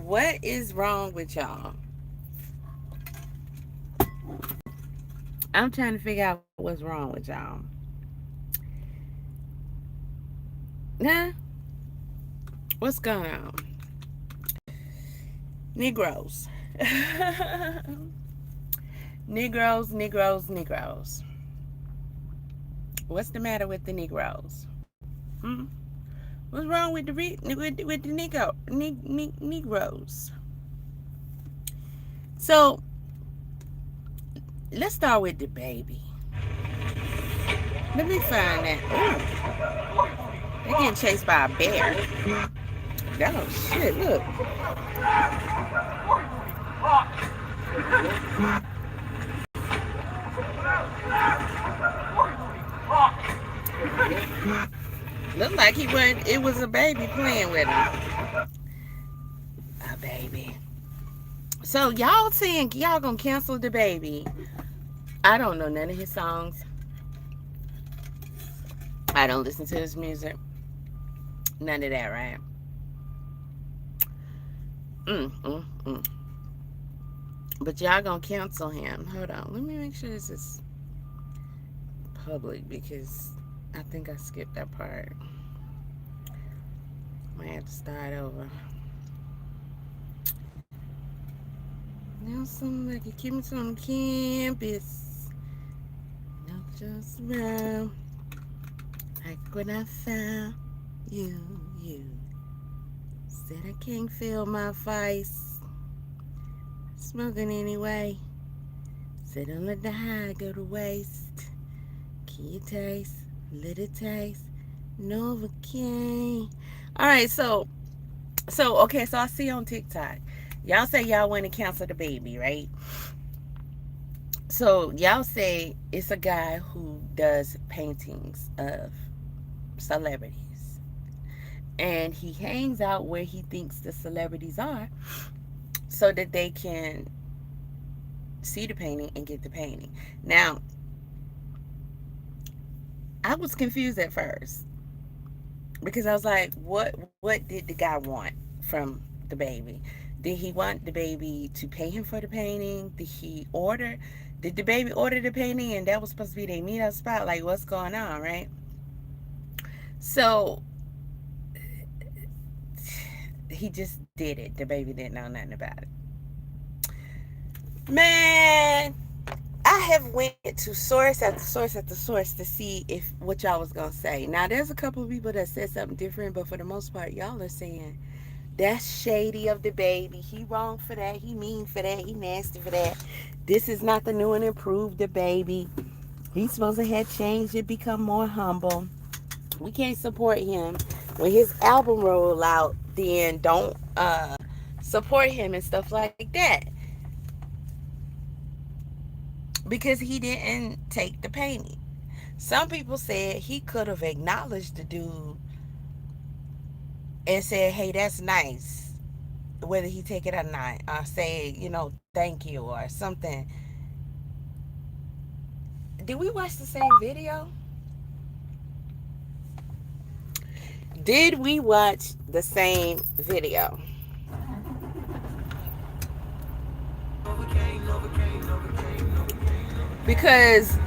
What is wrong with y'all? I'm trying to figure out what's wrong with y'all. Nah, what's going on? Negroes. Negroes. What's the matter with the Negroes? Hmm? What's wrong with with the Negroes? So let's start with DaBaby. Let me find that. Ooh, they're getting chased by a bear. Oh shit! Look. Looked like he went. It was a baby playing with him. A baby. So y'all saying y'all gonna cancel DaBaby? I don't know none of his songs. I don't listen to his music. None of that, right? But y'all gonna cancel him. Hold on. Let me make sure this is public because I think I skipped that part. Might have to start over. Now somebody can keep me on campus. Not just around. Like when I found you. Said I can't feel my vice. Smoking anyway. Said don't let the high go to waste. Can you taste? Let it taste. Novocaine. Alright, so okay, so I see on TikTok. Y'all say y'all want to cancel DaBaby, right? So y'all say it's a guy who does paintings of celebrities. And he hangs out where he thinks the celebrities are so that they can see the painting and get the painting. Now, I was confused at first because I was like, what did the guy want from DaBaby? Did he want DaBaby to pay him for the painting? Did DaBaby order the painting and that was supposed to be their meetup spot? Like, what's going on, right? So he just did it. DaBaby didn't know nothing about it. Man, I have went to source after source after source to see if what y'all was gonna say. Now there's a couple of people that said something different, but for the most part, y'all are saying that's shady of DaBaby. He wrong for that. He mean for that. He nasty for that. This is not the new and improved DaBaby. He's supposed to have changed and become more humble. We can't support him. When his album roll out, then don't support him and stuff like that. Because he didn't take the painting. Some people said he could have acknowledged the dude and said, hey, that's nice. Whether he take it or not. Or say, thank you or something. Did we watch the same video? Did we watch the same video? Because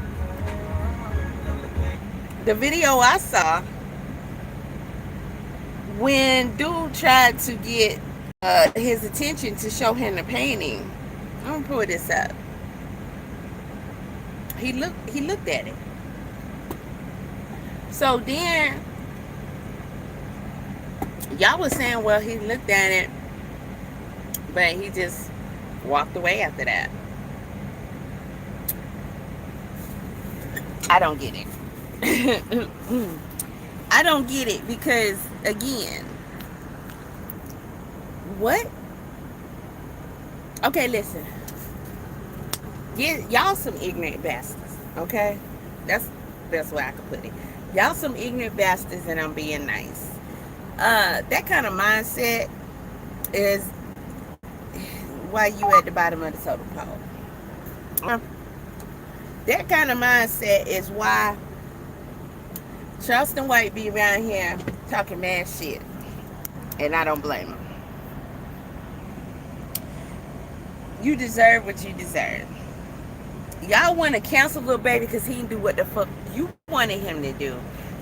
the video I saw, when dude tried to get his attention to show him the painting, I'm gonna pull this up. He looked at it. So then y'all was saying, well, he looked at it, but he just walked away after that. I don't get it. I don't get it because, again, what? Okay, listen. Y'all some ignorant bastards, okay? That's the best way I could put it. Y'all some ignorant bastards and I'm being nice. That kind of mindset is why you at the bottom of the totem pole. That kind of mindset is why Charleston White be around here talking mad shit. And I don't blame him. You deserve what you deserve. Y'all want to cancel little baby because he didn't do what the fuck you wanted him to do.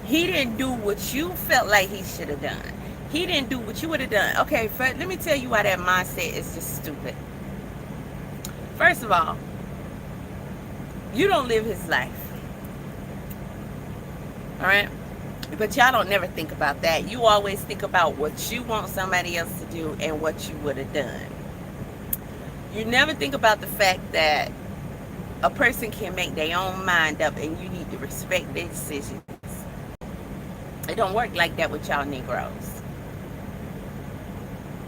He didn't do what you felt like he should have done. He didn't do what you would have done. Okay, let me tell you why that mindset is just stupid. First of all, you don't live his life. All right? But y'all don't never think about that. You always think about what you want somebody else to do and what you would have done. You never think about the fact that a person can make their own mind up and you need to respect their decisions. It don't work like that with y'all Negroes.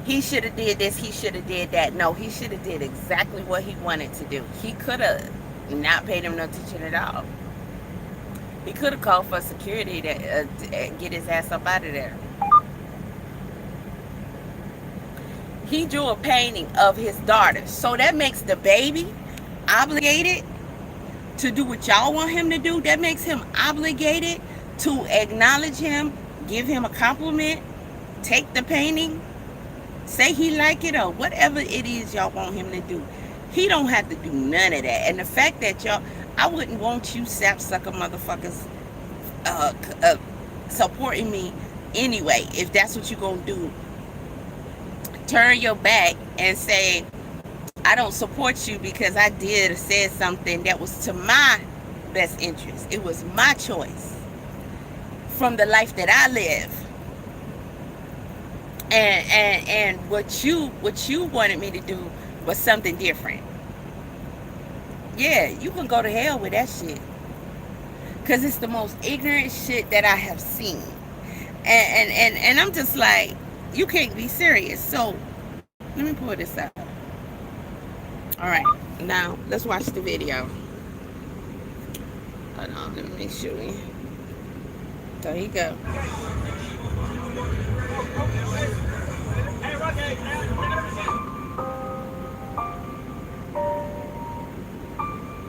He should have did this, he should have did that. No, he should have did exactly what he wanted to do. He could have not paid him no attention at all. He could have called for security to get his ass up out of there. He drew a painting of his daughter. So that makes DaBaby obligated to do what y'all want him to do. That makes him obligated to acknowledge him, give him a compliment, take the painting, say he like it or whatever it is y'all want him to do. He don't have to do none of that. And the fact that y'all, I wouldn't want you sapsucker motherfuckers supporting me anyway. If that's what you gonna do, turn your back and say, I don't support you because I did or said something that was to my best interest. It was my choice from the life that I live. And what you wanted me to do was something different. Yeah, you can go to hell with that shit. Because it's the most ignorant shit that I have seen. And I'm just like, you can't be serious. So, let me pull this up. Alright, now, let's watch the video. Hold on, let me show you. So, here you go.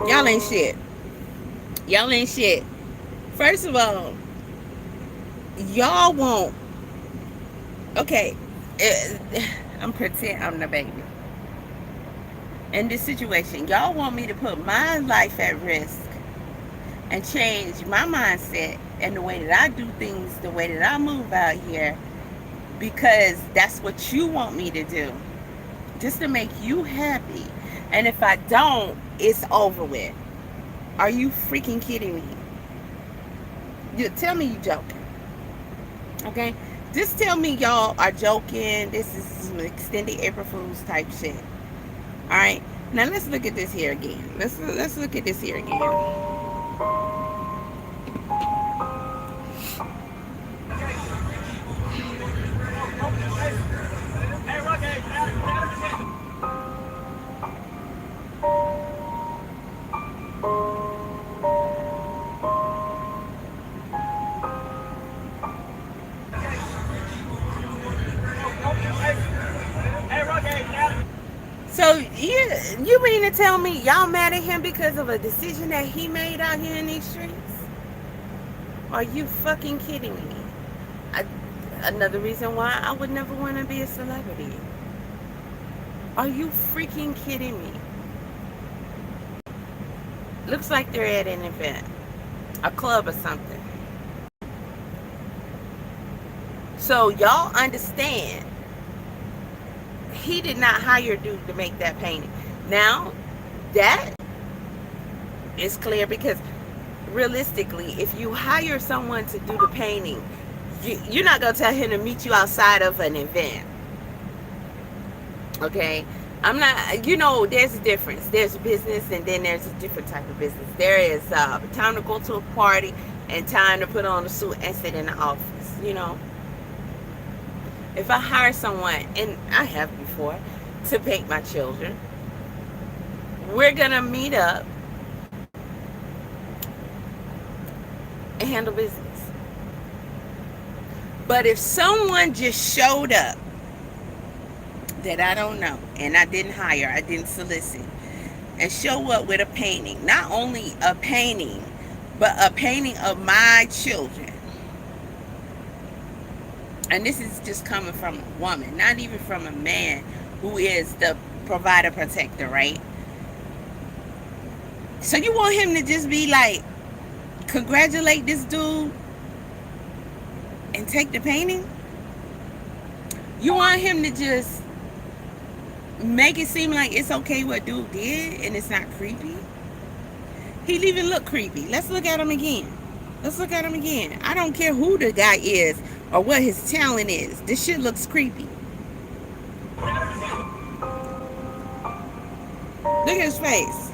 Y'all ain't shit. Y'all ain't shit. First of all, y'all won't. Okay, I'm pretending I'm DaBaby. In this situation, y'all want me to put my life at risk and change my mindset and the way that I do things, the way that I move out here, because that's what you want me to do, just to make you happy. And if I don't, it's over with. Are you freaking kidding me? You tell me you joking. Okay? Just tell me y'all are joking. This is some extended April Fool's type shit. Alright? Now let's look at this here again. Let's look at this here again. So you mean to tell me y'all mad at him because of a decision that he made out here in these streets? Are you fucking kidding me? Another reason why I would never want to be a celebrity. Are you freaking kidding me? Looks like they're at an event, a club or something. So y'all understand, he did not hire dude to make that painting. Now, that is clear because realistically, if you hire someone to do the painting, you're not going to tell him to meet you outside of an event. Okay? I'm not, there's a difference. There's business and then there's a different type of business. There is time to go to a party and time to put on a suit and sit in the office, If I hire someone, and I have before, to paint my children, we're going to meet up and handle business. But if someone just showed up that I don't know, and I didn't hire, I didn't solicit, and show up with a painting, not only a painting, but a painting of my children, and this is just coming from a woman, not even from a man who is the provider, protector, right? So you want him to just be like, congratulate this dude and take the painting? You want him to just make it seem like it's okay what dude did and it's not creepy? He'd even look creepy. Let's look at him again. Let's look at him again. I don't care who the guy is or what his talent is. This shit looks creepy. Look at his face.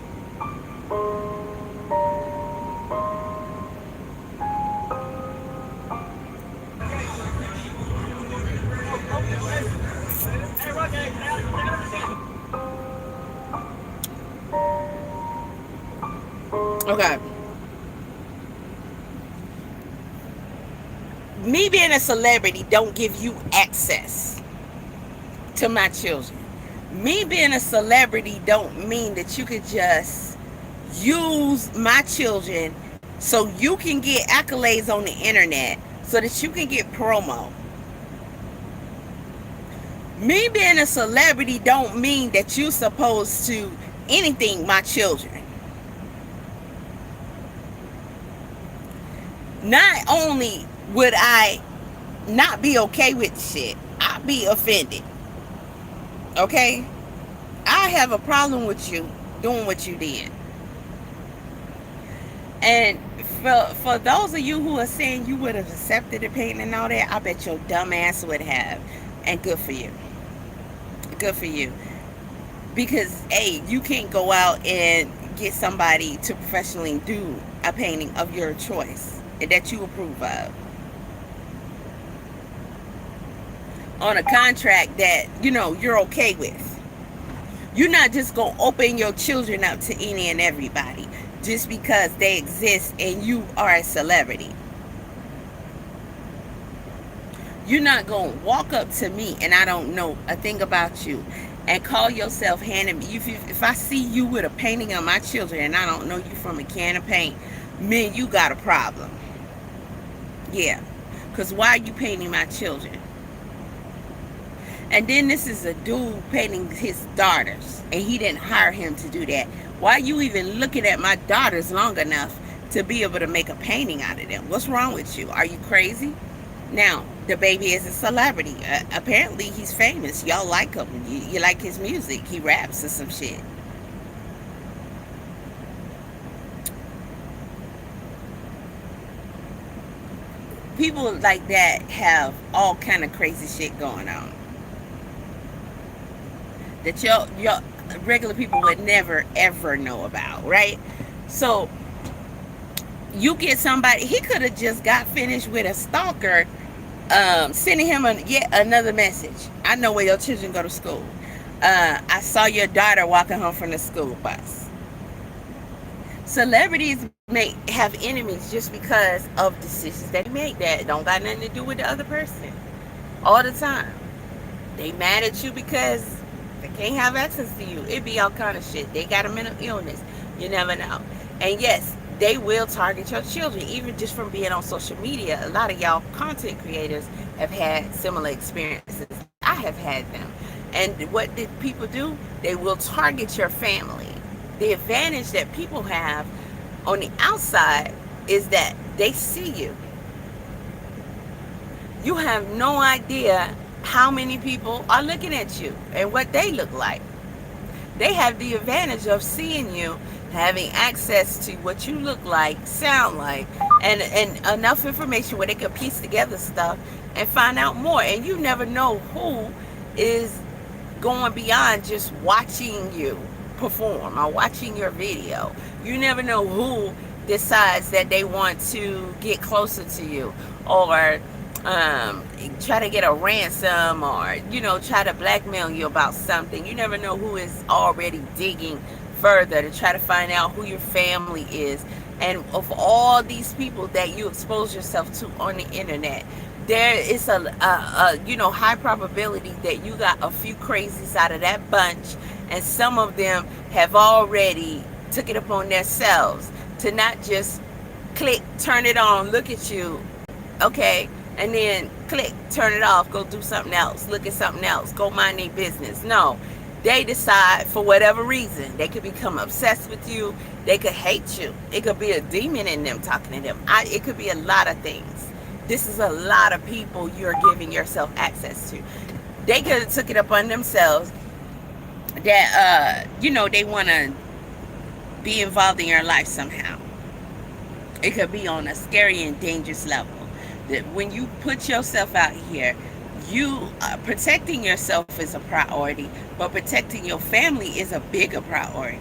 Okay. Me being a celebrity don't give you access to my children. Me being a celebrity don't mean that you could just use my children so you can get accolades on the internet, so that you can get promo. Me being a celebrity don't mean that you're supposed to anything my children. Not only would I not be okay with shit, I'd be offended. Okay? I have a problem with you doing what you did. And for those of you who are saying you would have accepted the painting and all that, I bet your dumb ass would have. And good for you. Good for you. Because, hey, you can't go out and get somebody to professionally do a painting of your choice that you approve of on a contract that, you know, you're okay with. You're not just going to open your children up to any and everybody just because they exist and you are a celebrity. You're not going to walk up to me and I don't know a thing about you and call yourself handing me. If I see you with a painting of my children and I don't know you from a can of paint, man, you got a problem. Yeah. Because why are you painting my children? And then this is a dude painting his daughters and he didn't hire him to do that. Why are you even looking at my daughters long enough to be able to make a painting out of them? What's wrong with you? Are you crazy? Now, DaBaby is a celebrity. Apparently, he's famous. Y'all like him. You like his music. He raps or some shit. People like that have all kind of crazy shit going on that your regular people would never ever know about, right? So you get somebody, he could have just got finished with a stalker sending him yet another message. I know where your children go to school. I saw your daughter walking home from the school bus. Celebrities may have enemies just because of decisions that they make that don't got nothing to do with the other person. All the time. They mad at you because they can't have access to you. It be all kind of shit. They got a mental illness. You never know. And yes, they will target your children, even just from being on social media. A lot of y'all content creators have had similar experiences. I have had them. And what did people do? They will target your family. The advantage that people have on the outside is that they see you. You have no idea how many people are looking at you and what they look like. They have the advantage of seeing you, having access to what you look like, sound like, and enough information where they can piece together stuff and find out more. And you never know who is going beyond just watching you perform or watching your video. You never know who decides that they want to get closer to you or try to get a ransom or, you know, try to blackmail you about something. You never know who is already digging further to try to find out who your family is. And of all these people that you expose yourself to on the internet, there is a you know, high probability that you got a few crazies out of that bunch, and some of them have already took it upon themselves to not just click, turn it on, look at you, okay, and then click, turn it off, go do something else, look at something else, go mind their business. No, they decide for whatever reason, they could become obsessed with you. They could hate you. It could be a demon in them talking to them. It could be a lot of things. This is a lot of people you're giving yourself access to. They could have took it upon themselves that, they want to be involved in your life somehow. It could be on a scary and dangerous level. That when you put yourself out here, you protecting yourself is a priority, but protecting your family is a bigger priority,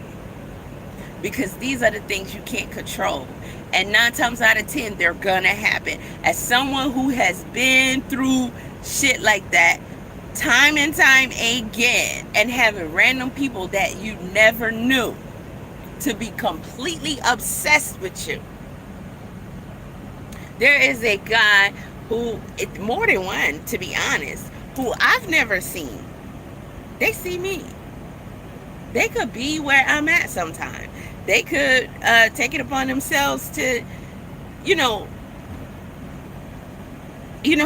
because these are the things you can't control, and 9 times out of 10 they're gonna happen. As someone who has been through shit like that time and time again, and having random people that you never knew to be completely obsessed with you. There is a guy who, more than one to be honest, who I've never seen. They see me. They could be where I'm at sometime. They could take it upon themselves to,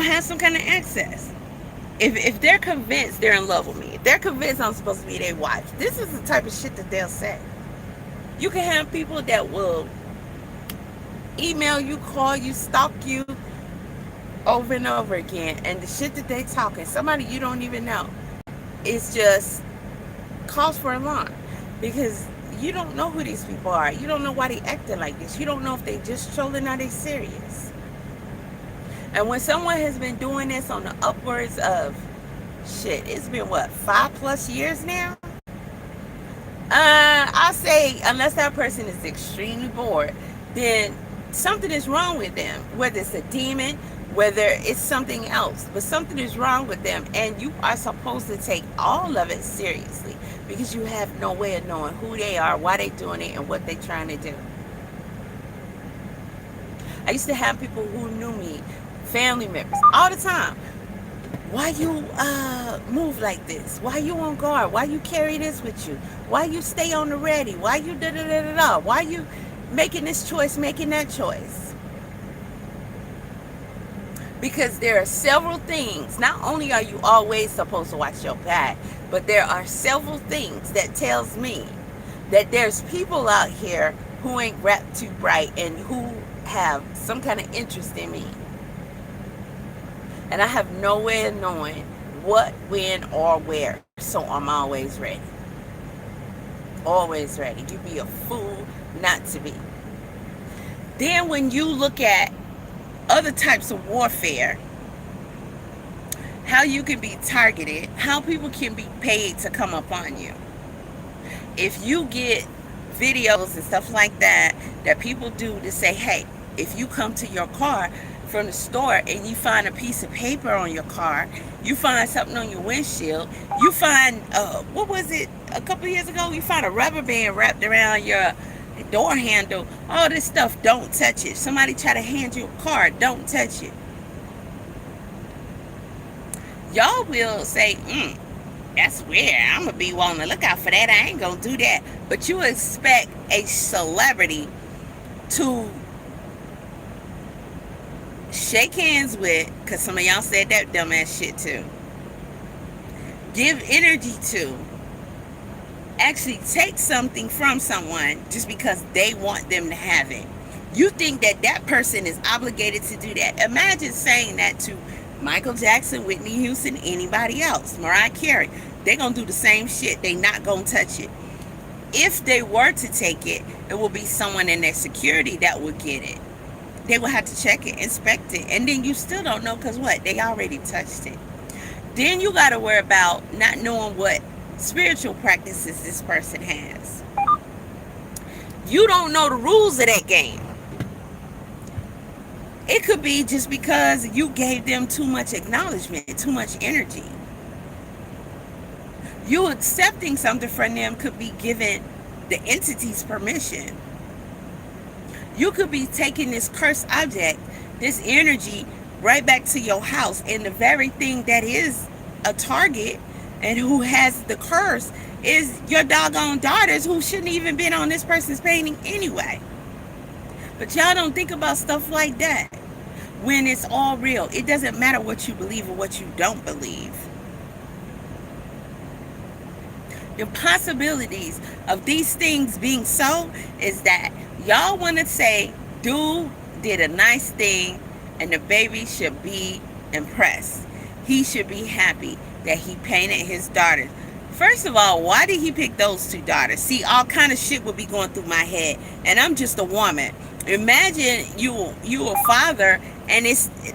have some kind of access. If they're convinced they're in love with me, if they're convinced I'm supposed to be their wife, this is the type of shit that they'll say. You can have people that will email you, call you, stalk you over and over again, and the shit that they talking, somebody you don't even know, it's just cause for alarm, because you don't know who these people are. You don't know why they acting like this. You don't know if they just trolling or they serious. And when someone has been doing this on the upwards of shit, it's been what, 5+ years now? I say, unless that person is extremely bored, then something is wrong with them. Whether it's a demon, whether it's something else, but something is wrong with them, and you are supposed to take all of it seriously, because you have no way of knowing who they are, why they're doing it, and what they're trying to do. I used to have people who knew me, family members, all the time. Why you move like this? Why you on guard? Why you carry this with you? Why you stay on the ready? Why you da-da-da-da-da? Why you making this choice, making that choice? Because there are several things. Not only are you always supposed to watch your back, but there are several things that tells me that there's people out here who ain't wrapped too bright and who have some kind of interest in me. And I have no way of knowing what, when, or where. So I'm always ready. Always ready. You'd be a fool not to be. Then when you look at other types of warfare, how you can be targeted, how people can be paid to come up on you. If you get videos and stuff like that people do to say, hey, if you come to your car from the store and you find a piece of paper on your car, you find something on your windshield, you find, what was it, a couple years ago, you find a rubber band wrapped around your door handle, all this stuff, don't touch it. Somebody try to hand you a card, don't touch it. Y'all will say, that's weird, I'm gonna be on the lookout for that, I ain't gonna do that. But you expect a celebrity to shake hands with, because some of y'all said that dumbass shit too, give energy to, actually take something from someone just because they want them to have it. You think that that person is obligated to do that. Imagine saying that to Michael Jackson, Whitney Houston, anybody else, Mariah Carey. They're going to do the same shit. They not going to touch it. If they were to take it, it will be someone in their security that would get it. They will have to check it, inspect it, and then you still don't know, because what? They already touched it. Then you got to worry about not knowing what spiritual practices this person has. You don't know the rules of that game. It could be just because you gave them too much acknowledgement, too much energy. You accepting something from them could be giving the entity's permission. You could be taking this cursed object, this energy, right back to your house, and the very thing that is a target and who has the curse is your doggone daughters, who shouldn't even been on this person's painting anyway. But y'all don't think about stuff like that when it's all real. It doesn't matter what you believe or what you don't believe. The possibilities of these things being so is that y'all want to say, dude did a nice thing and DaBaby should be impressed. He should be happy that he painted his daughters. First of all, why did he pick those two daughters? See, all kind of shit would be going through my head, and I'm just a woman. Imagine you a father, and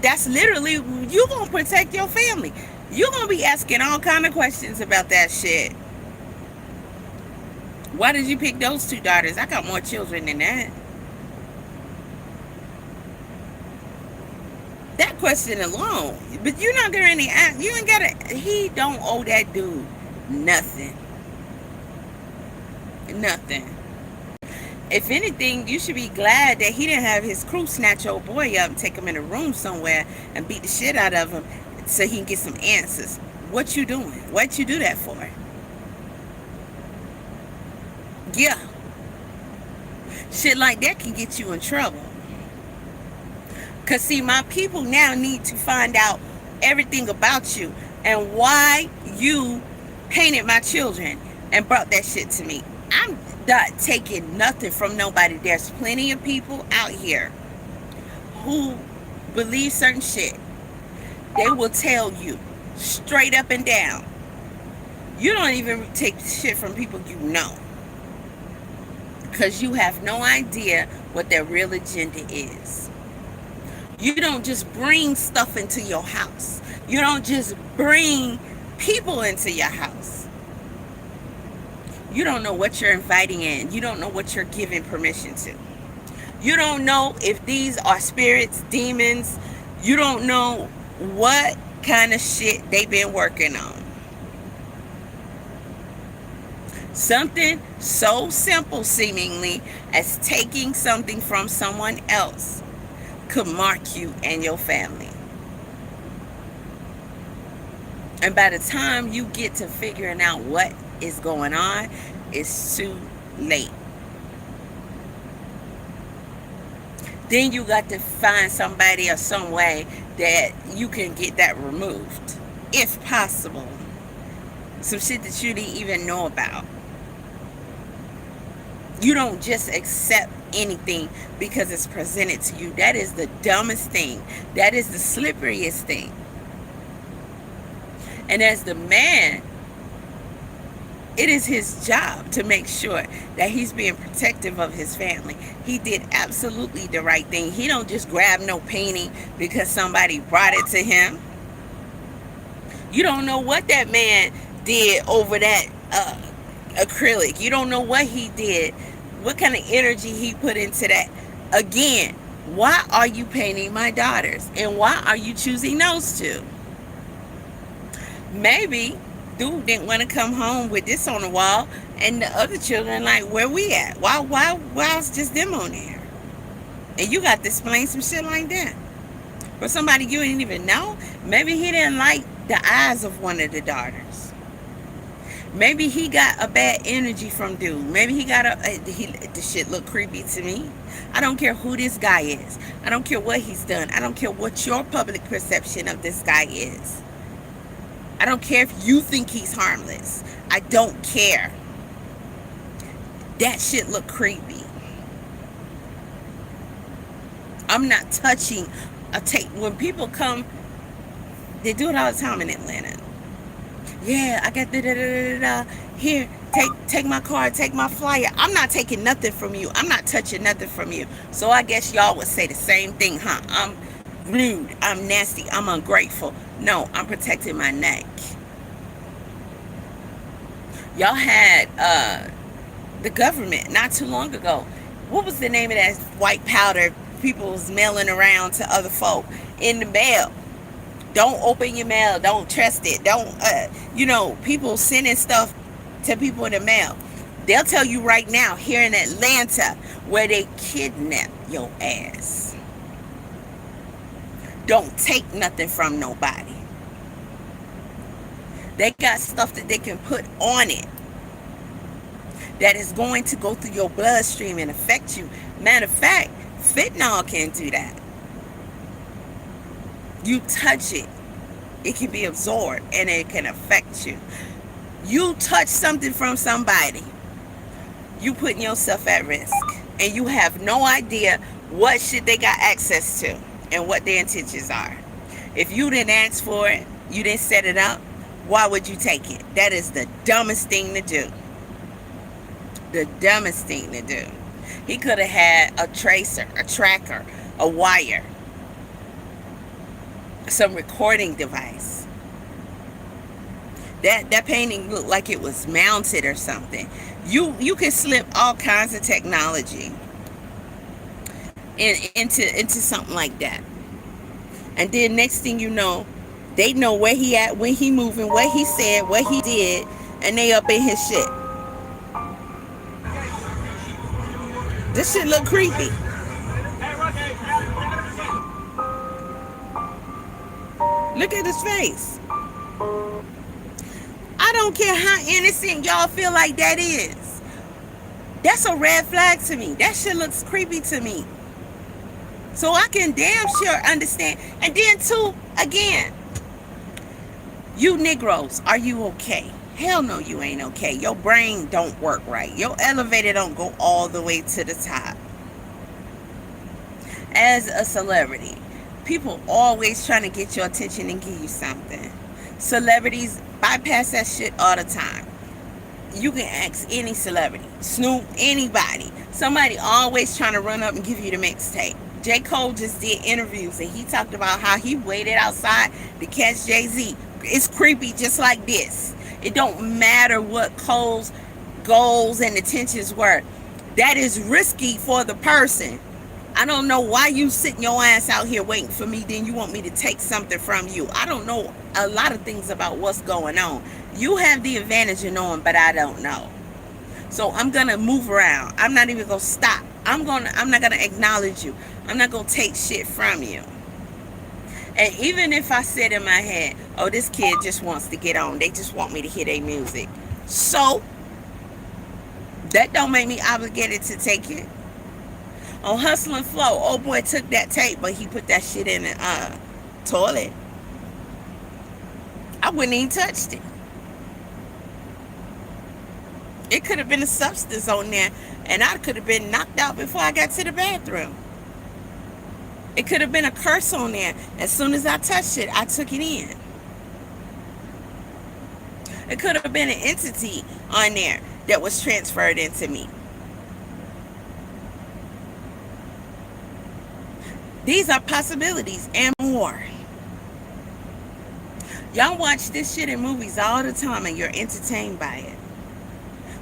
that's literally, you gonna protect your family. You're gonna be asking all kind of questions about that shit. Why did you pick those two daughters? I got more children than that. That question alone. But you're not gonna ask. You ain't gotta. He don't owe that dude nothing. Nothing. If anything, you should be glad that he didn't have his crew snatch your boy up and take him in a room somewhere and beat the shit out of him so he can get some answers. What you doing? What you do that for? Yeah. Shit like that can get you in trouble. Because, see, my people now need to find out everything about you and why you painted my children and brought that shit to me. I'm not taking nothing from nobody. There's plenty of people out here who believe certain shit. They will tell you straight up and down. You don't even take shit from people you know, because you have no idea what their real agenda is. You don't just bring stuff into your house. You don't just bring people into your house. You don't know what you're inviting in. You don't know what you're giving permission to. You don't know if these are spirits, demons. You don't know what kind of shit they've been working on. Something so simple, seemingly, as taking something from someone else could mark you and your family. And by the time you get to figuring out what is going on, it's too late. Then you got to find somebody or some way that you can get that removed, if possible. Some shit that you didn't even know about. You don't just accept anything because it's presented to you. That is the dumbest thing. That is the slipperiest thing. And as the man, it is his job to make sure that he's being protective of his family. He did absolutely the right thing. He don't just grab no painting because somebody brought it to him. You don't know what that man did over that acrylic. You don't know what he did, what kind of energy he put into that. Again, why are you painting my daughters? And why are you choosing those two? Maybe dude didn't want to come home with this on the wall, and the other children like, where we at? Why is just them on there? And you got to explain some shit like that for somebody you didn't even know. Maybe he didn't like the eyes of one of the daughters. Maybe he got a bad energy from dude. Maybe he got the shit look creepy to me. I don't care who this guy is. I don't care what he's done. I don't care what your public perception of this guy is. I don't care if you think he's harmless. I don't care. That shit look creepy. I'm not touching a tape. When people come, they do it all the time in Atlanta. Yeah, I got da-da-da-da-da. Here, take my card, take my flyer. I'm not taking nothing from you. I'm not touching nothing from you. So I guess y'all would say the same thing, huh? I'm rude. I'm nasty. I'm ungrateful. No, I'm protecting my neck. Y'all had the government not too long ago. What was the name of that white powder people was mailing around to other folk in the mail? Don't open your mail. Don't trust it. Don't, people sending stuff to people in the mail. They'll tell you right now, here in Atlanta, where they kidnap your ass. Don't take nothing from nobody. They got stuff that they can put on it that is going to go through your bloodstream and affect you. Matter of fact, fentanyl can do that. You touch it, it can be absorbed and it can affect you. You touch something from somebody, you putting yourself at risk, and you have no idea what shit they got access to and what their intentions are. If you didn't ask for it, you didn't set it up, why would you take it? That is the dumbest thing to do. The dumbest thing to do. He could have had a tracer, a tracker, a wire, some recording device. That painting looked like it was mounted or something. You can slip all kinds of technology into something like that. And then next thing you know, they know where he at, when he moving, what he said, what he did, and they up in his shit. This shit look creepy. Look at his face. I don't care how innocent y'all feel like that is. That's a red flag to me. That shit looks creepy to me. So I can damn sure understand. And then too, again, you Negroes, are you okay? Hell no, you ain't okay. Your brain don't work right. Your elevator don't go all the way to the top. As a celebrity, people always trying to get your attention and give you something. Celebrities bypass that shit all the time. You can ask any celebrity, Snoop, anybody. Somebody always trying to run up and give you the mixtape. J. Cole just did interviews and he talked about how he waited outside to catch Jay-Z. It's creepy just like this. It don't matter what Cole's goals and intentions were. That is risky for the person. I don't know why you sitting your ass out here waiting for me, then you want me to take something from you. I don't know a lot of things about what's going on. You have the advantage of knowing, but I don't know. So I'm gonna move around. I'm not even gonna stop. I'm not gonna acknowledge you. I'm not gonna take shit from you. And even if I said in my head, oh, this kid just wants to get on, they just want me to hear their music, so that don't make me obligated to take it. On Hustle and Flow, old boy took that tape, but he put that shit in the toilet. I wouldn't even touched it. It could have been a substance on there, and I could have been knocked out before I got to the bathroom. It could have been a curse on there. As soon as I touched it, I took it in. It could have been an entity on there that was transferred into me. These are possibilities and more. Y'all watch this shit in movies all the time and you're entertained by it.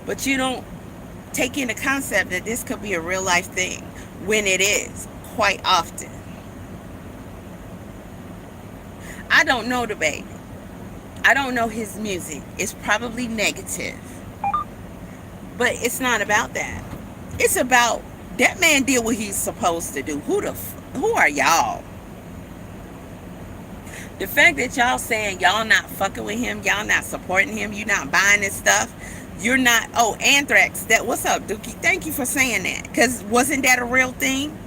But you don't take in the concept that this could be a real life thing, when it is quite often. I don't know DaBaby. I don't know his music. It's probably negative. But it's not about that. It's about that man did what he's supposed to do. Who are y'all? The fact that y'all saying y'all not fucking with him, y'all not supporting him, you not buying his stuff, you're not, oh, Anthrax, what's up, Dookie? Thank you for saying that. Because wasn't that a real thing?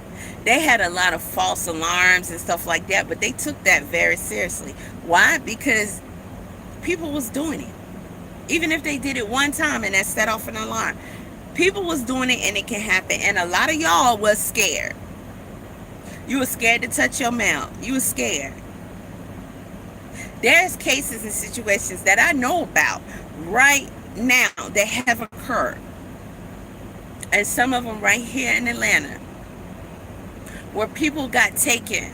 They had a lot of false alarms and stuff like that, but they took that very seriously. Why? Because people was doing it. Even if they did it one time and that set off an alarm. People was doing it and it can happen. And a lot of y'all was scared. You were scared to touch your mouth. You were scared. There's cases and situations that I know about right now that have occurred. And some of them right here in Atlanta, where people got taken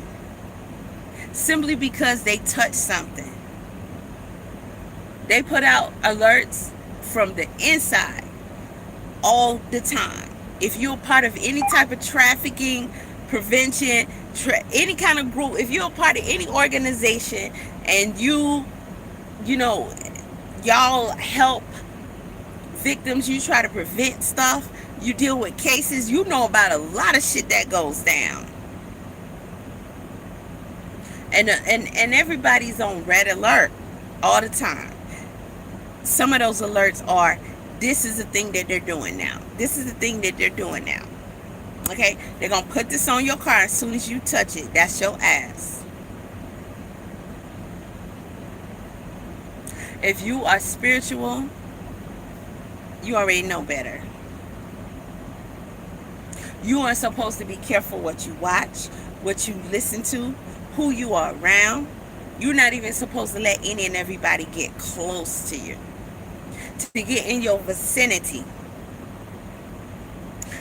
simply because they touched something. They put out alerts from the inside all the time. If you're part of any type of trafficking, prevention, any kind of group, if you're a part of any organization and you know, y'all help victims, you try to prevent stuff, you deal with cases, you know about a lot of shit that goes down. And everybody's on red alert all the time. Some of those alerts are, this is the thing that they're doing now. This is the thing that they're doing now. Okay? They're going to put this on your car as soon as you touch it. That's your ass. If you are spiritual, you already know better. You are supposed to be careful what you watch, what you listen to, who you are around. You're not even supposed to let any and everybody get close to you, to get in your vicinity.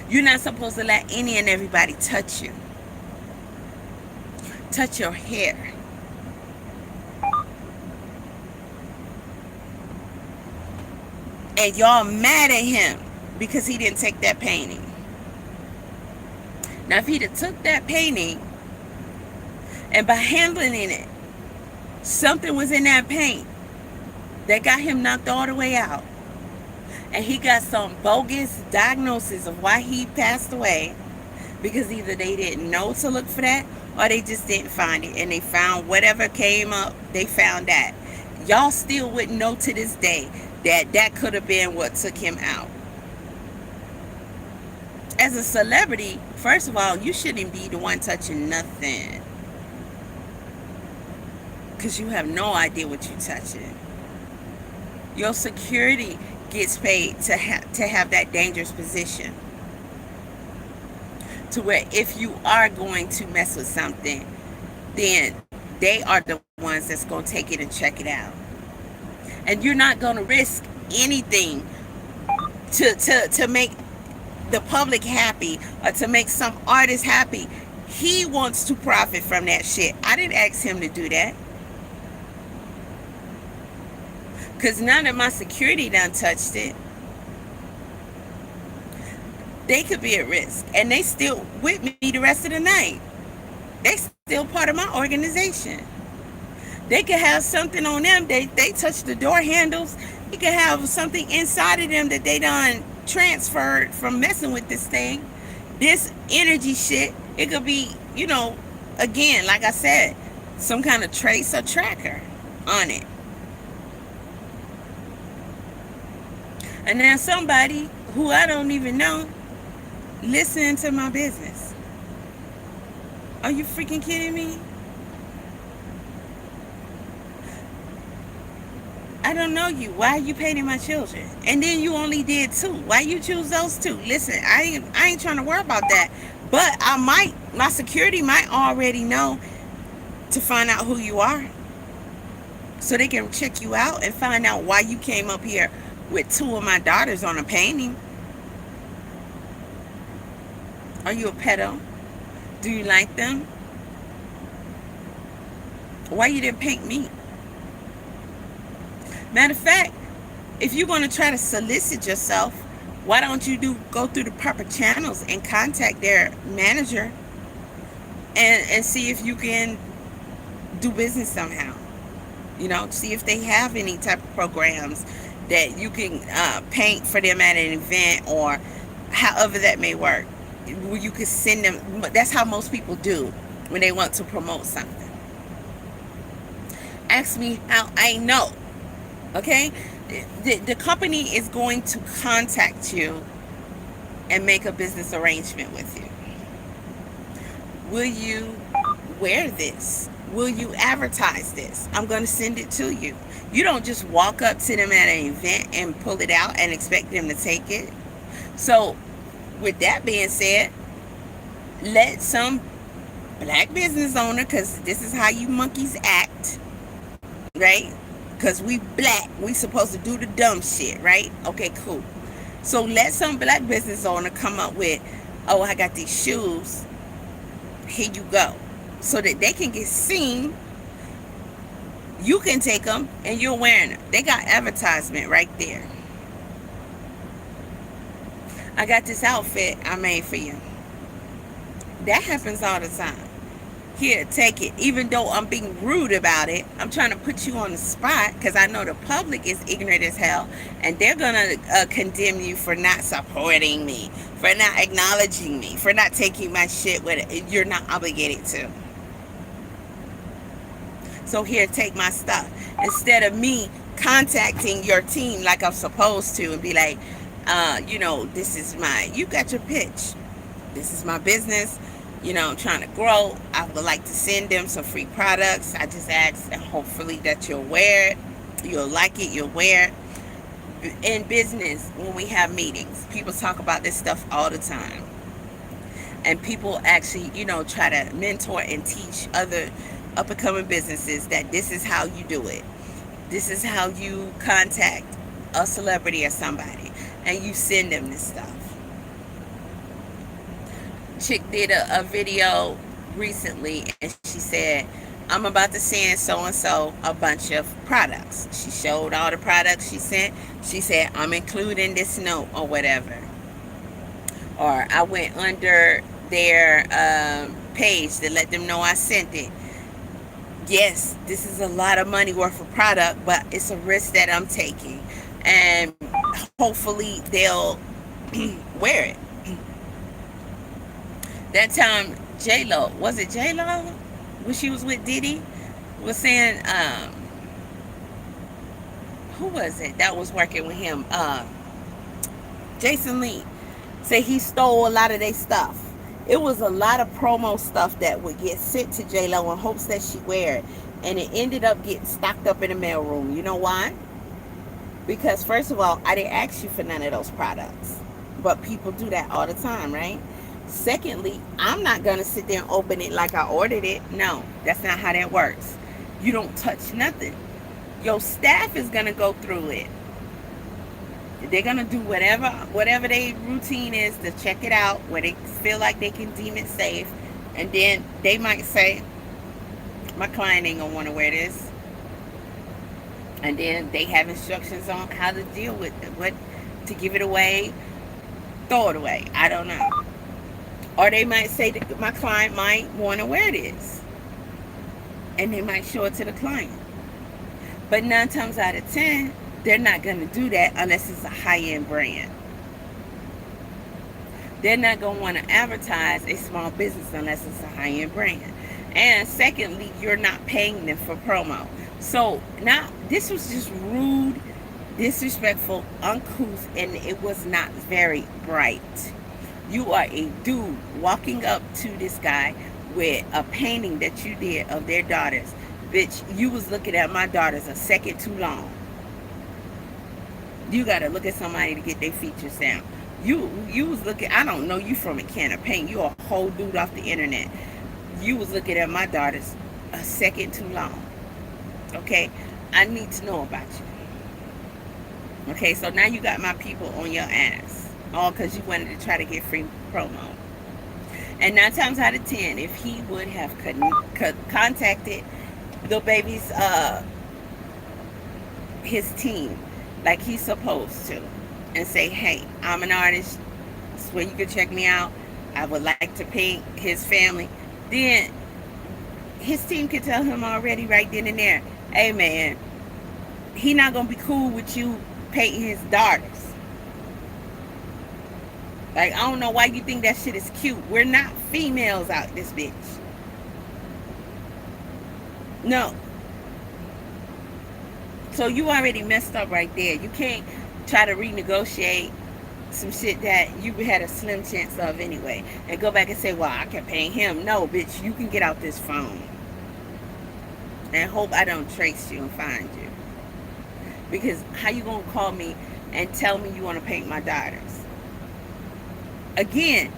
You're not supposed to let any and everybody touch you, touch your hair. And y'all mad at him because he didn't take that painting. Now, if he'd have took that painting and by handling it, something was in that paint that got him knocked all the way out, and he got some bogus diagnosis of why he passed away, because either they didn't know to look for that or they just didn't find it, and they found whatever came up, they found that. Y'all still wouldn't know to this day that that could have been what took him out. As a celebrity, first of all, you shouldn't be the one touching nothing, because you have no idea what you're touching. Your security gets paid to have that dangerous position, to where if you are going to mess with something, then they are the ones that's going to take it and check it out. And you're not going to risk anything to make the public happy or to make some artist happy. He wants to profit from that shit. I didn't ask him to do that. Because none of my security done touched it. They could be at risk. And they still with me the rest of the night. They still part of my organization. They could have something on them. They touch the door handles. They could have something inside of them that they done transferred from messing with this thing. This energy shit. It could be, again, like I said, some kind of trace or tracker on it. And now somebody who I don't even know listening to my business. Are you freaking kidding me? I don't know you. Why are you painting my children? And then you only did 2. Why you choose those 2? Listen, I ain't trying to worry about that. But my security might already know to find out who you are, so they can check you out and find out why you came up here with 2 of my daughters on a painting. Are you a pedo? Do you like them? Why you didn't paint me? Matter of fact, if you're going to try to solicit yourself, why don't you go through the proper channels and contact their manager and see if you can do business somehow. See if they have any type of programs that you can paint for them at an event, or however that may work, where you could send them. That's how most people do when they want to promote something. Ask me how I know. Okay? The company is going to contact you and make a business arrangement with you. Will you wear this? Will you advertise this? I'm going to send it to you. You don't just walk up to them at an event and pull it out and expect them to take it. So, with that being said, let some black business owner, because this is how you monkeys act, right? Because we black, we supposed to do the dumb shit, right? Okay, cool. So let some black business owner come up with, oh, I got these shoes, here you go. So that they can get seen. You can take them and you're wearing them. They got advertisement right there. I got this outfit I made for you. That happens all the time. Here, take it. Even though I'm being rude about it, I'm trying to put you on the spot, because I know the public is ignorant as hell, and they're going to condemn you for not supporting me, for not acknowledging me, for not taking my shit with it. You're not obligated to. So here, take my stuff. Instead of me contacting your team like I'm supposed to and be like, this is you got your pitch. This is my business. I'm trying to grow. I would like to send them some free products. I just ask, and hopefully that you'll wear it. You'll like it, you'll wear it. In business, when we have meetings, people talk about this stuff all the time. And people actually, try to mentor and teach other up and coming businesses that this is how you do it. This is how you contact a celebrity or somebody, and you send them this stuff. Chick did a video recently, and she said, I'm about to send so and so a bunch of products. She showed all the products she sent. She said, I'm including this note or whatever. Or I went under their page to let them know I sent it. Yes, this is a lot of money worth of product, but it's a risk that I'm taking. And hopefully they'll wear it. That time, J-Lo, was it J-Lo? When she was with Diddy, was saying, who was it that was working with him? Jason Lee. Say he stole a lot of their stuff. It was a lot of promo stuff that would get sent to J-Lo in hopes that she wear it. And it ended up getting stocked up in the mailroom. You know why? Because first of all, I didn't ask you for none of those products. But people do that all the time, right? Secondly, I'm not going to sit there and open it like I ordered it. No, that's not how that works. You don't touch nothing. Your staff is going to go through it. They're going to do whatever their routine is to check it out, where they feel like they can deem it safe. And then they might say, my client ain't going to want to wear this. And then they have instructions on how to deal with it, what to give it away, throw it away. I don't know. Or they might say that my client might want to wear this. And they might show it to the client. But 9 times out of 10, they're not going to do that unless it's a high-end brand. They're not going to want to advertise a small business unless it's a high-end brand. And secondly, you're not paying them for promo. So now, this was just rude, disrespectful, uncouth, and it was not very bright. You are a dude walking up to this guy with a painting that you did of their daughters. Bitch, you was looking at my daughters a second too long. You got to look at somebody to get their features down. You was looking, I don't know you from a can of paint. You a whole dude off the internet. You was looking at my daughters a second too long. Okay? I need to know about you. Okay, so now you got my people on your ass. All because you wanted to try to get free promo. And 9 times out of 10, if he would have contacted DaBaby's his team like he's supposed to, and say, hey, I'm an artist, this is where you can check me out, I would like to paint his family, then his team could tell him already right then and there, hey man, he not gonna be cool with you painting his daughters. Like, I don't know why you think that shit is cute. We're not females out this bitch. No. So you already messed up right there. You can't try to renegotiate some shit that you had a slim chance of anyway, and go back and say, well, I can pay him. No, bitch, you can get out this phone and hope I don't trace you and find you. Because how you gonna call me and tell me you want to paint my daughters? Again,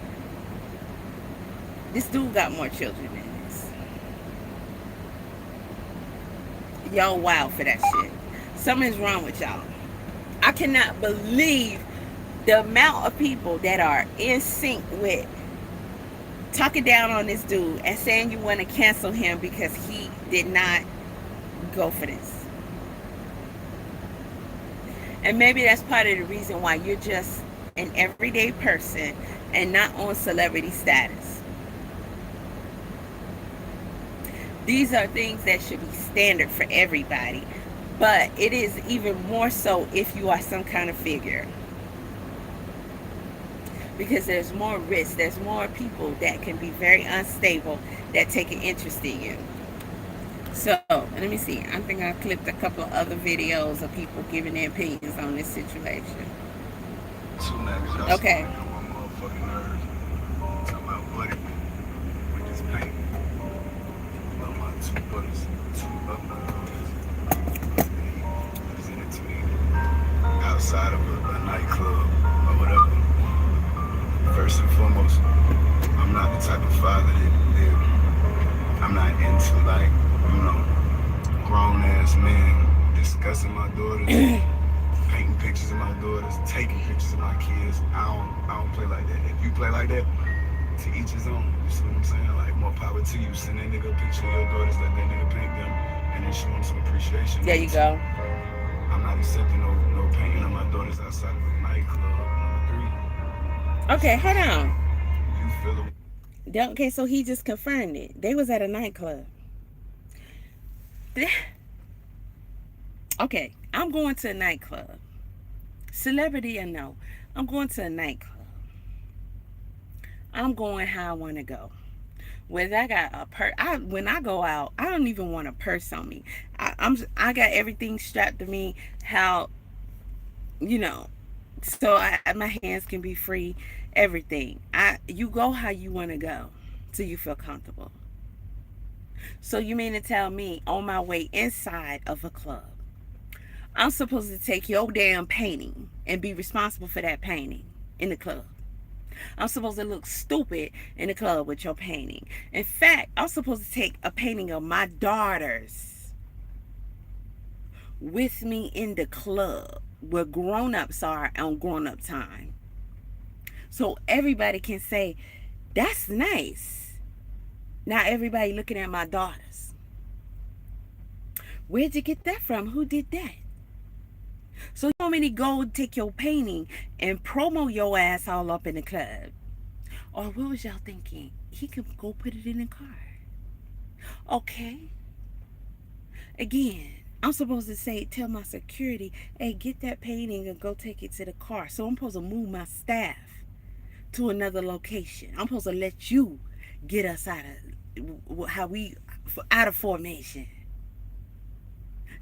this dude got more children than this. Y'all wild for that shit. Something's wrong with y'all. I cannot believe the amount of people that are in sync with talking down on this dude and saying you want to cancel him because he did not go for this. And maybe that's part of the reason why you're just an everyday person and not on celebrity status. These are things that should be standard for everybody, but it is even more so if you are some kind of figure, because there's more risk, there's more people that can be very unstable that take an interest in you. So let me see, I think I clipped a couple of other videos of people giving their opinions on this situation. Okay. outside of a nightclub or whatever, first and foremost, I'm not the type of father I'm not into like, you know, grown ass men discussing my daughters, painting pictures of my daughters, taking pictures of my kids. I don't play like that. If you play like that, to each his own. You see what I'm saying? Like, more power to you. Send that nigga a picture of your daughters, let that nigga paint them, and then show them some appreciation. There you go. I'm not accepting no painting of my daughters outside of a nightclub. Number Okay, hold on. three, you feel it. Okay, so he just confirmed it. They was at a nightclub. Okay, I'm going to a nightclub. Celebrity or no, I'm going to a nightclub. I'm going how I want to go. Whether I got when I go out, I don't even want a purse on me. I got everything strapped to me. How, you know, so my hands can be free. Everything. You go how you want to go, so you feel comfortable. So you mean to tell me on my way inside of a club, I'm supposed to take your damn painting and be responsible for that painting in the club? I'm supposed to look stupid in the club with your painting. In fact, I'm supposed to take a painting of my daughters with me in the club where grown-ups are on grown-up time. So everybody can say, that's nice. Now everybody looking at my daughters. Where'd you get that from? Who did that? So you want me to go take your painting and promo your ass all up in the club? Or what was y'all thinking? He could go put it in the car. Okay. Again, I'm supposed to tell my security, hey, get that painting and go take it to the car. So I'm supposed to move my staff to another location. I'm supposed to let you get us out of formation.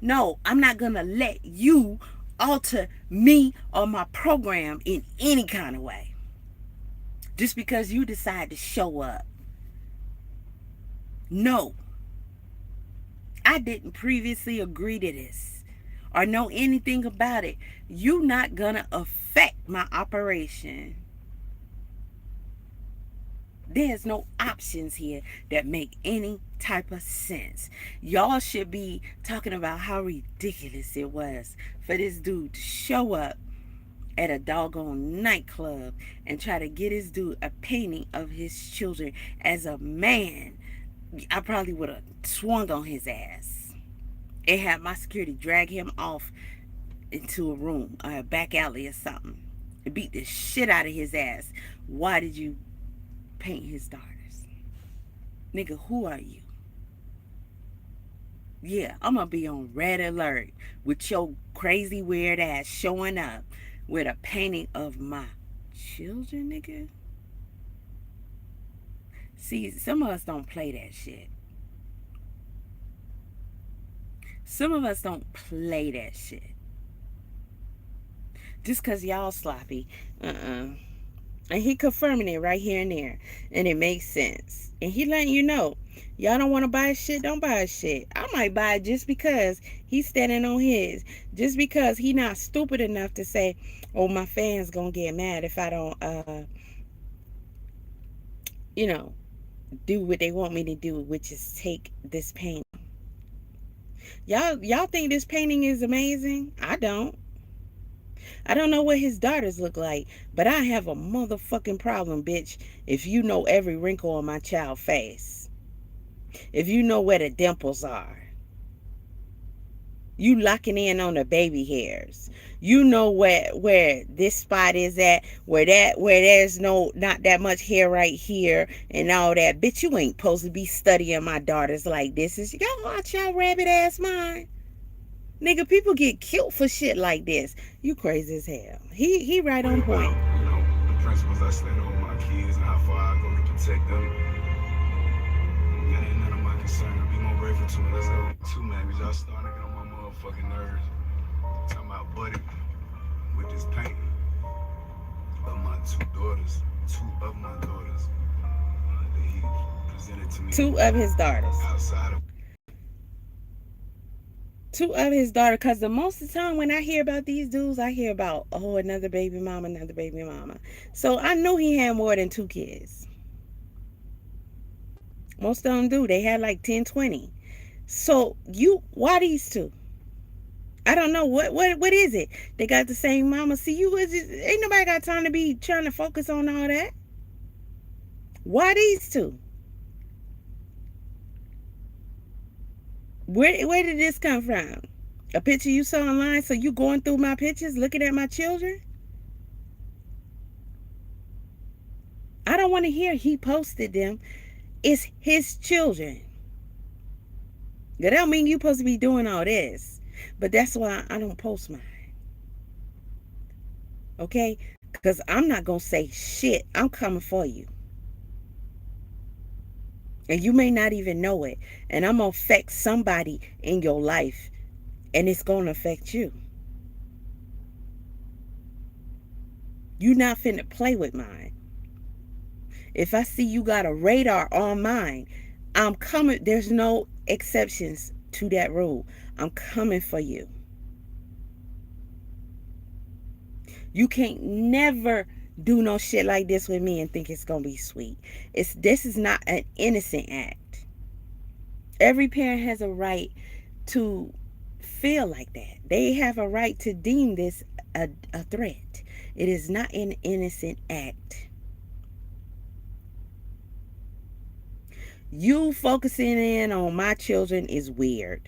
No, I'm not gonna let you alter me or my program in any kind of way just because you decide to show up. No, I didn't previously agree to this or know anything about it. You're not gonna affect my operation. There's no options here that make any type of sense. Y'all should be talking about how ridiculous it was for this dude to show up at a doggone nightclub and try to get his dude a painting of his children. As a man, I probably would have swung on his ass and had my security drag him off into a room or a back alley or something and beat the shit out of his ass. Why did you paint his daughters? Nigga, who are you? Yeah, I'm gonna be on red alert with your crazy weird ass showing up with a painting of my children, nigga. See, some of us don't play that shit. Some of us don't play that shit. Just cause y'all sloppy. And he confirming it right here and there. And it makes sense. And he letting you know, y'all don't want to buy shit, don't buy shit. I might buy it just because he's standing on his. Just because he not stupid enough to say, oh, my fans gonna get mad if I don't, do what they want me to do, which is take this painting. Y'all think this painting is amazing? I don't. I don't know what his daughters look like, but I have a motherfucking problem, bitch, if you know every wrinkle on my child's face. If you know where the dimples are. You locking in on the baby hairs. You know where this spot is at, where there's not that much hair right here and all that. Bitch, you ain't supposed to be studying my daughters like this. Y'all watch y'all rabbit ass mind. Nigga, people get killed for shit like this. You crazy as hell. He right on point. The principles I stand on my kids and how far I go to protect them. That ain't none of my concern. Be more grateful to it. Let's go. Too, man, because y'all starting to get on my motherfucking nerves. Talking about buddy with this painting of my two of my daughters. He presented to me. Two of his daughters. Outside of Two of his daughter, because the most of the time when I hear about these dudes, I hear about, oh, another baby mama, another baby mama. So I knew he had more than two kids. Most of them do. They had like 10, 20. So why these two? I don't know what is it. They got the same mama. See, ain't nobody got time to be trying to focus on all that. Why these two? Where did this come from? A picture you saw online? So you going through my pictures, looking at my children? I don't want to hear he posted them. It's his children. That don't mean you supposed to be doing all this. But that's why I don't post mine. Okay? Because I'm not going to say shit. I'm coming for you. And you may not even know it. And I'm going to affect somebody in your life. And it's going to affect you. You not finna play with mine. If I see you got a radar on mine, I'm coming. There's no exceptions to that rule. I'm coming for you. You can't never do no shit like this with me and think it's gonna be sweet. This is not an innocent act. Every parent has a right to feel like that. They have a right to deem this a threat. It is not an innocent act. You focusing in on my children is weird.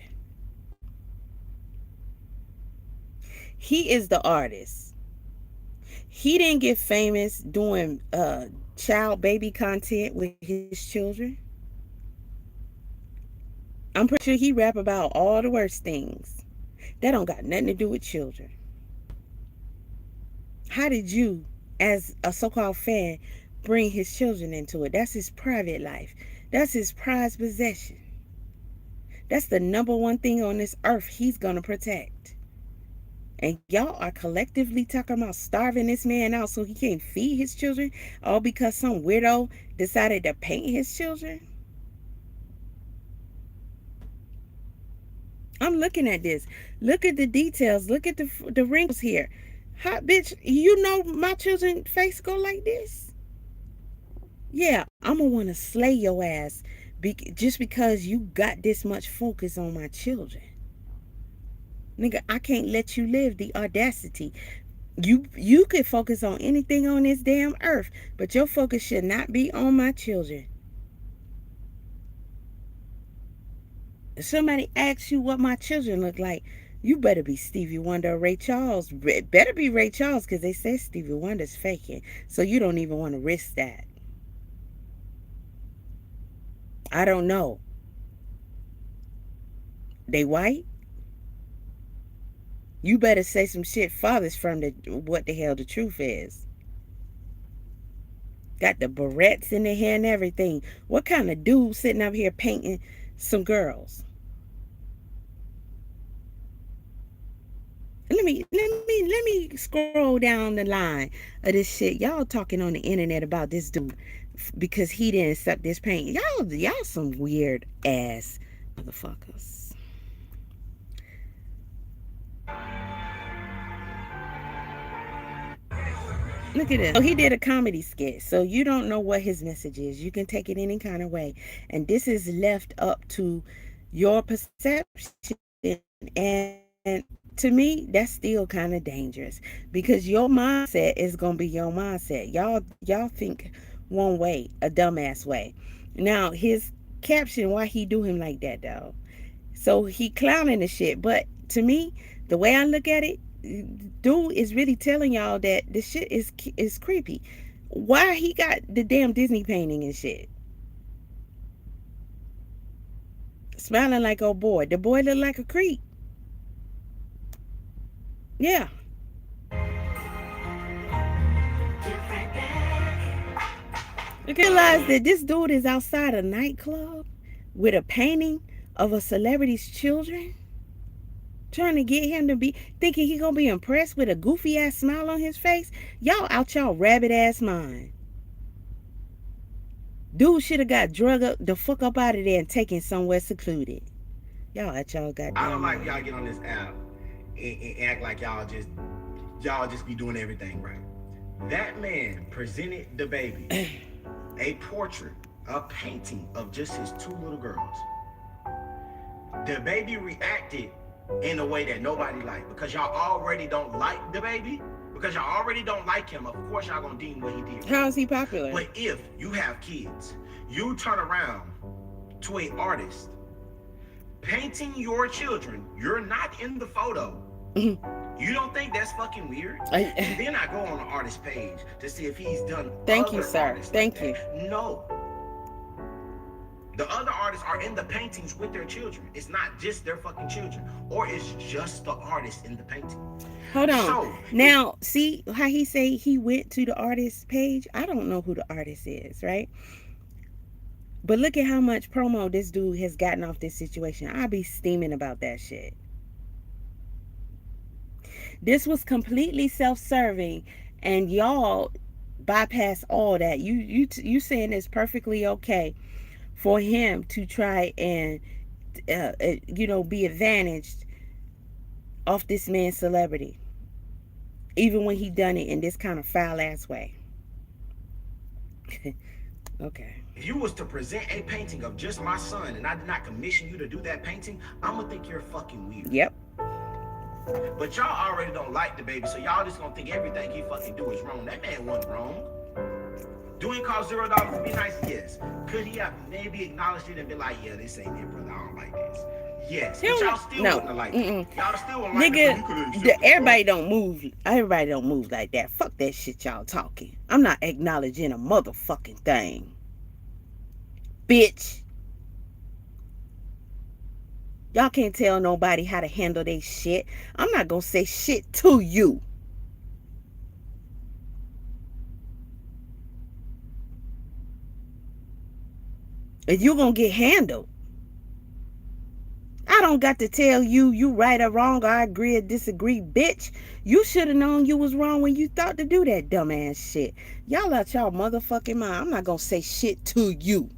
He is the artist. He didn't get famous doing child baby content with his children. I'm pretty sure he rap about all the worst things. That don't got nothing to do with children. How did you, as a so-called fan, bring his children into it? That's his private life. That's his prized possession. That's the number one thing on this earth he's going to protect. And y'all are collectively talking about starving this man out so he can't feed his children, all because some weirdo decided to paint his children? I'm looking at this. Look at the details. Look at the wrinkles here. How, bitch, you know my children's face go like this? Yeah, I'm going to want to slay your ass just because you got this much focus on my children. Nigga, I can't let you live the audacity. You could focus on anything on this damn earth, but your focus should not be on my children. If somebody asks you what my children look like, you better be Stevie Wonder or Ray Charles. Better be Ray Charles, because they say Stevie Wonder's faking. So you don't even want to risk that. I don't know. They white? You better say some shit farthest from what the hell the truth is. Got the barrettes in their hair and everything. What kind of dude sitting up here painting some girls? Let me scroll down the line of this shit. Y'all talking on the internet about this dude because he didn't accept this paint. Y'all some weird ass motherfuckers. Look at this. So he did a comedy skit. So you don't know what his message is. You can take it any kind of way. And this is left up to your perception. And to me, that's still kind of dangerous. Because your mindset is going to be your mindset. Y'all think one way, a dumbass way. Now, his caption, why he do him like that, though? So he clowning the shit. But to me, the way I look at it, dude is really telling y'all that this shit is creepy. Why he got the damn Disney painting and shit? Smiling like, oh boy. The boy look like a creep. Yeah. You realize that this dude is outside a nightclub with a painting of a celebrity's children, trying to get him to be thinking he gonna be impressed with a goofy ass smile on his face. Y'all out y'all rabbit ass mind. Dude should have got drug up the fuck up out of there and taken somewhere secluded. Y'all at y'all I don't goddamn like y'all mind. get on this app and act like y'all just be doing everything right. That man presented DaBaby a portrait, a painting of just his two little girls. DaBaby reacted in a way that nobody liked because y'all already don't like DaBaby. Because y'all already don't like him, of course y'all gonna deem what he did. How is he popular? But if you have kids, you turn around to a artist painting your children, you're not in the photo. You don't think that's fucking weird? And then I go on the artist page to see if he's done Thank other you, sir. artists Thank like you. that. No. The other artists are in the paintings with their children. It's not just their fucking children. Or it's just the artist in the painting. Hold on. So, Now, see how he say he went to the artist page? I don't know who the artist is, right? But look at how much promo this dude has gotten off this situation. I be steaming about that shit. This was completely self-serving, and y'all bypass all that. You saying it's perfectly okay for him to try and be advantaged off this man's celebrity, even when he done it in this kind of foul ass way. Okay. if you was to present a painting of just my son and I did not commission you to do that painting, I'm gonna think you're fucking weird. Yep. But y'all already don't like DaBaby, so y'all just gonna think everything he fucking do is wrong. That man wasn't wrong. Do he cost $0 to be nice? Yes. Could he have maybe acknowledged it and be like, yeah, this ain't it, brother, I don't like this? Yes. But y'all still wouldn't have liked it. Y'all still wouldn't like it. Nigga, everybody don't move. Everybody don't move like that. Fuck that shit y'all talking. I'm not acknowledging a motherfucking thing. Bitch. Y'all can't tell nobody how to handle their shit. I'm not gonna say shit to you. If you gonna get handled, I don't got to tell you right or wrong, or I agree or disagree, bitch. You should have known you was wrong when you thought to do that dumbass shit. Y'all out y'all motherfucking mind. I'm not gonna say shit to you.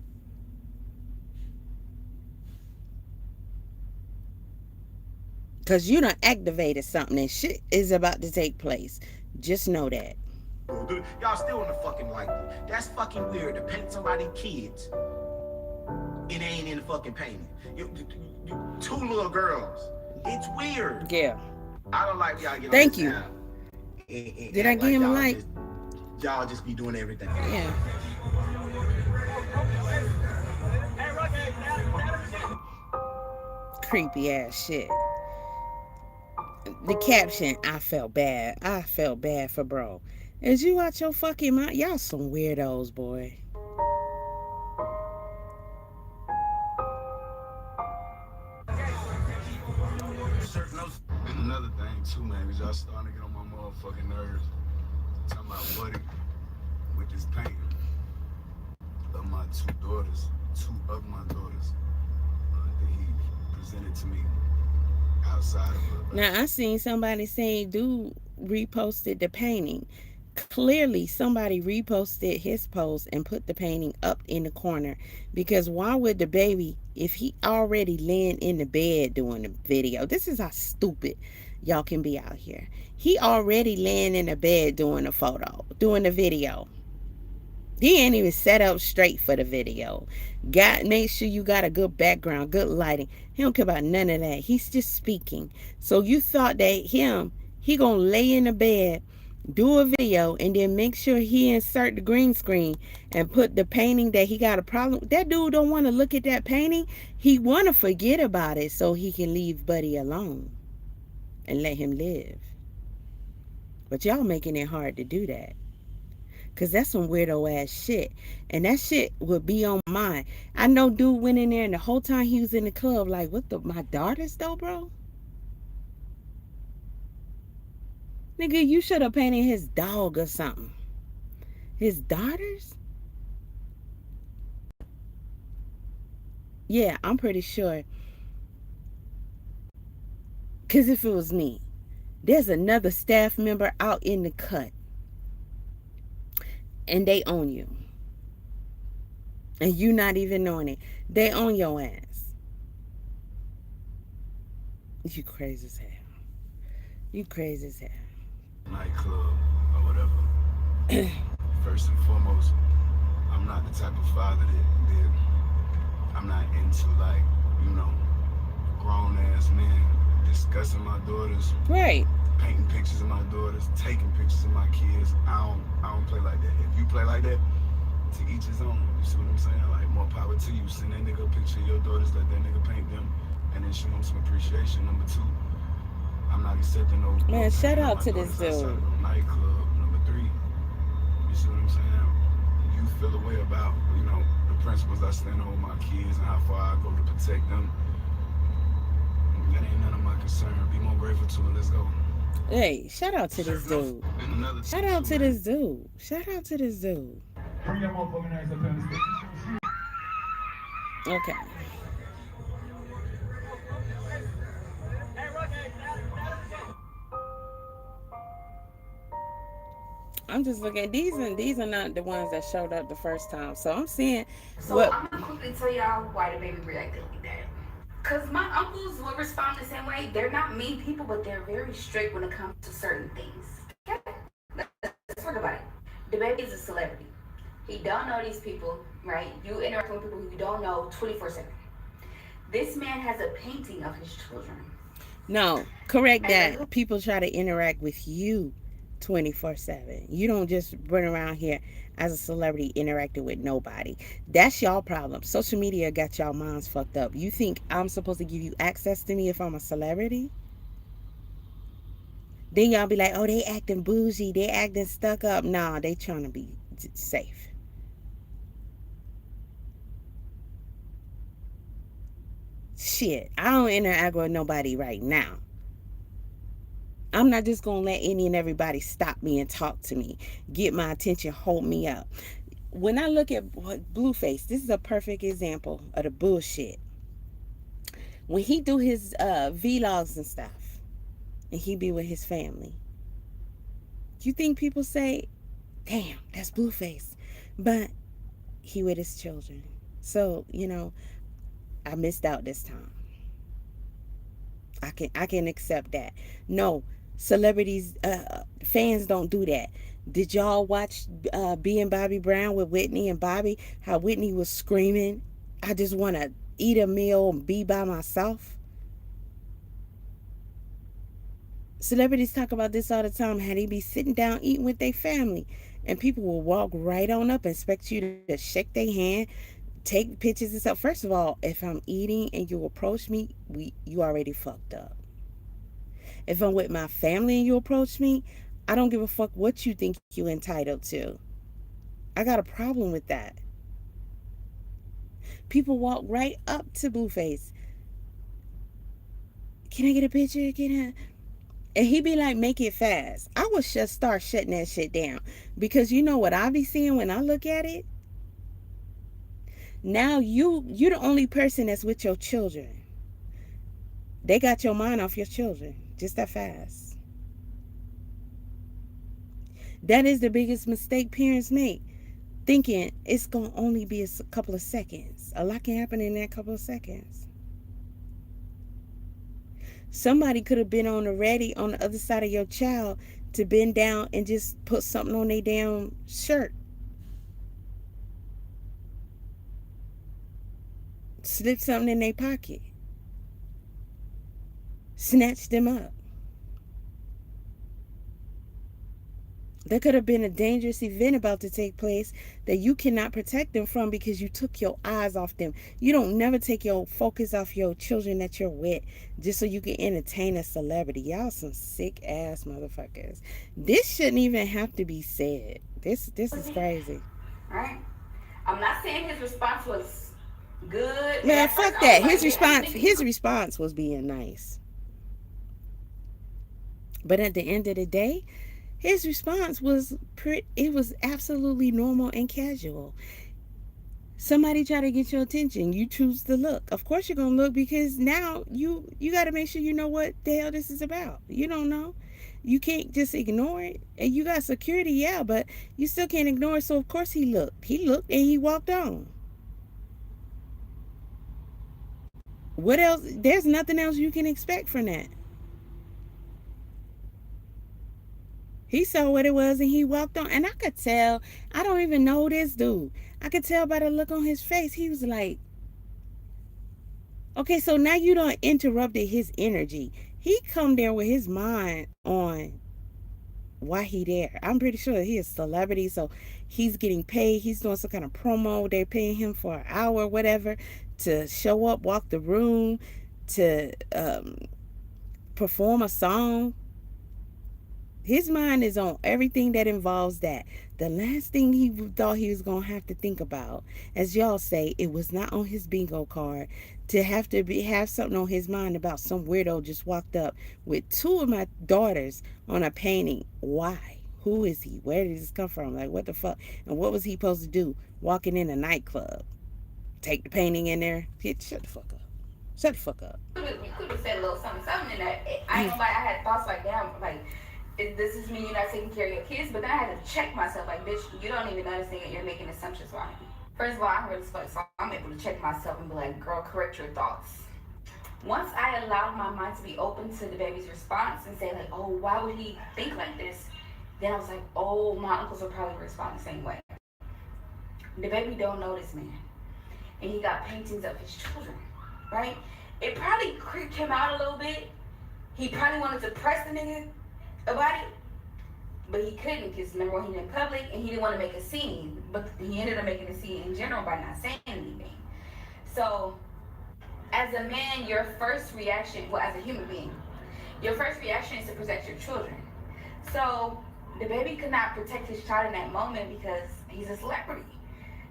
Cause you done activated something and shit is about to take place. Just know that. Y'all still wouldn't have fucking liked it. That's fucking weird to paint somebody's kids. It ain't in the fucking painting. Two little girls. It's weird. Yeah. I don't like y'all get on Thank this you. app and Did I act give him a y'all like? Y'all just be doing everything. Yeah. Creepy ass shit. The caption, I felt bad. I felt bad for bro. Is you out your fucking mind? Y'all some weirdos, boy. And another thing too, man, is y'all starting to get on my motherfucking nerves. Talking about Buddy with this painting of my two of my daughters that he presented to me outside of Now I seen somebody saying dude reposted the painting. Clearly somebody reposted his post and put the painting up in the corner, because why would DaBaby, if he already laying in the bed doing the video, this is how stupid y'all can be out here. He already laying in the bed doing the doing the video. He ain't even set up straight for the video. Make sure you got a good background, good lighting. He don't care about none of that. He's just speaking. So you thought that he gonna lay in the bed, do a video, and then make sure he insert the green screen and put the painting that he got a problem. That dude don't want to look at that painting. He want to forget about it so he can leave Buddy alone and let him live. But y'all making it hard to do that. Because that's some weirdo ass shit. And that shit would be on mine. I know dude went in there and the whole time he was in the club like, what my daughters though, bro? Nigga, you should have painted his dog or something. His daughters? Yeah, I'm pretty sure. Because if it was me, there's another staff member out in the cut. And they own you. And you not even knowing it. They own your ass. You crazy as hell. You crazy as hell. Nightclub or whatever. First and foremost, I'm not the type of father that I'm not into like, you know, grown ass men discussing my daughters, Right. painting pictures of my daughters, taking pictures of my kids. I don't play like that. If you play like that, to each his own. You see what I'm saying? Like more power to you. Send that nigga a picture of your daughters, let that nigga paint them, and then show them some appreciation. Number two, I'm not accepting no Man, shout painting on out my to this daughters outside of dude. no nightclub. Number three, you see what I'm saying? You feel a way about, you know, the principles I stand on with my kids and how far I go to protect them. That ain't none of my concern. Be more grateful to it. Let's go. Hey, shout out to this Certain off. dude. And another Shout thing too, out to man. this dude. Shout out to this dude. Bring your motherfucking ass up here on the stage. Okay. I'm just looking. These are not the ones that showed up the first time. So I'm seeing So what. I'm gonna quickly tell y'all why the baby reacted like that. Cause my uncles would respond the same way. They're not mean people, but they're very strict when it comes to certain things. Okay, let's talk about it. The baby is a celebrity. He don't know these people, right? You interact with people you don't know 24/7. This man has a painting of his children. No, correct As a that. People try to interact with you 24/7. You don't just run around here as a celebrity interacting with nobody. That's y'all problem. Social media got y'all minds fucked up. You think I'm supposed to give you access to me if I'm a celebrity? Then y'all be like, oh, they acting bougie, they acting stuck up. Nah, they trying to be safe. Shit, I don't interact with nobody right now. I'm not just gonna let any and everybody stop me and talk to me, get my attention, hold me up. When I look at Blueface, this is a perfect example of the bullshit. When he do his vlogs and stuff, and he be with his family, you think people say, "Damn, that's Blueface," but he with his children. So I missed out this time. I can accept that. No, celebrities, fans don't do that. Did y'all watch being Bobby Brown with Whitney and Bobby? How Whitney was screaming, "I just want to eat a meal and be by myself." Celebrities talk about this all the time. How they be sitting down eating with their family, and people will walk right on up and expect you to shake their hand, take pictures and stuff. First of all, if I'm eating and you approach me, you already fucked up. If I'm with my family and you approach me, I don't give a fuck what you think you entitled to. I got a problem with that. People walk right up to Blueface. Can I get a picture? Can I? And he be like, make it fast. I would just start shutting that shit down. Because you know what I be seeing when I look at it? Now you the only person that's with your children. They got your mind off your children. Just that fast. That is the biggest mistake parents make. Thinking it's going to only be a couple of seconds. A lot can happen in that couple of seconds. Somebody could have been on the ready on the other side of your child to bend down and just put something on their damn shirt. Slip something in their pocket. Snatch them up. There could have been a dangerous event about to take place that you cannot protect them from because you took your eyes off them. You don't never take your focus off your children that you're with just so you can entertain a celebrity. Y'all some sick ass motherfuckers. This shouldn't even have to be said. This is crazy. Right? I'm not saying his response was good. And Man, at first fuck I was that. like, His yeah, I response think his response was being nice. But at the end of the day, his response was it was absolutely normal and casual. Somebody try to get your attention, you choose to look. Of course you're gonna look because now you got to make sure you know what the hell this is about. You don't know, you can't just ignore it. And you got security, yeah, but you still can't ignore it. So of course he looked and he walked on. What else? There's nothing else you can expect from that. He saw what it was and he walked on. And I could tell, I don't even know this dude. I could tell by the look on his face. He was like, okay, so now you done interrupted his energy. He come there with his mind on why he there. I'm pretty sure he is a celebrity, so he's getting paid. He's doing some kind of promo. They're paying him for an hour, whatever, to show up, walk the room, to perform a song. His mind is on everything that involves that. The last thing he thought he was going to have to think about, as y'all say, it was not on his bingo card to have something on his mind about some weirdo just walked up with two of my daughters on a painting. Why? Who is he? Where did this come from? Like, what the fuck? And what was he supposed to do walking in a nightclub? Take the painting in there? Shut the fuck up. Shut the fuck up. You could have said a little something in there. I ain't gonna lie, I had thoughts like, damn, like, this is me, you're not taking care of your kids, but then I had to check myself, like, bitch, you don't even understand that you're making assumptions on me. First of all, I heard this funny, so I'm able to check myself and be like, girl, correct your thoughts. Once I allowed my mind to be open to DaBaby's response and say, like, oh, why would he think like this? Then I was like, oh, my uncles will probably respond the same way. DaBaby don't know this man. And he got paintings of his children, right? It probably creeped him out a little bit. He probably wanted to press the nigga about it, but he couldn't because remember when he was in public and he didn't want to make a scene, but he ended up making a scene in general by not saying anything. So as a man, your first reaction, well, as a human being, your first reaction is to protect your children. So DaBaby could not protect his child in that moment because he's a celebrity.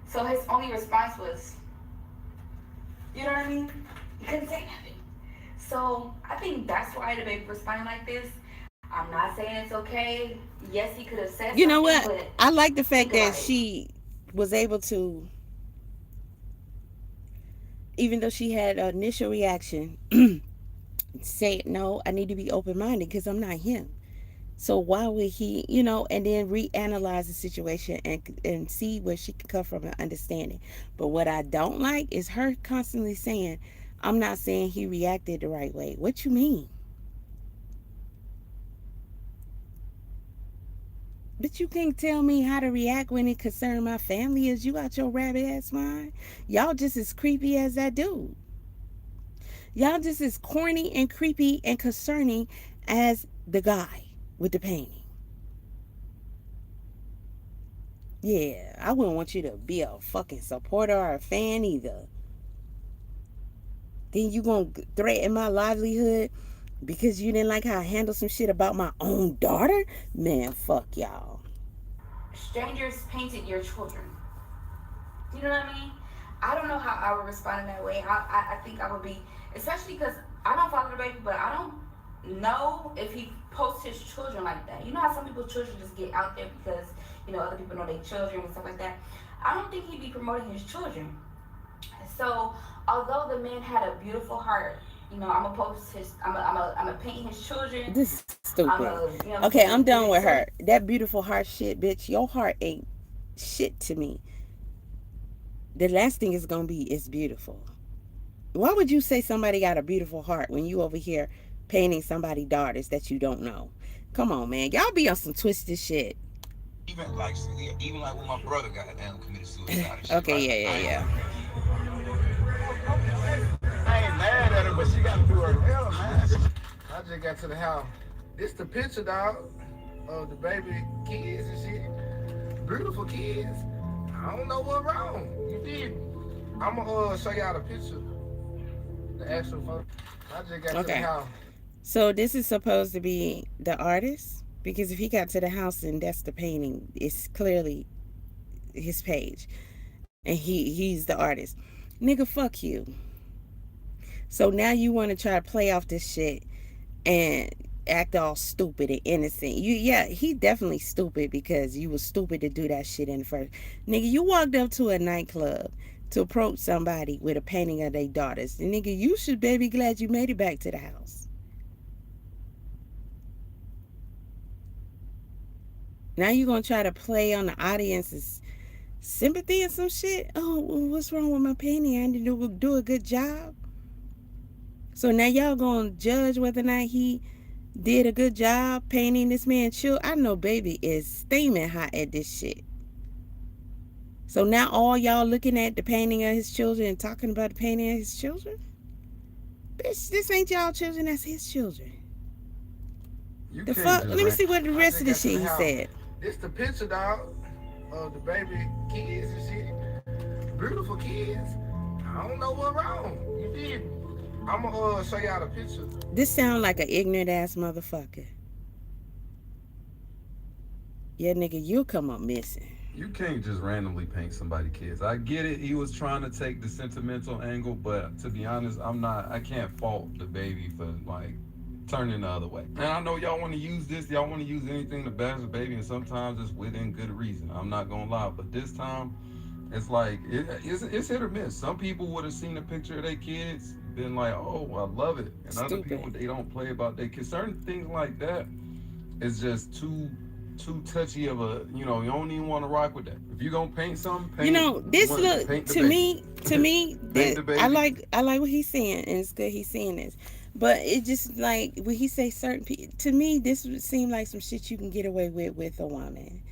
So his only response was, you know what I mean? He couldn't say nothing. So I think that's why DaBaby responded like this. I'm not saying it's okay. Yes, he could have said You know something, what? but I like the fact that it. she was able to, even though she had an initial reaction, say, no, I need to be open minded because I'm not him. So why would he, and then reanalyze the situation and see where she can come from and understanding. But what I don't like is her constantly saying, I'm not saying he reacted the right way. What you mean? But you can't tell me how to react when it concerns my family. Is you out your rabbit ass mind? Y'all just as creepy as that dude. Y'all just as corny and creepy and concerning as the guy with the painting. Yeah, I wouldn't want you to be a fucking supporter or a fan either. Then you gonna threaten my livelihood because you didn't like how I handled some shit about my own daughter? Man, fuck y'all. Strangers painted your children. You know what I mean? I don't know how I would respond in that way. I think I would be, especially because I don't follow DaBaby, but I don't know if he posts his children like that. You know how some people's children just get out there because, other people know their children and stuff like that. I don't think he'd be promoting his children. So, although the man had a beautiful heart, I'm gonna post his, I'm gonna paint his children. This is stupid. Okay, I'm done with her. That beautiful heart shit, bitch. Your heart ain't shit to me. The last thing is gonna be, it's beautiful. Why would you say somebody got a beautiful heart when you over here painting somebody's daughters that you don't know? Come on, man. Y'all be on some twisted shit. Even like when my brother got down committed suicide. Okay, yeah. I ain't mad at her, but she got to do her hair, man. I just got to the house. This the picture, dog, of DaBaby kids and shit. Beautiful kids. I don't know what's wrong. You did. I'm gonna show y'all the picture. The actual photo. I just got to the house. So this is supposed to be the artist? Because if he got to the house and that's the painting, it's clearly his page. And he's the artist. Nigga, fuck you. So now you want to try to play off this shit and act all stupid and innocent. He definitely stupid because you was stupid to do that shit in the first. Nigga, you walked up to a nightclub to approach somebody with a painting of their daughters. And nigga, you should be glad you made it back to the house. Now you're going to try to play on the audience's sympathy and some shit? Oh, what's wrong with my painting? I didn't do a good job. So now y'all gonna judge whether or not he did a good job painting this man's children. I know baby is steaming hot at this shit. So now all y'all looking at the painting of his children and talking about the painting of his children? Bitch, this ain't y'all children, that's his children. You The can't fuck? just Let me rent. see what the I rest just of the got to shit the he house. said. This the picture, dog, of the baby kids and shit. Beautiful kids. I don't know what wrong. You feel me? I'm gonna show y'all the picture. This sound like an ignorant ass motherfucker. Yeah, nigga, you'll come up missing. You can't just randomly paint somebody kids. I get it. He was trying to take the sentimental angle, but to be honest, I can't fault the baby for like turning the other way. And I know y'all want to use this. Y'all want to use anything to bash the baby, and sometimes it's within good reason. I'm not gonna lie, but this time it's like it's hit or miss. Some people would have seen a picture of their kids, been like, "Oh, I love it," and other people Stupid. they don't play about their kids. Certain things like that is just too touchy of a, you know, you don't even want to rock with that. If you gonna paint something, You know, this paint look the to baby. me, to me, Paint that the baby. I like what he's saying, and it's good he's saying this. But it just like when he say certain people, to me, this would seem like some shit you can get away with a woman,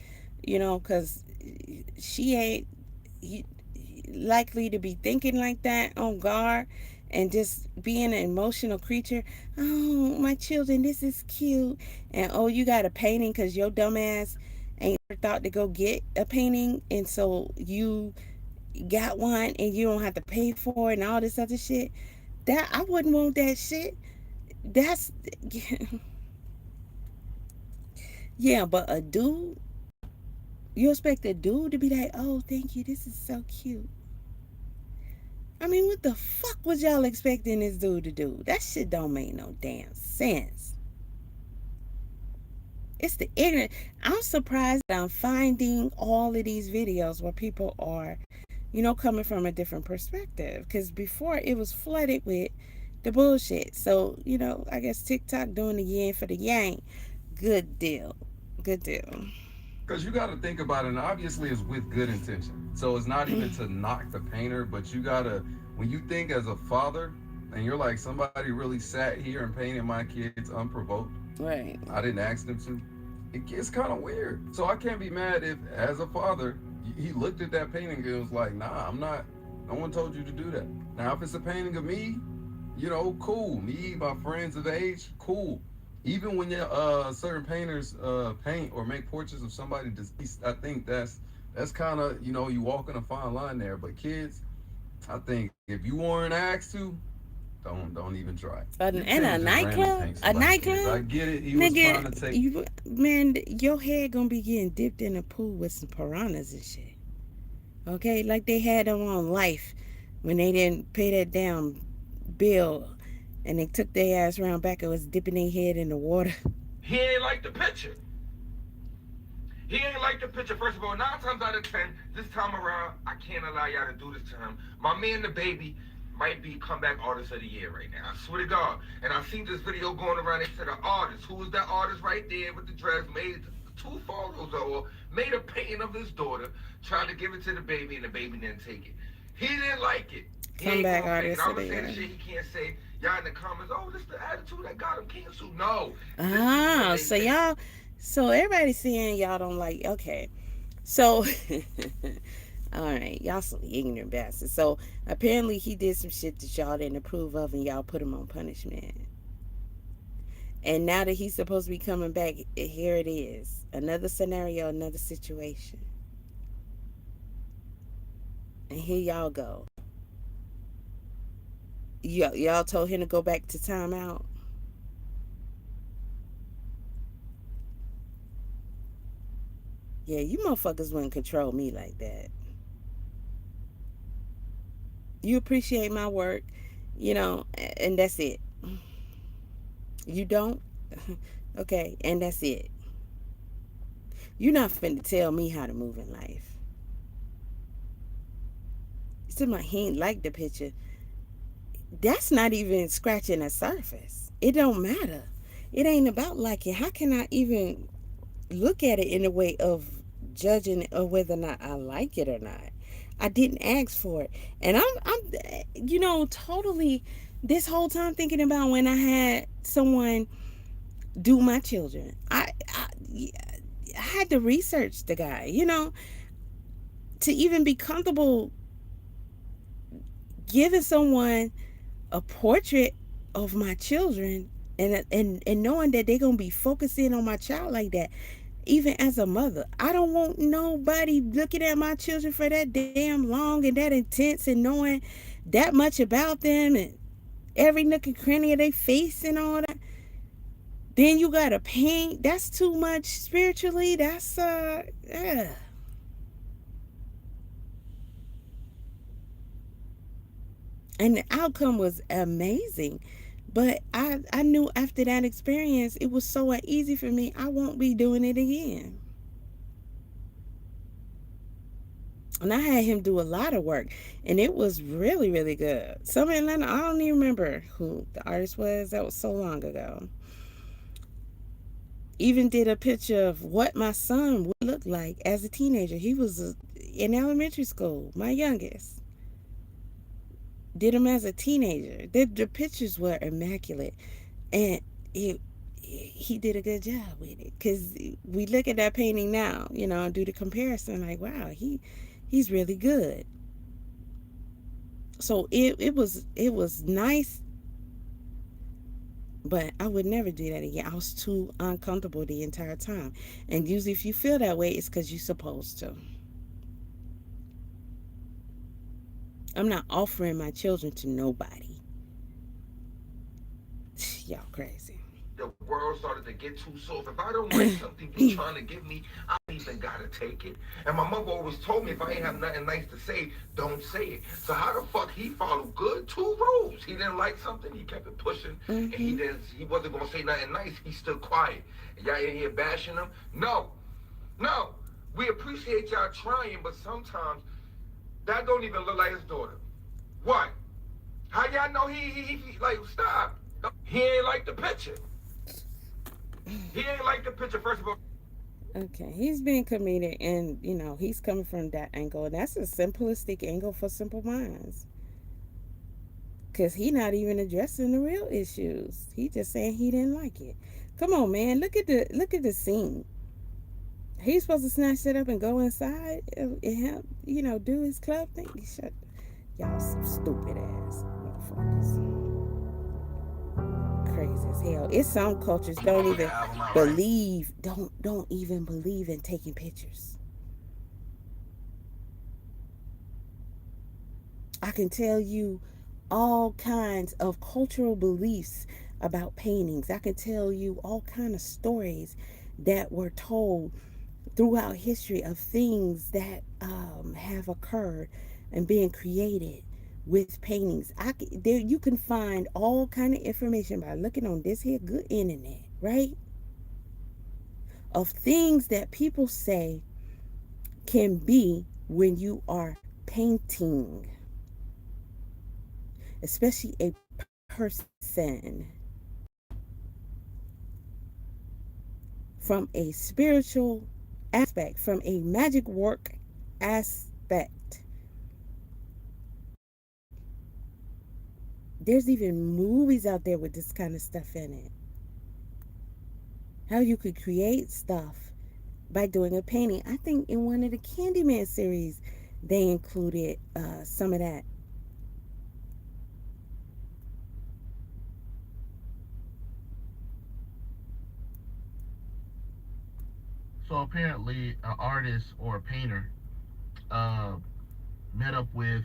you know, because she ain't he, likely to be thinking like that on guard and just being an emotional creature. Oh, my children, this is cute. And oh, you got a painting because your dumbass ain't ever thought to go get a painting. And so you got one and you don't have to pay for it and all this other shit. That I wouldn't want that shit. That's yeah, but a dude, you expect a dude to be like, oh, thank you, this is so cute. I mean, what the fuck was y'all expecting this dude to do? That shit don't make no damn sense. It's the ignorant. I'm surprised that I'm finding all of these videos where people are, you know, coming from a different perspective. Because before it was flooded with the bullshit. So, you know, I guess TikTok doing the yin for the yang. Good deal. Good deal. Because you got to think about it, and obviously it's with good intention. So it's not even to knock the painter, but you got to, when you think as a father, and you're like, somebody really sat here and painted my kids unprovoked. Right. I didn't ask them to. It gets kind of weird. So I can't be mad if, as a father, he looked at that painting and was like, nah, I'm not, no one told you to do that. Now, if it's a painting of me, you know, cool. Me, my friends of age, cool. Even when certain painters paint or make portraits of somebody deceased, I think that's kind of, you know, you walking a fine line there. But kids, I think if you weren't asked to, don't even try. You And a can't just randomly nightclub? paint A somebody kids. I nightclub? get it. He was trying to Nigga, take. you, man, your head gonna be getting dipped in a pool with some piranhas and shit. Okay? Like they had them on life when they didn't pay that damn bill and they took their ass around back and was dipping their head in the water. He ain't like the picture. He ain't like the picture. First of all, 9 times out of 10, this time around, I can't allow y'all to do this to him. My man, DaBaby, might be comeback artist of the year right now. I swear to God. And I seen this video going around. They said the artist, who was that artist right there with the dress, made 2 photos or made a painting of his daughter, tried to give it to DaBaby, and DaBaby didn't take it. He didn't like it. He ain't Comeback gonna take it. artist of I'm the gonna say the year. shit he can't say. Y'all in the comments, oh, this the attitude that got him canceled. No. Ah, so y'all, so everybody's saying y'all don't like, okay. So, all right, y'all some ignorant bastards. So apparently he did some shit that y'all didn't approve of and y'all put him on punishment. And now that he's supposed to be coming back, here it is. Another scenario, another situation. And here y'all go. Y'all told him to go back to timeout. Yeah, you motherfuckers wouldn't control me like that. You appreciate my work, you know, and that's it. You don't? Okay, and that's it. You're not finna tell me how to move in life. You said my he ain't like the picture. That's not even scratching the surface. It don't matter. It ain't about liking. How can I even look at it in a way of judging of whether or not I like it or not? I didn't ask for it, and I'm, you know, totally This whole time thinking about when I had someone do my children. I had to research the guy, to even be comfortable giving someone a portrait of my children, and knowing that they're gonna be focusing on my child like that. Even as a mother, I don't want nobody looking at my children for that damn long and that intense, and knowing that much about them and every nook and cranny of their face and all that. Then you gotta paint. That's too much spiritually. That's and the outcome was amazing. But I knew after that experience, it was so uneasy for me. I won't be doing it again. And I had him do a lot of work, and it was really, really good. Some in Atlanta, I don't even remember who the artist was. That was so long ago. Even did a picture of what my son would look like as a teenager. He was in elementary school, my youngest. Did him as a teenager. The pictures were immaculate, and it he did a good job with it. Cause we look at that painting now, and do the comparison. Like, wow, he's really good. So it was nice, but I would never do that again. I was too uncomfortable the entire time. And usually, if you feel that way, it's because you're supposed to. I'm not offering my children to nobody. Y'all crazy. The world started to get too soft. If I don't like something you trying to give me, I even gotta take it. And my mother always told me if I ain't have nothing nice to say, don't say it. So how the fuck he followed good two rules? He didn't like something, he kept it pushing, and he wasn't gonna say nothing nice. He stood quiet. And y'all in here bashing him? No, no. We appreciate y'all trying, but sometimes that don't even look like his daughter. What? How y'all know he like stop? He ain't like the picture. He ain't like the picture, first of all. Okay, he's being comedic, and he's coming from that angle, and that's a simplistic angle for simple minds. Cause he not even addressing the real issues. He just saying he didn't like it. Come on, man, look at the scene. He's supposed to snatch it up and go inside and help, do his club thing. Shut, y'all some stupid ass motherfuckers. Crazy as hell. It's some cultures don't even believe in taking pictures. I can tell you all kinds of cultural beliefs about paintings. I can tell you all kind of stories that were told throughout history of things that have occurred and being created with paintings. There you can find all kind of information by looking on this here good internet, right? Of things that people say can be when you are painting, especially a person, from a spiritual aspect, from a magic work aspect. There's even movies out there with this kind of stuff in it. How you could create stuff by doing a painting. I think in one of the Candyman series, they included some of that. So apparently, an artist or a painter uh, met up with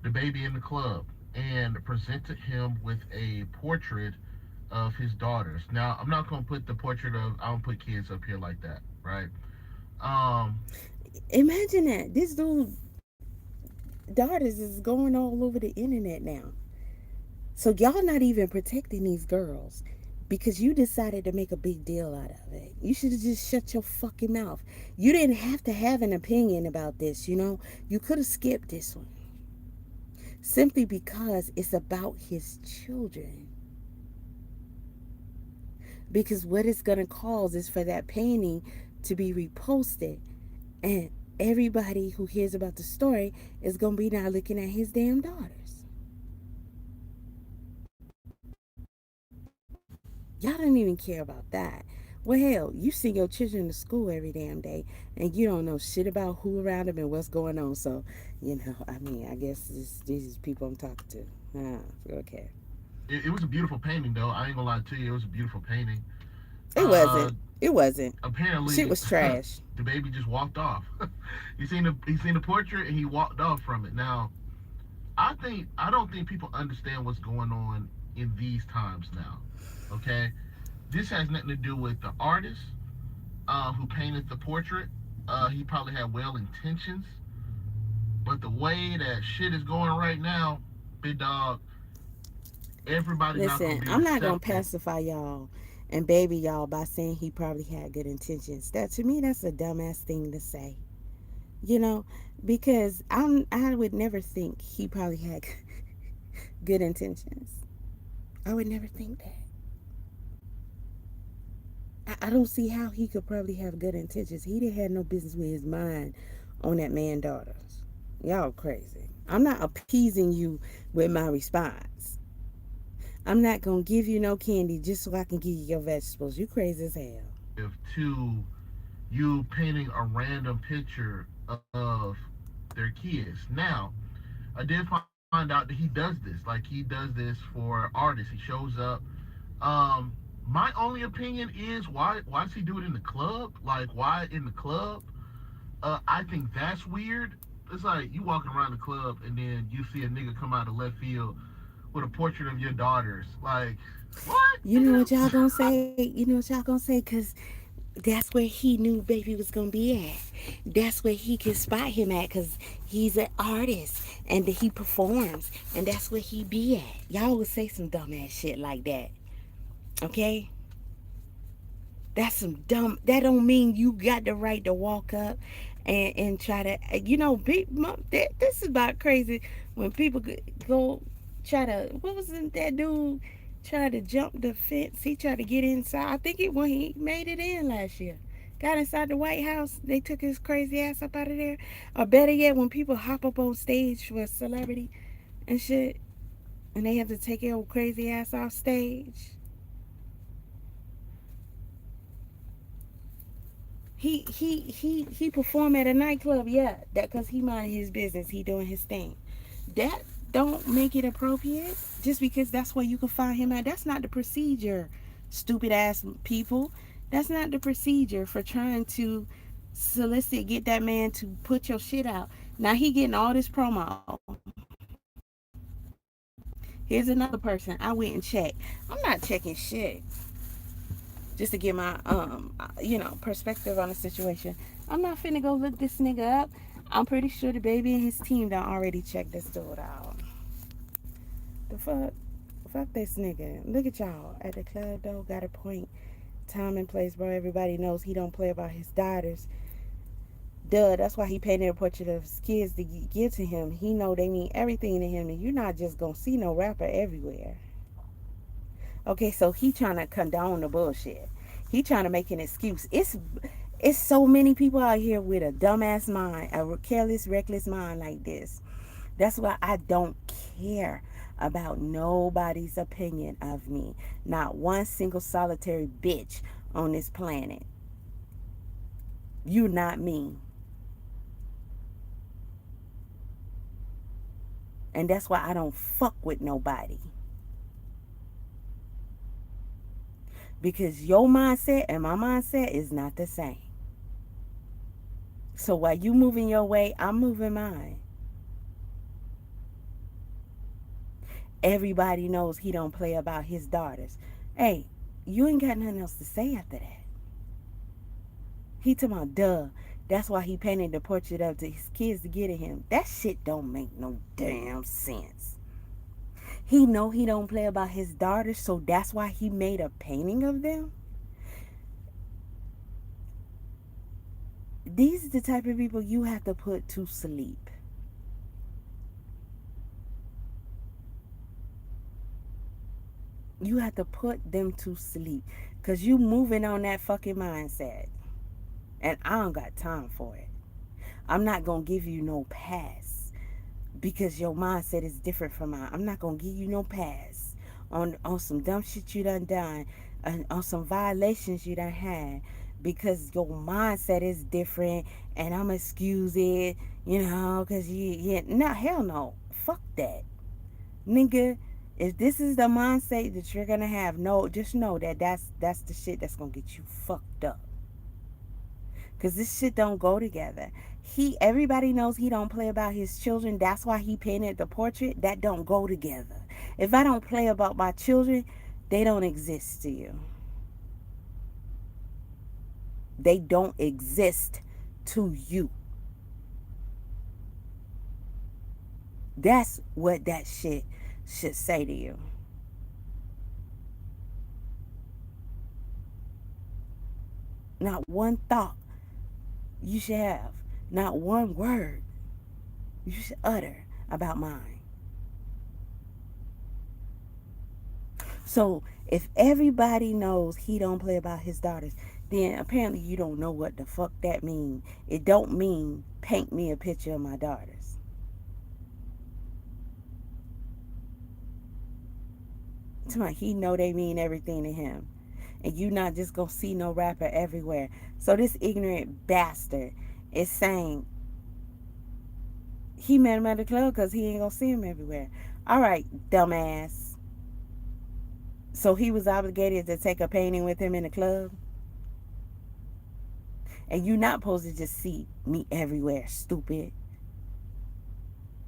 DaBaby in the club and presented him with a portrait of his daughters. Now, I'm not gonna put the portrait of I don't put kids up here like that, right? Um, Imagine that. This dude daughters is going all over the internet now. So y'all not even protecting these girls because you decided to make a big deal out of it. You should have just shut your fucking mouth. You didn't have to have an opinion about this, You could have skipped this one. Simply because it's about his children. Because what it's going to cause is for that painting to be reposted, and everybody who hears about the story is going to be now looking at his damn daughters. Y'all don't even care about that. Well, hell, you send your children to school every damn day, and you don't know shit about who around them and what's going on. So, I mean, I guess these is people I'm talking to. Okay. It was a beautiful painting, though. I ain't gonna lie to you. It was a beautiful painting. It Uh, wasn't. It wasn't. Shit apparently, was trash. the baby just walked off. He seen the portrait and he walked off from it. Now, I don't think people understand what's going on in these times now. Okay, this has nothing to do with the artist who painted the portrait. He probably had well intentions, but the way that shit is going right now, big dog, everybody's not gonna Listen, be I'm not gonna accepting. pacify y'all and baby y'all by saying he probably had good intentions. That to me, that's a dumbass thing to say. You know, because I would never think he probably had good intentions. I would never think that. I don't see how he could probably have good intentions. He didn't have no business with his mind on that man daughters. Y'all crazy. I'm not appeasing you with my response. I'm not gonna give you no candy just so I can give you your vegetables. You crazy as hell. To you painting a random picture of their kids. Now, I did find out that he does this. Like he does this for artists. He shows up. Um, my only opinion is why does he do it in the club? Like why in the club? I think that's weird. It's like you walking around the club and then you see a nigga come out of left field with a portrait of your daughters. Like what, You know what y'all nigga? gonna say? You know what y'all gonna say? Cause that's where he knew baby was gonna be at. That's where he could spot him at, cause he's an artist and he performs, and that's where he be at. Y'all would say some dumbass shit like that, okay? That's some dumb. That don't mean you got the right to walk up and try to. This is about crazy when people go try to. What was it, that dude try to jump the fence? He tried to get inside. I think it when he made it in last year. Got inside the White House. They took his crazy ass up out of there. Or better yet, when people hop up on stage for a celebrity and shit, and they have to take their old crazy ass off stage. He perform at a nightclub, yeah. That cause he mind his business. He doing his thing. That don't make it appropriate. Just because that's where you can find him at. That's not the procedure. Stupid ass people. That's not the procedure for trying to solicit, get that man to put your shit out. Now he getting all this promo. Here's another person. I went and checked. I'm not checking shit just to get my perspective on the situation. I'm not finna go look this nigga up. I'm pretty sure the baby and his team done already checked this dude out. The fuck this nigga. Look at y'all at the club though. Got a point. Time and place, bro. Everybody knows he don't play about his daughters. Duh, that's why he painted a portrait of his kids to give to him. He know they mean everything to him, and you're not just gonna see no rapper everywhere. Okay, so he trying to condone the bullshit. He trying to make an excuse. It's so many people out here with a dumbass mind, a careless, reckless mind like this. That's why I don't care about nobody's opinion of me. Not one single solitary bitch on this planet. You're not me. And that's why I don't fuck with nobody. Because your mindset and my mindset is not the same. So while you moving your way, I'm moving mine. Everybody knows he don't play about his daughters. Hey, you ain't got nothing else to say after that. He talking about duh. That's why he painted the portrait of his kids to get at him. That shit don't make no damn sense. He know he don't play about his daughters, so that's why he made a painting of them. These are the type of people you have to put to sleep. You have to put them to sleep. Because you moving on that fucking mindset. And I don't got time for it. I'm not going to give you no pass. Because your mindset is different from mine. I'm not going to give you no pass on some dumb shit you done. on some violations you done had because your mindset is different, and I'm excuse it, because no, hell no. Fuck that. Nigga, if this is the mindset that you're gonna have, no, just know that that's the shit that's gonna get you fucked up. Cause this shit don't go together. Everybody knows he don't play about his children. That's why he painted the portrait. That don't go together. If I don't play about my children, they don't exist to you. They don't exist to you. That's what that shit should say to you. Not one thought you should have. Not one word you should utter about mine. So if everybody knows he don't play about his daughters, then apparently you don't know what the fuck that mean. It don't mean paint me a picture of my daughters. He know they mean everything to him. And you not just gonna see no rapper everywhere. So this ignorant bastard is saying he met him at the club because he ain't gonna see him everywhere. All right, dumbass. So he was obligated to take a painting with him in the club? And you not supposed to just see me everywhere, stupid.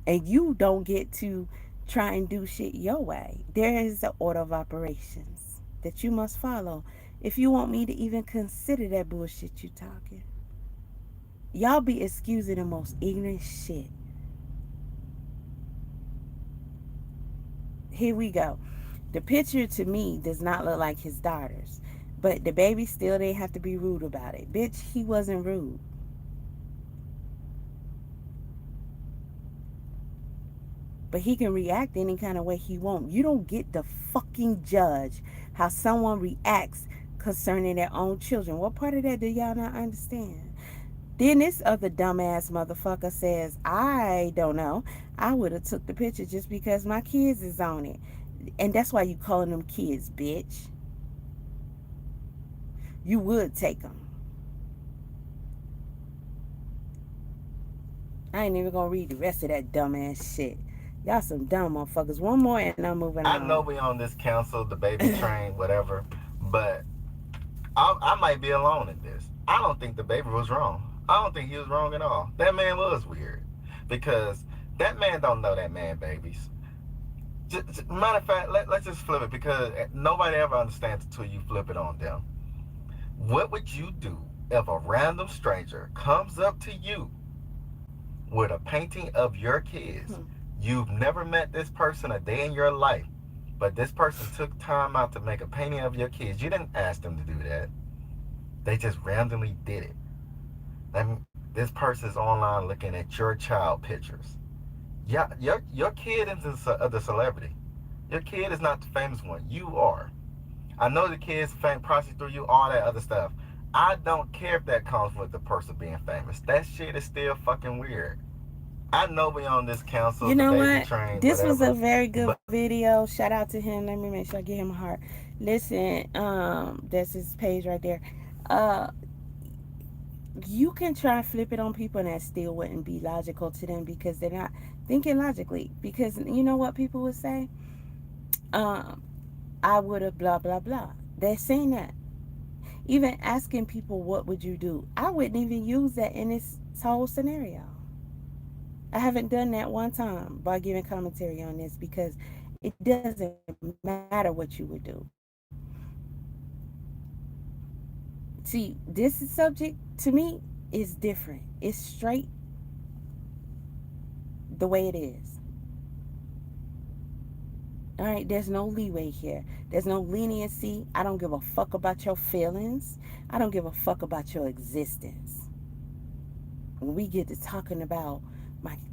And you don't get to try and do shit your way. There is an order of operations that you must follow if you want me to even consider that bullshit you talking. Y'all be excusing the most ignorant shit. Here we go. The picture to me does not look like his daughters. But DaBaby still didn't have to be rude about it. Bitch, he wasn't rude. But he can react any kind of way he wants. You don't get to fucking judge how someone reacts concerning their own children. What part of that do y'all not understand? Then this other dumbass motherfucker says, I don't know. I would have took the picture just because my kids is on it. And that's why you calling them kids, bitch. You would take them. I ain't even gonna read the rest of that dumbass shit. Y'all some dumb motherfuckers. One more and I'm moving on. I know we on this council, the baby train, whatever, but I might be alone in this. I don't think DaBaby was wrong. I don't think he was wrong at all. That man was weird because that man don't know that man babies. Matter of fact, let's just flip it because nobody ever understands until you flip it on them. What would you do if a random stranger comes up to you with a painting of your kids? You've never met this person a day in your life, but this person took time out to make a painting of your kids. You didn't ask them to do that. They just randomly did it. And this person's online looking at your child pictures. Yeah, your kid isn't the celebrity. Your kid is not the famous one. You are. I know the kids process through you, all that other stuff. I don't care if that comes with the person being famous. That shit is still fucking weird. I know we on this council. You know what? Train, this whatever, was a very good video. Shout out to him. Let me make sure I give him a heart. Listen, that's his page right there. You can try and flip it on people and that still wouldn't be logical to them because they're not thinking logically. Because you know what people would say? I would have blah, blah, blah. They're saying that. Even asking people, what would you do? I wouldn't even use that in this whole scenario. I haven't done that one time by giving commentary on this because it doesn't matter what you would do. See, this subject to me is different. It's straight the way it is. All right, there's no leeway here. There's no leniency. I don't give a fuck about your feelings. I don't give a fuck about your existence. When we get to talking about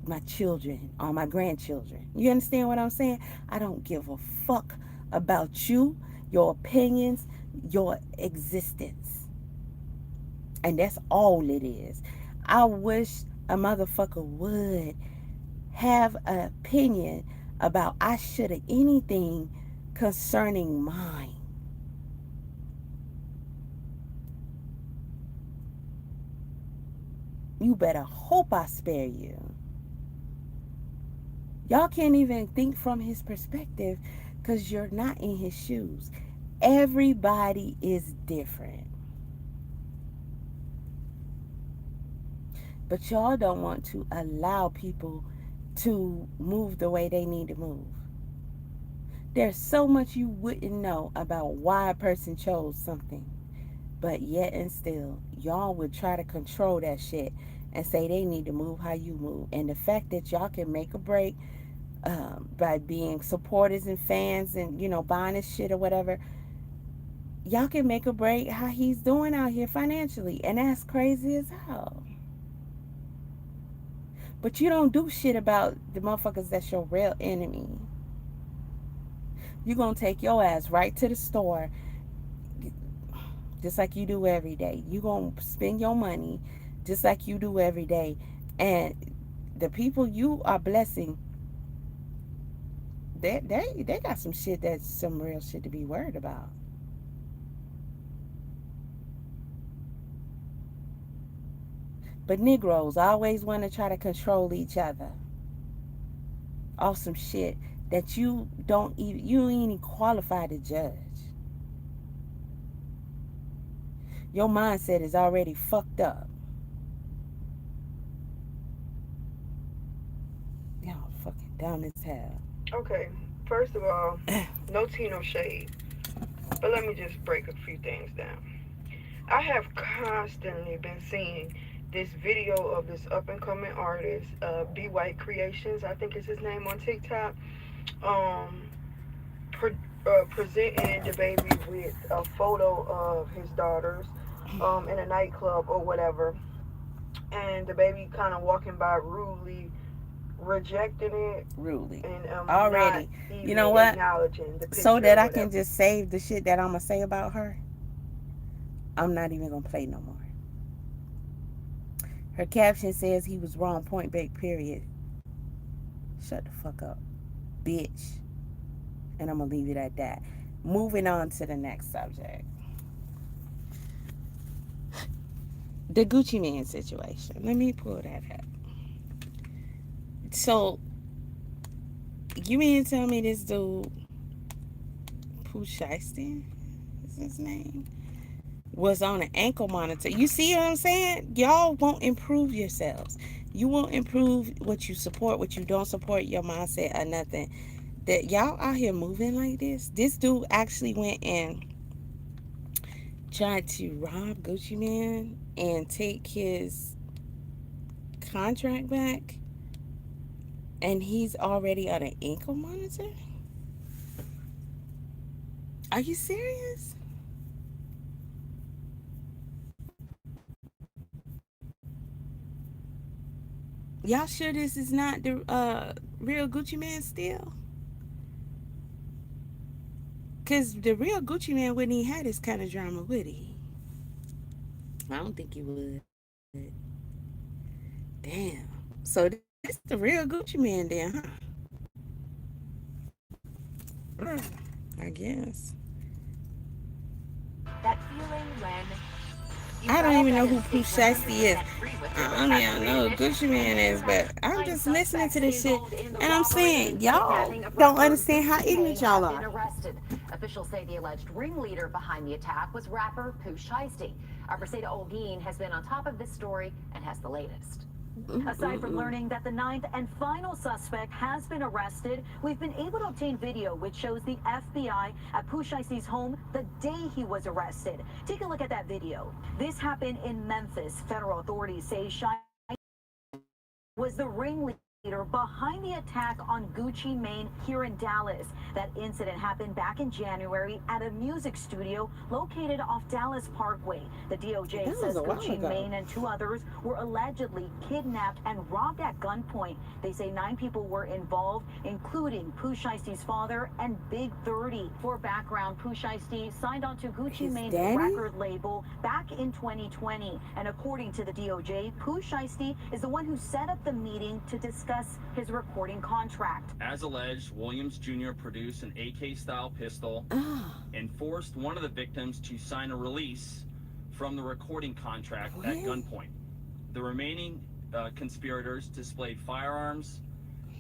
my children or my grandchildren, you understand what I'm saying? I don't give a fuck about you, your opinions, your existence. And that's all it is. I wish a motherfucker would have an opinion about I should have anything concerning mine. You better hope I spare you. Y'all can't even think from his perspective because you're not in his shoes. Everybody is different. But y'all don't want to allow people to move the way they need to move. There's so much you wouldn't know about why a person chose something. But yet and still, y'all would try to control that shit and say they need to move how you move. And the fact that y'all can make a break by being supporters and fans and, you know, buying his shit or whatever, y'all can make a break how he's doing out here financially. And that's crazy as hell. But you don't do shit about the motherfuckers that's your real enemy. You're going to take your ass right to the store just like you do every day. You're going to spend your money just like you do every day. And the people you are blessing, they got some shit that's some real shit to be worried about. But Negroes always want to try to control each other. Off some shit that you ain't even qualified to judge. Your mindset is already fucked up. Y'all fucking dumb as hell. Okay, first of all, no tea, no shade. But let me just break a few things down. I have constantly been seeing this video of this up and coming artist, B White Creations, I think is his name on TikTok, presenting DaBaby with a photo of his daughters in a nightclub or whatever, and DaBaby kind of walking by rudely rejecting it Rudely. and Already. not even You know what? acknowledging the picture So that or I can whatever. just save the shit that I'm going to say about her, I'm not even going to play no more. Her caption says he was wrong, point blank, period. Shut the fuck up, bitch. And I'm going to leave it at that. Moving on to the next subject. The Gucci Mane situation. Let me pull that up. So, you mean to tell me this dude, Pooh, Shéisty is his name, was on an ankle monitor? You see what I'm saying? Y'all won't improve yourselves. You won't improve what you support, what you don't support, your mindset or nothing. That y'all out here moving like this. This dude actually went and tried to rob Gucci Mane and take his contract back, and he's already on an ankle monitor? Are you serious? Y'all sure this is not the real Gucci Mane still? Because the real Gucci Mane wouldn't even have this kind of drama, would he? I don't think he would. Damn. So this the real Gucci Mane then, huh? I guess. That feeling when I don't even know who Pooh Shéisty is. I don't even know who Gucci Mane is, but I'm just listening to this shit, and I'm saying, y'all don't understand how ignorant y'all are. Officials say the alleged ringleader behind the attack was rapper Pooh Shéisty. Our Braseda Olguin has been on top of this story and has the latest. Aside from learning that the 9th and final suspect has been arrested, we've been able to obtain video which shows the FBI at Pooh Sheisty's home the day he was arrested. Take a look at that video. This happened in Memphis. Federal authorities say Shéisty was the ringleader behind the attack on Gucci Mane here in Dallas. That incident happened back in January at a music studio located off Dallas Parkway. The DOJ says Gucci Mane and 2 others were allegedly kidnapped and robbed at gunpoint. They say 9 people were involved, including Pooh Sheisty's father and Big 30. For background, Pooh Shéisty signed onto Gucci Mane's record label back in 2020. And according to the DOJ, Pooh Shéisty is the one who set up the meeting to discuss his recording contract. As alleged, Williams Jr. produced an AK-style pistol and forced one of the victims to sign a release from the recording contract at gunpoint. The remaining conspirators displayed firearms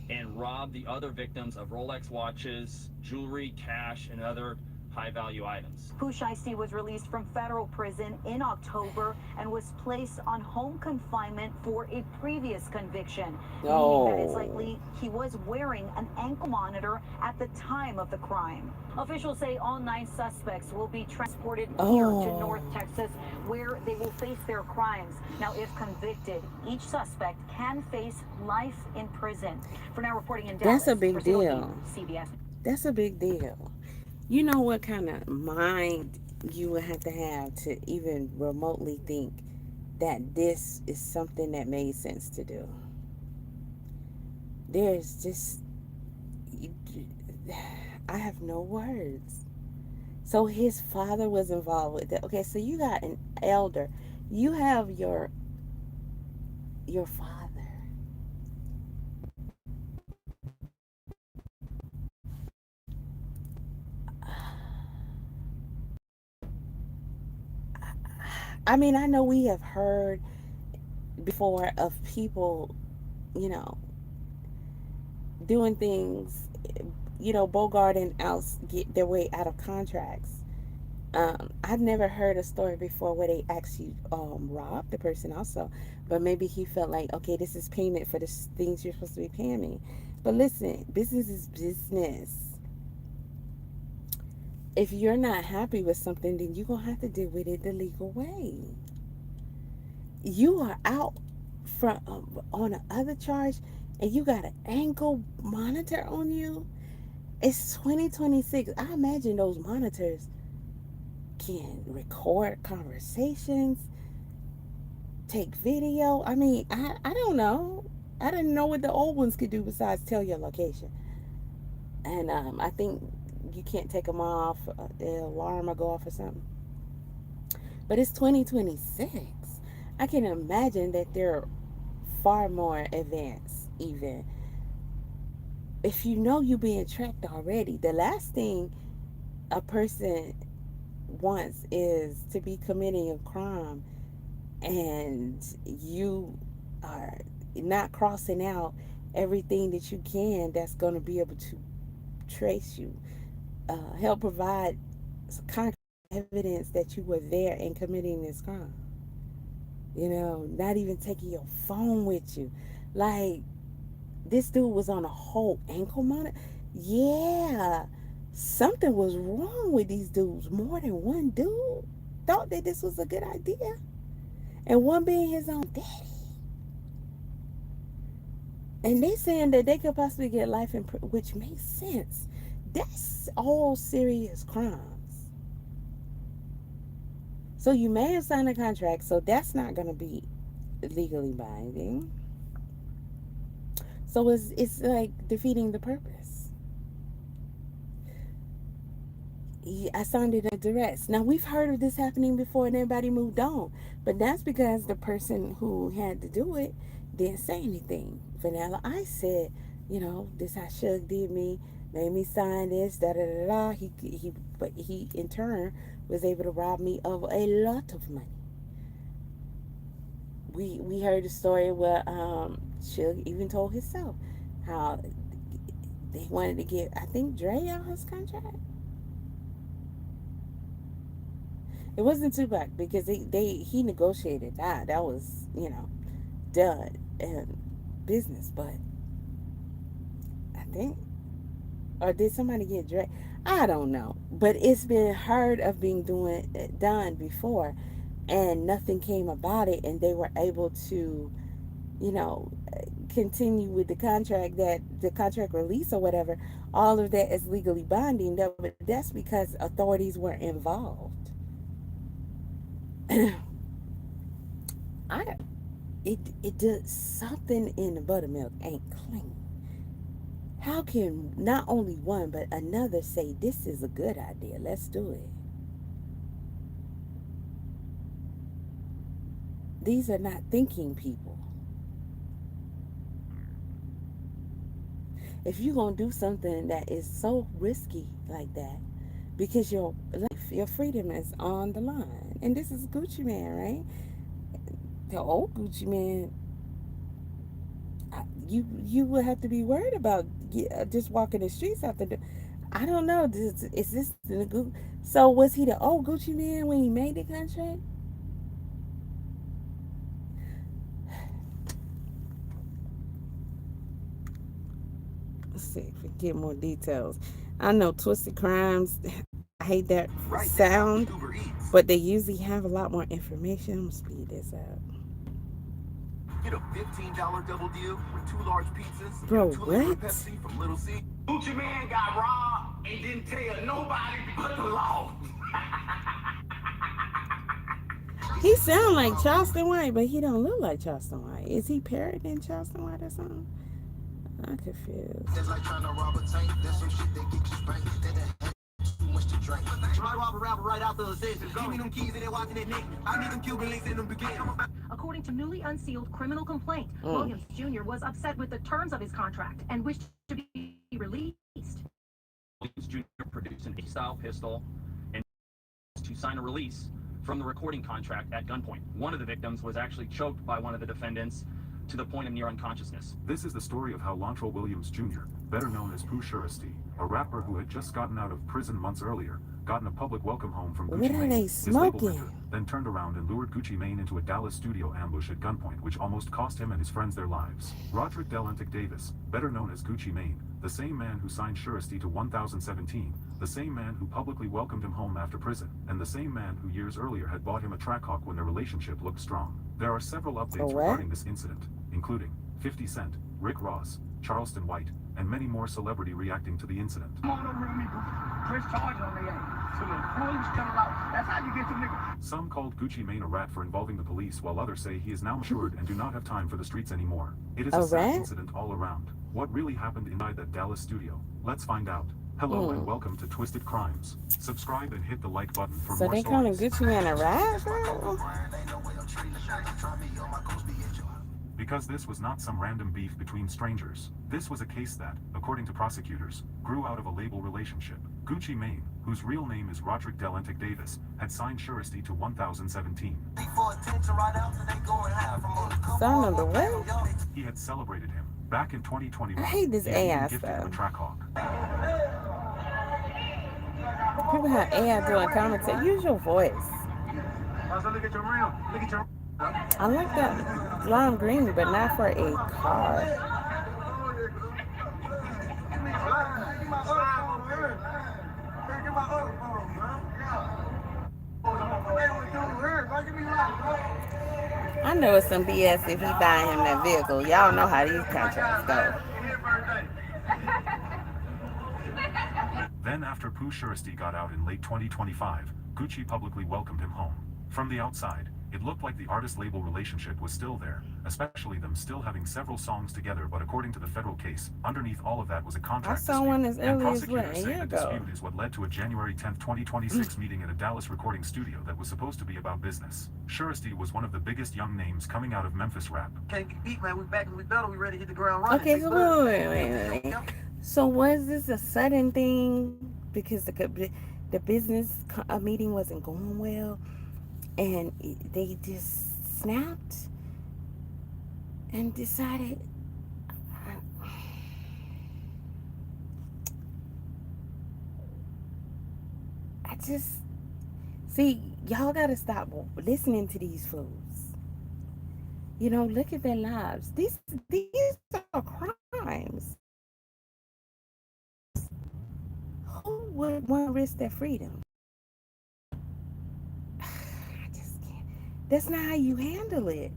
and robbed the other victims of Rolex watches, jewelry, cash, and other high-value items. Pooh Shéisty was released from federal prison in October and was placed on home confinement for a previous conviction, meaning that it's likely he was wearing an ankle monitor at the time of the crime. Officials say all 9 suspects will be transported here to North Texas, where they will face their crimes. Now, if convicted, each suspect can face life in prison. For now, reporting in Dallas, that's a big deal. CBS. That's a big deal. You know what kind of mind you would have to even remotely think that this is something that made sense to do. There's just, I have no words. So his father was involved with it. Okay, so you got an elder. You have your father. I mean, I know we have heard before of people, you know, doing things, you know, bogarting out, get their way out of contracts. I've never heard a story before where they actually robbed the person also, but maybe he felt like, okay, this is payment for the things you're supposed to be paying me. But listen, business is business. If you're not happy with something, then you're going to have to deal with it the legal way. You are out from on the other charge and you got an ankle monitor on you. It's 2026. I imagine those monitors can record conversations, take video. I mean, I don't know. I didn't know what the old ones could do besides tell your location. And I think you can't take them off. The alarm will go off or something. But it's 2026. I can imagine that they're far more advanced even. If you know you're being tracked already, the last thing a person wants is to be committing a crime and you are not crossing out everything that you can that's going to be able to trace you, help provide concrete evidence that you were there in committing this crime. You know, not even taking your phone with you. Like, this dude was on a whole ankle monitor. Yeah, something was wrong with these dudes. More than one dude thought that this was a good idea, and one being his own daddy. And they saying that they could possibly get life in prison, which makes sense. That's all serious crimes. So you may have signed a contract, so that's not going to be legally binding. So it's like defeating the purpose. I signed it in duress. Now, we've heard of this happening before and everybody moved on. But that's because the person who had to do it didn't say anything. Vanilla Ice said, you know, this how Shug did me, made me sign this, da da da da. But he in turn was able to rob me of a lot of money. We heard the story where Shug even told himself how they wanted to get, I think, Dre out his contract. It wasn't Tupac because he negotiated that. That was, you know, done and business. But I think, or did somebody get Dre? I don't know. But it's been heard of being done before, and nothing came about it, and they were able to, you know, continue with the contract, that the contract release or whatever. All of that is legally binding. That's because authorities were involved. It does something in the buttermilk ain't clean. How can not only one but another say this is a good idea? Let's do it. These are not thinking people. If you're gonna do something that is so risky like that, because your life, your freedom is on the line, and this is Gucci Man, right? The old Gucci man, you would have to be worried about just walking the streets after the. I don't know. Is this the Gucci? So was he the old Gucci man when he made the contract? Let's see if we get more details. I know Twisted Crimes. I hate that sound, but they usually have a lot more information. I'm gonna speed this up. Get a $15 double deal with 2 large pizzas. Bro, and 2 liters what? of Pepsi from Little C. Gucci man got robbed and didn't tell nobody but the law. He sound like Charleston White, but he don't look like Charleston White. Is he parodying Charleston White or something? I'm confused. It's like trying to rob a tank. That's some shit that get you spanked. Too much to drink. I rob a rapper right after the session. Give me them keys and they watching that neck. I need them Cuban links in them beginning. According to newly unsealed criminal complaint, Williams Jr. was upset with the terms of his contract and wished to be released. Williams Jr. produced an A-style pistol and to sign a release from the recording contract at gunpoint. One of the victims was actually choked by one of the defendants to the point of near unconsciousness. This is the story of how Lontrell Williams Jr., better known as Pooh, Shéisty, a rapper who had just gotten out of prison months earlier, gotten a public welcome home from Gucci What are Mane, they his label smoking? mentor, then turned around and lured Gucci Mane into a Dallas studio ambush at gunpoint, which almost cost him and his friends their lives. Roderick Delantic Davis, better known as Gucci Mane, the same man who signed Shéisty to 1017, the same man who publicly welcomed him home after prison, and the same man who years earlier had bought him a Trackhawk when their relationship looked strong. There are several updates regarding this incident, including 50 Cent, Rick Ross, Charleston White, and many more celebrity reacting to the incident. Come on over to me, press charge on their ass. So the police come out. That's how you get the nigga. Some called Gucci Mane a rat for involving the police, while others say he is now matured and do not have time for the streets anymore. It is a sad incident all around. What really happened inside that Dallas studio? Let's find out. Hello and welcome to Twisted Crimes. Subscribe and hit the like button for more stories. So they calling Gucci Man a rat, bro? Because this was not some random beef between strangers. This was a case that, according to prosecutors, grew out of a label relationship. Gucci Mane, whose real name is Roderick Delantic Davis, had signed Shéisty to 1017. Son of the what? He had celebrated him. Back in 2021, I hate this AI gifted him a stuff. Trackhawk. People have AI doing commentary. Use your voice. Look at your rim. Look at your. I like that lime green, but not for a car. I know it's some BS if he buying him that vehicle. Y'all know how these contracts go. Then after Pooh Shéisty got out in late 2025, Gucci publicly welcomed him home. From the outside, it looked like the artist-label relationship was still there, especially them still having several songs together, but according to the federal case, underneath all of that was a contract I saw one as dispute, and early as prosecutors a say year the ago. dispute is what led to a January 10, 2026 meeting at a Dallas recording studio that was supposed to be about business. Shéisty was one of the biggest young names coming out of Memphis rap. Can't beat, man. We back and we better. We ready to hit the ground running. Okay, so wait. So was this a sudden thing because the business meeting wasn't going well, and they just snapped and decided? I just see y'all gotta stop listening to these fools. You know, look at their lives. These are crimes. Who would want to risk their freedom? I just can't. That's not how you handle it.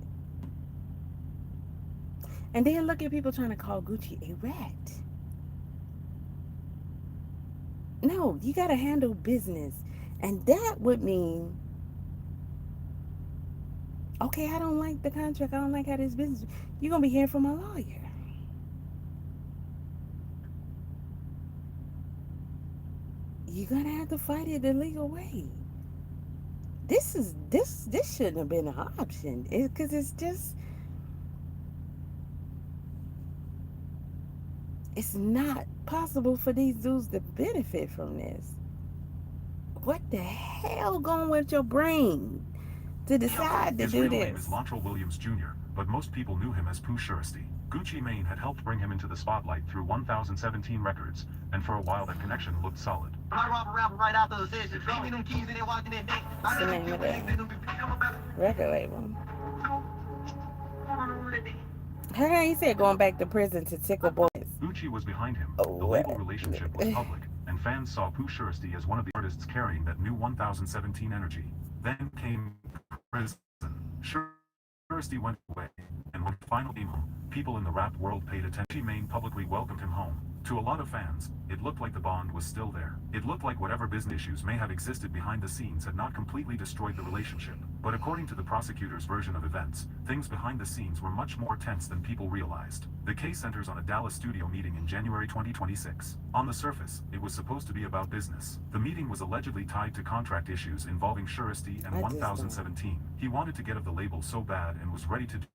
And then look at people trying to call Gucci a rat. No, you got to handle business. And that would mean, okay, I don't like the contract. I don't like how this business. You're going to be hearing from a lawyer. You're going to have to fight it the legal way. This shouldn't have been an option. Because it's just, it's not possible for these dudes to benefit from this. What the hell going with your brain to decide to His do real name this. is Launtrell Williams Jr., but most people knew him as Pooh Shéisty. Gucci Mane had helped bring him into the spotlight through 1017 records, and for a while that connection looked solid. Right after the session. Show me them keys and they watching that neck. What's the name of the record label? How he said going back to prison to tickle boys. Gucci was behind him. Oh, The label relationship was public, and fans saw Pooh Shéisty as one of the artists carrying that new 1017 energy. Then came prison. Shéisty went away, and when he finally came home, people in the rap world paid attention. Gucci Mane publicly welcomed him home. To a lot of fans, it looked like the bond was still there. It looked like whatever business issues may have existed behind the scenes had not completely destroyed the relationship. But according to the prosecutor's version of events, things behind the scenes were much more tense than people realized. The case centers on a Dallas studio meeting in January 2026. On the surface, it was supposed to be about business. The meeting was allegedly tied to contract issues involving Shéisty and 1017. He wanted to get off the label so bad and was ready to do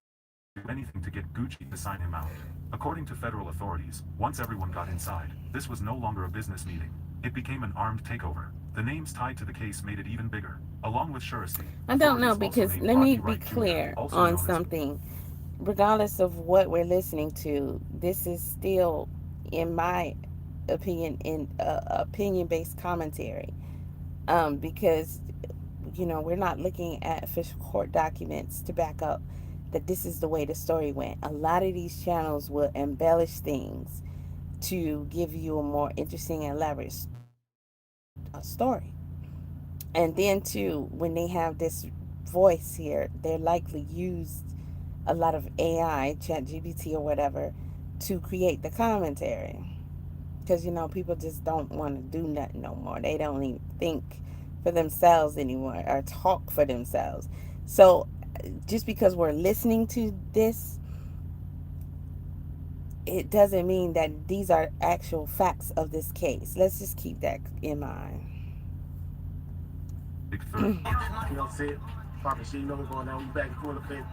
anything to get Gucci to sign him out. According to federal authorities, once everyone got inside, this was no longer a business meeting. It became an armed takeover. The names tied to the case made it even bigger. Along with Shéisty, I don't know, because let me be clear on something. Regardless of what we're listening to, this is still, in my opinion, in opinion-based commentary. Because, we're not looking at official court documents to back up that this is the way the story went. A lot of these channels will embellish things to give you a more interesting and elaborate story. And then too, when they have this voice here, they're likely used a lot of AI, ChatGPT or whatever, to create the commentary. Because, people just don't want to do nothing no more. They don't even think for themselves anymore or talk for themselves. So just because we're listening to this, it doesn't mean that these are actual facts of this case. Let's just keep that in mind. You know, see it. Papa, she know what's going on. You back and forth a bit.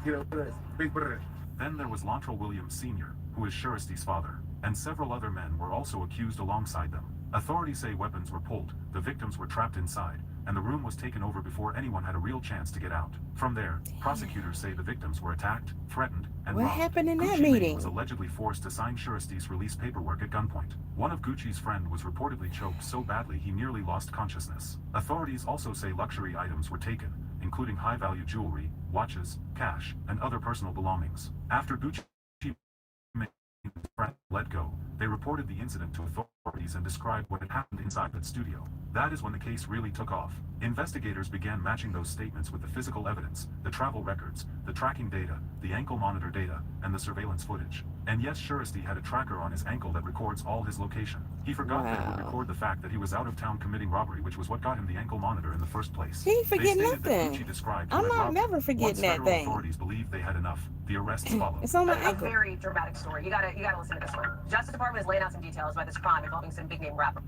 Get up with us. Big brother. Then there was Launtrell Williams Sr., who is Shéisty's father, and several other men were also accused alongside them. Authorities say weapons were pulled, the victims were trapped inside, and the room was taken over before anyone had a real chance to get out. From there, prosecutors say the victims were attacked, threatened, and what robbed. happened in that Gucci Mane meeting? was allegedly forced to sign Shéisty's release paperwork at gunpoint. One of Gucci's friend was reportedly choked so badly he nearly lost consciousness. Authorities also say luxury items were taken, including high-value jewelry, watches, cash, and other personal belongings. After Gucci Mane's friend let go, they reported the incident to authorities and described what had happened inside the studio. That is when the case really took off. Investigators began matching those statements with the physical evidence, the travel records, the tracking data, the ankle monitor data, and the surveillance footage. And yes, Shéisty had a tracker on his ankle that records all his location. He forgot that it would record the fact that he was out of town committing robbery, which was what got him the ankle monitor in the first place. He ain't forget nothing. I'm not never forgetting that thing. Authorities believed they had enough. The arrests followed. It's on my ankle. A very dramatic story. You gotta listen to this one. Justice Department has laid out some details about this crime involving some big name rapper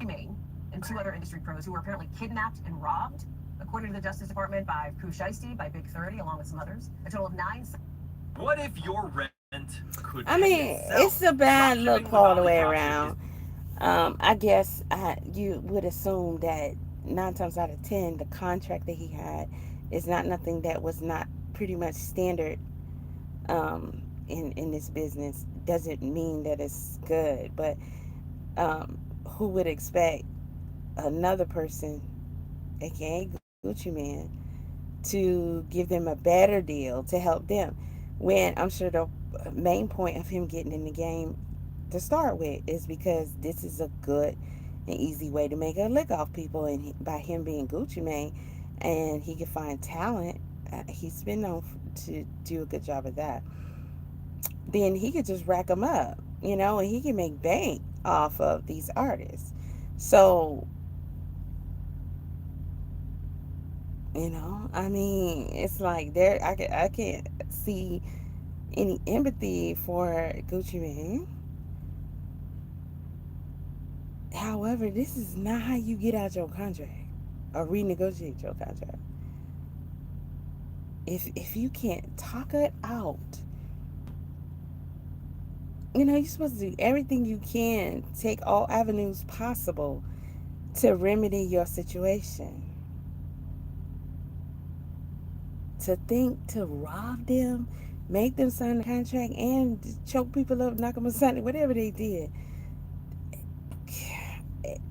Mane and two other industry pros who were apparently kidnapped and robbed, according to the Justice Department, by Pooh Shéisty, by Big 30, along with some others. A total of 9. What if your rent could? I mean, it's a bad look all the way around. I guess you would assume that 9 times out of 10, the contract that he had is not nothing that was not pretty much standard in this business. Doesn't mean that it's good, but who would expect another person, aka Gucci Mane, to give them a better deal to help them, when I'm sure the main point of him getting in the game to start with is because this is a good and easy way to make a lick off people, and by him being Gucci Mane and he can find talent, he's been known to do a good job of that, then he could just rack them up, and he can make bank off of these artists. So, I mean, it's like I can't see any empathy for Gucci Mane. However, this is not how you get out your contract or renegotiate your contract. If you can't talk it out, you're supposed to do everything you can, take all avenues possible to remedy your situation. to think to rob them, make them sign the contract, and choke people up, knock them aside, whatever they did.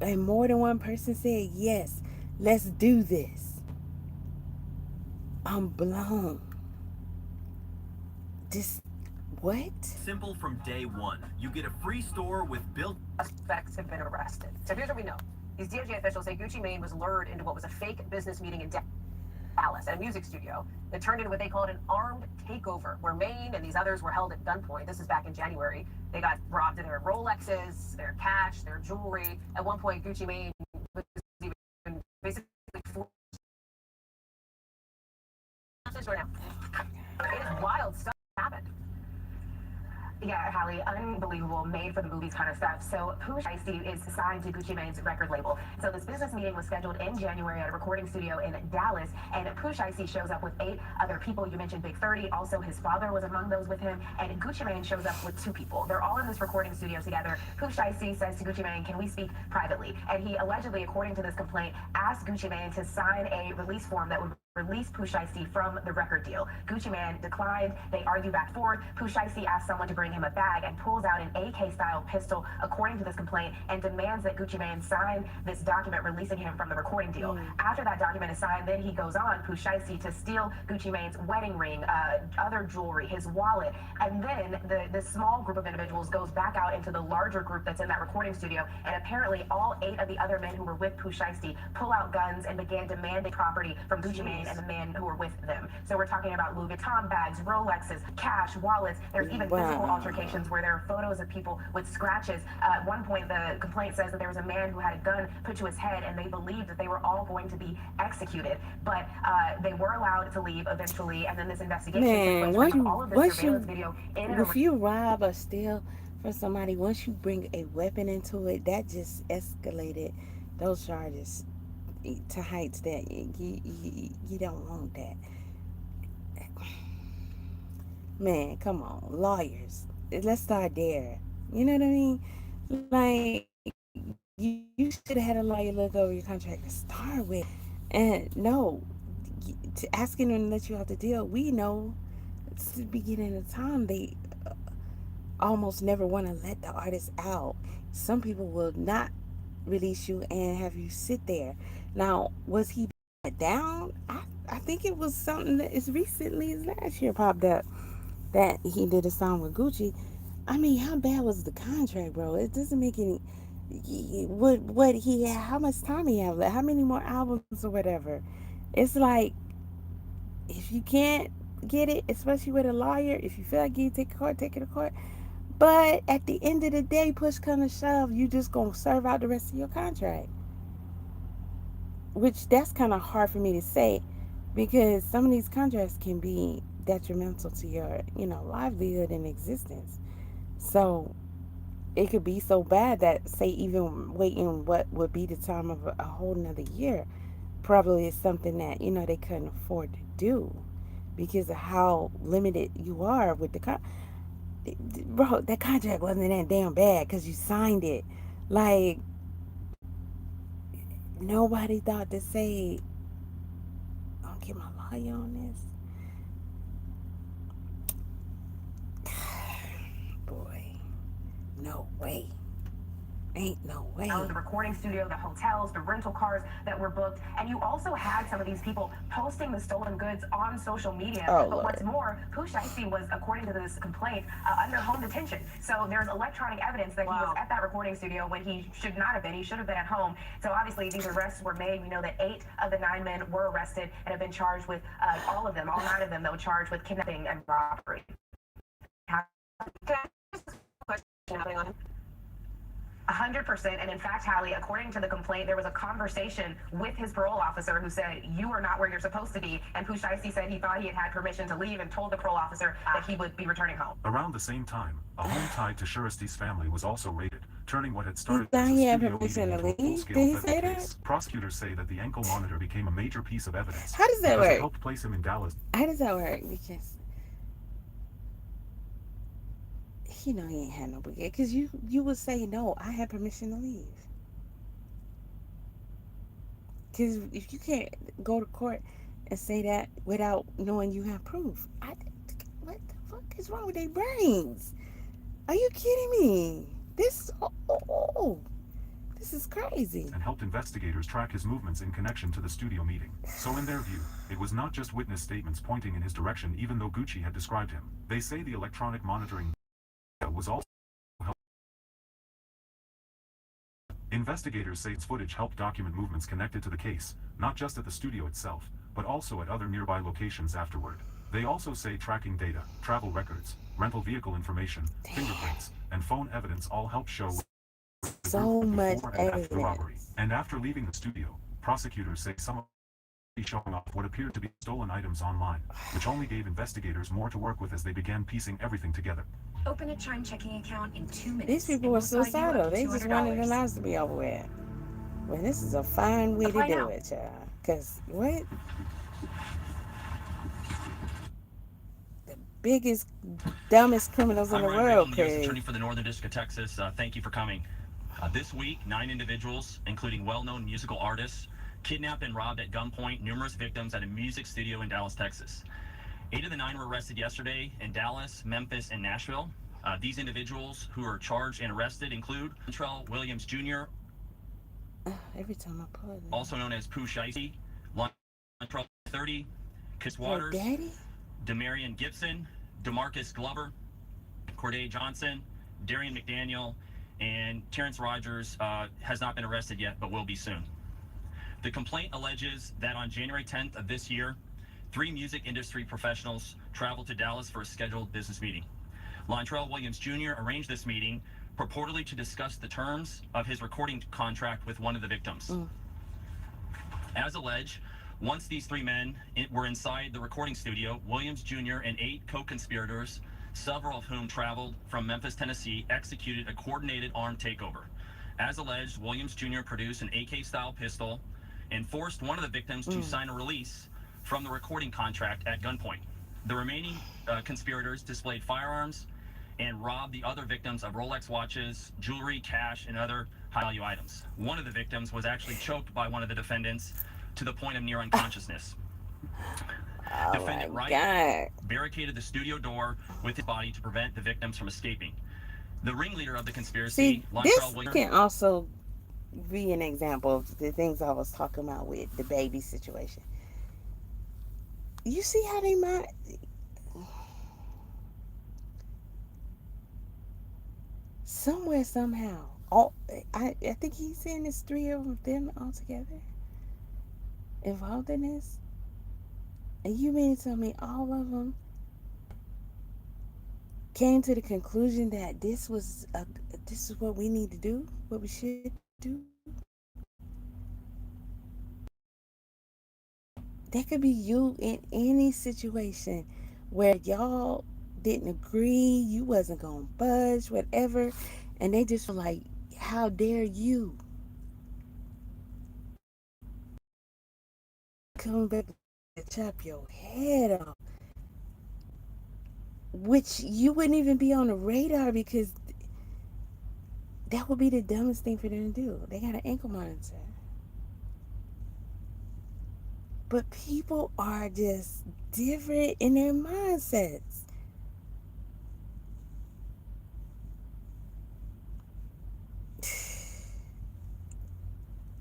And more than one person said, yes, let's do this. I'm blown. This, what? Simple from day one. You get a free store with built Suspects have been arrested. So here's what we know. These DOJ officials say Gucci Mane was lured into what was a fake business meeting in Dallas at a music studio that turned into what they called an armed takeover, where Mane and these others were held at gunpoint. This is back in January. They got robbed of their Rolexes, their cash, their jewelry. At one point, Gucci Mane was even basically forced right now. It is wild stuff happened. Yeah, Hallie, unbelievable, made for the movies kind of stuff. So Pooh Shéisty is signed to Gucci Mane's record label. So this business meeting was scheduled in January at a recording studio in Dallas, and Pooh Shéisty shows up with 8 other people. You mentioned Big 30. Also, his father was among those with him, and Gucci Mane shows up with 2 people. They're all in this recording studio together. Pooh Shéisty says to Gucci Mane, "Can we speak privately?" And he allegedly, according to this complaint, asked Gucci Mane to sign a release form that would release Pooh Shéisty from the record deal. Gucci Mane declined. They argue back forth. Pooh Shéisty asks someone to bring him a bag and pulls out an AK-style pistol, according to this complaint, and demands that Gucci Mane sign this document releasing him from the recording deal. After that document is signed, then he goes on, Pooh Shéisty, to steal Gucci Mane's wedding ring, other jewelry, his wallet, and then the small group of individuals goes back out into the larger group that's in that recording studio, and apparently all 8 of the other men who were with Pooh Shéisty pull out guns and began demanding property from Gucci Mane and the men who were with them. So we're talking about Louis Vuitton bags, Rolexes, cash, wallets. There's even physical altercations where there are photos of people with scratches. At one point, the complaint says that there was a man who had a gun put to his head, and they believed that they were all going to be executed. But they were allowed to leave eventually, and then this investigation took place. All of this surveillance video in and if you rob or steal from somebody, once you bring a weapon into it, that just escalated those charges to heights that you don't want that. Man, come on, lawyers. Let's start there. You know what I mean? Like, you should have had a lawyer look over your contract to start with. And no, to asking them to let you out the deal, we know it's the beginning of time. They almost never want to let the artist out. Some people will not release you and have you sit there. Now, was he down? I think it was something that as recently as last year popped up that he did a song with Gucci. I mean, how bad was the contract, bro? It doesn't make any. What he had, how much time he have left, how many more albums or whatever. It's like, if you can't get it, especially with a lawyer, if you feel like you take it to court. But at the end of the day, push come to shove, you just gonna serve out the rest of your contract. Which that's kind of hard for me to say, because some of these contracts can be detrimental to your, livelihood and existence. So it could be so bad that, say, even waiting what would be the time of a whole another year probably is something that, they couldn't afford to do because of how limited you are with the bro, that contract wasn't that damn bad because you signed it. Like, nobody thought to say, I'll get my lawyer on this. Boy, no way. Ain't no way. The recording studio, the hotels, the rental cars that were booked, and you also had some of these people posting the stolen goods on social media. Oh, but Lord. What's more, Pooh Shéisty was, according to this complaint, under home detention. So there's electronic evidence that he was at that recording studio when he should not have been. He should have been at home. So obviously these arrests were made. We know that 8 of the 9 men were arrested and have been charged with all 9 of them, though, charged with kidnapping and robbery. Can I ask a question happening on him? 100%. And in fact, Hallie, according to the complaint, there was a conversation with his parole officer who said, "You are not where you're supposed to be." And Pooh Shéisty said he thought he had permission to leave and told the parole officer that he would be returning home. Around the same time, a home tied to Sheisty's family was also raided, turning what had He started thought as a he had studio permission meeting to into a leave? full-scale Did he theft say case. that? Prosecutors say that the ankle monitor became a major piece of evidence. How does that because work? It helped place him in Dallas. How does that work? Because he ain't had no brigade. Because you would say, no, I had permission to leave. Because if you can't go to court and say that without knowing you have proof. What the fuck is wrong with their brains? Are you kidding me? This is crazy. And helped investigators track his movements in connection to the studio meeting. So in their view, it was not just witness statements pointing in his direction, even though Gucci had described him. They say the electronic monitoring was also helped. Investigators say its footage helped document movements connected to the case, not just at the studio itself, but also at other nearby locations afterward. They also say tracking data, travel records, rental vehicle information, fingerprints, and phone evidence all help show so much evidence. The robbery. And after leaving the studio, prosecutors say some of showing off what appeared to be stolen items online, which only gave investigators more to work with as they began piecing everything together. Open a Chime checking account in 2 minutes. These people were suicidal. They just wanted their lives to be over with. Well, this is a fine way to do it, child. Because, what? The biggest, dumbest criminals in the world, U.S. Attorney for the Northern District of Texas. Thank you for coming. This week, 9 individuals, including well-known musical artists, kidnapped and robbed at gunpoint numerous victims at a music studio in Dallas, Texas. 8 of the 9 were arrested yesterday in Dallas, Memphis, and Nashville. These individuals who are charged and arrested include Latrell Williams Jr., every time I pull it, also known as Pooh Shéisty, Latrell 30, Kiss Waters, Demarion Gibson, DeMarcus Glover, Corday Johnson, Darian McDaniel, and Terrence Rogers has not been arrested yet, but will be soon. The complaint alleges that on January 10th of this year, 3 music industry professionals traveled to Dallas for a scheduled business meeting. Latrell Williams Jr. arranged this meeting purportedly to discuss the terms of his recording contract with one of the victims. As alleged, once these 3 men were inside the recording studio, Williams Jr. and 8 co-conspirators, several of whom traveled from Memphis, Tennessee, executed a coordinated armed takeover. As alleged, Williams Jr. produced an AK-style pistol and forced one of the victims to sign a release from the recording contract at gunpoint. The remaining conspirators displayed firearms and robbed the other victims of Rolex watches, jewelry, cash, and other high-value items. One of the victims was actually choked by one of the defendants to the point of near unconsciousness. Defendant Wright barricaded the studio door with his body to prevent the victims from escaping. The ringleader of the conspiracy, this can also be an example of the things I was talking about with the baby situation. You see how they might... Somewhere, somehow, I think he's saying it's 3 of them all together involved in this. And you mean to tell me all of them came to the conclusion that this is what we need to do, what we should do? That could be you in any situation where y'all didn't agree, you wasn't gonna budge, whatever, and they just were like, how dare you come back and chop your head off, which you wouldn't even be on the radar, because that would be the dumbest thing for them to do. They got an ankle monitor. But people are just different in their mindsets.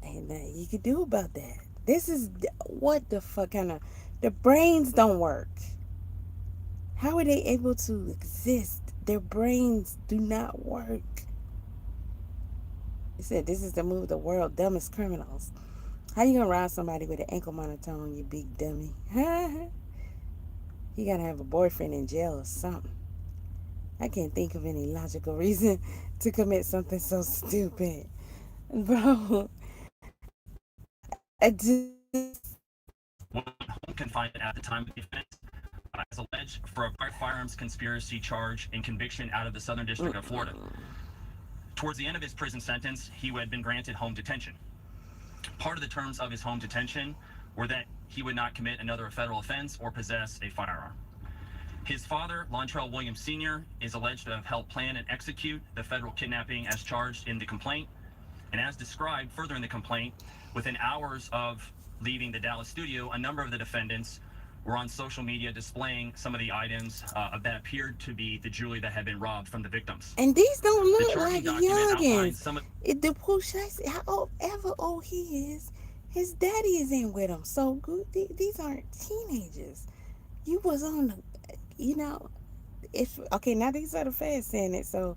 Ain't nothing you could do about that. This is what the fuck kind of... The brains don't work. How are they able to exist? Their brains do not work. They said this is the move of the world dumbest criminals. How you gonna rob somebody with an ankle monitor on, you big dummy? You gotta have a boyfriend in jail or something. I can't think of any logical reason to commit something so stupid. Bro, I just... Home confinement at the time of the offense, as alleged for a firearms conspiracy charge and conviction out of the Southern District of Florida. Towards the end of his prison sentence, he had been granted home detention. Part of the terms of his home detention were that he would not commit another federal offense or possess a firearm. His father, Latrell Williams Sr., is alleged to have helped plan and execute the federal kidnapping as charged in the complaint. And as described further in the complaint, within hours of leaving the Dallas studio, a number of the defendants were on social media displaying some of the items that appeared to be the jewelry that had been robbed from the victims. And these don't The look charging like document outlines youngins. some of The Pooh Shéisty, however old he is, his daddy is in with him. So these aren't teenagers. You was on the, you know, if okay, now these are the feds saying it. So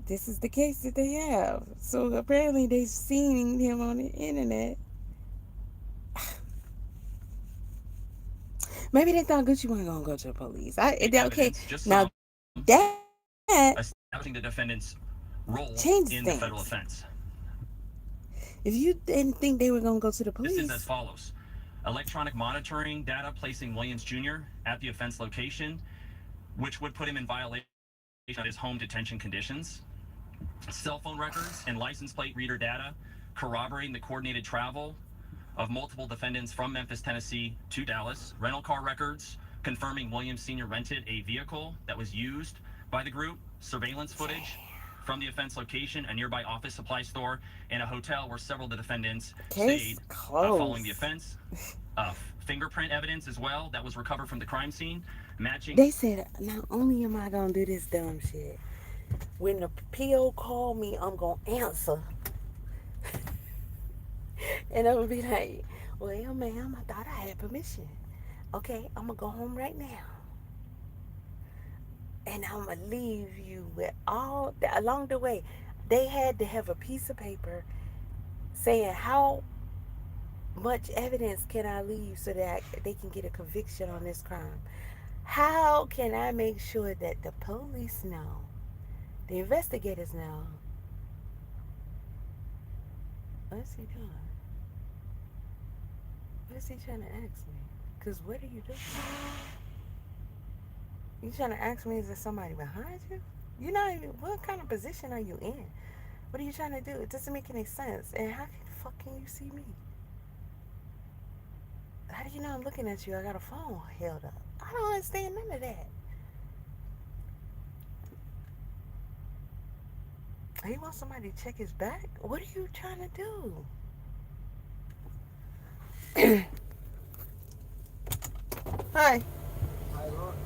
this is the case that they have. So apparently they've seen him on the internet. Maybe they thought Gucci wasn't gonna go to the police. Okay, now that establishing the defendant's role changes in things. the federal offense. If you didn't think they were gonna go to the police, This is as follows: electronic monitoring data placing Williams Jr. at the offense location, which would put him in violation of his home detention conditions. Cell phone records and license plate reader data corroborating the coordinated travel of multiple defendants from Memphis, Tennessee to Dallas. Rental car records confirming Williams Sr. rented a vehicle that was used by the group. Surveillance footage from the offense location, a nearby office supply store, and a hotel where several of the defendants stayed following the offense. Fingerprint evidence as well that was recovered from the crime scene, matching. They said, not only am I gonna do this dumb shit, when the PO call me, I'm gonna answer. And I'm gonna be like, well, ma'am, I thought I had permission. Okay, I'm gonna go home right now. And I'm gonna leave you with all, along the way, they had to have a piece of paper saying how much evidence can I leave so that they can get a conviction on this crime. How can I make sure that the police know, the investigators know? What's he doing? What is he trying to ask me? Because what are you doing? You trying to ask me, is there somebody behind you? You're not even, what kind of position are you in? What are you trying to do? It doesn't make any sense. And how the fuck can you see me? How do you know I'm looking at you? I got a phone held up. I don't understand none of that. He wants somebody to check his back? What are you trying to do? Hi.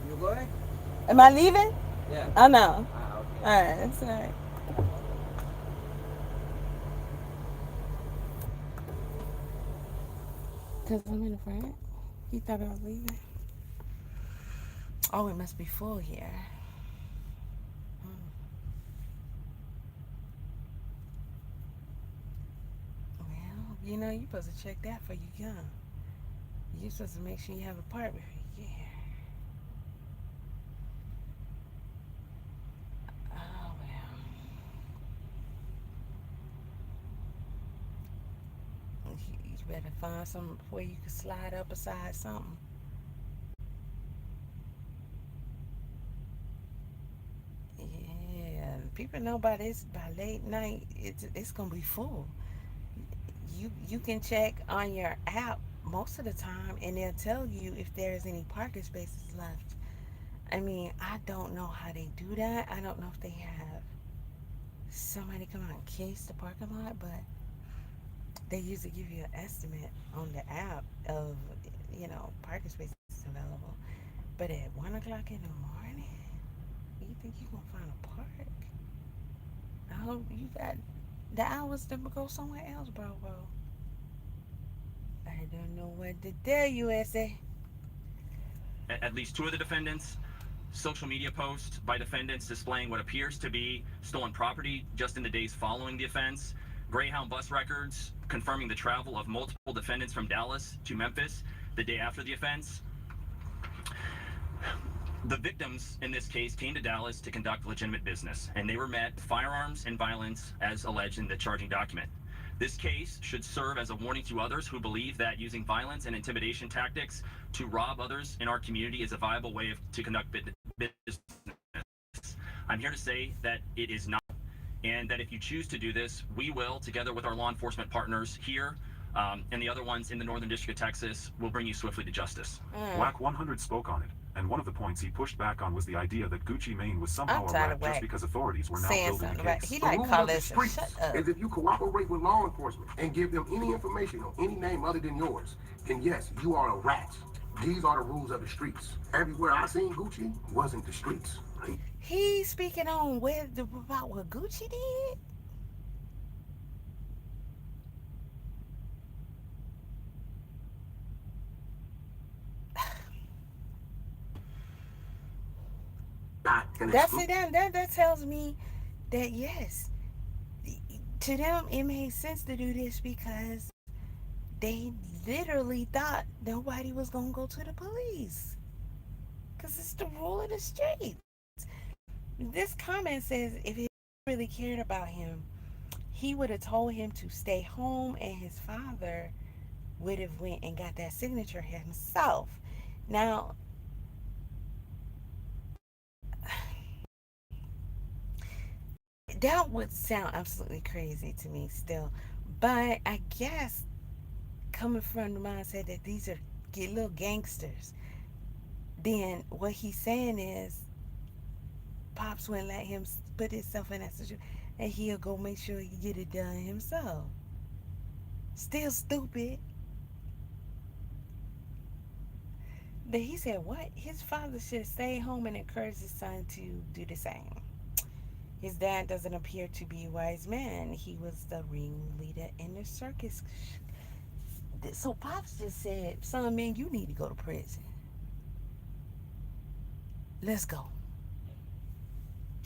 You going? Am I leaving? Yeah. Oh, no. Okay. Alright, that's alright. Because I'm in the front. He thought I was leaving. Oh, it must be full here. Well, you know, you're supposed to check that for you young. You're supposed to make sure you have a part before you get here. Oh, well. You better find something where you can slide up beside something. Yeah, people know by this, by late night, it's gonna be full. You can check on your app most of the time, and they'll tell you if there's any parking spaces left. I mean, I don't know how they do that. I don't know if they have somebody come out and case the parking lot, but they usually give you an estimate on the app of, you know, parking spaces available. But at 1 o'clock in the morning, you think you're gonna find a park? I hope you got the hours to go somewhere else, bro. I don't know what to tell you, S.A. At least two of the defendants, social media posts by defendants displaying what appears to be stolen property just in the days following the offense. Greyhound bus records confirming the travel of multiple defendants from Dallas to Memphis the day after the offense. The victims in this case came to Dallas to conduct legitimate business, and they were met with firearms and violence as alleged in the charging document. This case should serve as a warning to others who believe that using violence and intimidation tactics to rob others in our community is a viable way to conduct business. I'm here to say that it is not, and that if you choose to do this, we will, together with our law enforcement partners here and the other ones in the Northern District of Texas, will bring you swiftly to justice. WAC 100 spoke on it, and one of the points he pushed back on was the idea that Gucci Mane was somehow a rat just because authorities were now building the case. He The like rule call of the us streets shut up. is if you cooperate with law enforcement and give them any information on any name other than yours, then yes, you are a rat. These are the rules of the streets. Everywhere I seen Gucci wasn't the streets. He's speaking on about what Gucci did. That's it. That tells me that yes, to them it made sense to do this because they literally thought nobody was gonna go to the police because it's the rule of the streets. This comment says if he really cared about him, he would have told him to stay home, and his father would have went and got that signature himself. Now, that would sound absolutely crazy to me still, but I guess coming from the mindset that these are little gangsters, then what he's saying is Pops wouldn't let him put himself in that situation, and he'll go make sure he get it done himself. Still stupid. But he said what? His father should stay home and encourage his son to do the same. His dad doesn't appear to be a wise man. He was the ringleader in the circus. So Pops just said, son, man, you need to go to prison. Let's go.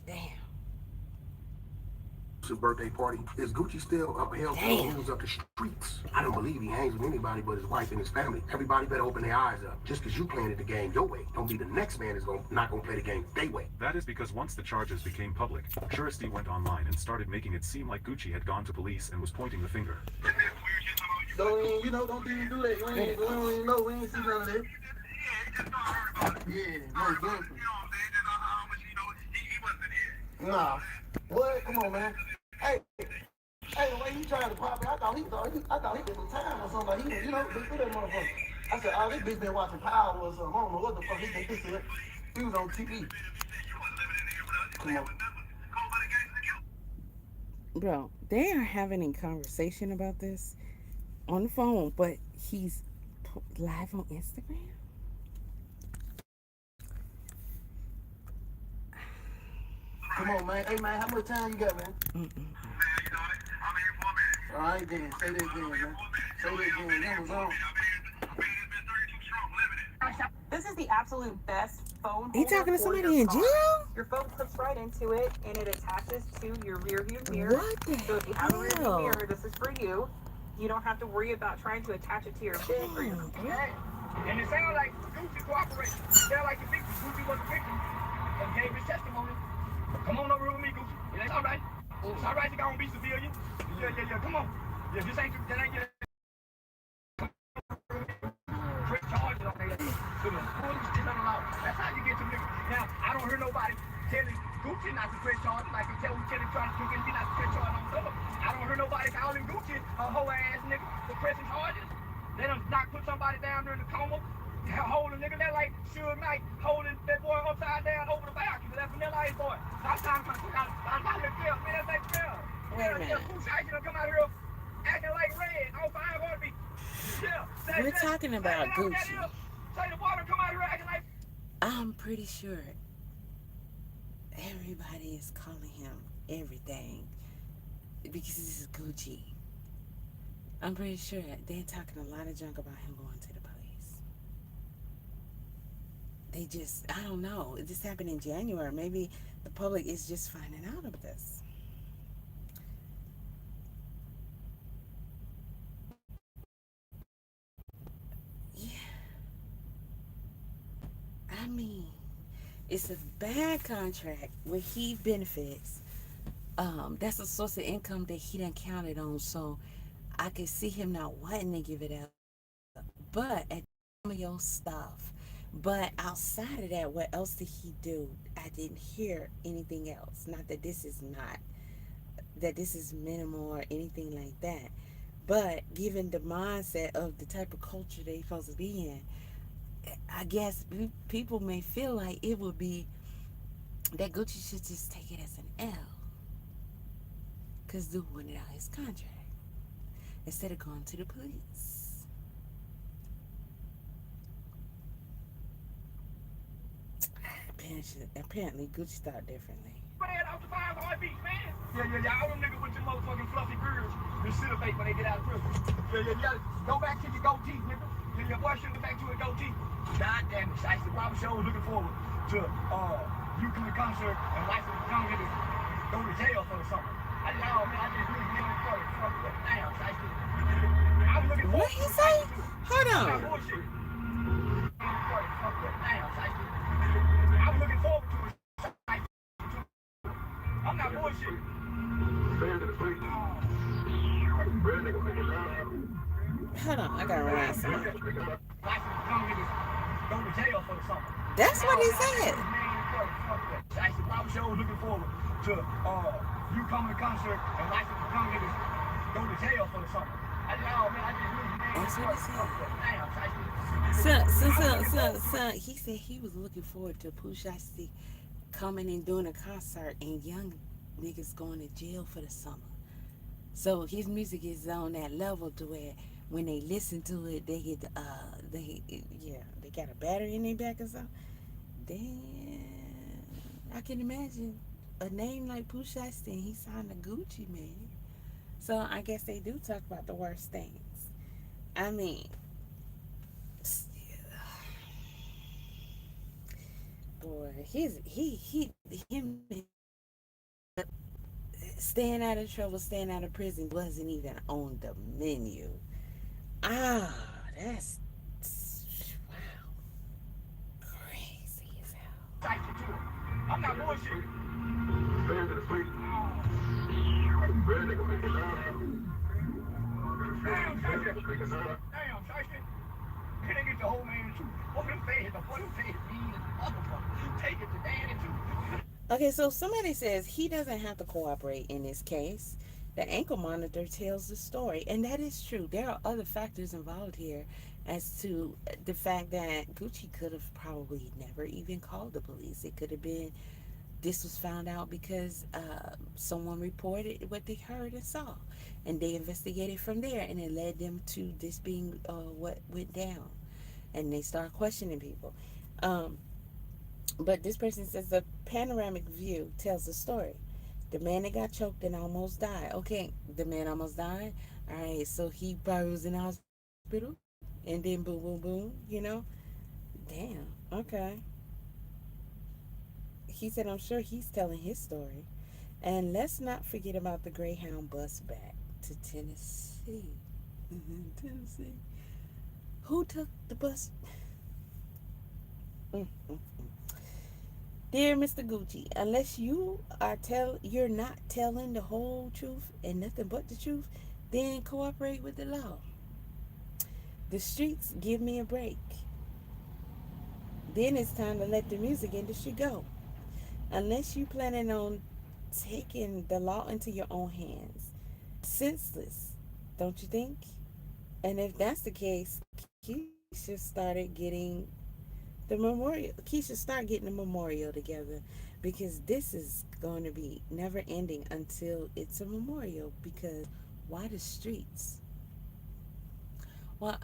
Damn. His birthday party. Is Gucci still upheld the rules of the streets? I don't believe he hangs with anybody but his wife and his family. Everybody better open their eyes up. Just because you playing the game your way, don't be the next man is not gonna play the game their way. That is because once the charges became public, Shéisty went online and started making it seem like Gucci had gone to police and was pointing the finger. Don't even do that. You ain't know. We ain't see none of that. Yeah, no gangster. Nah. What? Come on, man. Hey, the way he tried to pop it, I thought he did some time or something. Like he was, just do that motherfucker. I said, oh, this bitch been watching Power or something. I don't know what the fuck he think this is. He was on TV. Come on. Bro, they are having a conversation about this on the phone, but he's live on Instagram. Come on, man. Hey, man, how much time you got, man? All right, then. Say that again, man. Say that again. That was on. This is the absolute best phone holder. He talking to for somebody in car. jail? Your phone clips right into it, and it attaches to your rear view mirror. What the So if you have a rear view hell? mirror, this is for you. You don't have to worry about trying to attach it to your bed or your And it sounded like Gucci cooperated. It sounded like the victim. Gucci was the victim and gave his testimony. Come on over with me, Gucci. It's all right. It's all right to go and be civilian. Yeah. Come on. Yeah, this ain't your press charges on there. So the police is not allowed. That's how you get to niggas. Now, I don't hear nobody telling Gucci not to press charges like they tell Kelly trying to get not to press charges on stuff. I don't hear nobody calling Gucci a hoe ass nigga for pressing charges. They done not put somebody down there in the coma. Holding nigga, they're like Suge Knight holding that boy upside down over the balcony. That Vanilla Ice boy. I'm trying to I'm out here jail. Man, that's like jail. Wait a minute. Pooh Shéisty done come out here acting like red on 5 heartbeats. Yeah. We're talking about Gucci. Say the boy done come out here acting like. I'm pretty sure everybody is calling him everything because this is Gucci. I'm pretty sure they're talking a lot of junk about him going to the police. They just, I don't know. This happened in January. Maybe the public is just finding out of this. Yeah. I mean, it's a bad contract where he benefits. That's a source of income that he done counted on. So I could see him not wanting to give it up. But at some of your stuff. But outside of that, what else did he do? I didn't hear anything else. Not that this is minimal or anything like that. But given the mindset of the type of culture they're supposed to be in, I guess people may feel like it would be that Gucci should just take it as an L, because Duke wanted out his contract instead of going to the police. Apparently Gucci thought differently. Man, off the 5 beats, man. Yeah. All them niggas with your motherfucking fluffy beards, they sit up when they get out of prison. Yeah. Go back to your goatee, nigga. Your boy should go back to a goatee. God damn it, Shéisty. Robert Show was looking forward to you come to concert and license the young niggas go to jail for the summer. I just really get on for it. Fuck that. Damn, Shéisty. I'm looking forward. What he say? Hold on. Bullshit. Fuck that. Damn, Shéisty. I'm looking forward to it. I'm not bullshit. Hold on, I gotta rewind some. That's what he said. Robert Show was looking forward to you coming to concert and license the young niggas go to jail for the summer. That's what he said. Son, he said he was looking forward to Pooh Shéisty coming and doing a concert and young niggas going to jail for the summer. So his music is on that level to where when they listen to it, they get they got a battery in their back or something. Then I can imagine a name like Pooh Shéisty and he signed a Gucci man. So I guess they do talk about the worst things. I mean, boy, him staying out of trouble, staying out of prison wasn't even on the menu. That's wow, crazy as hell. I'm not bullshit. Damn, Shéisty. Can they get the whole man too? What them feds, mean motherfucker. Take it to Danny too. Okay, so somebody says he doesn't have to cooperate in this case. The ankle monitor tells the story, and that is true. There are other factors involved here as to the fact that Gucci could have probably never even called the police. It could have been this was found out because someone reported what they heard and saw, and they investigated from there, and it led them to this being what went down, and they start questioning people. But this person says the panoramic view tells the story. The man that got choked and almost died. Okay, the man almost died. All right, so he probably was in the hospital, and then boom, boom, boom. Damn. Okay. He said, I'm sure he's telling his story. And let's not forget about the Greyhound bus back to Tennessee. Tennessee. Who took the bus? Dear Mr. Gucci, unless you're not telling the whole truth and nothing but the truth, then cooperate with the law. The streets give me a break. Then it's time to let the music industry go. Unless you planning on taking the law into your own hands. Senseless, don't you think? And if that's the case, Keisha started getting the memorial. Keisha start getting the memorial together, because this is going to be never ending until it's a memorial. Because why the streets? Well,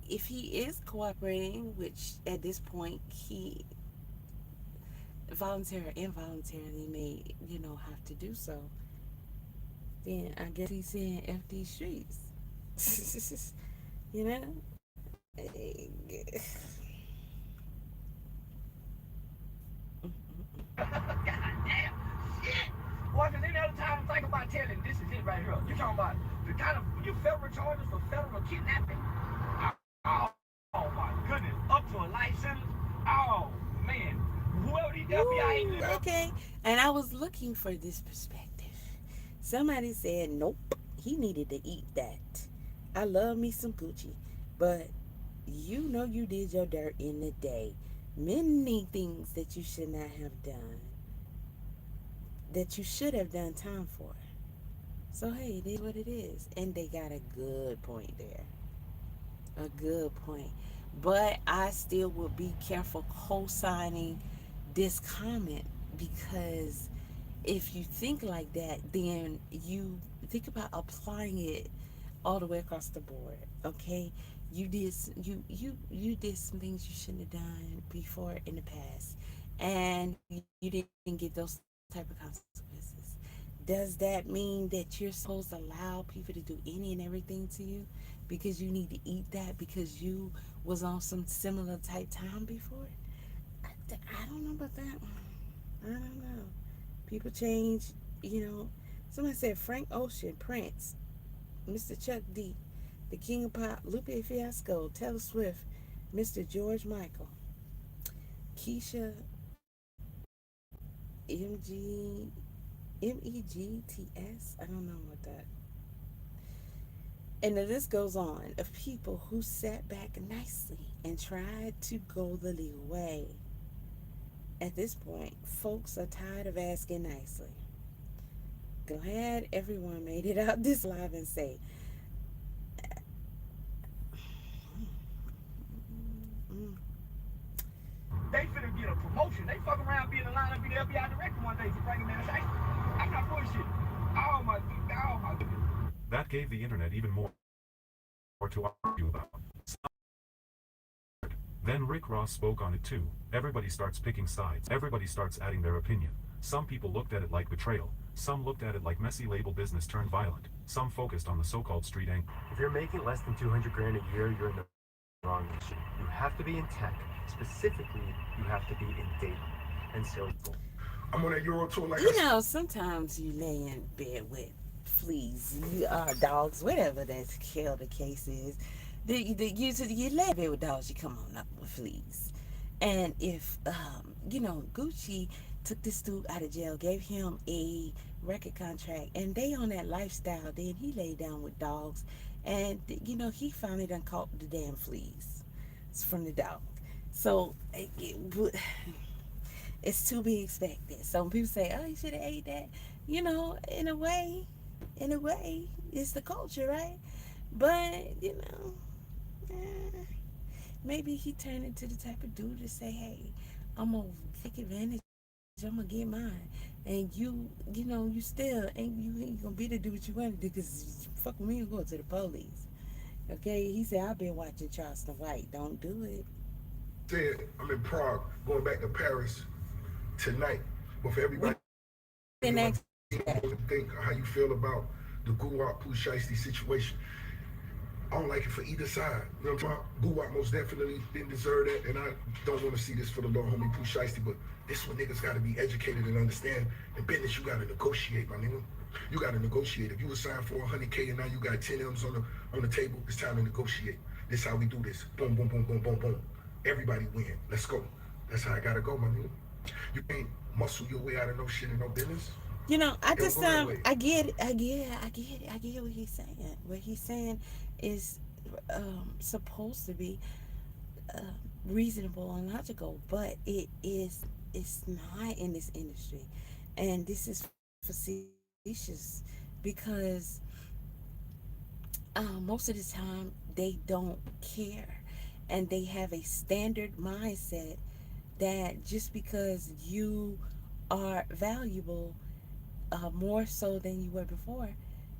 if he is cooperating, which at this point he voluntarily or involuntarily may have to do so, then I guess he's saying F these streets. you know Goddamn shit. Boy, cause any other time I think about telling, this is it right here. You talking about the kind of federal charges for federal kidnapping? Oh my goodness, up to a life sentence. Oh man, whoever these FBI agents. Okay, and I was looking for this perspective. Somebody said, nope, he needed to eat that. I love me some Gucci, but you did your dirt in the day. Many things that you should not have done, that you should have done time for. So hey, it is what it is. And they got a good point there. A good point. But I still would be careful co-signing this comment, because if you think like that, then you think about applying it all the way across the board. Okay, you did some things you shouldn't have done before in the past, and you didn't get those type of consequences. Does that mean that you're supposed to allow people to do any and everything to you because you need to eat that because you was on some similar type time before? I don't know about that one. I don't know. People change, you know. Somebody said Frank Ocean, Prince, Mr. Chuck D, the King of Pop, Lupe Fiasco, Taylor Swift, Mr. George Michael, Keisha, MG, MEGTS. I don't know what that. And the list goes on of people who sat back nicely and tried to go the legal way. At this point, folks are tired of asking nicely. Glad everyone made it out this live and say, They finna get a promotion. They fuck around being in the lineup, be the FBI director one day to bring him in and say, I'm not bullshit. Oh my, oh my. That gave the internet even more to argue about. Then Rick Ross spoke on it too. Everybody starts picking sides. Everybody starts adding their opinion. Some people looked at it like betrayal. Some looked at it like messy label business turned violent. Some focused on the so-called street angle. If you're making less than 200 grand a year, you're in the wrong industry. You have to be in tech. Specifically, you have to be in data and sales. I'm on that Euro tour like you know, sometimes you lay in bed with fleas, dogs, whatever that kill the case is. You lay in bed with dogs, you come on up with fleas. And if, you know, Gucci took this dude out of jail, gave him a record contract, and they on that lifestyle, then he laid down with dogs. And, you know, he finally done caught the damn fleas. It's from the dog. So, it's to be expected. Some people say, oh, you should have ate that. You know, in a way, it's the culture, right? But, you know, maybe he turned into the type of dude to say, hey, I'm going to take advantage. I'm going to get mine. And you know, you still ain't going to be the dude you want to do, because fuck with me, you're going to the police. Okay? He said, I've been watching Charleston White. Don't do it. Said, I'm in Prague, going back to Paris tonight. But for everybody, Next. think how you feel about the Guwap Pooh Shéisty situation. I don't like it for either side. You know what I'm talking about? Guwap most definitely didn't deserve that, and I don't want to see this for the little homie Pooh Shéisty, but this one niggas got to be educated and understand the business. You got to negotiate, my nigga. You got to negotiate. If you was signed for 100K and now you got 10 M's on the table, it's time to negotiate. This how we do this. Boom, boom, boom, boom, boom, boom. Everybody win. Let's go. That's how I gotta go, my nigga. You can't muscle your way out of no shit and no business. You know, I just I get what he's saying. What he's saying is supposed to be reasonable and logical, but it's not in this industry, and this is facetious because most of the time they don't care, and they have a standard mindset that just because you are valuable more so than you were before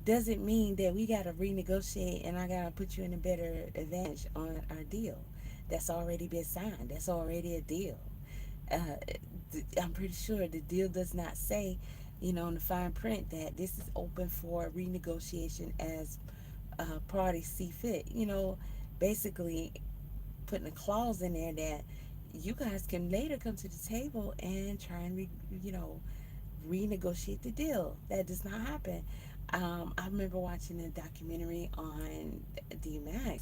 doesn't mean that we got to renegotiate and I got to put you in a better advantage on our deal that's already been signed. That's already a deal. I'm pretty sure the deal does not say, you know, in the fine print that this is open for renegotiation as parties see fit. You know, basically putting a clause in there that you guys can later come to the table and try and renegotiate the deal. That does not happen. I remember watching a documentary on DMX,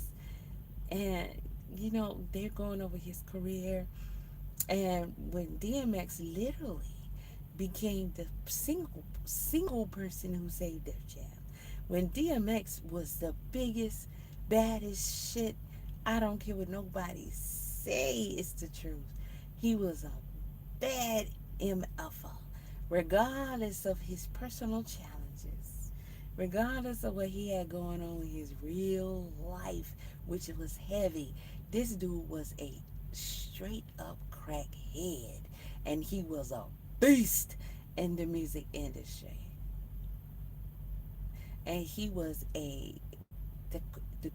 and you know, they're going over his career, and when DMX literally became the single person who saved Def Jam, when DMX was the biggest, baddest shit, I don't care what nobody say, it's the truth. He was a bad MFer, regardless of his personal challenges, regardless of what he had going on in his real life, which it was heavy. This dude was a straight up crackhead, and he was a beast in the music industry. And he was the, the,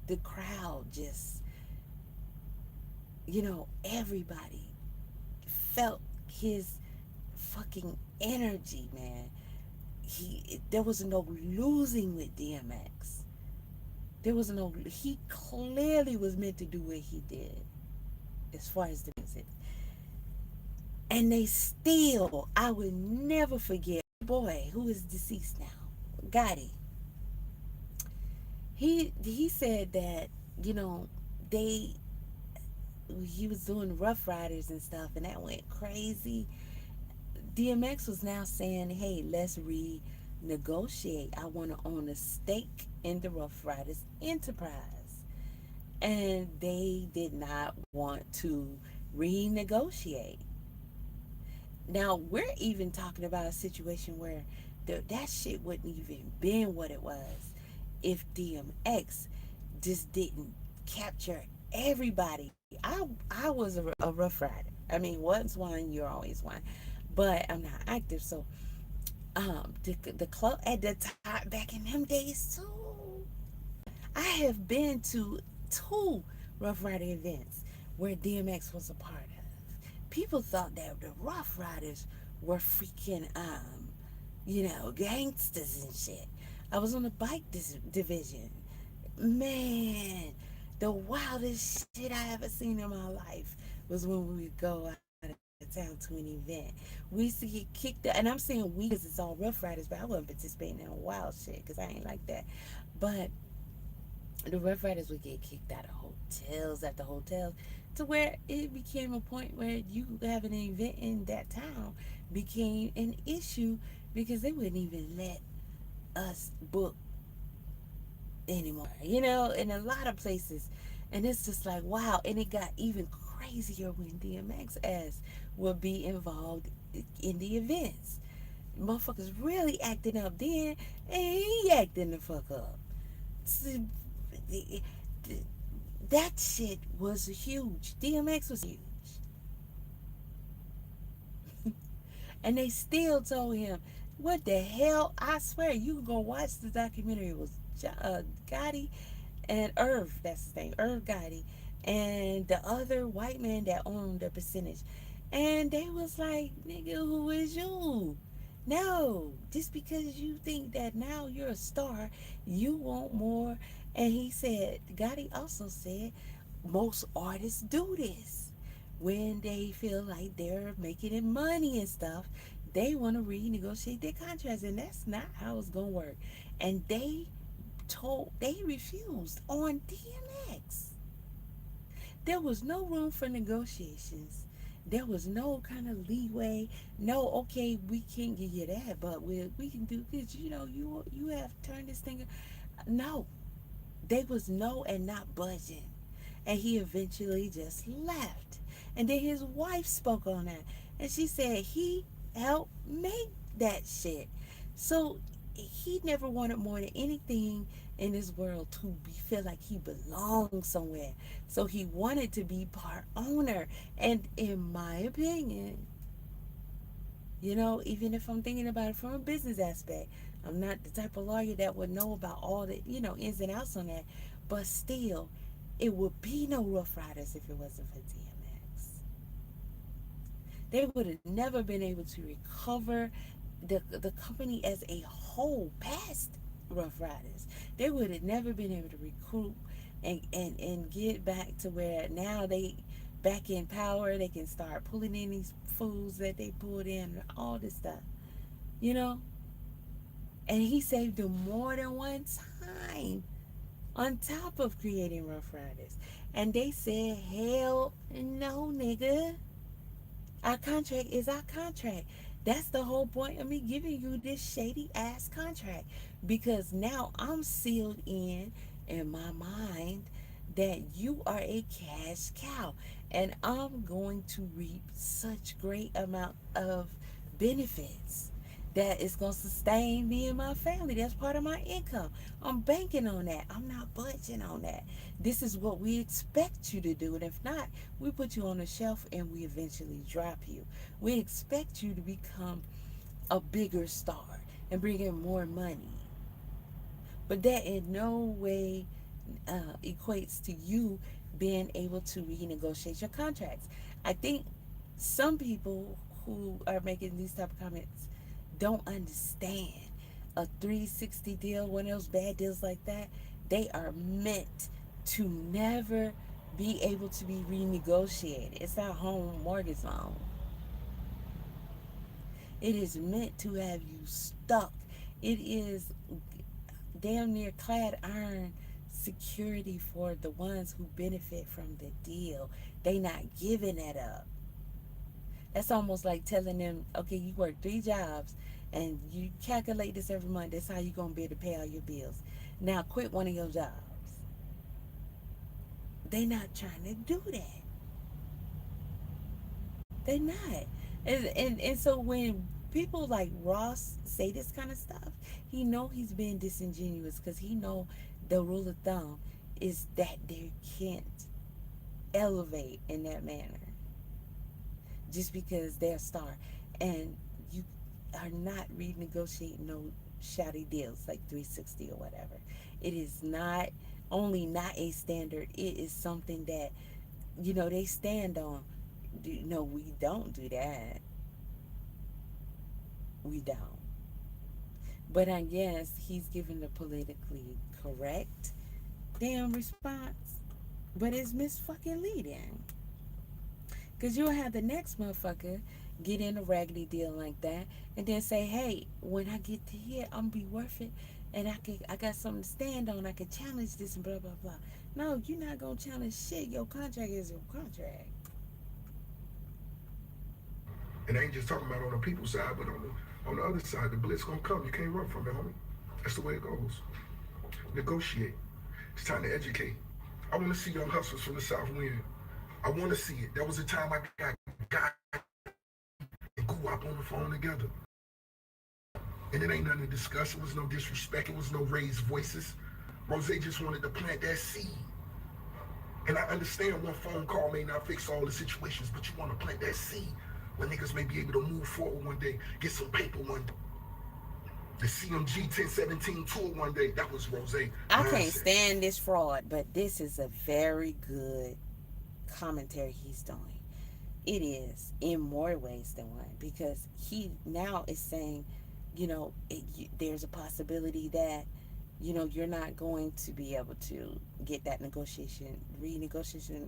the crowd just, everybody felt his fucking energy, man. There was no losing with DMX. He clearly was meant to do what he did as far as the music. And they still, I would never forget, boy, who is deceased now, Gotti. He said that, they he was doing Rough Riders and stuff, and that went crazy. DMX was now saying, hey, let's renegotiate. I want to own a stake in the Rough Riders enterprise. And they did not want to renegotiate. Now, we're even talking about a situation where that shit wouldn't even been what it was if DMX just didn't capture everybody. I was a Rough Rider. I mean, once one, you're always one. But I'm not active, so the club at the time back in them days too. I have been to 2 Rough Rider events where DMX was a part of. People thought that the Rough Riders were freaking gangsters and shit. I was on the bike division. Man, the wildest shit I ever seen in my life was when we would go out of town to an event. We used to get kicked out, and I'm saying we because it's all Rough Riders, but I wasn't participating in wild shit because I ain't like that. But the Rough Riders would get kicked out of hotels after hotels to where it became a point where you having an event in that town became an issue because they wouldn't even let us book anymore, in a lot of places. And it's just like, wow. And it got even crazier when DMX ass would be involved in the events. Motherfuckers really acting up then, and he acting the fuck up. That shit was huge. DMX was huge. And they still told him, what the hell? I swear, you can go watch the documentary. It was Gotti and Irv, that's his name, Irv Gotti, and the other white man that owned the percentage. And they was like, nigga, who is you? No, just because you think that now you're a star, you want more. And he said, Gotti also said, most artists do this. When they feel like they're making money and stuff, they want to renegotiate their contracts, and that's not how it's gonna work. And they refused on DMX. There was no room for negotiations. There was no kind of leeway. No, okay, we can't give you that, but we can do this. You have turned this thing. No, they was no and not budging. And he eventually just left. And then his wife spoke on that, and she said he helped make that shit. So he never wanted more than anything in this world to feel like he belonged somewhere. So he wanted to be part owner. And in my opinion, even if I'm thinking about it from a business aspect, I'm not the type of lawyer that would know about all the, ins and outs on that. But still, it would be no Rough Riders if it wasn't for DMX. They would have never been able to recover the company as a whole past Rough Riders. They would have never been able to recruit and get back to where now they back in power. They can start pulling in these fools that they pulled in, all this stuff, and he saved them more than one time on top of creating Rough Riders. And they said, hell no, nigga. Our contract is our contract. That's the whole point of me giving you this shady ass contract, because now I'm sealed in my mind that you are a cash cow, and I'm going to reap such great amount of benefits that is going to sustain me and my family. That's part of my income. I'm banking on that. I'm not budging on that. This is what we expect you to do. And if not, we put you on the shelf and we eventually drop you. We expect you to become a bigger star and bring in more money. But that in no way equates to you being able to renegotiate your contracts. I think some people who are making these type of comments don't understand a 360 deal, one of those bad deals like that. They are meant to never be able to be renegotiated. It's our home mortgage loan. It is meant to have you stuck. It is damn near clad iron security for the ones who benefit from the deal. They not giving that up. That's almost like telling them, okay, you work 3 jobs and you calculate this every month. That's how you're going to be able to pay all your bills. Now quit one of your jobs. They not trying to do that. They not. And so when people like Ross say this kind of stuff, he know he's being disingenuous because he know the rule of thumb is that they can't elevate in that manner just because they're a star, and you are not renegotiating no shoddy deals like 360 or whatever. It is not only not a standard, it is something that they stand on. No, we don't do that. We don't. But I guess he's giving the politically correct damn response. But it's misfucking leading. Because you'll have the next motherfucker get in a raggedy deal like that and then say, hey, when I get to here, I'm gonna be worth it, and I got something to stand on. I can challenge this and blah, blah, blah. No, you're not gonna challenge shit. Your contract is your contract. And I ain't just talking about on the people side, but on the other side, the blitz gonna come. You can't run from it, homie. That's the way it goes. Negotiate. It's time to educate. I want to see young hustlers from the South win. I want to see it. There was a time I got Guy and Guap on the phone together. And it ain't nothing to discuss. It was no disrespect. It was no raised voices. Rose just wanted to plant that seed. And I understand one phone call may not fix all the situations, but you want to plant that seed where niggas may be able to move forward one day, get some paper one day. The CMG 1017 tour one day, that was Rose. I can't stand this fraud, but this is a very good commentary he's doing. It is in more ways than one, because he now is saying, there's a possibility that you're not going to be able to get that renegotiation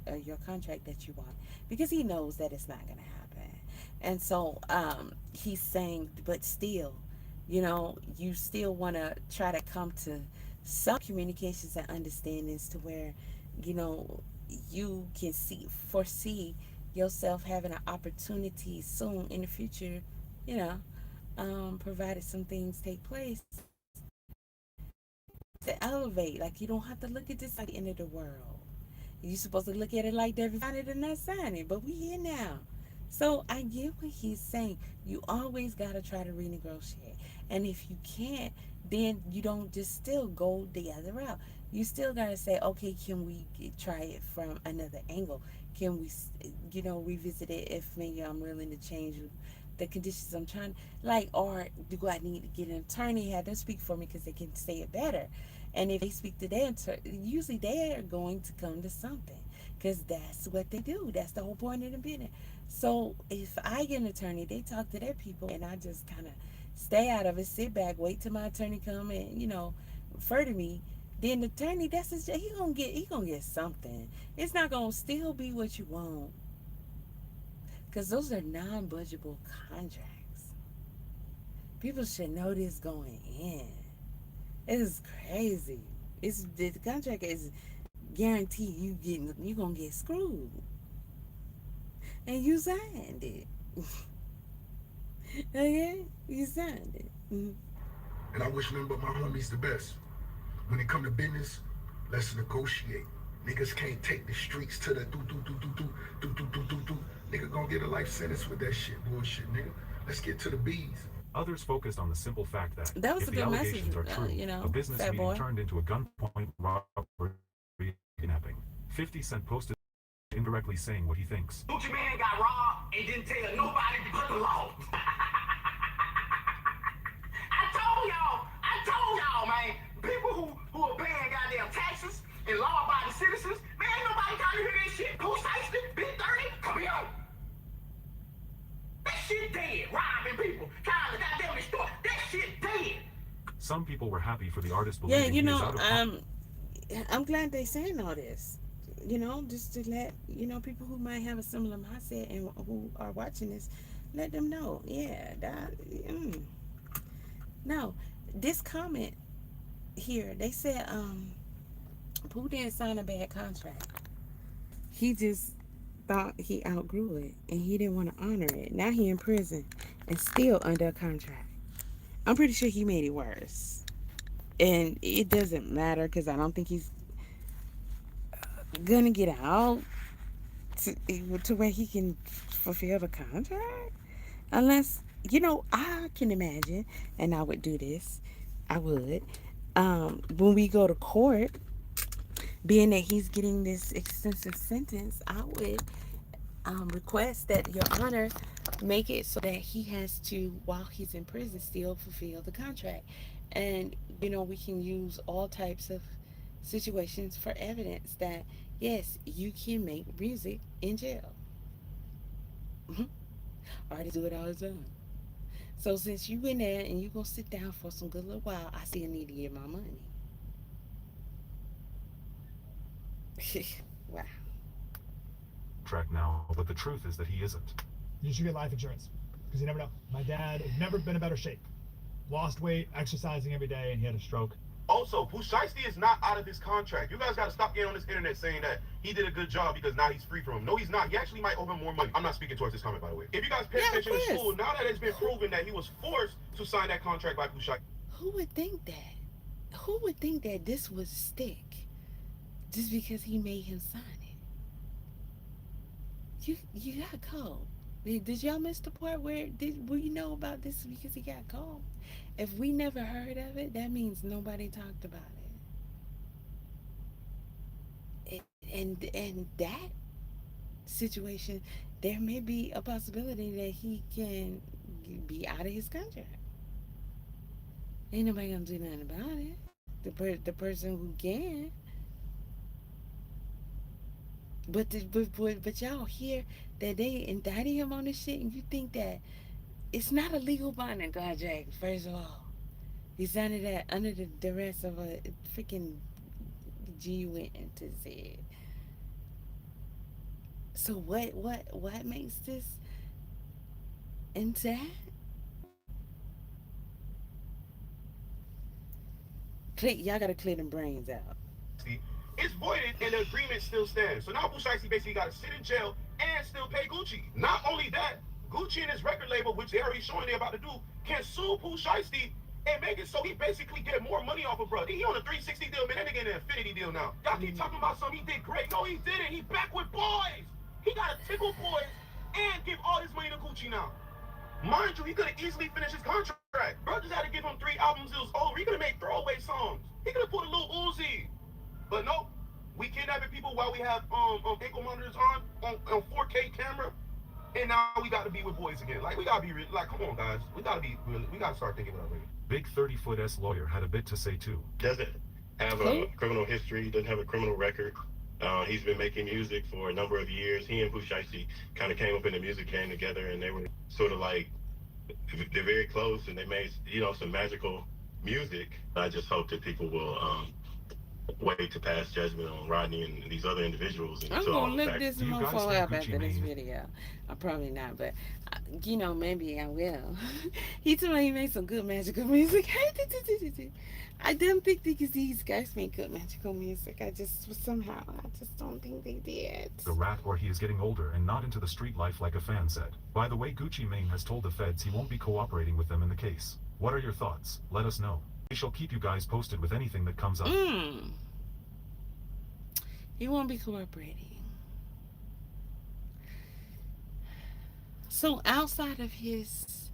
of your contract that you want, because he knows that it's not going to happen. And so he's saying, but still, you still want to try to come to some communications and understandings to where you can foresee yourself having an opportunity soon in the future, provided some things take place, to elevate. Like, you don't have to look at this like the end of the world. You're supposed to look at it like they're signing it and not signing, but we here now. So I get what he's saying. You always got to try to renegotiate. And if you can't, then you don't just still go the other route. You still got to say, okay, can we try it from another angle? Can we, revisit it if maybe I'm willing to change the conditions I'm trying, or do I need to get an attorney, have them speak for me because they can say it better? And if they speak to their attorney, usually they are going to come to something, because that's what they do. That's the whole point of the business. So if I get an attorney, they talk to their people, and I just kind of stay out of it, sit back, wait till my attorney come and, refer to me. Then the attorney, that's his, he gonna get something. It's not gonna still be what you want, because those are non-budgeable contracts. People should know this going in. It is crazy. The contract is guaranteed you gonna get screwed, and you signed it. Okay, you signed it. And I wish nothing but my homies the best. When it come to business, let's negotiate. Niggas can't take the streets to the do. Nigga gonna get a life sentence with that shit, bullshit, nigga. Let's get to the B's. Others focused on the simple fact that, That was if a the good message, allegations are true, you know, a business fat meeting boy. turned into a gunpoint robbery kidnapping. 50 Cent posted indirectly saying what he thinks. Gucci man got robbed and didn't tell nobody to put the law. I told y'all, man, people who are paying goddamn taxes and law-abiding citizens, man, ain't nobody trying to hear this shit. Pooh, Shéisty, Big 30, come here. That shit dead. Robbing people, trying to goddamn destroy. That shit dead. Some people were happy for the artist Yeah, believing you he is know, out of I'm glad they saying all this. You know, just to let people who might have a similar mindset and who are watching this, let them know. Yeah, no, this comment here, they said Pooh didn't sign a bad contract. He just thought he outgrew it and he didn't want to honor it. Now he in prison and still under contract. I'm pretty sure he made it worse. And it doesn't matter because I don't think he's gonna get out to where he can fulfill the contract. Unless, I can imagine, and I would do this, I would, when we go to court, being that he's getting this extensive sentence, I would request that Your Honor make it so that he has to, while he's in prison, still fulfill the contract. And, we can use all types of situations for evidence that, yes, you can make music in jail. Artists do it all the time. So since you in there and you going to sit down for some good little while, I still need to get my money. Wow. track now, but the truth is that he isn't. You should get life insurance because you never know. My dad has never been in better shape. Lost weight, exercising every day, and he had a stroke. Also, Pooh Shéisty is not out of his contract. You guys got to stop getting on this internet saying that he did a good job because now he's free from him. No, he's not. He actually might owe him more money. I'm not speaking towards this comment, by the way. If you guys pay attention in school, now that it's been proven that he was forced to sign that contract by Pooh Shéisty. Who would think that? Who would think that this would stick just because he made him sign it? You got called. Did y'all miss the part where we know about this because he got called? If we never heard of it, that means nobody talked about it. And that situation, there may be a possibility that he can be out of his contract. Ain't nobody gonna do nothing about it. The person who can. But y'all hear that they indicted him on this shit, and you think that it's not a legal binding contract. First of all, he signed that under the duress of a freaking GUN to say it. So what makes this intact? Y'all gotta clear them brains out. It's voided and the agreement still stands. So now Pooh Shéisty basically got to sit in jail and still pay Gucci. Not only that, Gucci and his record label, which they're already showing they're about to do, can sue Pooh Shéisty and make it so he basically get more money off of bro. He on a 360 deal, man. That nigga in an infinity deal now. Y'all keep talking about something he did great. No, he didn't. He back with boys. He got to tickle boys and give all his money to Gucci now. Mind you, he could have easily finished his contract. Bro just had to give him 3 albums. It was over. He could have made throwaway songs. He could have put a little Uzi. But no, we kidnapping people while we have ankle monitors on 4K camera, and now we got to be with boys again. Like, we gotta be real. Like, come on, guys, we gotta be real. We gotta start thinking about it. Big 30-foot lawyer had a bit to say too. Doesn't have a criminal history, doesn't have a criminal record. He's been making music for a number of years. He and Pooh Shéisty kind of came up in the music game together, and they were sort of like, they're very close, and they made, some magical music. I just hope that people will way to pass judgment on Rodney and these other individuals. And I'm gonna look this motherfucker up after this video. I'm probably not, but maybe I will. He told me he made some good magical music. I don't think these guys make good magical music. I just don't think they did. The rat, or he is getting older and not into the street life like a fan said. By the way, Gucci Mane has told the feds he won't be cooperating with them in the case. What are your thoughts? Let us know. We shall keep you guys posted with anything that comes up. He won't be cooperating. So outside of his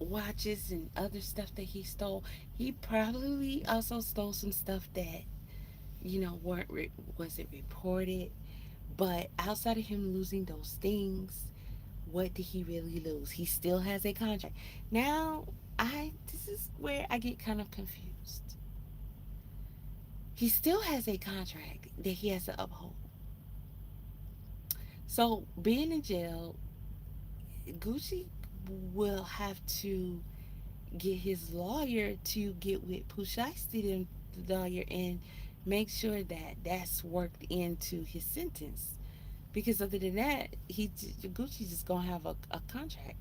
watches and other stuff that he stole. He probably also stole some stuff that, wasn't reported. But outside of him losing those things, what did he really lose? He still has a contract. Now, this is where I get kind of confused. He still has a contract that he has to uphold. So, being in jail, Gucci will have to get his lawyer to get with Pooh Shéisty, the lawyer, and make sure that that's worked into his sentence. Because other than that, Gucci just gonna have a contract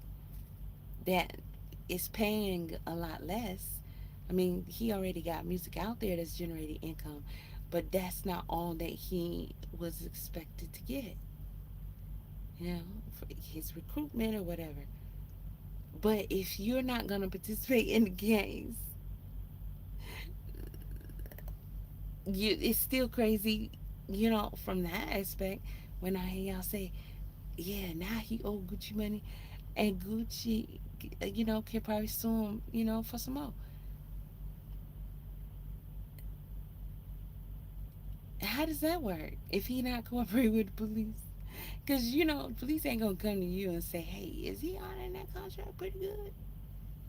that is paying a lot less. I mean, he already got music out there that's generating income, but that's not all that he was expected to get. For his recruitment or whatever. But if you're not gonna participate in the games, it's still crazy, from that aspect. When I hear y'all say, yeah, now he owe Gucci money, and Gucci, can probably sue him, for some more. How does that work if he not cooperating with the police? Because, police ain't going to come to you and say, hey, is he honoring that contract pretty good?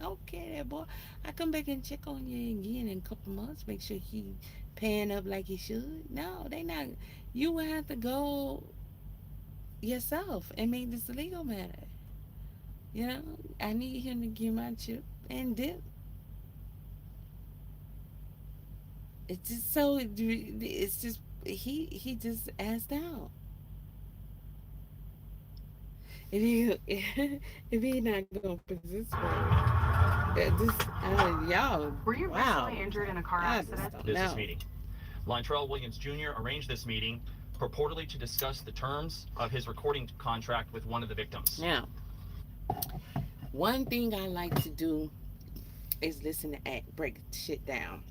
Okay, that boy. I come back and check on you again in a couple months, make sure he paying up like he should. No, they not. You will have to go yourself and make this a legal matter. I need him to give my chip and dip. It's just so, it's just, he just asked out. If he not gonna participate, y'all. Were you wow. recently injured in a car accident? Business meeting. Lontrell Williams Jr. arranged this meeting purportedly to discuss the terms of his recording contract with one of the victims. Now, one thing I like to do is listen to break shit down.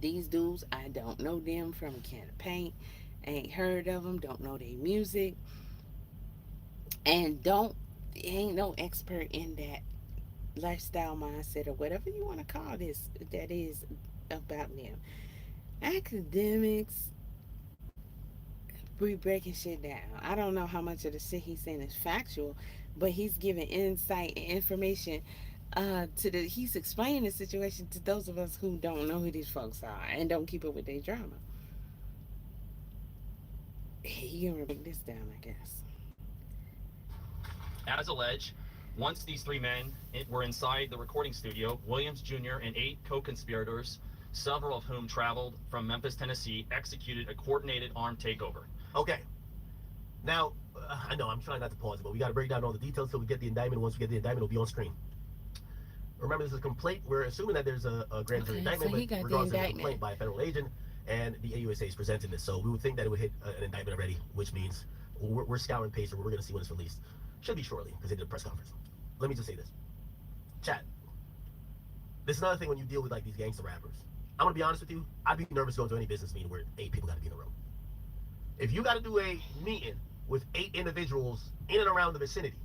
These dudes, I don't know them from a can of paint, ain't heard of them, don't know their music, and ain't no expert in that lifestyle mindset or whatever you want to call this that is about them. Academics, we breaking shit down. I don't know how much of the shit he's saying is factual, but he's giving insight and information he's explaining the situation to those of us who don't know who these folks are and don't keep up with their drama. He gonna break this down, I guess. As alleged, once these three men were inside the recording studio, Williams Jr. and 8 co-conspirators, several of whom traveled from Memphis, Tennessee, executed a coordinated armed takeover. Okay. Now, I know I'm trying not to pause it, but we got to break down all the details till we get the indictment. Once we get the indictment, it'll be on screen. Remember, this is a complaint. We're assuming that there's a grand jury indictment, but regardless, there's a complaint by a federal agent, and the AUSA is presenting this. So we would think that it would hit an indictment already, which means we're scouring paper. We're going to see when it's released. Should be shortly, because they did a press conference. Let me just say this. Chat. This is another thing when you deal with like these gangster rappers. I'm going to be honest with you. I'd be nervous going to any business meeting where 8 people got to be in a room. If you got to do a meeting with 8 individuals in and around the vicinity,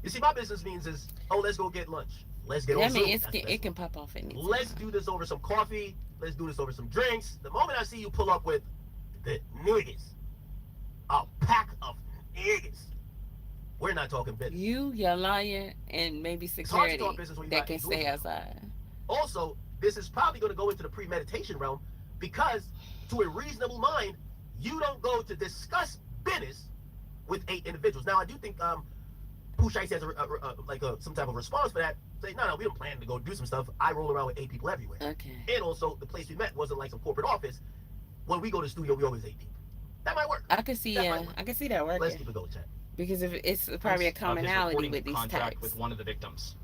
you see, my business means is, let's go get lunch. Let's get on Zoom. It can pop off anytime. Let's do this over some coffee. Let's do this over some drinks. The moment I see you pull up with the niggas, a pack of niggas, we're not talking business. You, your lawyer, and maybe security that can stay outside. Also, this is probably going to go into the premeditation realm because, to a reasonable mind, you don't go to discuss business with 8 individuals. Now, I do think Pooh Shéisty has some type of response for that. Say, no, we don't plan to go do some stuff. I roll around with 8 people everywhere. Okay. And also, the place we met wasn't like some corporate office. When we go to the studio, we always 8 people. That might work. I can see that working. Let's keep it going, chat. Because if it's probably a commonality with these types. With one of the victims.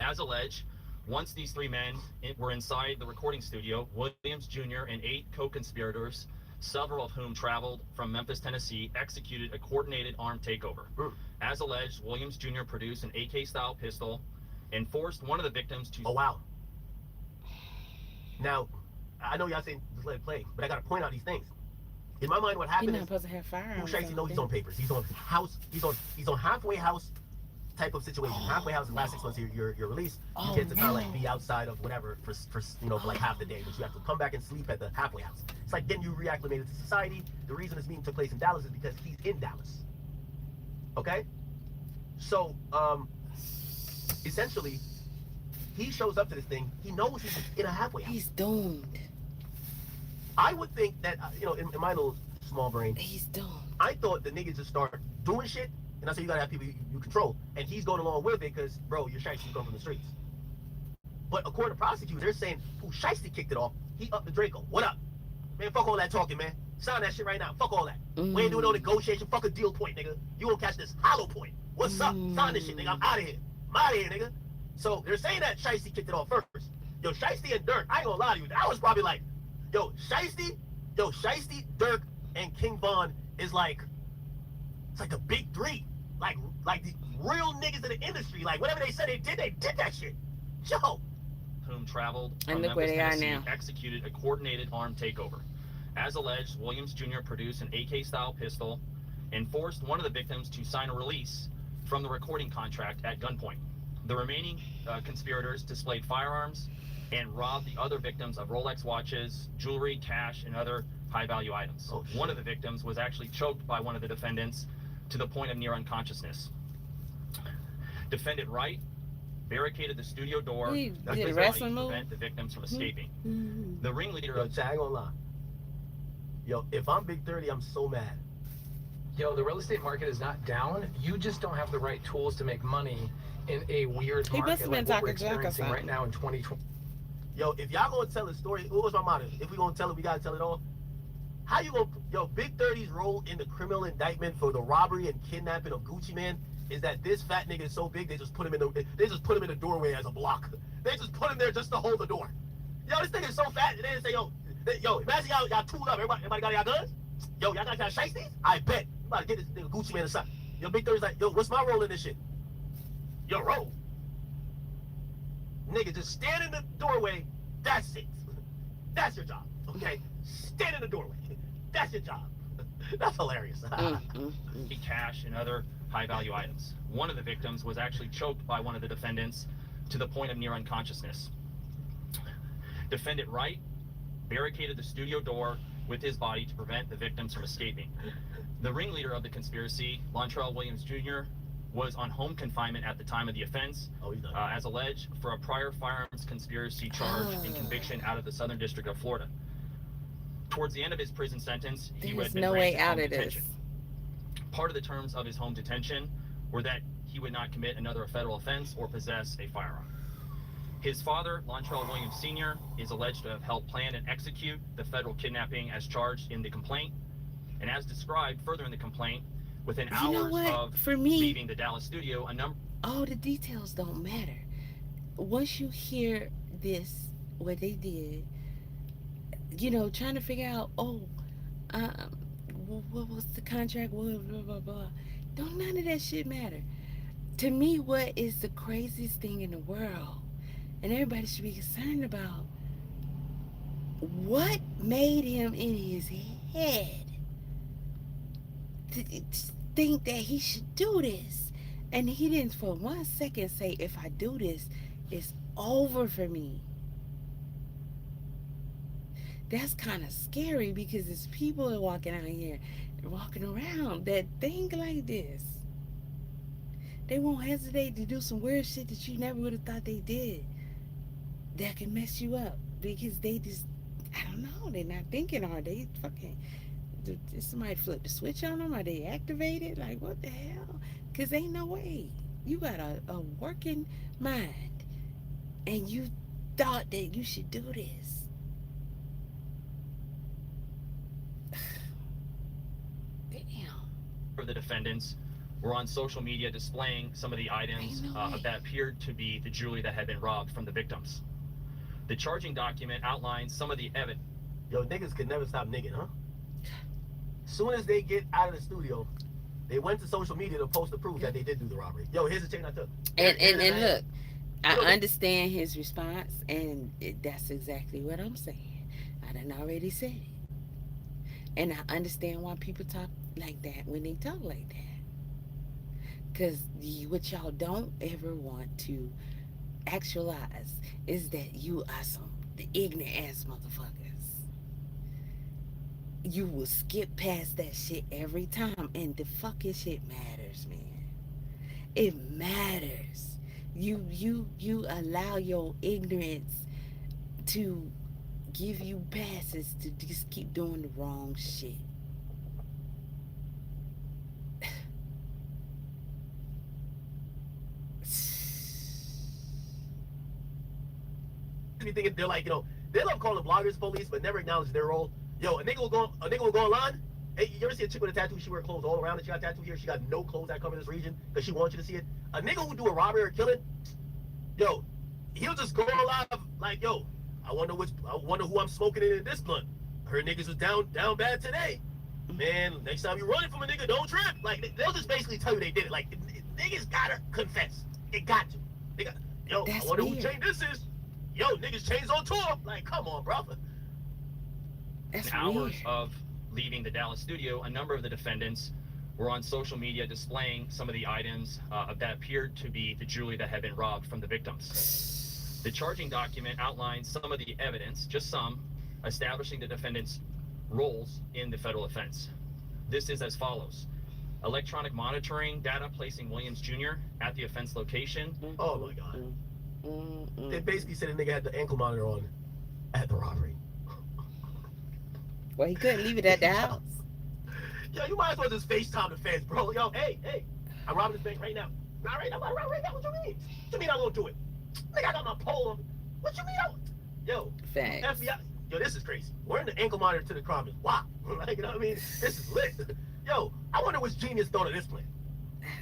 As alleged, once these 3 men were inside the recording studio, Williams Jr. and 8 co-conspirators, several of whom traveled from Memphis, Tennessee, executed a coordinated armed takeover. As alleged, Williams Jr. produced an AK-style pistol and forced one of the victims to... Oh, wow. Now, I know y'all saying just let it play, but I got to point out these things. In my mind, what happened is supposed to have firearms. Pooh Shéisty knows he's on papers. He's on halfway house type of situation. Halfway house, the last 6 months of your release, you get to kind of like be outside of whatever for for like half the day, but you have to come back and sleep at the halfway house. It's like getting you reacclimated to society. The reason this meeting took place in Dallas is because he's in Dallas. Okay? So, essentially, he shows up to this thing. He knows he's in a halfway house. He's doomed. I would think that, in my little small brain, he's doomed. I thought the niggas just start doing shit, and that's why you gotta have people you control. And he's going along with it because, bro, you're Shéisty, you come from the streets. But according to prosecutors, they're saying, who Shéisty kicked it off, he upped the Draco. What up? Man, fuck all that talking, man. Sign that shit right now. Fuck all that. We ain't doing no negotiation. Fuck a deal point, nigga. You won't catch this hollow point. What's up? Sign this shit, nigga. I'm out of here. I'm out of here, nigga. So they're saying that Shéisty kicked it off first. Yo, Shéisty and Dirk, I ain't gonna lie to you. That was probably like, yo, Shéisty, Dirk, and King Von is like, it's like the big three. Like the real niggas in the industry. Like whatever they said they did that shit. Yo. Whom traveled and from look where Memphis, they are Tennessee, now. executed a coordinated armed takeover. As alleged, Williams Jr. produced an AK-style pistol and forced one of the victims to sign a release from the recording contract at gunpoint. The remaining conspirators displayed firearms and robbed the other victims of Rolex watches, jewelry, cash, and other high-value items. One of the victims was actually choked by one of the defendants to the point of near unconsciousness. Defendant Wright barricaded the studio door with his body to prevent the victims from escaping. The ringleader of... Yo, I ain't gonna lie. Yo, if I'm Big 30, I'm so mad. Yo, the real estate market is not down. You just don't have the right tools to make money in a weird market like what we're experiencing right now in 2020. Yo, if y'all gonna tell a story, what was my motto? If we gonna tell it, we gotta tell it all. How you gonna... Yo, Big 30's role in the criminal indictment for the robbery and kidnapping of Gucci Man is that this fat nigga is so big they just put him in the doorway as a block. They just put him there just to hold the door. Yo, this nigga is so fat. They didn't say, yo, imagine y'all tooled up. Everybody got y'all guns? Yo, y'all got y'all Shéisties? I bet. You about to get this nigga Gucci Man or something. Yo, Big 30's like, yo, what's my role in this shit? Your role? Nigga, just stand in the doorway. That's it. That's your job. Okay? Stand in the doorway. That's your job. That's hilarious. Cash and other high-value items. One of the victims was actually choked by one of the defendants to the point of near unconsciousness. Defendant Wright barricaded the studio door with his body to prevent the victims from escaping. The ringleader of the conspiracy, Lontrell Williams Jr., was on home confinement at the time of the offense, as alleged, for a prior firearms conspiracy charge and conviction out of the Southern District of Florida. Towards the end of his prison sentence, he had been no way granted out home of detention. this. Part of the terms of his home detention were that he would not commit another federal offense or possess a firearm. His father, Lontrell Williams Sr., is alleged to have helped plan and execute the federal kidnapping as charged in the complaint. And as described further in the complaint, within hours of leaving the Dallas studio, all the details don't matter. Once you hear this, what they did, you know, trying to figure out, what was the contract, blah, blah, blah, blah. Don't none of that shit matter. To me, what is the craziest thing in the world, and everybody should be concerned about, what made him in his head to think that he should do this? And he didn't for 1 second say, if I do this, it's over for me. That's kind of scary, because there's people that walking out here, walking around that think like this. They won't hesitate to do some weird shit that you never would have thought they did. That can mess you up, because they just, I don't know, they're not thinking, are they fucking, did somebody flip the switch on them? Are they activated? Like, what the hell? Because ain't no way. You got a working mind, and you thought that you should do this. for the defendants were on social media displaying some of the items that appeared to be the jewelry that had been robbed from the victims. The charging document outlines some of the evidence. Yo, niggas could never stop nigging, huh? Soon as they get out of the studio, they went to social media to post the proof that they did do the robbery. Yo, here's the chain I took. And look, I understand his response, and that's exactly what I'm saying. I done already said it. And I understand why people talk like that when they talk like that. Because what y'all don't ever want to actualize is that you are some the ignorant ass motherfuckers. You will skip past that shit every time, and the fucking shit matters, man. It matters. You allow your ignorance to give you passes to just keep doing the wrong shit. You think they're like, they love calling bloggers police, but never acknowledge their role. Yo, a nigga will go online. Hey, you ever see a chick with a tattoo? She wear clothes all around, and she got a tattoo here. She got no clothes that cover this region because she wants you to see it. A nigga who do a robbery or killing, yo, he'll just go live like, yo, I wonder who I'm smoking in this blunt. I heard niggas was down bad today. Man, next time you running from a nigga, don't trip. Like, they'll just basically tell you they did it. Like, niggas gotta confess. They got to. They got, yo, I wonder who chain this is. Yo, niggas chains on tour. Like, come on, bro. Hours of leaving the Dallas studio, a number of the defendants were on social media displaying some of the items that appeared to be the jewelry that had been robbed from the victims. The charging document outlines some of the evidence, just some, establishing the defendants' roles in the federal offense. This is as follows. Electronic monitoring data placing Williams Jr. at the offense location. Oh my God. They basically said a nigga had the ankle monitor on at the robbery. Well, he couldn't leave it at the house. Yo, you might as well just FaceTime the feds, bro. Yo, hey, I'm robbing this bank right now. Not right now, right now. What you mean? What you mean I'm gonna do it? Nigga, I got my pole on. What you mean? Yo, Thanks. FBI. Yo, this is crazy. Wearing the ankle monitor to the crime is wow. Like, you know what I mean? This is lit. Yo, I wonder which genius thought of this plan.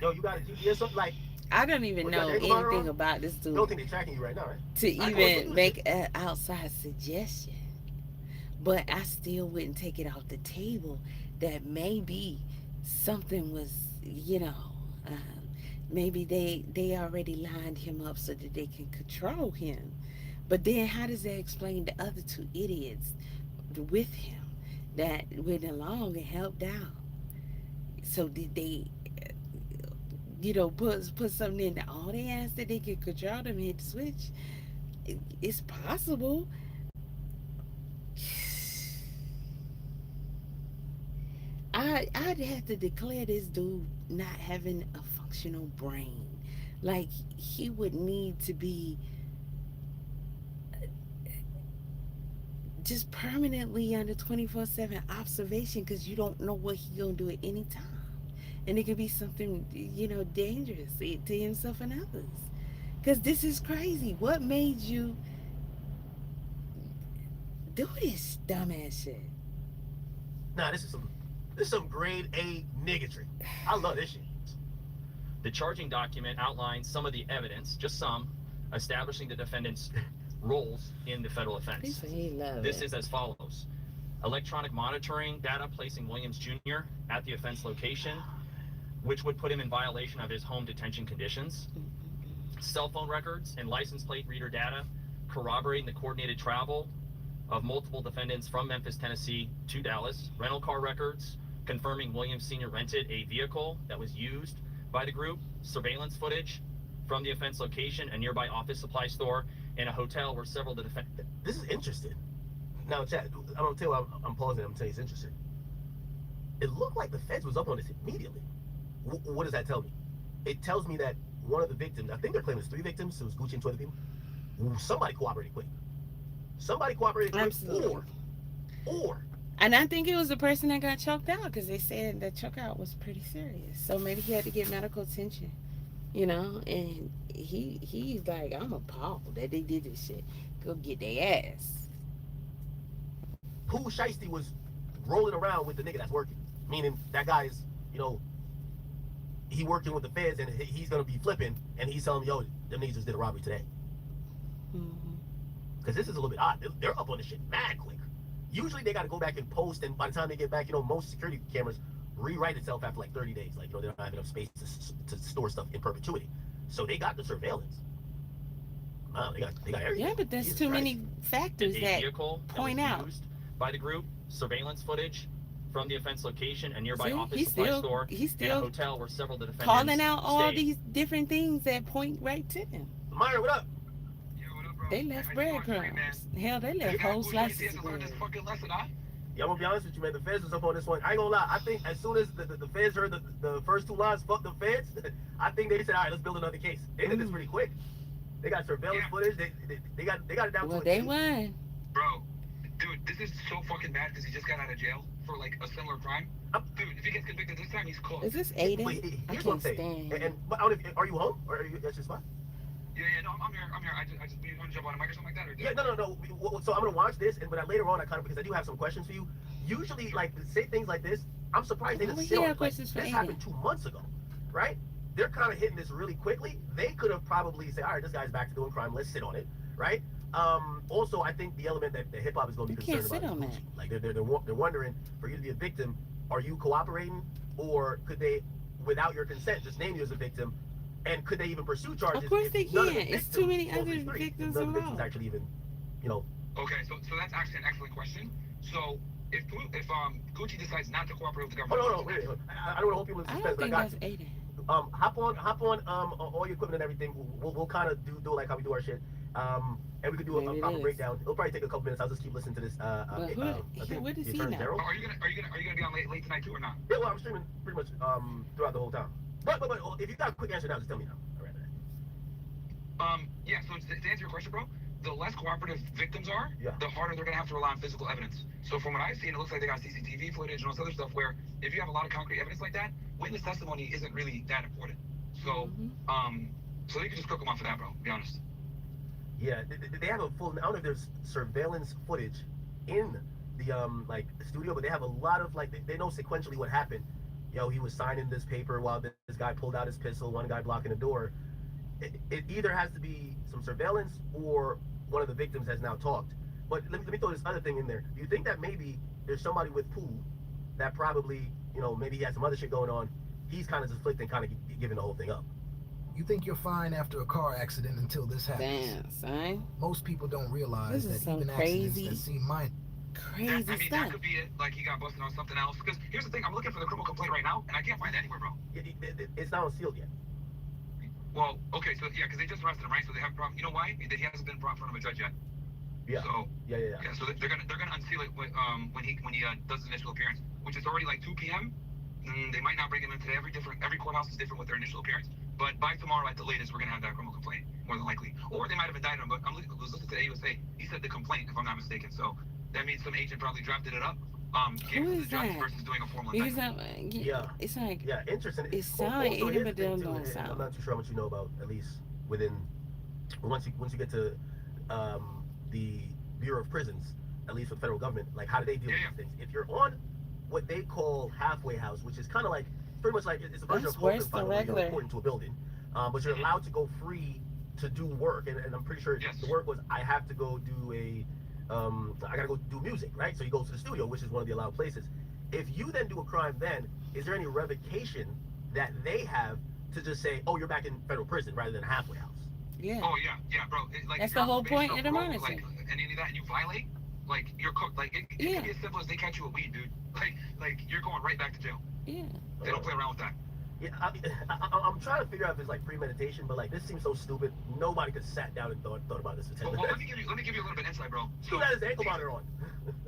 Yo, you got a GPS something like? I don't even know anything about this dude. I don't think they're tracking you right now, right? To even make an outside suggestion. But I still wouldn't take it off the table that maybe something was, maybe they already lined him up so that they can control him. But then how does that explain the other two idiots with him that went along and helped out? So did they, put something in the audience that they could control them, hit the switch? It's possible. I'd have to declare this dude not having a functional brain. Like, he would need to be just permanently under 24/7 observation, because you don't know what he's gonna do at any time, and it could be something dangerous to himself and others. Because this is crazy. What made you do this dumbass shit? Nah, this is some grade A niggatry. I love this shit. The charging document outlines some of the evidence, just some, establishing the defendants' roles in the federal offense. This is as follows. Electronic monitoring data placing Williams Jr. at the offense location, which would put him in violation of his home detention conditions. Cell phone records and license plate reader data corroborating the coordinated travel of multiple defendants from Memphis, Tennessee to Dallas. Rental car records confirming Williams Sr. rented a vehicle that was used by the group. Surveillance footage from the offense location, a nearby office supply store, and a hotel where several of the defendants... This is interesting. Now, chat, I don't tell you I'm pausing, I'm telling you it's interesting. It looked like the feds was up on this immediately. What does that tell me? It tells me that one of the victims, I think they're claiming it's 3 victims, so it was Gucci and 2 other people. Somebody cooperated quick. Absolutely. Or and I think it was the person that got choked out, because they said that chokeout was pretty serious. So maybe he had to get medical attention, and he's like, I'm appalled that they did this shit. Go get their ass. Pooh Shéisty was rolling around with the nigga that's working. Meaning that guy is, he working with the feds, and he's gonna be flipping, and he's telling me, yo, them niggas just did a robbery today. Because this is a little bit odd. They're up on this shit mad quick. Usually they got to go back and post, and by the time they get back, most security cameras rewrite itself after like 30 days. Like, they don't have enough space to store stuff in perpetuity. So they got the surveillance. Wow, they got everything. Yeah, but there's too many factors that point out. Used by the group, surveillance footage from the offense location, a nearby See, office he's supply still- store, he's and a still hotel where several of the defendants calling out all stayed. these different things that point right to him. Myra, what up? They left breadcrumbs. Hell, they left whole slices of bread. Yeah, I'm gonna be honest with you, man. The feds was up on this one. I ain't gonna lie. I think as soon as the feds heard the first two lines, fuck the feds, I think they said, all right, let's build another case. They did this pretty quick. They got surveillance footage. They got it down to a They T. won. Bro, dude, this is so fucking bad because he just got out of jail for like a similar crime. Dude, if he gets convicted this time, he's cooked. Is this Aiden? Wait, I here's what can't I'm saying. stand. But I don't know, are you home or are you that's your spot? Yeah, no, I'm here. I just you want to jump on a mic or something like that? Or Yeah, no. So I'm gonna watch this, but later on, because I do have some questions for you. Usually, like say things like this, I'm surprised they didn't sit on it. Like, this happened 2 months ago, right? They're kind of hitting this really quickly. They could have probably said, all right, this guy's back to doing crime. Let's sit on it, right? Also, I think the element that hip hop is going to be concerned about is like they're wondering, for you to be a victim, are you cooperating, or could they, without your consent, just name you as a victim? And could they even pursue charges? Of course they none of can. the It's too many victims, other mostly three, victims none of the victims involved. actually even, you know. Okay, so that's actually an excellent question. So if Gucci decides not to cooperate with the government, Hold on, wait. I don't want to hold people in suspense, but I got you. Hop on all your equipment and everything. We'll kind of do like how we do our shit. And we could do a proper breakdown. It'll probably take a couple minutes. I'll just keep listening to this. What is he now? Are you gonna be on late tonight too or not? Yeah, well, I'm streaming pretty much throughout the whole time. But if you got a quick answer now, just tell me now. Yeah. So to answer your question, bro, the less cooperative victims are, the harder they're gonna have to rely on physical evidence. So from what I've seen, it looks like they got CCTV footage and all this other stuff. Where if you have a lot of concrete evidence like that, witness testimony isn't really that important. So so you can just cook them off for that, bro. To be honest. Yeah, they have a full. I don't know if there's surveillance footage in the like studio, but they have a lot of like they know sequentially what happened. Yo, he was signing this paper while this guy pulled out his pistol. One guy blocking the door. It either has to be some surveillance or one of the victims has now talked. But let me throw this other thing in there. Do you think that maybe there's somebody with Pooh that probably, you know, maybe he has some other shit going on? He's kind of just flicked and kind of giving the whole thing up. You think you're fine after a car accident until this happens. Damn, son. Most people don't realize This is that some even crazy, accidents that seem minor. Crazy stuff. That could be it. Like he got busted on something else. Because here's the thing, I'm looking for the criminal complaint right now, and I can't find it anywhere, bro. It's not unsealed yet. Well, okay, so yeah, because they just arrested him, right? So they have problem. You know why? He hasn't been brought in front of a judge yet. Yeah. So yeah. So they're gonna unseal it when he does his initial appearance, which is already like 2 p.m. They might not bring him in today. Every courthouse is different with their initial appearance. But by tomorrow at the latest, we're gonna have that criminal complaint, more than likely. Or they might have indicted him. But I was listening to AUSA. He said the complaint, if I'm not mistaken. So that means some agent probably drafted it up. Gave it to the judge versus doing a formal indictment. It's like interesting. It sounds like Aiden, but them don't sound. I'm not too sure how much you know about, at least within once you get to the Bureau of Prisons, at least with federal government, like how do they deal with these things? If you're on what they call halfway house, which is kind of like pretty much like it's a version of home confinement where you're reporting to a building, but you're allowed to go free to do work, and I'm pretty sure the work was I have to go do I gotta go do music, right? So you go to the studio, which is one of the allowed places. If you then do a crime, then is there any revocation that they have to just say, oh, you're back in federal prison rather than halfway house? Yeah. Oh yeah, bro. Like, that's the whole point of the monitoring. Like any of that, and you violate, like you're cooked. Like it can be as simple as they catch you with weed, dude. Like you're going right back to jail. Yeah. They don't play around with that. Yeah, I'm trying to figure out if it's like premeditation, but like this seems so stupid. Nobody could sat down and thought about this for 10 minutes. Well, let me give you a little bit of insight, bro. So that is ankle monitor on.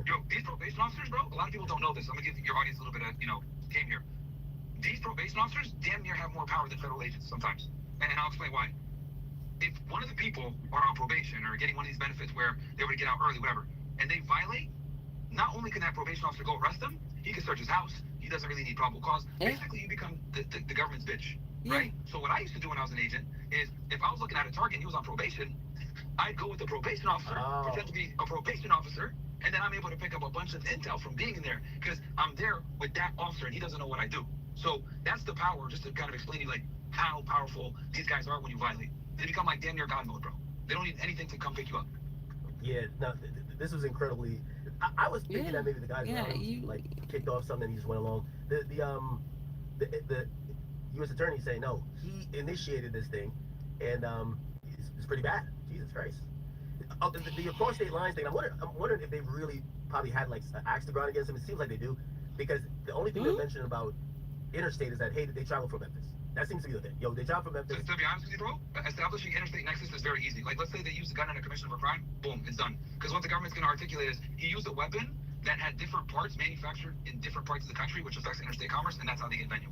Yo, these probation officers, bro. A lot of people don't know this. I'm gonna give your audience a little bit of game here. These probation officers damn near have more power than federal agents sometimes, and I'll explain why. If one of the people are on probation or getting one of these benefits where they were to get out early, whatever, and they violate, not only can that probation officer go arrest them, he can search his house. He doesn't really need probable cause. Basically, you become the government's bitch, right? So what I used to do when I was an agent is if I was looking at a target and he was on probation, I'd go with the probation officer, pretend to be a probation officer, and then I'm able to pick up a bunch of intel from being in there because I'm there with that officer and he doesn't know what I do. So that's the power, just to kind of explain to you like how powerful these guys are when you violate. They become like damn near God mode, bro. They don't need anything to come pick you up. Yeah, no, this was incredibly. I was thinking that maybe the guys like kicked off something and he just went along. The U.S. attorney say no, he initiated this thing, and it's pretty bad. Jesus Christ. The across state lines thing. I'm wondering if they really probably had like an axe to grind against him. It seems like they do. because the only thing they're mentioning about interstate is that, hey, they travel from Memphis. That seems to be the thing. Yo, they travel from Memphis. To be honest with you, bro, establishing interstate nexus is very easy. Like, let's say they use a gun in a commission of a crime, boom, it's done. Because what the government's going to articulate is he used a weapon that had different parts manufactured in different parts of the country, which affects interstate commerce, and that's how they get venue.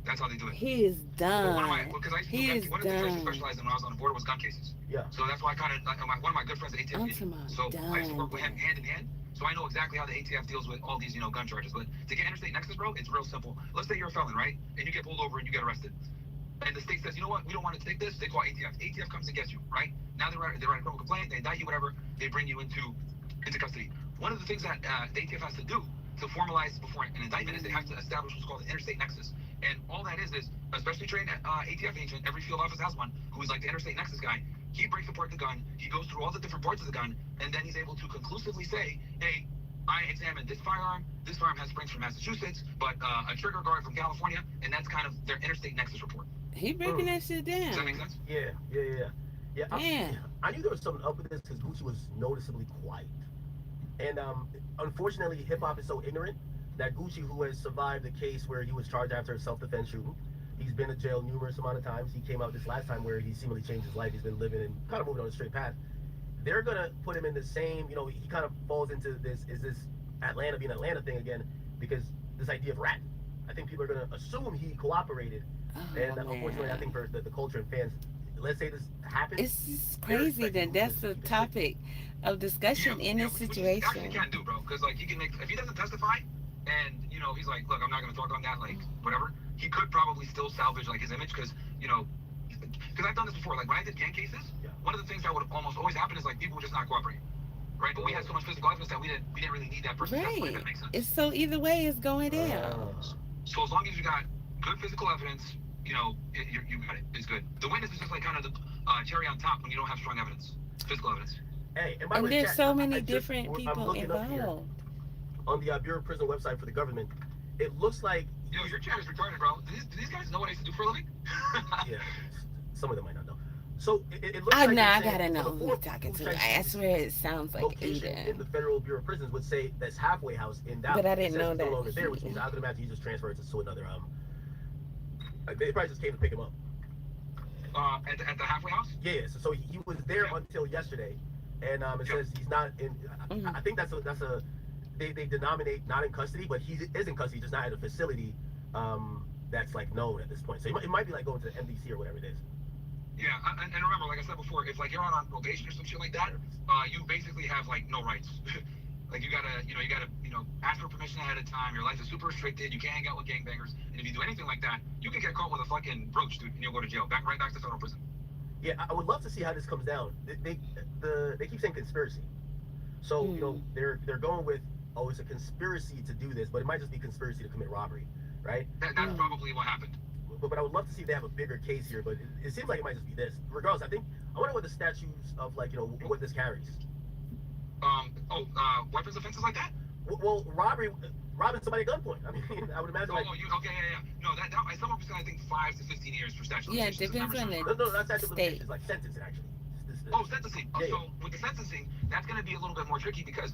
That's how they do it. He is done. One of the things I used to specialize in when I was on the border was gun cases. Yeah. So that's why one of my good friends at ATF agent. So I used to work with him hand in hand. So I know exactly how the ATF deals with all these, gun charges. But to get interstate nexus, bro, it's real simple. Let's say you're a felon, right? And you get pulled over and you get arrested. And the state says, you know what? We don't want to take this. They call ATF. ATF comes and gets you, right? Now they write a criminal complaint. They indict you, whatever. They bring you into custody. One of the things that the ATF has to do to formalize before an indictment is they have to establish what's called an interstate nexus. And all that is a specially trained ATF agent, every field office has one, who is like the interstate nexus guy. He breaks apart the gun, he goes through all the different parts of the gun, and then he's able to conclusively say, hey, I examined this firearm has springs from Massachusetts, but a trigger guard from California, and that's kind of their interstate nexus report. He breaking that shit down. Does that make sense? Yeah. I knew there was something up with this because Gucci was noticeably quiet. And unfortunately, hip-hop is so ignorant that Gucci, who has survived a case where he was charged after a self-defense shooting, he's been to jail numerous amount of times. He came out this last time where he seemingly changed his life. He's been living and kind of moving on a straight path. They're going to put him in the same, he kind of falls into this Atlanta being Atlanta thing again, because this idea of rat. I think people are going to assume he cooperated. Unfortunately, I think for the culture and fans, let's say this happens. It's just crazy that that's the topic of discussion in this situation. Which he actually can't do, bro, because he can make, if he doesn't testify, and he's like, look, I'm not going to talk on that, whatever, he could probably still salvage his image, because I've done this before. When I did gang cases, one of the things that would almost always happen is people would just not cooperate, right? But we had so much physical evidence that we didn't really need that person to testify, if that makes sense. It's so either way, it's going down. So as long as you got good physical evidence, you got it. It's good. The witness is just kind of the cherry on top when you don't have strong evidence, physical evidence. Hey, and there's so many different people involved. On the Bureau of Prison website for the government, it looks like... Yo, your chat is retarded, bro. Do these guys know what I used to do for a living? Yeah, some of them might not know. So it looks I gotta know who you're talking to. I swear it sounds like Aiden. In the Federal Bureau of Prisons would say that's halfway house in Dallas. But I didn't know that. No longer there, which means I would imagine he just transferred to another. They probably just came to pick him up. At the halfway house? Yeah. So he was there until yesterday, and it says he's not in. I think that's a. They denominate not in custody, but he is in custody, just not at a facility that's known at this point. So it might be going to the MDC or whatever it is. Yeah, and remember, like I said before, if you're on probation or some shit like that, you basically have no rights. You gotta ask for permission ahead of time. Your life is super restricted. You can't hang out with gangbangers, and if you do anything like that, you can get caught with a fucking brooch, dude, and you'll go to jail, right back to federal prison. Yeah, I would love to see how this comes down. They keep saying conspiracy, so they're going with, oh, it's a conspiracy to do this, but it might just be conspiracy to commit robbery, right? That's probably what happened. But I would love to see if they have a bigger case here, but it seems like it might just be this. Regardless, I wonder what the statutes of what this carries. Weapons offenses like that? Well, robbing somebody at gunpoint. I mean, I would imagine okay, yeah. No, some of it's I think 5 to 15 years for statute of limitations. Yeah, it depends on the No, not statute of limitations, sentencing actually. Sentencing. So with the sentencing, that's going to be a little bit more tricky because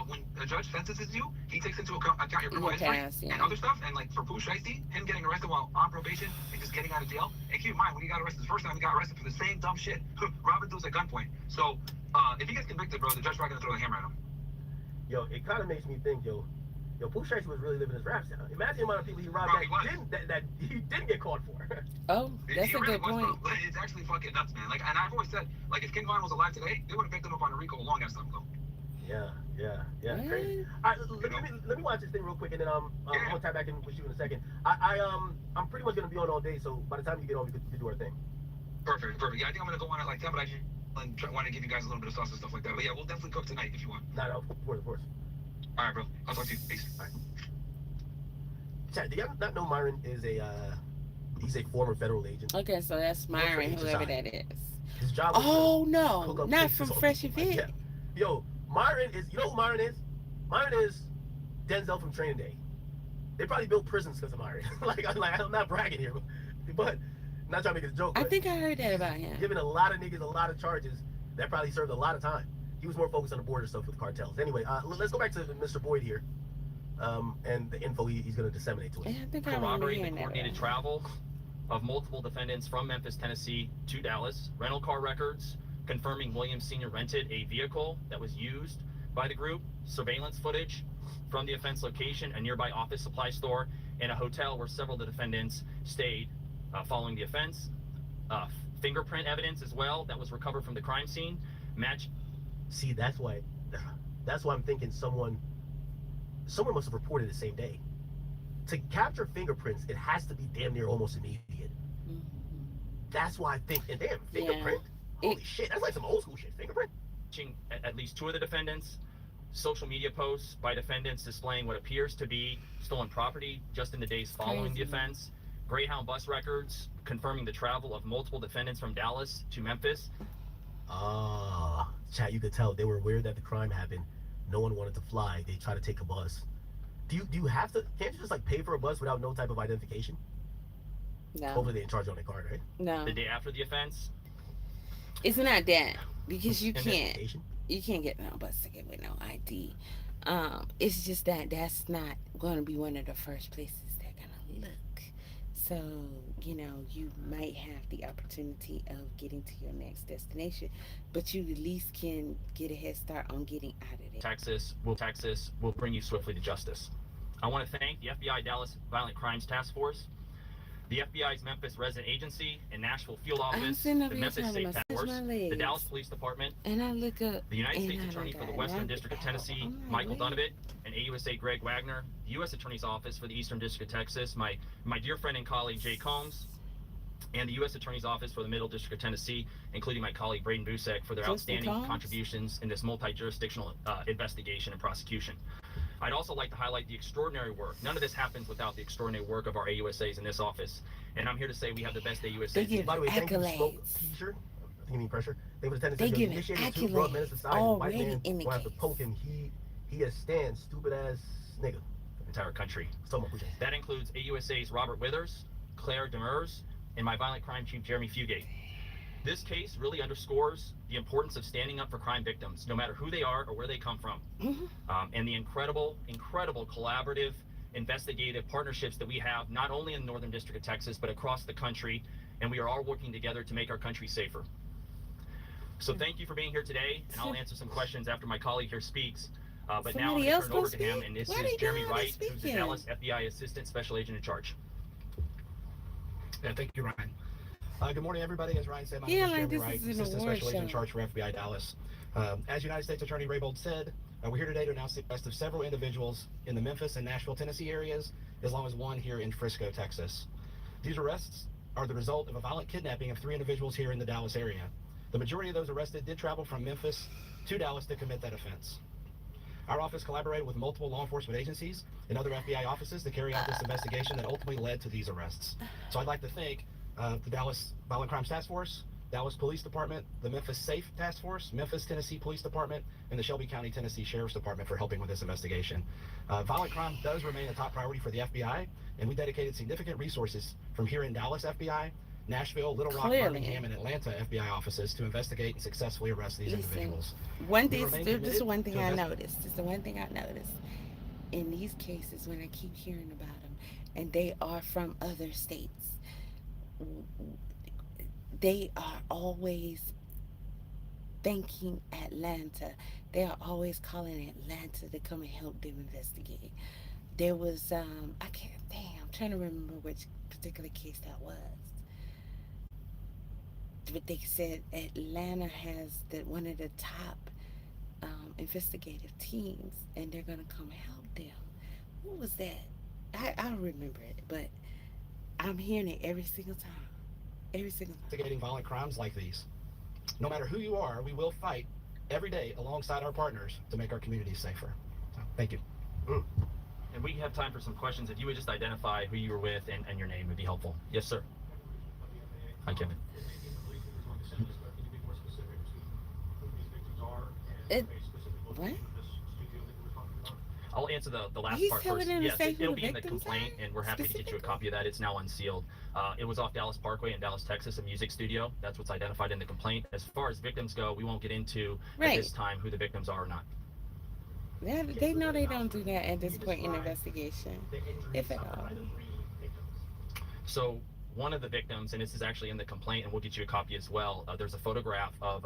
when a judge sentences you, he takes into account your criminal history and other stuff. And for Pooh Shéisty, him getting arrested while on probation and just getting out of jail. And keep in mind, when he got arrested the first time, he got arrested for the same dumb shit, robbing dudes at gunpoint. So if he gets convicted, bro, the judge's probably going to throw the hammer at him. Yo, it kind of makes me think, Pooh Shéisty was really living his raps now. Imagine the amount of people he robbed that he didn't get caught for. Oh, that's a good point. It's actually fucking nuts, man. And I've always said, if King Von was alive today, they would have picked him up on a RICO a long ass time ago. Yeah, crazy. All right, let me watch this thing real quick, and then I'm gonna tap back in with you in a second. I'm pretty much gonna be on all day, so by the time you get on, we could do our thing. Perfect. Yeah, I think I'm gonna go on at 10, but I just want to give you guys a little bit of sauce and stuff like that. But yeah, we'll definitely cook tonight if you want. No, of course. All right, bro. I'll talk to you. Peace. All right. Chat, do you not know Myron is he's a former federal agent? Okay, so that's Myron, whoever that is. His job was not from Fresh and Fit. Yeah. Yo, Myron is, you know who Myron is? Myron is Denzel from Training Day. They probably built prisons because of Myron. I'm not bragging here, but I'm not trying to make a joke. I think I heard that about him. Giving a lot of niggas a lot of charges that probably served a lot of time. He was more focused on the border stuff with cartels. Anyway, let's go back to Mr. Boyd here. and the info he's going to disseminate to us. Yeah, I think I Corroborating the coordinated travel of multiple defendants from Memphis, Tennessee to Dallas, rental car records confirming Williams Sr. rented a vehicle that was used by the group, surveillance footage from the offense location, a nearby office supply store, and a hotel where several of the defendants stayed following the offense. Fingerprint evidence as well that was recovered from the crime scene. See, that's why I'm thinking someone must have reported the same day. To capture fingerprints, it has to be damn near almost immediate. Mm-hmm. That's why I think, and damn, fingerprint? Yeah. Holy shit, that's like some old school shit, fingerprint? At least 2 of the defendants, social media posts by defendants displaying what appears to be stolen property just in the days following the offense. Greyhound bus records confirming the travel of multiple defendants from Dallas to Memphis. Chat, you could tell they were aware that the crime happened. No one wanted to fly. They tried to take a bus. Do you have to? Can't you just like pay for a bus without no type of identification? No. Hopefully they didn't charge you on the card, right? No. The day after the offense. It's not that, because you can't get no bus ticket with no ID. It's just that that's not going to be one of the first places they're going to look. So, you know, you might have the opportunity of getting to your next destination, but you at least can get a head start on getting out of there. Texas will bring you swiftly to justice. I want to thank the FBI Dallas Violent Crimes Task Force, the FBI's Memphis Resident Agency and Nashville Field Office, the Memphis State Task Force, the Dallas Police Department, and I look up the United States Attorney for the Western District of Tennessee, Michael Donovan, and AUSA Greg Wagner, the U.S. Attorney's Office for the Eastern District of Texas, my dear friend and colleague Jay Combs, and the U.S. Attorney's Office for the Middle District of Tennessee, including my colleague Braden Busek, for their outstanding contributions in this multi-jurisdictional investigation and prosecution. I'd also like to highlight the extraordinary work. None of this happens without the extraordinary work of our AUSAs in this office. And I'm here to say we have the best AUSAs. By the way, thank you, T-shirt. You need pressure. They were they give accolades already in the case. Have to poke him. He has stand stupid ass nigga. Entire country. That includes AUSAs Robert Withers, Claire Demers, and my violent crime chief Jeremy Fugate. This case really underscores the importance of standing up for crime victims, no matter who they are or where they come from, and the incredible collaborative, investigative partnerships that we have, not only in the Northern District of Texas, but across the country, and we are all working together to make our country safer. So thank you for being here today, and I'll answer some questions after my colleague here speaks. But now I'm going to turn it over to him, and this is Jeremy Wright, who's the Dallas FBI Assistant Special Agent in charge. Yeah, thank you, Ryan. Good morning, everybody. As Ryan said, my name is Jeremy Wright, Assistant Special Agent in charge for FBI Dallas. As United States Attorney Raybold said, we're here today to announce the arrest of several individuals in the Memphis and Nashville, Tennessee areas, as well as one here in Frisco, Texas. These arrests are the result of a violent kidnapping of 3 individuals here in the Dallas area. The majority of those arrested did travel from Memphis to Dallas to commit that offense. Our office collaborated with multiple law enforcement agencies and other FBI offices to carry out this investigation that ultimately led to these arrests. So I'd like to thank the Dallas Violent Crimes Task Force, Dallas Police Department, the Memphis Safe Task Force, Memphis, Tennessee Police Department, and the Shelby County, Tennessee Sheriff's Department for helping with this investigation. Violent crime does remain a top priority for the FBI, and we dedicated significant resources from here in Dallas FBI, Nashville, Little Rock, Birmingham, and Atlanta FBI offices to investigate and successfully arrest these individuals. This is one thing I noticed. This is the one thing I noticed in these cases when I keep hearing about them, and they are from other states. They are always thanking Atlanta. They are always calling Atlanta to come and help them investigate. There was I'm trying to remember which particular case that was. But they said Atlanta has one of the top investigative teams, and they're gonna come help them. What was that? I don't remember it, but I'm hearing it every single time. Every single time. Investigating violent crimes like these. No matter who you are, we will fight every day alongside our partners to make our communities safer. So, thank you. And we have time for some questions. If you would just identify who you were with and your name would be helpful. Yes, sir. Hi, Kevin. What? I'll answer the last part first. Yes, it'll be in the complaint, and we're happy to get you a copy of that. It's now unsealed. It was off Dallas Parkway in Dallas, Texas, a music studio. That's what's identified in the complaint. As far as victims go, we won't get into at this time who the victims are or not. They know they don't do that at this point in the investigation, if at all. So one of the victims, and this is actually in the complaint, and we'll get you a copy as well. There's a photograph of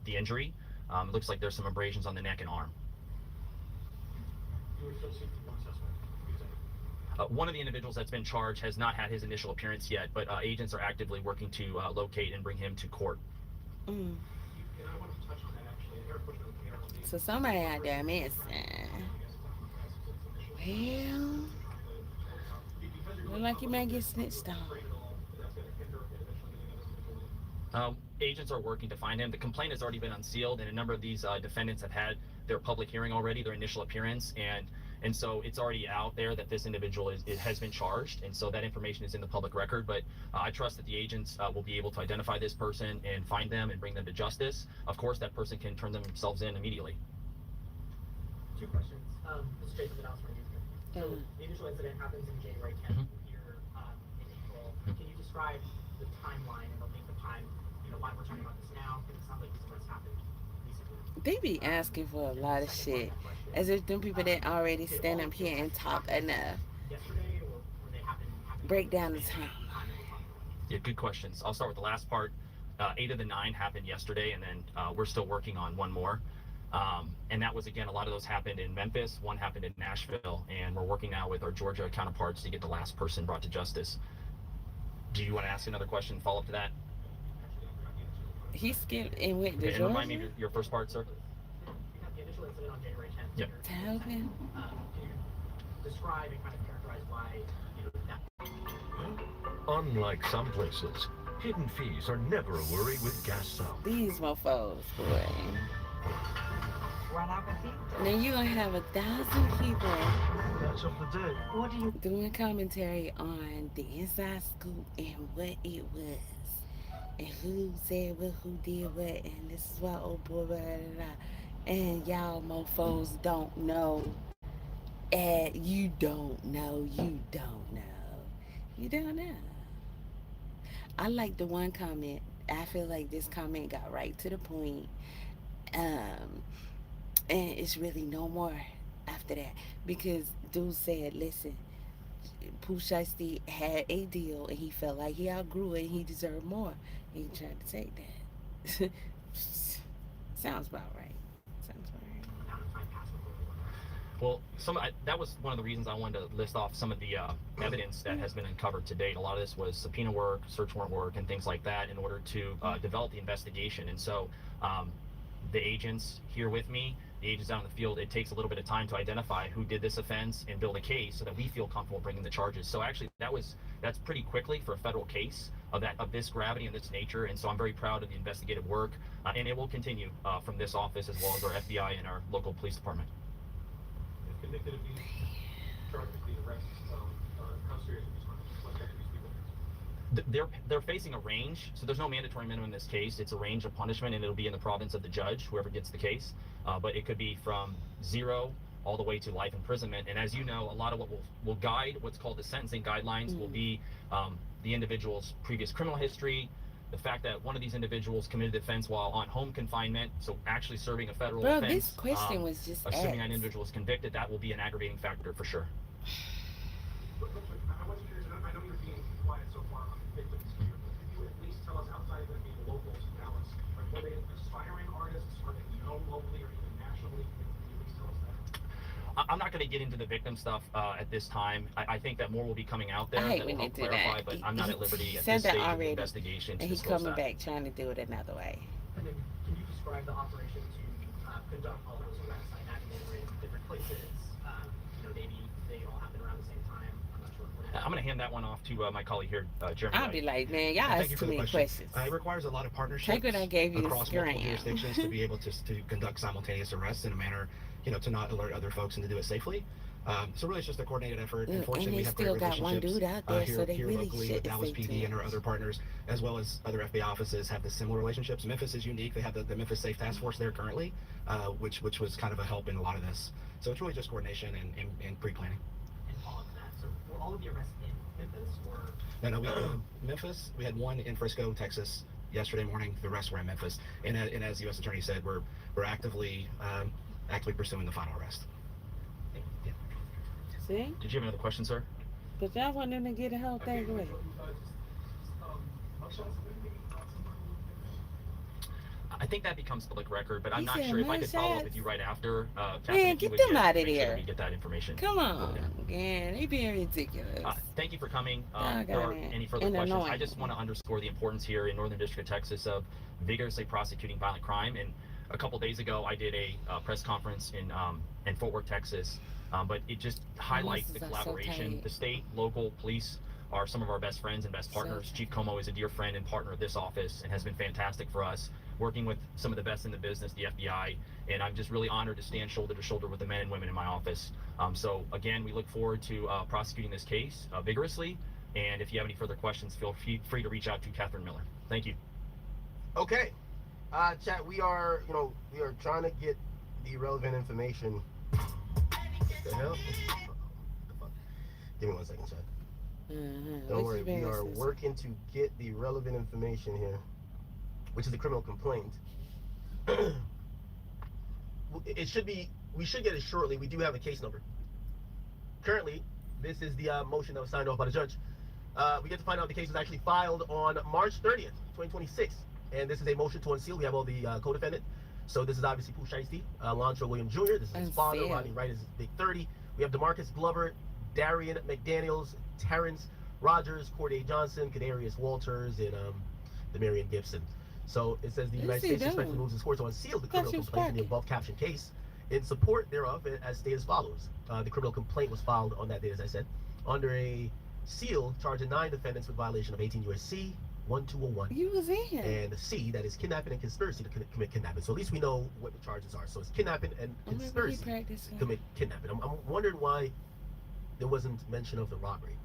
the injury. It looks like there's some abrasions on the neck and arm. One of the individuals that's been charged has not had his initial appearance yet, but agents are actively working to locate and bring him to court. So somebody out there missing. Well, look like you might get snitched on. Agents are working to find him. The complaint has already been unsealed, and a number of these defendants have had their public hearing already, their initial appearance, and so it's already out there that this individual has been charged, and so that information is in the public record. But I trust that the agents will be able to identify this person and find them and bring them to justice. Of course, that person can turn themselves in immediately. Two questions. This is Jason Vidal from Houston. So the initial incident happens in January 10th here in April. Can you describe the timeline and the length of time, why we're talking about this now? Because it sounds like this event's happened recently. They be asking for a lot of shit, as if them people that already stand up here and talk enough. Break down the time. Yeah, good questions. I'll start with the last part. 8 of the 9 happened yesterday, and then we're still working on one more. And that was, again, a lot of those happened in Memphis, one happened in Nashville, and we're working now with our Georgia counterparts to get the last person brought to justice. Do you want to ask another question, follow up to that? He skipped and went to And Georgia? remind me of your first part, sir. You have the initial incident on January 10th. Yep. Tell him. Can you describe and kind of characterize why that? Unlike some places, hidden fees are never a worry with gas sump. These mofos, boy. Now you're gonna have 1,000 people doing commentary on the inside scoop and what it was, and who said what, who did what, and this is why oh boy, blah, blah, blah. And y'all mofos don't know, and you don't know. I like the one comment. I feel like this comment got right to the point. And it's really no more after that, because dude said, listen, Pooh Shéisty had a deal and he felt like he outgrew it and he deserved more. He tried to take that. Sounds about right. Well, that was one of the reasons I wanted to list off some of the evidence that has been uncovered to date. A lot of this was subpoena work, search warrant work, and things like that in order to develop the investigation. And so the agents here with me, the agents out in the field, it takes a little bit of time to identify who did this offense and build a case so that we feel comfortable bringing the charges. So actually that's pretty quickly for a federal case of this gravity and this nature. And so I'm very proud of the investigative work, and it will continue from this office as well as our FBI and our local police department. If convicted of these charges, these arrests, how serious are these people? They're facing a range, so there's no mandatory minimum in this case. It's a range of punishment, and it'll be in the province of the judge, whoever gets the case. But it could be from 0 all the way to life imprisonment. And as you know, a lot of what will guide what's called the sentencing guidelines will be the individual's previous criminal history, the fact that one of these individuals committed offense while on home confinement, so actually serving a federal offense. This question was just assuming that individual is convicted, that will be an aggravating factor for sure. I was curious, I know you're being quiet so far on the victims here, but could you at least tell us, outside of them being locals in Dallas, were they aspiring artists, are they known locally or even nationally? Can you at least tell us that? I'm not going to get into the victim stuff at this time. I think that more will be coming out there that will help clarify, but I'm not at liberty at this stage of the investigation to disclose that. And he's coming back trying to do it another way. And then can you describe the operation to conduct all those events like that in different places? Maybe they all happen around the same time. I'm not sure. I'm going to hand that one off to my colleague here, Jeremy. I'll be like, man, y'all ask too many questions. It requires a lot of partnerships Take what I gave you across multiple jurisdictions to be able to conduct simultaneous arrests in a manner, to not alert other folks and to do it safely. So really, it's just a coordinated effort. Unfortunately, we have great relationships here locally with Dallas PD and our other partners, as well as other FBI offices have the similar relationships. Memphis is unique. They have the Memphis Safe Task Force there currently, which was kind of a help in a lot of this. So it's really just coordination and pre-planning. And all of that. So were all of the arrests in Memphis or? No, we had Memphis. We had one in Frisco, Texas, yesterday morning. The rest were in Memphis. And as the U.S. Attorney said, we're actively actively pursuing the final arrest. Yeah. See? Did you have another question, sir? But y'all want them to get the whole thing with it. I think that becomes public record, but I'm not sure if I could follow up with you right after. Man, get them out of there. Get that information. Come on, man, they being ridiculous. Thank you for coming. If there are any further questions, I just want to underscore the importance here in Northern District of Texas of vigorously prosecuting violent crime. And a couple days ago, I did a press conference in Fort Worth, Texas, but it just highlights the collaboration. The state, local police are some of our best friends and best partners. Chief Como is a dear friend and partner of this office and has been fantastic for us, working with some of the best in the business, the FBI, and I'm just really honored to stand shoulder to shoulder with the men and women in my office. So again, we look forward to prosecuting this case vigorously, and if you have any further questions, feel free to reach out to Catherine Miller. Thank you. Okay, chat, we are trying to get the relevant information. The hell? Give me 1 second, chat. Don't worry, we are working to get the relevant information here, which is a criminal complaint. We should get it shortly. We do have a case number. Currently, this is the motion that was signed off by the judge. We get to find out the case was actually filed on March 30th, 2026. And this is a motion to unseal. We have all the co-defendant. So this is obviously Pooh Shéisty, Lonzo William Jr. This is his father. Rodney Wright is big 30. We have DeMarcus Glover, Darian McDaniels, Terrence Rogers, Corday Johnson, Kadarius Walters, and Demarion Gibson. So it says the United States respectfully moves its court to unseal the criminal complaint in the above captioned case. In support thereof, as stated as follows. The criminal complaint was filed on that date, as I said, under a seal charging 9 defendants with violation of 18 U.S.C. 1201. You was in. And C, that is kidnapping and conspiracy to commit kidnapping. So at least we know what the charges are. So it's kidnapping and conspiracy to commit kidnapping. I'm wondering why there wasn't mention of the robbery.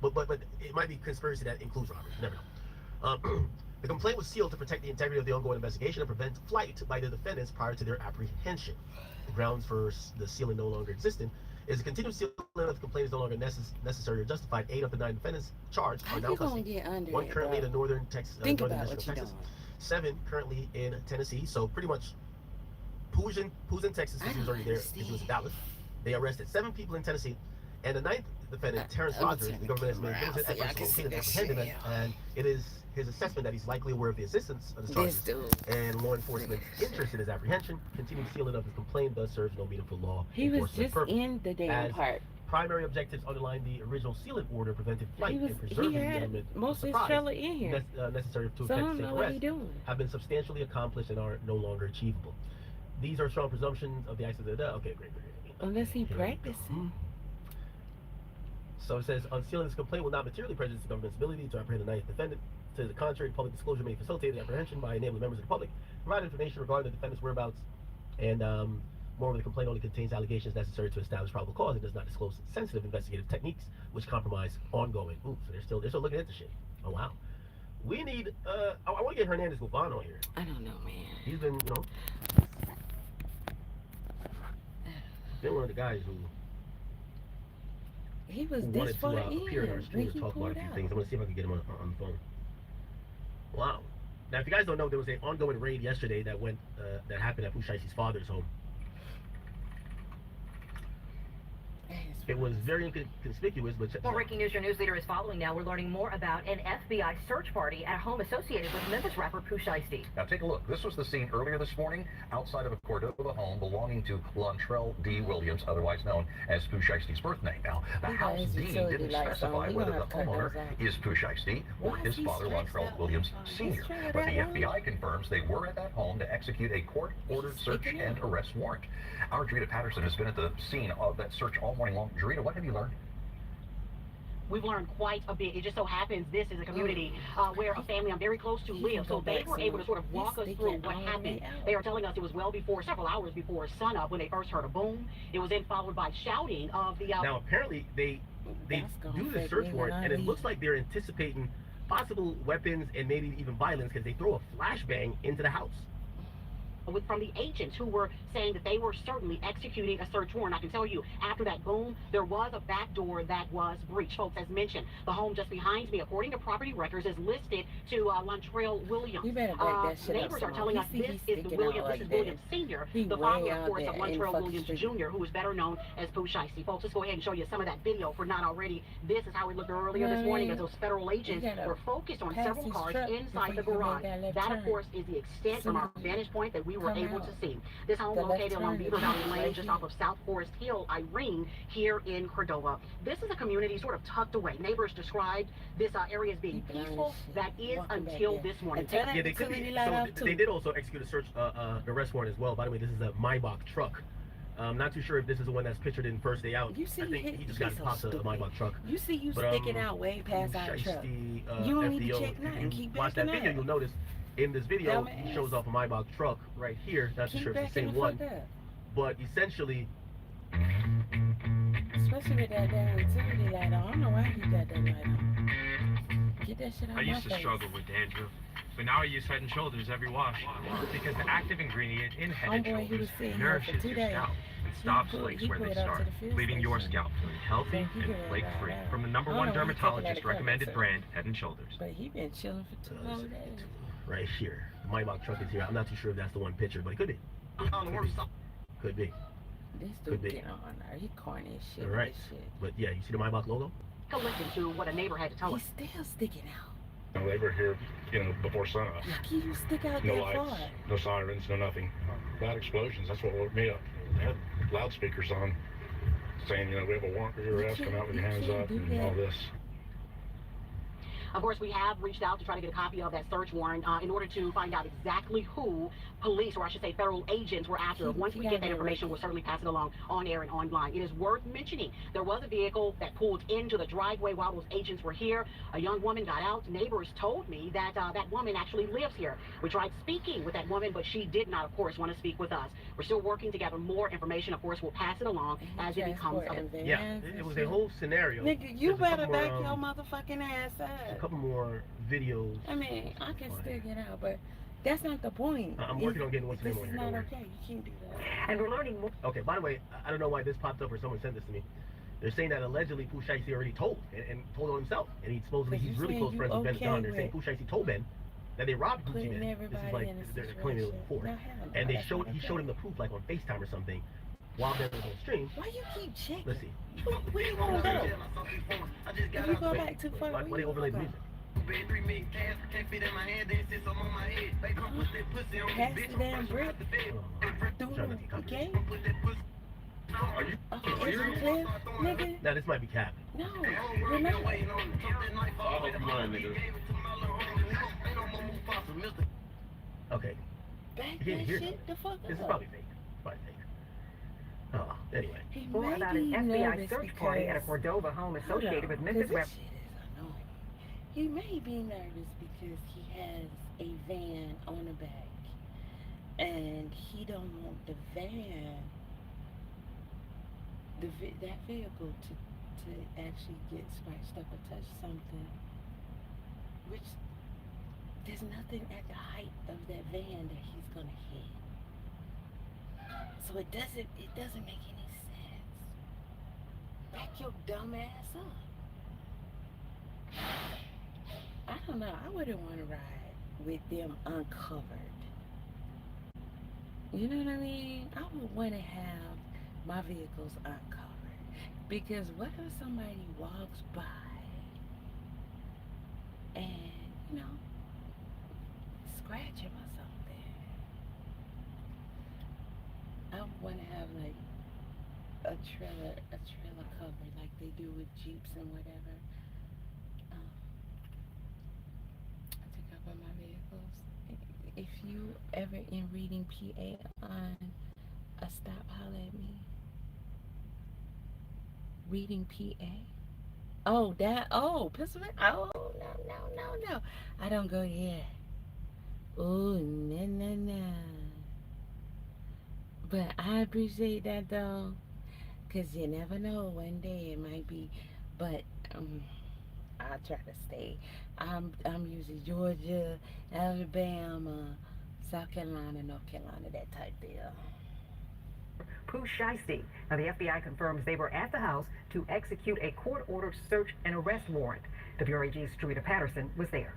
But it might be conspiracy that includes robbery. You never know. The complaint was sealed to protect the integrity of the ongoing investigation and prevent flight by the defendants prior to their apprehension. The grounds for the sealing no longer existing is a continued sealing of the complaint is no longer necessary or justified. 8 of the 9 defendants charged are now custody. 1 currently in the Northern Texas, Northern District of Texas. 7 currently in Tennessee. So pretty much, Pooh's in Texas because he was already there. He was in Dallas. They arrested 7 people in Tennessee, and the 9th defendant, Terrence Rogers, the government has made diligent efforts to locate and apprehend him, and it is his assessment that he's likely aware of the existence of the charges, and law enforcement's interest in his apprehension. Continued sealing of his complaint thus serves no meaningful law enforcement purpose. In the damn part. Primary objectives underlying the original sealing order prevented flight and preserving the element most of his trailer in here. Necessary to effect safe arrest have been substantially accomplished and are no longer achievable. These are strong presumptions of the accident. Okay, great. Unless he practicing. So it says, unsealing this complaint will not materially prejudice the government's ability to apprehend the 9th defendant. To the contrary, public disclosure may facilitate the apprehension by enabling members of the public to provide information regarding the defendant's whereabouts. And moreover, the complaint only contains allegations necessary to establish probable cause and does not disclose sensitive investigative techniques which compromise ongoing. Ooh, so they're still looking at the shit. Oh wow. We need I want to get Hernandez Govan on here. I don't know, man. He's been, been one of the guys who wanted to appear in our stream and talk about a few things. I'm going to see if I can get him on the phone. Wow. Now, if you guys don't know, there was an ongoing raid yesterday that happened at Pooh Sheisty's father's home. It was very inconspicuous, but... Well, breaking news your news leader is following now. We're learning more about an FBI search party at a home associated with Memphis rapper Pooh Shéisty. Now take a look. This was the scene earlier this morning outside of a Cordova home belonging to Lontrell D. Williams, otherwise known as Pooh Sheisty's birth name. Now, the house deed didn't specify whether the homeowner is Pooh Shéisty or his father, Lontrell Williams Sr., but the FBI confirms they were at that home to execute a court-ordered search and arrest warrant. Our Drita Patterson has been at the scene of that search all morning long. Drita, what have you learned? We've learned quite a bit. It just so happens this is a community where a family I'm very close to lives, so they were able to sort of walk us through what happened. They are telling us it was several hours before sunup when they first heard a boom. It was then followed by shouting of the... Now, apparently, they do the search warrant, and it looks like they're anticipating possible weapons and maybe even violence because they throw a flashbang into the house. from the agents who were saying that they were certainly executing a search warrant. I can tell you, after that boom, there was a back door that was breached. Folks, as mentioned, the home just behind me, according to property records, is listed to Lontrell Williams. You better back that shit Neighbors up are telling us this is Williams Sr., the father, of course, of Lontrell Williams Jr., who is better known as Pooh Shéisty. Folks, let's go ahead and show you some of that video for not already. This is how it looked earlier this morning as those federal agents were focused on several cars inside the garage. That, of course, is the extent from our vantage point that we were able to see. This home located along Beaver Valley Lane, just off of South Forest Hill, Irene, here in Cordova. This is a community sort of tucked away. Neighbors described this area as being peaceful. That is until this morning. Yeah, they could be. So they did also execute a search, arrest warrant as well. By the way, this is a Maybach truck. I'm not too sure if this is the one that's pictured in First Day Out. You see, I think he just got popped a Maybach truck. You see, you sticking out way past our truck. You don't need to check nothing. Keep watch that video, up. you'll notice in this video he shows off a Maybach truck right here. Not too sure if it's the same one, but essentially. Especially with that damn utility light on. I don't know why he got that light on. Get that shit out of my face. I used to struggle with dandruff, but now I use Head & Shoulders every wash because the active ingredient in Head & Shoulders nourishes your scalp and stops flakes where they start, leaving your scalp feeling healthy and flake-free from the #1 dermatologist recommended brand, Head & Shoulders. But he been chilling for 2 long days. Right here, the Maybach truck is here. I'm not too sure if that's the one picture, but it could be. Could be. This dude get on there. He corny as shit. Right. But yeah, you see the Maybach logo? Listen to what a neighbor had to tell us. He's still sticking out. They were here, before sunup. Lucky you stick out No that lights, far. no sirens, no nothing. Loud explosions, that's what woke me up. They had loudspeakers on saying, we have a warrant for your arrest, come out with your hands up and all this. Of course, we have reached out to try to get a copy of that search warrant in order to find out exactly who police, or I should say federal agents, were after. Once we get that information, we'll certainly pass it along on air and online. It is worth mentioning there was a vehicle that pulled into the driveway while those agents were here. A young woman got out. Neighbors told me that that woman actually lives here. We tried speaking with that woman, but she did not, of course, want to speak with us. We're still working to gather more information. Of course, we'll pass it along as it becomes available. Yeah, it was a whole scenario. Nigga, you better back your motherfucking ass up. A couple more videos. I mean, I can still get out, but that's not the point. I'm working on getting what's the name on here. This is not okay. You can't do that. And we're learning more. Okay, by the way, I don't know why this popped up or someone sent this to me. They're saying that allegedly Pooh Shéisty already told and told on himself, and he's really close friends with Ben Kahn. They're saying Pooh Shéisty told Ben that they robbed Gucci Man. This is like they're claiming it was before, and he showed him the proof like on FaceTime or something while Ben was on stream. Why you keep checking? Let's see. Where you want to go? If you go back too far, why they overlay the music? Pass the damn brick. Okay? Okay, is it clear, nigga? Now this might be cap. No, you're not. Okay. Back that shit the fuck up. This is probably fake. Probably fake. Oh, anyway. More about an FBI search party at a Cordova home associated with Memphis Rep. He may be nervous because he has a van on the back, and he don't want the van, that vehicle to actually get scratched up or touch something, which there's nothing at the height of that van that he's gonna hit. So it doesn't make any sense. Back your dumb ass up. I don't know. I wouldn't want to ride with them uncovered. You know what I mean? I would want to have my vehicles uncovered. Because what if somebody walks by and, scratch him or something? I would want to have like a trailer cover like they do with Jeeps and whatever. My vehicles. If you ever in reading PA on a stop, holler at me. Reading PA. Oh, Pennsylvania. Oh, no. I don't go there. Oh, no. But I appreciate that though, cause you never know. One day it might be, but I try to stay. I'm usually Georgia, Alabama, South Carolina, North Carolina, that type deal. Pooh Shéisty. Now, the FBI confirms they were at the house to execute a court-ordered search and arrest warrant. WRAG's Teresa Patterson was there.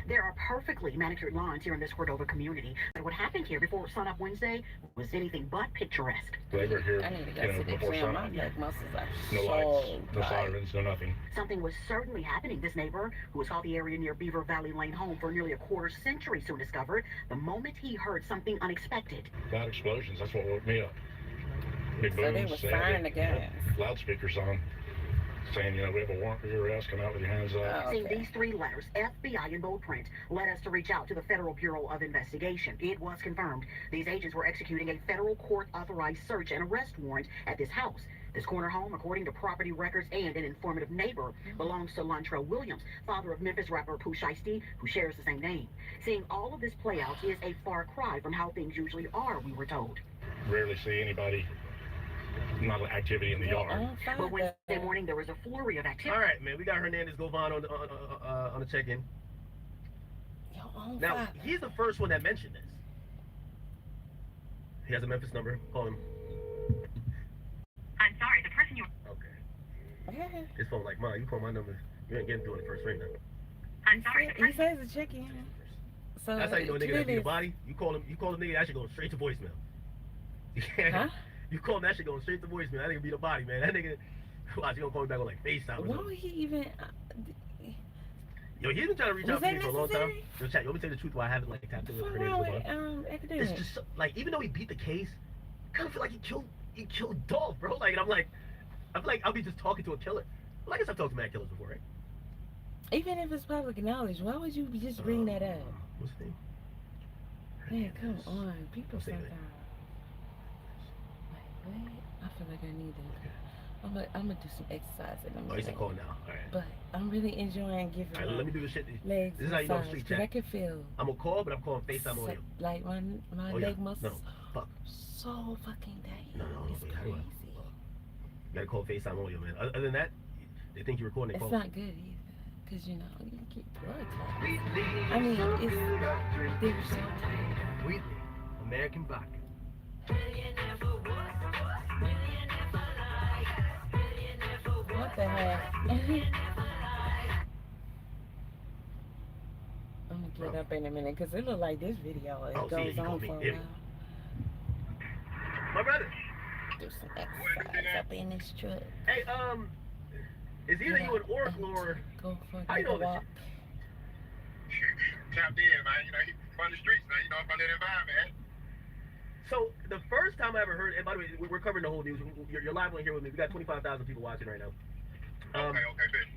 There are perfectly manicured lawns here in this Cordova community. But what happened here before sunup Wednesday was anything but picturesque. Labor here, I need to go to the before gym. sunup. My leg muscles are No so lights, no tight. sirens, no nothing. Something was certainly happening. This neighbor, who has called the area near Beaver Valley Lane home for nearly a quarter century, soon discovered the moment he heard something unexpected. Loud explosions, that's what woke me up. Big So they booms, was had firing the gas. loudspeakers on, saying, we have a warrant for your arrest, come out with your hands up. Seeing these three letters, FBI in bold print, led us to reach out to the Federal Bureau of Investigation. It was confirmed these agents were executing a federal court-authorized search and arrest warrant at this house. This corner home, according to property records and an informative neighbor, belongs to Lontrell Williams, father of Memphis rapper Pooh Shéisty, who shares the same name. Seeing all of this play out is a far cry from how things usually are, we were told. Rarely see anybody, not activity in the yard. But Wednesday morning, there was a flurry of activity. All right, man, we got Hernandez Govan on the check-in. Now, he's the first one that mentioned this. He has a Memphis number. Call him. I'm sorry, the person you... Okay. His phone like mine. You call my number. You ain't getting through on the first ring now. I'm sorry, He says a chicken. So that's how you know a nigga that beat a body. You call him a nigga, that shit going straight to voicemail. Huh? You call him that shit going straight to voicemail. That nigga beat a body, man. That nigga, watch, he gonna call me back on like FaceTime or Why something. would he even... Yo, he's been trying to reach out to me for a long time. necessary? Yo, chat, you want me to tell you the truth why I haven't like tapped in with What's Hernandez wrong Govan? with academics? It's just so, like, even though he beat the case, I kind of feel like he killed Dolph, bro. Like, and I feel like I'll be just talking to a killer. Well, I guess I've talked to mad killers before, right? Even if it's public knowledge, why would you just bring that up? What's the name? Man, come on. People Say sometimes... Like, what? I feel like I need to... I'm gonna do some exercise in a minute. Oh, he's a call now. All right. But I'm really enjoying giving All right, let me do this shit. legs This is how you know massage, street 'cause I chat. can feel... I'm gonna call, but I'm calling FaceTime audio. Like my Oh, leg yeah. muscles No, fuck. so fucking tight. No, It's wait, how do I? crazy. You gotta call FaceTime audio, man. Other than that, they think you're recording. It's not good either. Because, you know, you can get blood clots. I mean, they're so tight. Wheatley, American vodka. What the heck? I'm gonna get up in a minute because it look like this video. It goes on for a while. My brother. Do some exercise up in this truck. Hey, is either you an Oracle or go for how you know walk? Tapped in, man. You know, he from the streets, man. You know, from that environment, man. So the first time I ever heard, and by the way, we're covering the whole news. You're live on here with me. We got 25,000 people watching right now. Okay,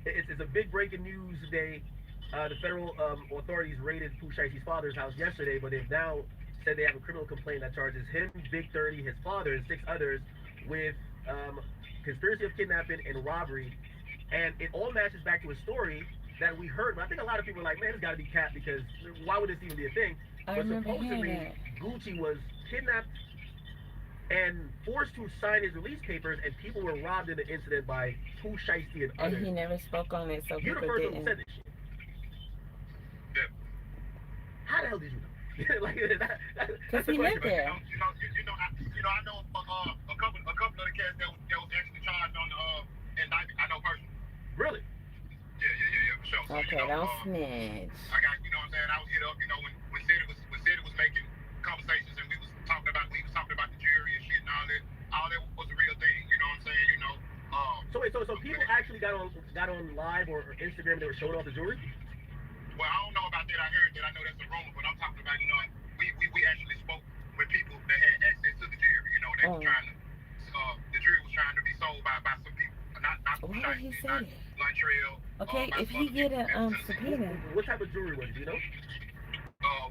good. It's a big breaking news today. The federal authorities raided Pooh Shéisty's father's house yesterday, but they've now said they have a criminal complaint that charges him, Big 30, his father, and 6 others with conspiracy of kidnapping and robbery. And it all matches back to a story that we heard. But I think a lot of people are like, man, it's got to be cat because why would this even be a thing? I But remember hearing supposedly, that. Guçci was kidnapped and forced to sign his release papers, and people were robbed in the incident by Pooh Shéisty and others. And he never spoke on it, so You're the people first one who didn't. said this shit. How the hell did you know? Like, that's the he lived question. there. I know a couple of the cats that was actually charged on the indictment. I know personally. Really? Yeah, for sure. So, Okay, don't snitch. I got, you know what I'm saying? I was hit up, when Cedric was making conversations and we was talking about the jury and shit and all that was a real thing, you know what I'm saying? So wait, so people actually got on live or Instagram, they were showing off the jewelry? Well, I don't know about that. I heard that. I know that's a rumor, but I'm talking about, we actually spoke with people that had access to the jury. They were trying to, the jury was trying to be sold by some people, not Why did he say that? Lontrell. Okay, if he get a subpoena. What type of jewelry was it, do you know?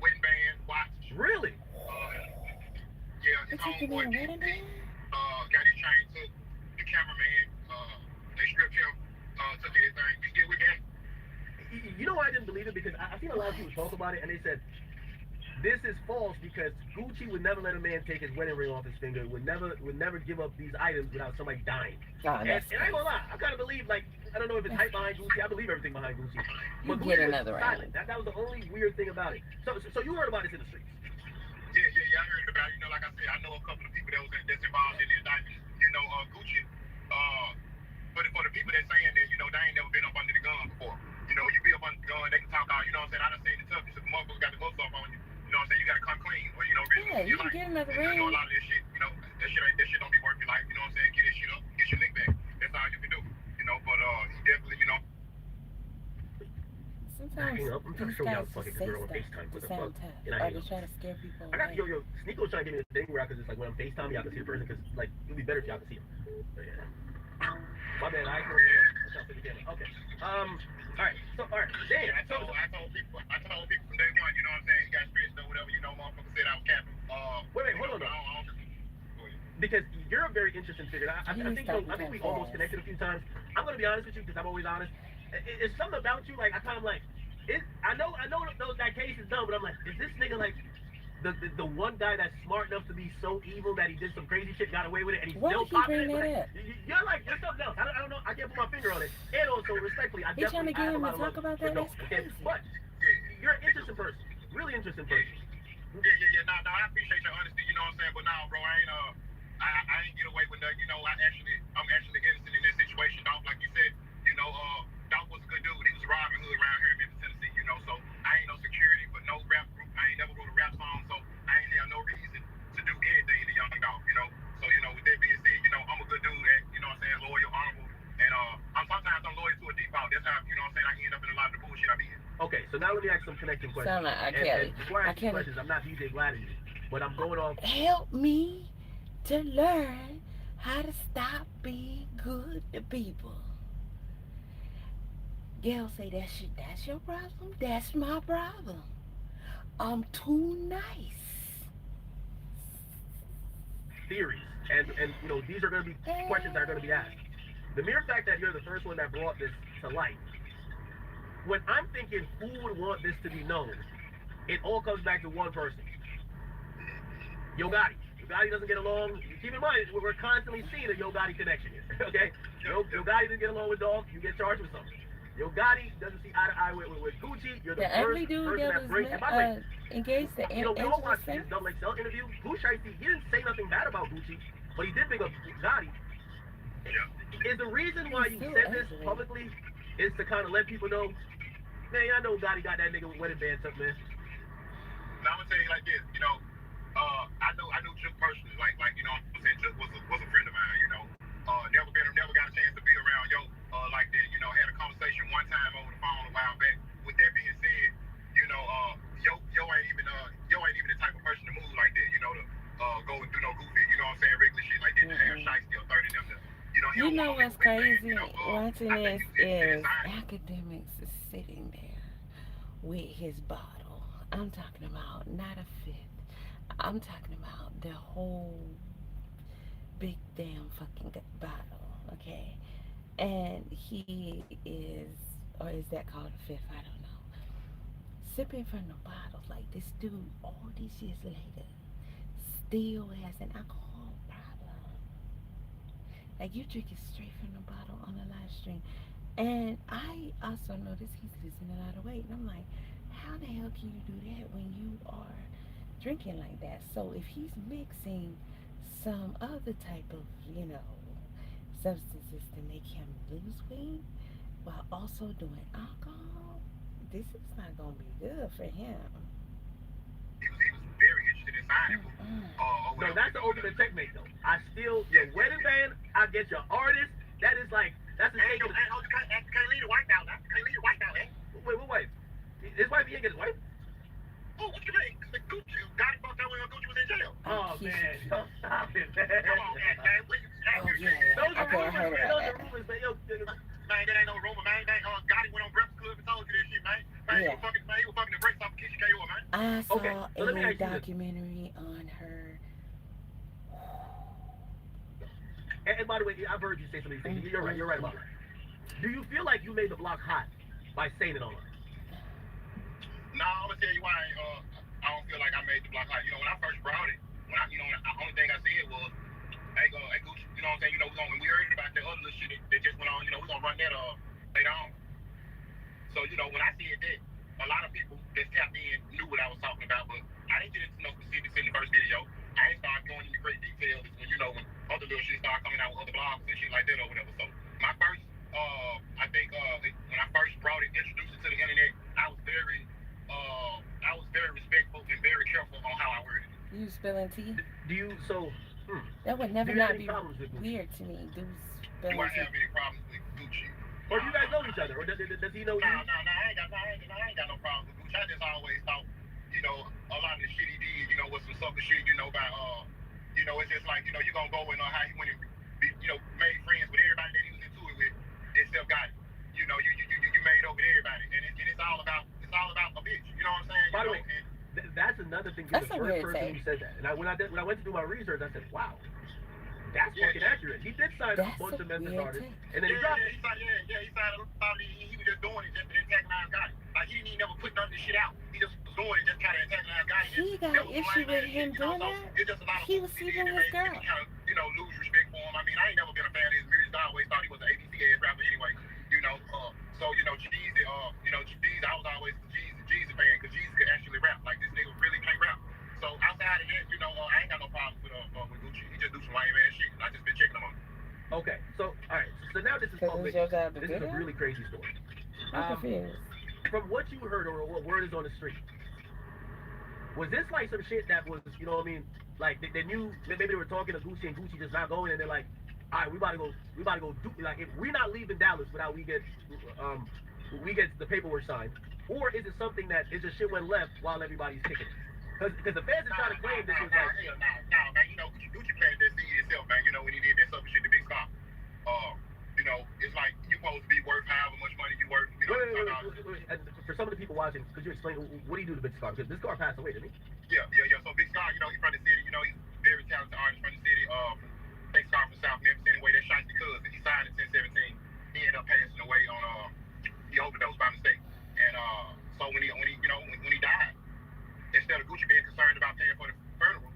Wedding band, watch. Really? Yeah, his homeboy got his chain took, the cameraman, they stripped him, took everything. We still with that. You know why I didn't believe it? Because I've seen a lot of people talk about it, and they said, this is false because Gucci would never let a man take his wedding ring off his finger, would never give up these items without somebody dying. And I ain't gonna lie, I kind of believe, like, I don't know if it's hype behind Gucci, I believe everything behind Gucci. But You get Gucci was another silent. round. That was the only weird thing about it. So you heard about this in the streets? I heard about it. You know, like I said, I know a couple of people that's involved in the indictment. You know, Gucci, for the people that's saying that, you know, they ain't never been up under the gun before. You know, you be up under the gun, they can talk out, you know what I'm saying? I done seen the toughness if the motherfucker got the gloves off on you. You know what I'm saying? You gotta come clean. Or, you know, really, yeah, you can get another ring. You know, a lot of this shit, you know, that shit don't be worth your life. You know what I'm saying? Get this shit up, get your lick back. That's all you can do. You know, but he definitely, you know. Sometimes I'm trying to show y'all fucking girl on FaceTime. What the fuck? Or they try to scare people away. I got yo, Sneako's trying to give me a thing where I could just like when I'm FaceTime, y'all can see the person because like it would be better if y'all could see him. But, yeah. My bad. I okay. Alright. So alright. Damn. I told people from day one. You know what I'm saying? You got stretched or whatever. You know, motherfucker said I was capping. Wait, hold on. Because you're a very interesting figure. I think we almost connected a few times. I'm gonna be honest with you because I'm always honest. It's something about you, like I kind of like. I know that case is done, but I'm like, is this nigga like the one guy that's smart enough to be so evil that he did some crazy shit, got away with it, and he's still popping it? Like, you're something else. I don't know. I can't put my finger on it. And also, respectfully, I definitely trying to get him a lot to of talk about that. That's crazy. But you're an interesting person, really interesting person. Yeah. No, I appreciate your honesty. You know what I'm saying? But nah, bro, I ain't get away with nothing. You know, I'm actually innocent in this situation, dog. Like you said, you know, Dog was a good dude. He was a Robin Hood around here in Memphis, Tennessee. You know, so I ain't no security for no rap group. I ain't never wrote a rap song, so I ain't have no reason to do anything to Young Dog. You know, so you know, with that being said, you know, I'm a good dude. And, you know what I'm saying, loyal, honorable, and sometimes I'm loyal to a default. That's how, you know what I'm saying, I end up in a lot of the bullshit I be in. Okay, so now let me ask some connecting questions. Sound like Kelly. Before I ask you questions, I'm not DJ Vladimir, but I'm going off. Help me to learn how to stop being good to people. Gail say that's your problem. That's my problem. I'm too nice. Theories, and you know, these are going to be questions that are going to be asked. The mere fact that you're the first one that brought this to light, when I'm thinking who would want this to be known, it all comes back to one person. Yo Gotti. Yo Gotti doesn't get along. Keep in mind, we're constantly seeing a Yo Gotti connection here. Okay? Yo Gotti doesn't get along with Dog, you get charged with something. Yo Gotti doesn't see eye to eye with Gucci. You're the first person that brings. And by the way, engaged to you know, we all watched his Double XL interview. Shéisty, he didn't say nothing bad about Gucci, but he did bring up Gotti. Is the reason why you said this publicly is to kind of let people know, man, I know Gotti got that nigga with wedding bands up, man. Now I'm gonna tell you like this, you know, I knew Chuck personally, like you know, I'm saying Chuck was a friend of mine, you know. Never got a chance to be around Yo like that, you know. Had a conversation one time over the phone a while back. With that being said, you know, Yo ain't even the type of person to move like that, you know, to go and do no goofy, you know what I'm saying, regular shit like that. To have Shéisty or 30 them to, you know what's crazy? Watching this is Academics is sitting there with his bottle. I'm talking about not a fifth. I'm talking about the whole big damn fucking bottle, okay? And he is, or is that called a fifth? I don't know. Sipping from the bottle, like this dude, all these years later, still has an alcohol problem. Like you drink it straight from the bottle on the live stream. And I also noticed he's losing a lot of weight. And I'm like, how the hell can you do that when you are drinking like that? So if he's mixing some other type of, you know, substances to make him lose weight while also doing alcohol, this is not going to be good for him. He was very interested in signing. No, that's the ultimate checkmate, though. I still, your wedding band, I get your artist. That is like, that's the thing. Can't leave the wife out, man. Can't leave the wife out, man. Wait, what wife? His wife, he ain't get his wife? Oh, what you mean? Gucci, Gotti fucked out when Gucci was in jail. Oh, man. Don't stop it, man. Come on, man. Those are rumors, man. Yo, man, that ain't no rumor, man. Gotti went on Breakfast Club and told you that shit, man. Man, he was fucking the brakes off of Keisha KO, man. I saw a documentary on her. And by the way, I've heard you say some of these things. You're right about that. Do you feel like you made the block hot by saying it online? Nah, I'm gonna tell you why I don't feel like I made the block hot. You know, when I first brought it, the only thing I said was, hey Gucci, you know what I'm saying? You know, we heard about that other little shit that just went on. You know, we're gonna run that later on. So, you know, when I said that, a lot of people that tapped in knew what I was talking about, but I didn't get into no specifics in the spilling tea. Do you, so, That would never do you have not any be problems with Gucci? weird to me. Deuce Do spilling I tea. have any problems with Gucci? Or do you guys know each other? Or does he know you? No, I ain't got no problems with Gucci. I just always thought, you know, a lot of the shit he did, you know, was some sucker shit, you know, about, you know, it's just like, you know, you gonna go and how he went and, you know, made friends with everybody that he was into it with, except God. You know, you made over everybody, and it's all about a bitch. You know what I'm saying? By the way, that's another thing. You're the first person who said that. And when I went to do my research, I said, wow, that's fucking accurate. He did sign a bunch of Memphis artists, and then he dropped it. He signed a lot. He was just doing it just to antagonize God. Like he didn't even never put none of this shit out. He just was doing it just kind of antagonize God. He got issue with him doing that. He was sleeping with his girl. You know, lose respect for him. I mean, I ain't never been a fan of his music. I always thought he was an ABC ass rapper anyway. You know, so you know, Jeezy, I was always a Jeezy fan because Jeezy could actually rap. Like this nigga really can't rap. So outside of that, you know, I ain't got no problems with Gucci. He just do some lame ass shit. I just been checking him on. Okay, so all right, so now this is public. This is a really crazy story. From what you heard or what word is on the street, was this like some shit that was, you know what I mean? Like they knew maybe they were talking to Gucci and Gucci just not going, and they're like, all right, we about to go do, like, if we're not leaving Dallas without we get the paperwork signed, or is it something that is just shit went left while everybody's kicking it? Because the fans are trying to claim this was like, man, you know, Gucci planted that seed himself, man. You know, when he did that sucker shit, the big stop. You know, it's like you supposed to be worth however much money you worth. You know, wait. For some of the people watching, could you explain what do you do to Big Scar? Because this Scar passed away, didn't he? Yeah. So Big Scar, you know, he's from the city. You know, he's a very talented artist from the city. Big Scar from South Memphis. Anyway, that's Shéisty cousin. He signed in 1017. He ended up passing away on he overdosed by mistake. And so when he died, instead of Gucci being concerned about paying for the funeral,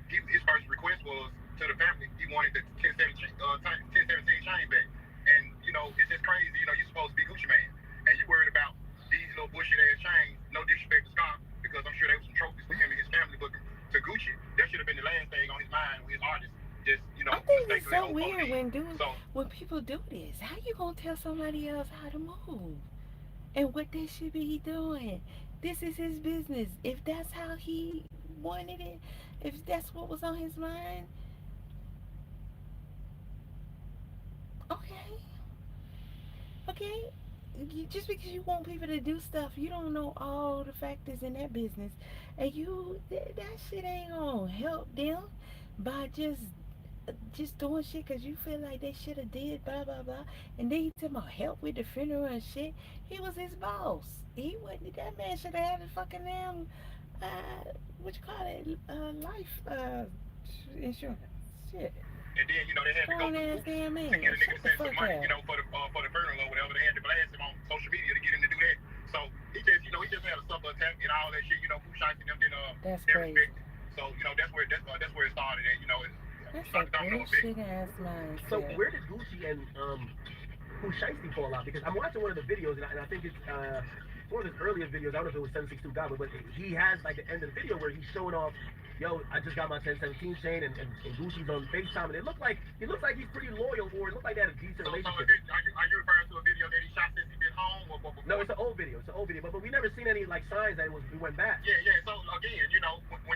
his first request was to the family. He wanted the 1017 chain back. And you know, it's just crazy. You know, you're supposed to be Gucci man, and you worried about these little bullshit ass chains. No disrespect to Scott, because I'm sure there was some trophies for him and his family, but to Gucci, that should have been the last thing on his mind with his artist. Just, you know, I think it's so weird when people do this. How you gonna tell somebody else how to move and what they should be doing? This is his business. If that's how he wanted it, if that's what was on his mind, okay. Just because you want people to do stuff, you don't know all the factors in that business, and that shit ain't gonna help them by just doing shit because you feel like they should have did blah blah blah. And then he talking about help with the funeral and shit. He was his boss. He wasn't. That man should have had a fucking damn what you call it, life insurance shit. And then, you know, they had to go to get a nigga to send some money, you know, for the funeral or whatever. They had to blast him on social media to get him to do that. So he just had a sucker attack and all that shit. You know, Pooh Shéisty them did that's their crazy. respect. So you know, that's where it started. And you know, that's a bullshit ass mindset. So where did Gucci and Pooh Shéisty fall out? Because I'm watching one of the videos and I think it's one of his earlier videos. I don't know if it was 762 God, but he has like the end of the video where he's showing off, yo, I just got my 1017 chain and Gucci's on FaceTime, and he looks like he's pretty loyal, or it looked like they had a decent relationship. Are you referring to a video that he shot since he been home? No, it's an old video. But we never seen any like signs that he went back. Yeah. So again, you know, when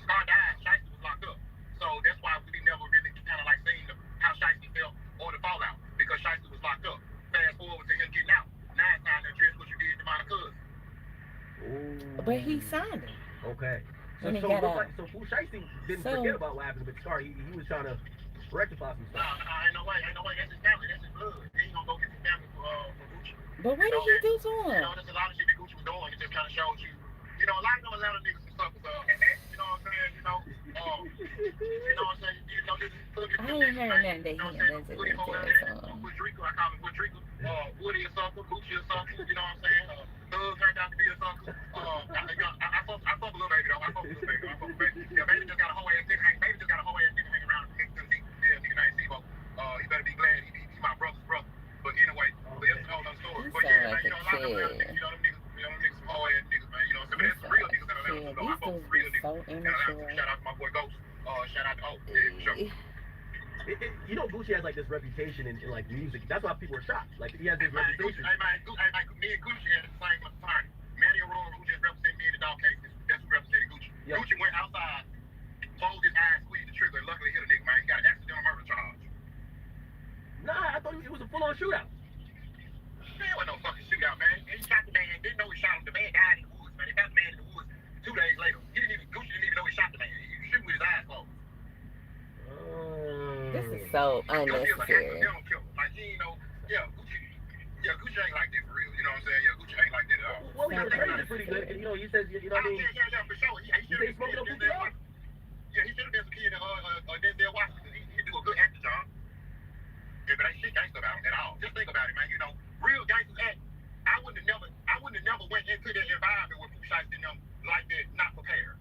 Scar died, Shéisty was locked up. So that's why we never really kind of like seen how Shéisty felt or the fallout, because Shéisty was locked up. Fast forward to him getting out. Now it's time to address what you did to my cousin. But he signed it. Okay. When he got out. So Pooh Shéisty didn't forget about what happened with Scar. He was trying to rectify some stuff. Nah, ain't no way. That's his family. That's his blood. He ain't gonna go get his family for Gucci. But what did he do to him? You know, there's a lot of shit that Gucci was doing. It just kind of shows you. You know, a lot of Atlanta niggas and stuff. You know what I'm saying? You know what I'm saying? You know, I ain't heard nothing that he doesn't do to his son. I call him Woodrico. Woody a sucker, Gucci a sucker. You know what I'm saying? Thug turned out to be a sucker. I fuck a little baby though. I fuck a little baby. Yeah, baby just got a whole ass nigga hanging around him. Yeah, nigga ain't Steve-O. He better be glad he my brother's brother. But anyway, that's a whole other story. But yeah, man, you know, a lot of them niggas, them niggas some whole ass niggas, man. You know what I'm saying? But there's some real niggas in Atlanta too, though. I fuck with real niggas. Shout out to my boy Ghost. Shout out to for sure. You know, Gucci has like this reputation in like music. That's why people are shocked. Like he has this reputation. Me and Gucci had the same attorney. Manny Aurora, who just represented me in the dog cases, that's who represented Gucci. Yep. Gucci went outside shootout. There was no fucking shootout, man. He shot the man. Didn't know he shot him. The man died in the woods, man. They found the man in the woods 2 days later. Gucci didn't even know he shot the man. He shooting with his eyes closed. This is so unnecessary. Like, he ain't know, Gucci ain't like that for real. You know what I'm saying? Gucci ain't like that at all. Well, he was pretty good. You know, he says, you know what I mean? Yeah, for sure. He should have been some kid in Denzel Washington. He do a good acting job. Yeah, but ain't shit gangster about him at all. Just think about it, man. You know, real gangsters act. I wouldn't have never went into that environment with Pooh Shéisty and them like that, not prepared.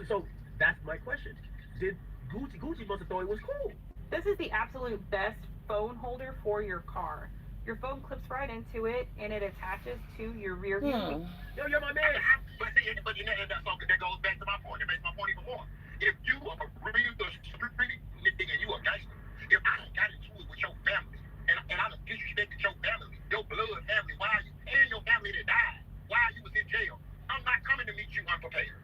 So that's my question. Did Gucci must have thought it was cool? This is the absolute best phone holder for your car. Your phone clips right into it, and it attaches to your rear view. Yo, you're my man. But you know, that goes back to my point. It makes my point even more. If you are a real street nigga and you a gangster, if I done got into it with your family, and I done disrespected your family, your blood family, and your family that died, while you was in jail, I'm not coming to meet you unprepared.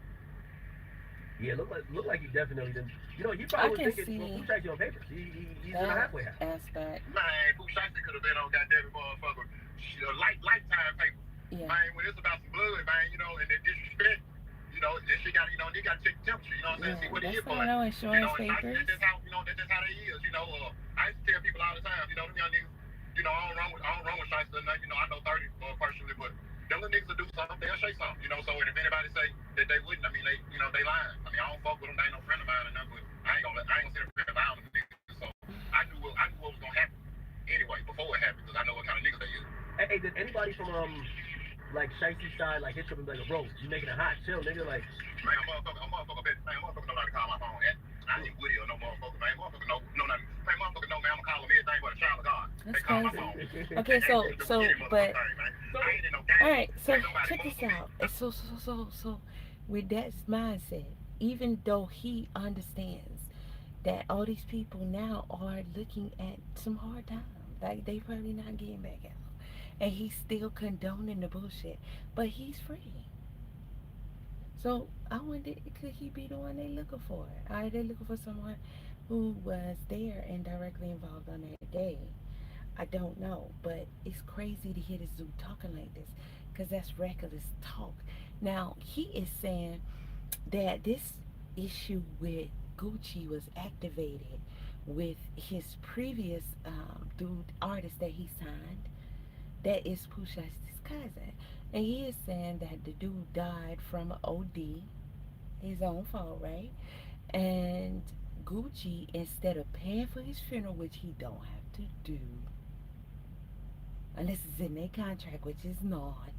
Yeah, look like he definitely didn't. You know, he probably was thinking, well, Pooh Shéisty on papers. He's in a halfway house. Aspect. Man, Pooh Shéisty could have been on goddamn motherfucker lifetime papers. Yeah. Man, when it's about some blood, man, you know, and the disrespect, you know, that shit got, you know, they got to check the temperature, you know what I'm saying? See what it is for. Insurance papers. That's how, you know, that's how they is, you know. I used to tell people all the time, you know, them young niggas, you know, I don't run with Shéisty or nothing, you know, I know 30 personally, but them little niggas will do something, they'll say something, you know, so if anybody say that they wouldn't, I mean, they, you know, they lying. I mean, I don't fuck with them, they ain't no friend of mine or nothing, but I ain't gonna sit up here and lie on them niggas, so I knew what was gonna happen anyway, before it happened, because I know what kind of niggas they is. Hey, did anybody from, like, Shéisty's side, like, hit you and be like, bro, you making it hot, chill, nigga, like... Man, a motherfucker know how to call my phone at. I ain't Woody or no motherfucker, man. Motherfucker know nothing. Man, motherfucker know, man, I'm gonna call them everything but a child of God. They call my phone. Okay, but all right, so check this out. So with that mindset, even though he understands that all these people now are looking at some hard times, like they probably not getting back out, and he's still condoning the bullshit, but he's free. So I wonder, could he be the one they looking for? Are they looking for someone who was there and directly involved on that day? I don't know, but it's crazy to hear this dude talking like this, because that's reckless talk. Now, he is saying that this issue with Gucci was activated with his previous artist that he signed, that is Pooh Shaysty's cousin. And he is saying that the dude died from OD, his own fault, right? And Gucci, instead of paying for his funeral, which he don't have to do, unless it's in their contract, which is not,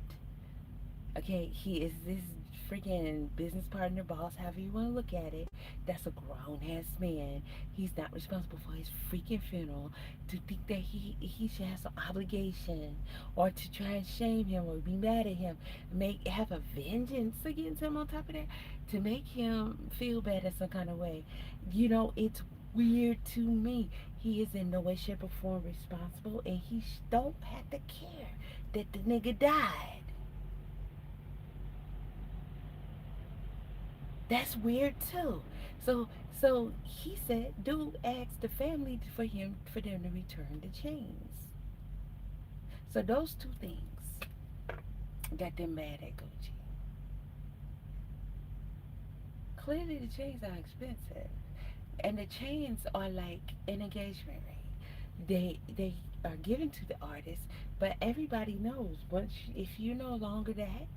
okay, he is this freaking business partner, boss, however you want to look at it. That's a grown-ass man. He's not responsible for his freaking funeral. To think that he should have some obligation, or to try and shame him or be mad at him, have a vengeance against him on top of that, to make him feel bad in some kind of way. You know, it's weird to me. He is in no way, shape, or form responsible, and he don't have to care that the nigga died. That's weird too. So he said, dude asked the family for them to return the chains. So those two things got them mad at Gucci. Clearly the chains are expensive, and the chains are like an engagement ring. They are given to the artist, but everybody knows if you're no longer that,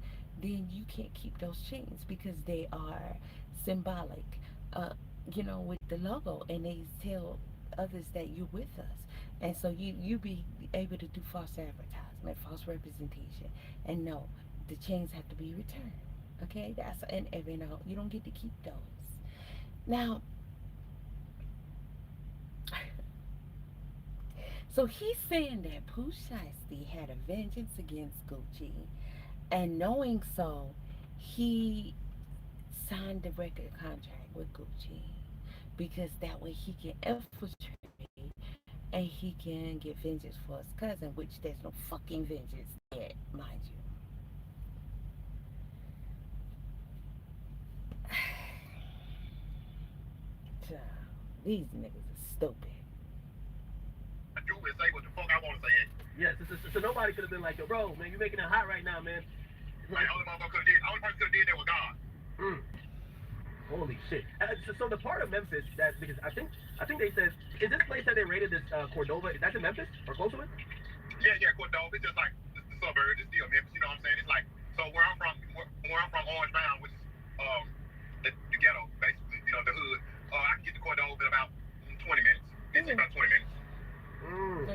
then you can't keep those chains, because they are symbolic, you know, with the logo, and they tell others that you're with us, and so you be able to do false advertisement, false representation, and no, the chains have to be returned. Okay, that's and you know, you don't get to keep those. Now, so he's saying that Pooh Shéisty had a vengeance against Gucci, and knowing so, he signed the record contract with Gucci, because that way he can infiltrate and he can get vengeance for his cousin, which there's no fucking vengeance yet, mind you. These niggas are stupid. to say what the fuck I want to say. Yes, so nobody could have been like, yo, bro, man, you making it hot right now, man. Like, only person could have did that was God. Holy shit. So the part of Memphis that, because I think they said, is this place that they raided, this Cordova, is that in Memphis or close to it? Yeah, Cordova. It's just like the suburb. It's still Memphis. You know what I'm saying? It's like, so where I'm from, Orange Mound, which is the ghetto, basically. You know, the hood. I can get to Cordova in about 20 minutes. It's about 20 minutes.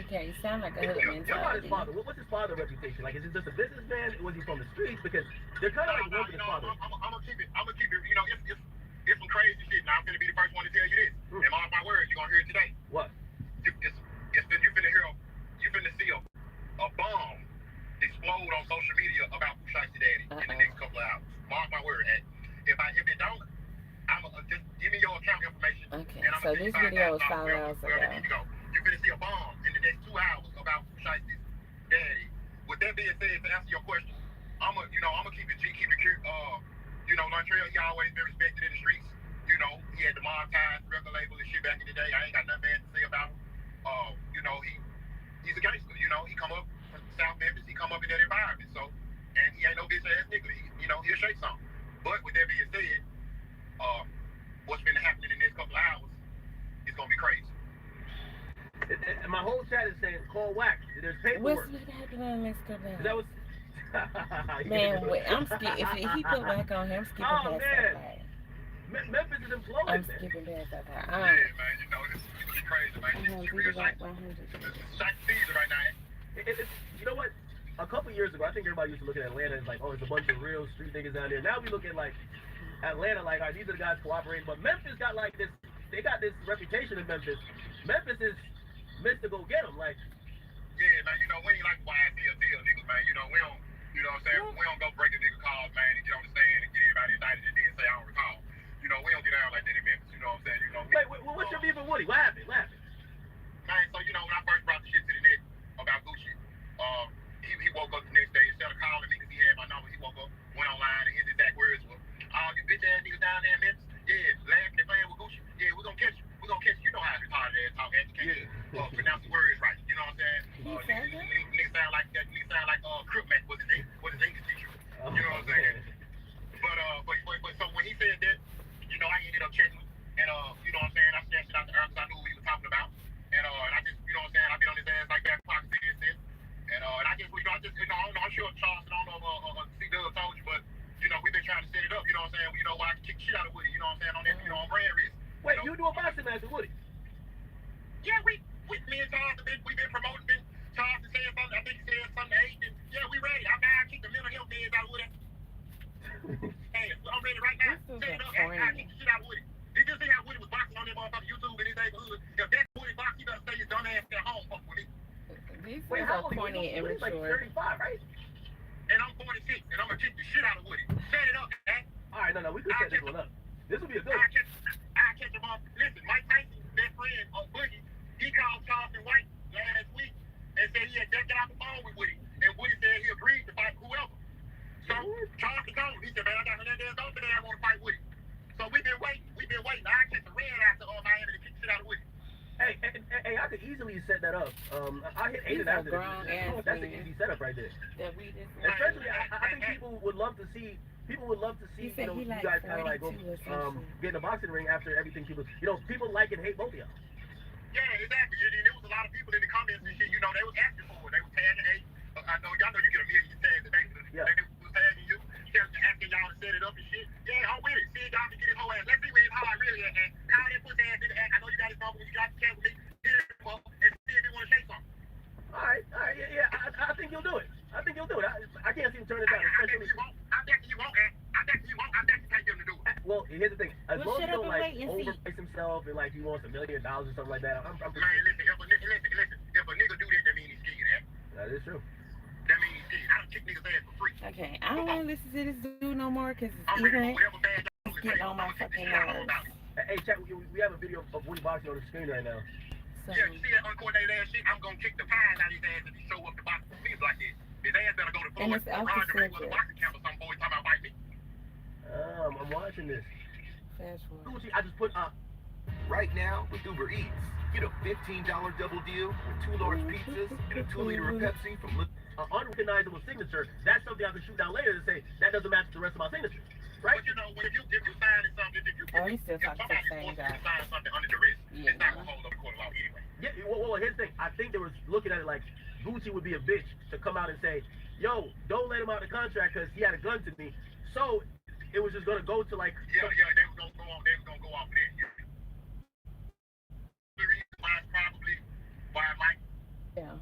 Okay, you sound like a hood mentality. What's his father reputation? Like, is he just a businessman? Was he from the streets? Because they're kind of like working his father. I'm gonna keep it. You know, it's some crazy shit. Now I'm gonna be the first one to tell you this. And mark my words, you're gonna hear it today. What? You finna see a bomb explode on social media about Shéisty Daddy in the next couple of hours. Mark my word. And if it don't, just give me your account information. Okay, and so this video is 5 hours ago. You're gonna see a bomb in the next 2 hours about Shéisty's daddy. With that being said, to answer your question, I'm gonna keep it G, keep it cute. You know, Montreal, he always been respected in the streets. You know, he had the monetized record label and shit back in the day. I ain't got nothing bad to say about him. You know, he's a gangster. You know, he come up from South Memphis. He come up in that environment. So, and he ain't no bitch ass nigga. He'll shake something. But with that being said, what's been happening in the next couple of hours is gonna be crazy. And my whole chat is saying, call wax. There's paperwork. What's happening in the next couple of hours? That was. Man, wait, I'm skipping. If he put back on him, I'm skipping past that part. Memphis is imploding. I'm skipping past that part. Yeah, man, you know, it's crazy, man. It's real Shéisty season right now. You know what? A couple years ago, I think everybody used to look at Atlanta as like, oh, there's a bunch of real street niggas down there. Now we look at like Atlanta like, all right, these are the guys cooperating. But Memphis got like this, they got this reputation in Memphis. Memphis is Mr. Go Get 'em. Like, yeah, man, you know, we ain't like YSL niggas, man. You know, we don't, you know what I'm saying? We don't go break a nigga calls, man, and get on the stand and get everybody indicted and then say, I don't recall. You know, we don't get down like that in Memphis. You know what I'm saying? You know, wait, what's your beef with Woody? What happened? Man, so, you know, when I first brought the shit to the net about Guçci, he woke up the next day, instead of calling me because he had my number, he woke up, went online, and his exact words were, oh, you bitch ass niggas down there in Memphis, yeah, laughing and playing with Guçci, yeah, we're gonna catch you. You know how retarded ass talk, you can't pronounce the words right. You know what I'm saying? Niggas sound like that. Niggas sound like Crip Mac was his English teacher. You know what I'm saying? But so when he said that, you know, I ended up checking, and you know what I'm saying? I snatched it out the air because I knew what he was talking about, and I just, you know what I'm saying? I've been on his ass like back pocket since, and I just, you know, I'm sure Charles, I don't know if C-Dub told you, but you know, we've been trying to set it up. You know what I'm saying? You know, where I can kick shit out of Woody. You know what I'm saying? On that, you know, on brand risk. Wait, you do a boxing match with Woody? Yeah, me and Charles, we've been promoting. Charles is saying something. I think he said something to Aiden. Yeah, we ready. I'm now kick the mental health meds out of Woody. Hey, I'm ready right now. Set it up. I kick the shit out of Woody. Did you see how Woody was boxing on that motherfucking YouTube in his neighborhood? If that's Woody box, he better stay his dumb ass at home. Fuck with me. Wait, how old are you? Woody's like 35, right? And I'm 46, and I'm gonna kick the shit out of Woody. Set it up, man. All right, no, we can set this one up. This will be a good one. I catch him off. Listen, Mike Tyson's best friend on Boogie, he called Charleston White last week and said he had just got off the phone with Woody. And Woody said he agreed to fight whoever. So Charleston told him, he said, man, I got Hernandez on today, I want to fight Woody. So we've been waiting. I catch the red after Miami to kick shit out of Woody. Hey, I could easily set that up. I hit 8 and 9. That's an easy setup right there. Especially, I think people would love to see. People would love to see, you know, you guys kind of like go get in a boxing ring after everything. People like and hate both of y'all. Yeah, exactly. And there was a lot of people in the comments and shit. You know, they was asking for it. They was tagging. Hey, I know y'all know you get a million tags a day. They was tagging you, asking y'all to set it up and shit. Yeah, I'm with it. See y'all can get his whole ass. Let's see where his how I really at. How that pussy ass did act. I know you got his number when you got the chat with me. Get it up and see if he want to say something. All right, yeah. I think you'll do it. I can't see him turn it down. I bet you won't. I bet you take him to do it. Well, here's the thing. As long as he don't like overprice himself and like he wants $1 million or something like that, I'm man, listen. If a nigga do that, that means he's scared. That is true. That means he's scared. I don't kick niggas ass for free. Okay, I don't want to listen to this dude no more because it's ignorant. It's getting on my fucking nerves. Hey, chat. We have a video of Woody boxing on the screen right now. So, yeah, you see that uncoordinated ass shit? I'm gonna kick the pie out of his ass if he show up to box things like this. His ass better go to Florida. Roger Ray with a boxing camp or some boy talking about fight me. I'm watching this. Fast forward. Gucci, I just put up. Right now, with Uber Eats, Get a $15 double deal with 2 large pizzas and a 2-liter of Pepsi from unrecognizable signature. That's something I can shoot down later to say that doesn't match the rest of my signatures. Right? But you know, if you signing something, if somebody's supposed to sign something under the wrist, it's not gonna hold up court law anyway. Yeah, well, here's the thing. I think they were looking at it like Gucci would be a bitch to come out and say, yo, don't let him out of the contract because he had a gun to me. So it was just gonna go to like they were gonna go on. They were gonna go off there. The reason why is probably why I like. Yeah.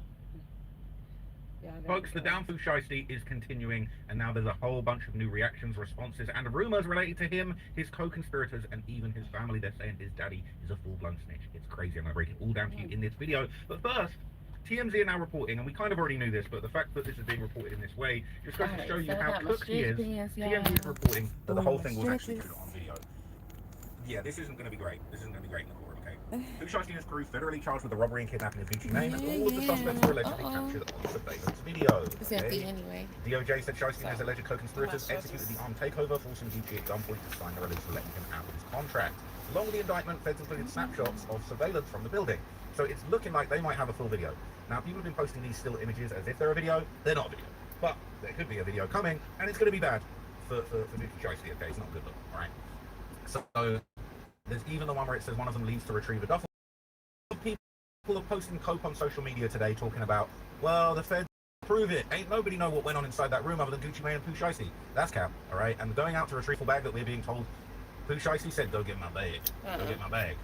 Folks, the down Pooh Shéisty is continuing, and now there's a whole bunch of new reactions, responses, and rumors related to him, his co-conspirators, and even his family. They're saying his daddy is a full-blown snitch. It's crazy. I'm going to break it all down to you in this video. But first, TMZ are now reporting, and we kind of already knew this, but the fact that this is being reported in this way just goes to show you how cooked he is. TMZ is reporting that the whole thing was actually put on video. Yeah, this isn't going to be great. This isn't going to be great in the court, okay? Pooh Shéisty and his crew federally charged with the robbery and kidnapping of Guçci Mane, and all of the suspects were allegedly captured on surveillance video. Okay? Anyway. DOJ said Shéisty and his alleged co-conspirators executed the armed takeover, forcing Gucci at gunpoint to sign the release for letting him out of his contract. Along with the indictment, feds included snapshots of surveillance from the building. So it's looking like they might have a full video. Now, people have been posting these still images as if they're a video. They're not a video. But there could be a video coming, and it's going to be bad for Gucci Shéisty, okay? It's not a good look, all right? So there's even the one where it says one of them leaves to retrieve a duffel. People are posting cope on social media today talking about, well, the feds prove it. Ain't nobody know what went on inside that room other than Gucci Mane and Pooh Shéisty. That's cap, all right? And going out to retrieve a bag that we're being told, Pooh Shéisty said, go get my bag. Go get my bag.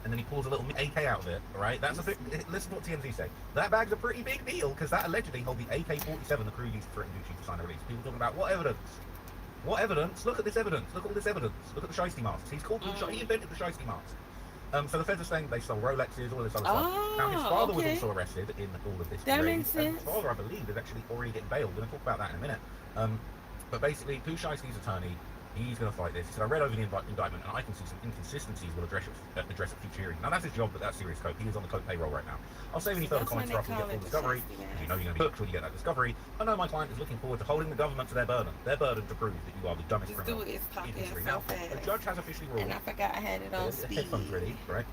And then he pulls a little AK out of it, all right? That's a bit, listen to what TMZ say. That bag's a pretty big deal because that allegedly held the AK-47 the crew used to threaten Gucci to sign a release. People talking about what evidence? What evidence? Look at this evidence. Look at all this evidence. Look at the Shéisty masks. He's called he invented the Shéisty mask. So the feds are saying they stole Rolexes, all this other stuff. Now his father was also arrested in all of this. That makes sense. His father, I believe, is actually already getting bailed. We're going to talk about that in a minute. But basically, Pooh Shéisty's attorney, he's going to fight this. He said, I read over the indictment and I can see some inconsistencies will address at future hearings. Now that's his job, but that's serious coke. He is on the coke payroll right now. I'll save any further comments for after we get full discovery, because you know you're going to be hooked when you get that discovery. I know my client is looking forward to holding the government to their burden to prove that you are the dumbest criminal in history. Now, the judge has officially ruled. And I forgot I had it on speed. Headphones ready, right?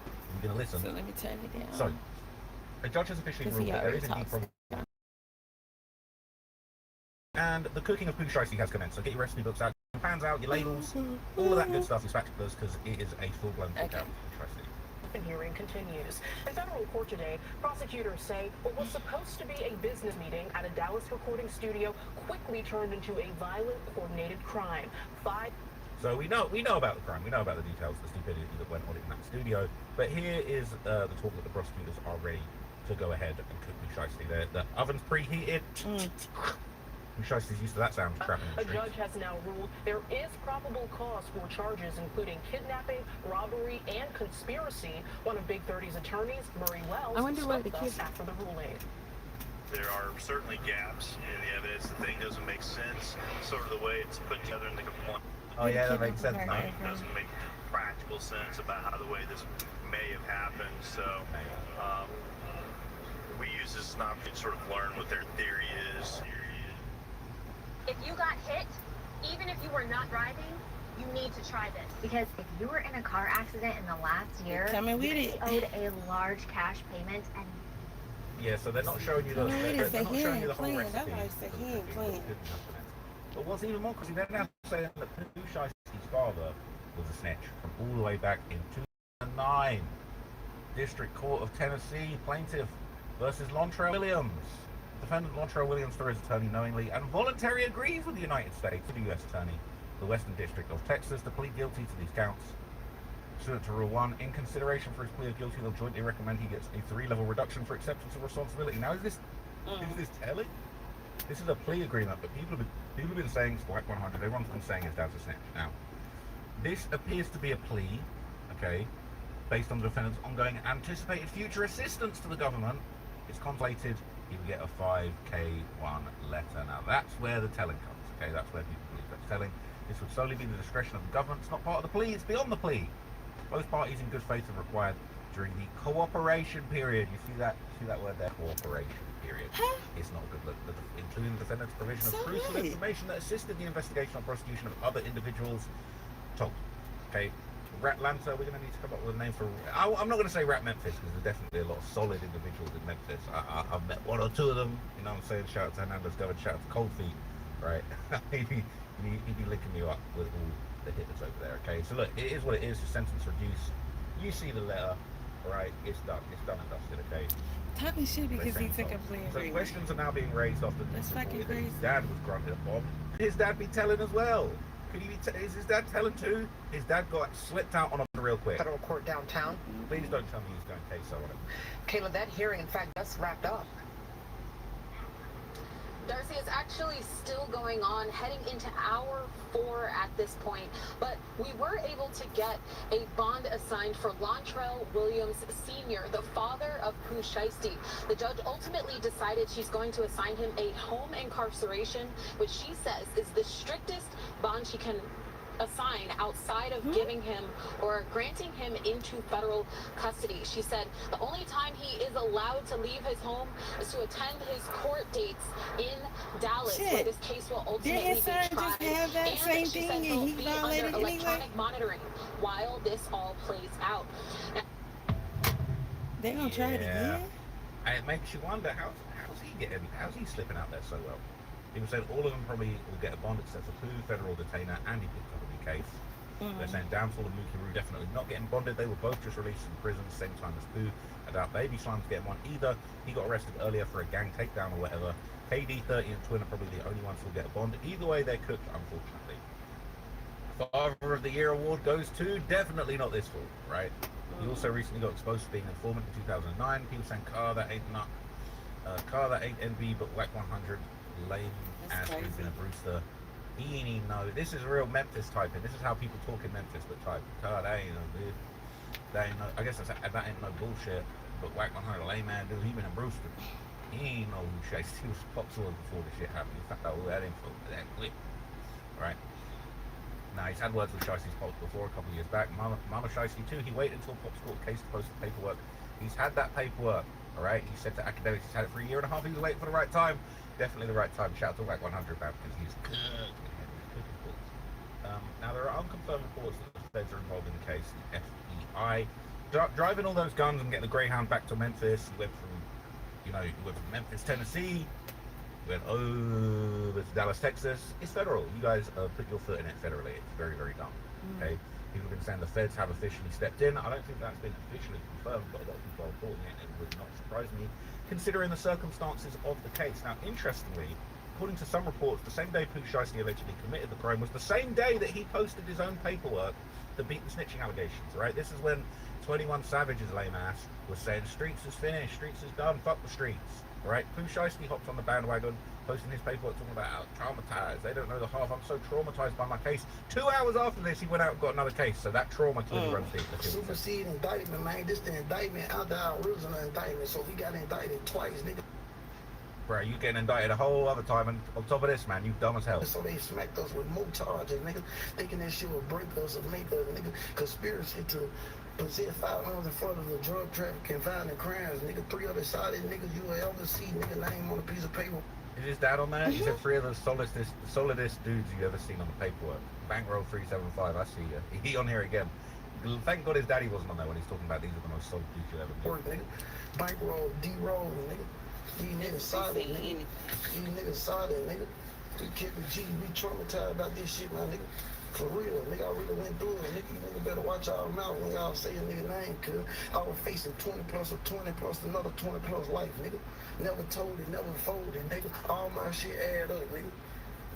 You're going to listen. So let me turn it down. So, the judge has officially ruled that there is indeed problem. And the cooking of Pooh Shéisty has commenced. So get your recipe books out, your pans out, your labels, all of that good stuff is factors because it is a full-blown cookout for Shéisty. The hearing continues. In federal court today, prosecutors say what was supposed to be a business meeting at a Dallas recording studio quickly turned into a violent, coordinated crime. So we know about the crime, we know about the details, the stupidity that went on in that studio. But here is the talk that the prosecutors are ready to go ahead and cook Pooh Shéisty. The oven's preheated. Pooh Shéisty's used to that sound trapping in the streets. A judge has now ruled there is probable cause for charges including kidnapping, robbery, and conspiracy. One of Big 30's attorneys, Murray Wells, spoke thus after the ruling. There are certainly gaps in the evidence. The thing doesn't make sense, sort of the way it's put together in the complaint. Oh yeah, that makes sense. It doesn't make practical sense about how the way this may have happened. So we use this as an opportunity to sort of learn what their theory is. If you got hit, even if you were not driving, you need to try this. Because if you were in a car accident in the last year, you owed a large cash payment and yeah, so they're not showing you the whole recipe. But what's even more crazy, they're now saying that Pooh Shéisty's father was a snitch from all the way back in 2009. District Court of Tennessee, plaintiff versus Lontrell Williams. Defendant Lontrell Williams, through his attorney, knowingly and voluntarily agrees with the United States, the U.S. Attorney, the Western District of Texas, to plead guilty to these counts. Pursuant to Rule 1, in consideration for his plea of guilty, they'll jointly recommend he gets a 3-level reduction for acceptance of responsibility. Now, is this telling? This is a plea agreement, but people have been saying it's like 100. Everyone's been saying it's down to snitch. Now, this appears to be a plea, okay, based on the defendant's ongoing anticipated future assistance to the government. It's contemplated he will get a 5K1 letter. Now, that's where the telling comes, okay? That's where people believe that's telling. This would solely be the discretion of the government. It's not part of the plea. It's beyond the plea. Both parties in good faith are required during the cooperation period. You see that word there? Cooperation period. It's not a good look. Including the defendant's provision of crucial information that assisted the investigation or prosecution of other individuals. Told. Okay? Ratlanta, we're going to need to come up with a name for... I'm not going to say Rat Memphis, because there's definitely a lot of solid individuals in Memphis. I've met one or two of them, you know what I'm saying? Shout out to Hernandez Governor, shout out to Cold Feet, right? he'd be licking you up with all the hitters over there, okay? So look, it is what it is, the sentence reduced. You see the letter, right? It's done and dusted, okay? Talking shit because he took a plea agreement. So questions are now being raised after That's fucking crazy. His dad was granted a bond. His dad be telling as well. Could he be is his dad telling too? His dad got slipped out on him real quick. Federal court downtown. Please don't tell me he's going queso on it. Kayla, that hearing, in fact, just wrapped up. Darcy, is actually still going on, heading into hour 4 at this point. But we were able to get a bond assigned for Lontrell Williams Sr., the father of Pooh Shéisty. The judge ultimately decided she's going to assign him a home incarceration, which she says is the strictest bond she can assign outside of giving him or granting him into federal custody. She said the only time he is allowed to leave his home is to attend his court dates in Dallas, where this case will ultimately be tried. Just have that same she thing said and he'll he be violated under anyway? electronic monitoring while this all plays out. They're gonna try it again? And it makes you wonder how's he slipping out there so well? People said all of them probably will get a bond except for Pooh, federal detainer, and he picked up a new case. They're saying Downfall and Mookie definitely not getting bonded. They were both just released from prison the same time as Pooh. I doubt Baby Slime's getting one either. He got arrested earlier for a gang takedown or whatever. KD, 30 and Twin are probably the only ones who'll get a bond. Either way, they're cooked, unfortunately. Father of the Year award goes to definitely not this fool, right? He also recently got exposed for being an informant in 2009. People saying, car that ain't NB, but whack 100. Lame ass dude's been a Brewster. He ain't even know. This is real Memphis typing. This is how people talk in Memphis, but type. That ain't no dude. That ain't no. I guess that ain't no bullshit. But whack 100, lame man dude. He been a Brewster. He ain't know who Shéisty was pop soil before this shit happened. He found out all that info that quick. Right? Now he's had words with Sheisty's pops before a couple of years back. Mama Shéisty too. He waited until Pop's court case to post the paperwork. He's had that paperwork. All right. He said to academics he's had it for a year and a half. He was waiting for the right time. Definitely the right time. Shout out to Whack 100 man because he's good. Now there are unconfirmed reports that the feds are involved in the case. The FBI driving all those guns and getting the Greyhound back to Memphis. He went from Memphis, Tennessee. Went over to Dallas, Texas. It's federal. You guys put your foot in it federally. It's very, very dumb. Okay. People have been saying the feds have officially stepped in. I don't think that's been officially confirmed, but a lot of people are reporting it, and it would not surprise me considering the circumstances of the case. Now, interestingly, according to some reports, the same day Pooh Shéisty allegedly committed the crime was the same day that he posted his own paperwork to beat the snitching allegations, right? This is when 21 Savage's lame ass was saying, streets is finished, streets is done, fuck the streets, right? Pooh Shéisty hopped on the bandwagon, posting his paperwork talking about how traumatized. They don't know the half. I'm so traumatized by my case. 2 hours after this, he went out and got another case. So that trauma clearly runs deep. Supersede indictment, man. This the indictment after our original indictment. So he got indicted twice, nigga. Bro, you getting indicted a whole other time, and on top of this, man, you dumb as hell. So they smacked us with more charges, nigga. Thinking that shit would break us or make us, nigga. Conspiracy to possess firearms in front of the drug trafficking, violent crimes, nigga. 3 other solid niggas you will ever see, nigga. Name on a piece of paper. Is his dad on there? He said 3 of the solidest dudes you ever seen on the paperwork. Bankroll 375, I see you. He on here again. Thank God his daddy wasn't on there when he's talking about these are the most solid dudes you ever met. Nigga. Bankroll, D-roll, nigga. These niggas solid, nigga. These niggas solid, nigga. We kept the G, we traumatized about this shit, my nigga. For real, nigga, I really went through it, nigga. You nigga better watch y'all mouth when y'all say a nigga name, cuz I was facing 20 plus or 20 plus another 20 plus life, nigga. Never told it, never folded, nigga. All my shit add up, nigga.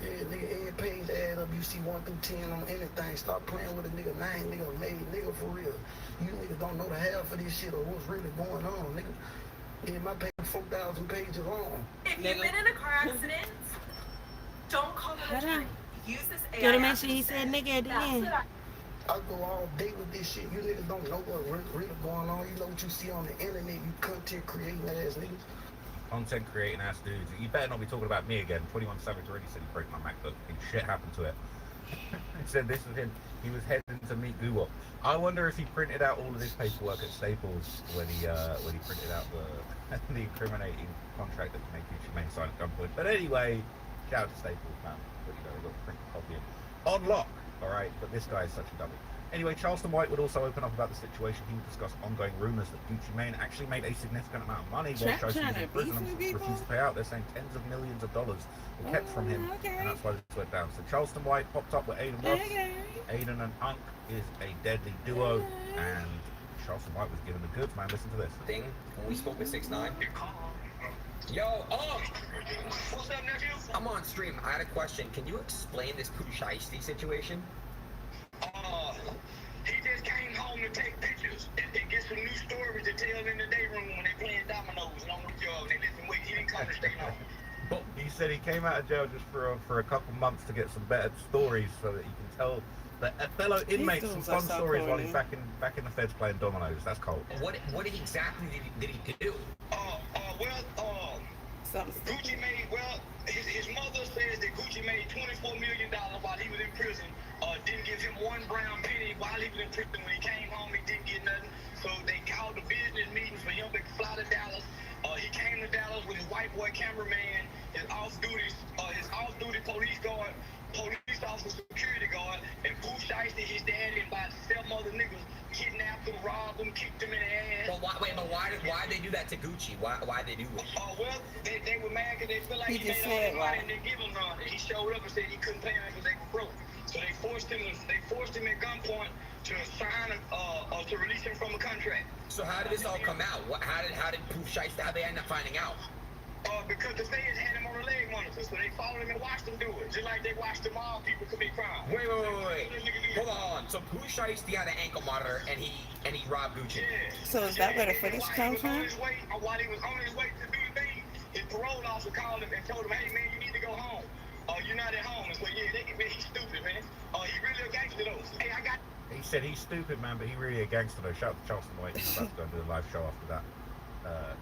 Yeah, nigga, every page add up. You see 1 through 10 on anything. Stop playing with a nigga name, nigga made, nigga, for real. You niggas don't know the half of this shit or what's really going on, nigga. Yeah, my page 4,000 pages long. If you've been in a car accident, don't call the attorney. Use this AI. Gotta make sure he said nigga at the end. I go all day with this shit. You niggas don't know what really going on. You know what you see on the internet, you content creating ass niggas. Content creating ass dudes. You better not be talking about me again. 21 Savage already said he broke my MacBook. And shit happened to it. He said this was him. He was heading to meet Guçci. I wonder if he printed out all of this paperwork at Staples when he printed out the incriminating contract that made Gucci Mane sign at gunpoint. But anyway, shout out to Staples, man. Pretty very good print copy on lock. All right, but this guy is such a dummy. Anyway, Charleston White would also open up about the situation. He would discuss ongoing rumors that Gucci Mane actually made a significant amount of money while Shéisty was in prison and refused to pay out. They're saying tens of millions of dollars were kept from him, and that's why this went down. So Charleston White popped up with Aiden Ross. Aiden and Unc is a deadly duo, and Charleston White was given the goods, man. Listen to this. Thing when we spoke with 6ix9ine. Yo, what's up, nephew? I'm on stream. I had a question. Can you explain this Pooh Shéisty situation? He just came home to take pictures and get some new stories to tell in the day room when they playing dominoes and on the job. They listen, wait, he didn't come to stay long. He said he came out of jail just for a couple months to get some better stories so that he can tell the fellow inmates some fun stories while he's back in the feds playing dominoes. That's cold. What exactly did he do? Gucci made, his mother says that Gucci made $24 million while he was in prison. Didn't give him one brown penny while he was in prison. When he came home, he didn't get nothing. So they called the business meetings for him to fly to Dallas. He came to Dallas with his white boy cameraman, his off-duty police guard, police officer, security guard, and Pooh Shéisty, his dad, and about 7 other niggas kidnapped him, robbed him, kicked him in the ass. But why did they do that to Gucci? Why they do it? They were mad because they feel like he made all the money and they give him none. And he showed up and said he couldn't pay them because they were broke. So they forced him at gunpoint to sign to release him from a contract. So how did this all come out? How did Pooh Shéisty, how they end up finding out? Because the feds had him on the leg monitor, so they followed him and watched him do it, just like they watched the mob people commit crime. Wait. Hold on. So Pooh Shéisty had an ankle monitor and he robbed Gucci. Yeah. So is that where the footage comes from? While he was on his way to do the thing, his parole officer called him and told him, "Hey man, you need to go home. You're not at home." And so he's stupid, man. He really a gangster though. Hey, I got. He said he's stupid, man, but he really a gangster though. Shout out to Charleston White. He's about to go and do a live show after that.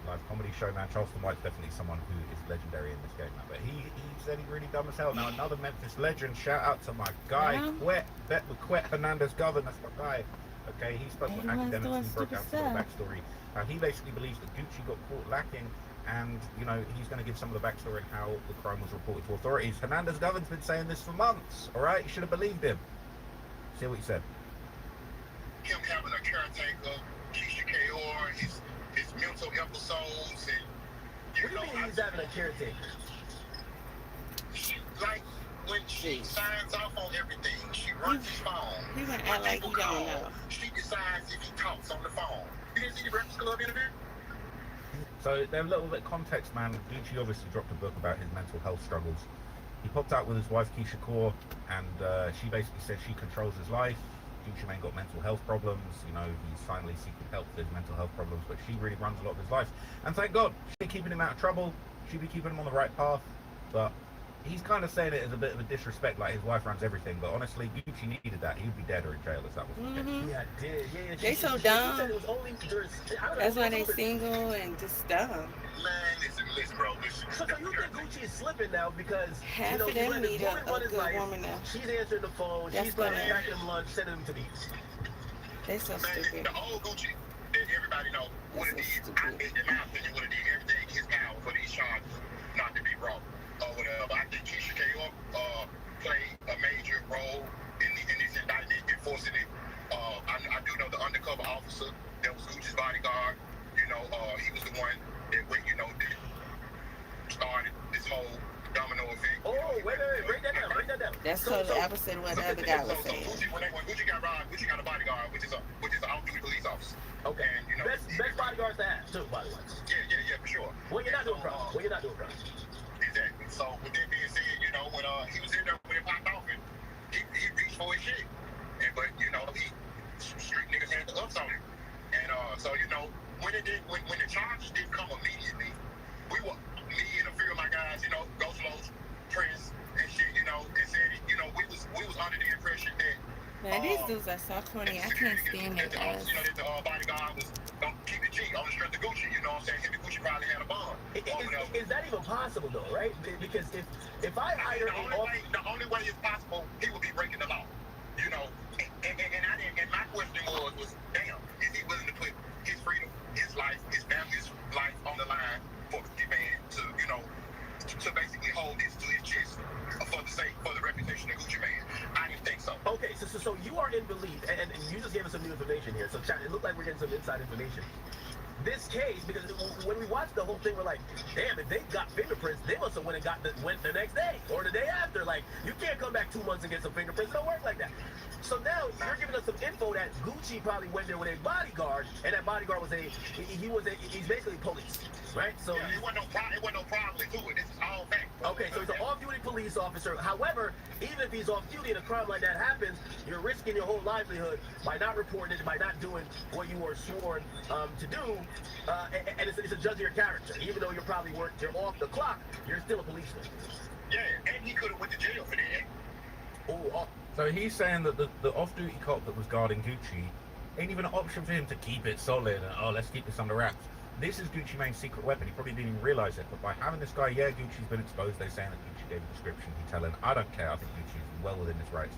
Live comedy show, man. Charleston White's definitely someone who is legendary in this game, man. But he said he really dumb as hell. Now another Memphis legend. Shout out to my guy, Quet Hernandez Govern. That's my guy. Okay, he spoke with academics and broke down some of the backstory. He basically believes that Gucci got caught lacking, and he's going to give some of the backstory on how the crime was reported to authorities. Hernandez Govern's been saying this for months. All right, you should have believed him. See what he said. Him having a caretaker, Keisha K.O.R., his mental episodes, and what do you mean he's having a caretaker? Like when she signs off on everything, she runs his phone. He gonna act like he don't know. She decides if he talks on the phone. You didn't see the Breakfast Club interview? So a little bit of context, man. Gucci obviously dropped a book about his mental health struggles. He popped out with his wife Keisha Kaur, and she basically said she controls his life. Gucci Mane got mental health problems. He's finally seeking help for his mental health problems, but she really runs a lot of his life. And thank God, she'd be keeping him out of trouble. She'd be keeping him on the right path. But he's kind of saying it as a bit of a disrespect, like his wife runs everything. But honestly, Gucci needed that. He'd be dead or in jail if that was the case. Yeah, I did. Yeah, They so dumb. That's why they single and just dumb. Man, listen, bro. So you think Gucci is slipping now because half of them need a good woman now. She's answering the phone. That's she's packing him lunch, sending him to the east. They so stupid. The old Gucci, everybody know what it is. In my opinion, what it is, everything in his power for these charges not to be brought or whatever. I think Keisha K.O. played a major role in this indictment, enforcing it. I do know the undercover officer that was Gucci's bodyguard. He was the one that started this whole domino effect. Oh, wait, break that down. That's totally opposite of what the other guy was saying. When Gucci got robbed, Gucci got a bodyguard, which is an off-duty police officer. Okay. And, best bodyguards to have, too, by the way. Yeah, for sure. When you're not doing problems. Exactly. So with that being said, when he was in there when it popped off, and he reached for his shit. But he street niggas had the ups on him. And so when the charges didn't come immediately, me and a few of my guys, Ghost Los, Prince, and shit, and said we was under the impression that man, these dudes are so corny. I can't stand their ass. That the bodyguard was gonna keep the G on the strength of Gucci. You know what I'm saying? Him and Gucci probably had a bond. Is that even possible though, right? Because if I hire the only way it's possible, he would be breaking the law. And my question was, damn, is he willing to put his freedom, his life, his family's life on the line for the man to basically hold this to his chest for the reputation of Gucci Mane? I didn't think so. Okay, so you are in belief, and gave us some new information here. So chat, it looked like we're getting some inside information. This case, because when we watched the whole thing, we're like, damn, if they got fingerprints, they must have went the next day or the day after. Like, you can't come back 2 months and get some fingerprints. It don't work like that. So now you're giving us some info that Gucci probably went there with a bodyguard, and that bodyguard was he's basically police, right? So yeah, it wasn't no problem to it. This is all fact. Okay, so he's an off-duty police officer. However, even if he's off-duty and a crime like that happens, you're risking your whole livelihood by not reporting it, by not doing what you were sworn to do, and it's a judge of your character. Even though you're off the clock, you're still a policeman. Yeah, and he could have went to jail for that. Oh. So he's saying that the off-duty cop that was guarding Gucci ain't even an option for him to keep it solid and, let's keep this under wraps. This is Gucci Mane's secret weapon. He probably didn't even realize it, but by having this guy, Gucci's been exposed. They're saying that Gucci gave a description. He's telling, I don't care. I think Gucci's well within his rights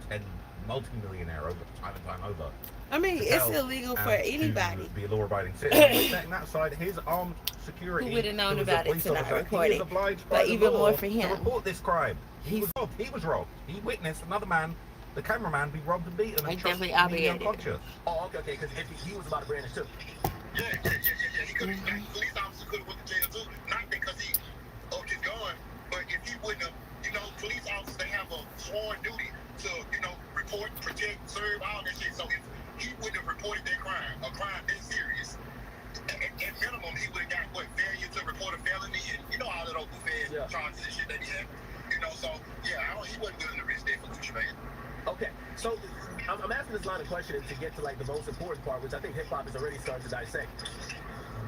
as a multi-millionaire over time and time over. I mean, it's illegal for anybody. To be a law-abiding citizen. Setting that aside, his armed security. Who would have known about it to not report he it? is obliged But by even the law more for him. to report this crime. He was robbed. He witnessed another man, the cameraman, be robbed and beaten and definitely obligated. Unconscious. Oh, okay, because he was about to brandish too. Yeah. He could have, police officer could have went to jail too. Not because he upped his gun, but if he wouldn't have, police officers, they have a sworn duty to, report, protect, serve, all that shit. So if he wouldn't have reported that crime, a crime this serious, at minimum, he would have got, failure to report a felony and, all of those fed charges and shit that he had. So, yeah, he wasn't willing to risk that for Gucci Mane. Okay, so I'm asking this line of questioning to get to like the most important part, which I think hip hop is already starting to dissect.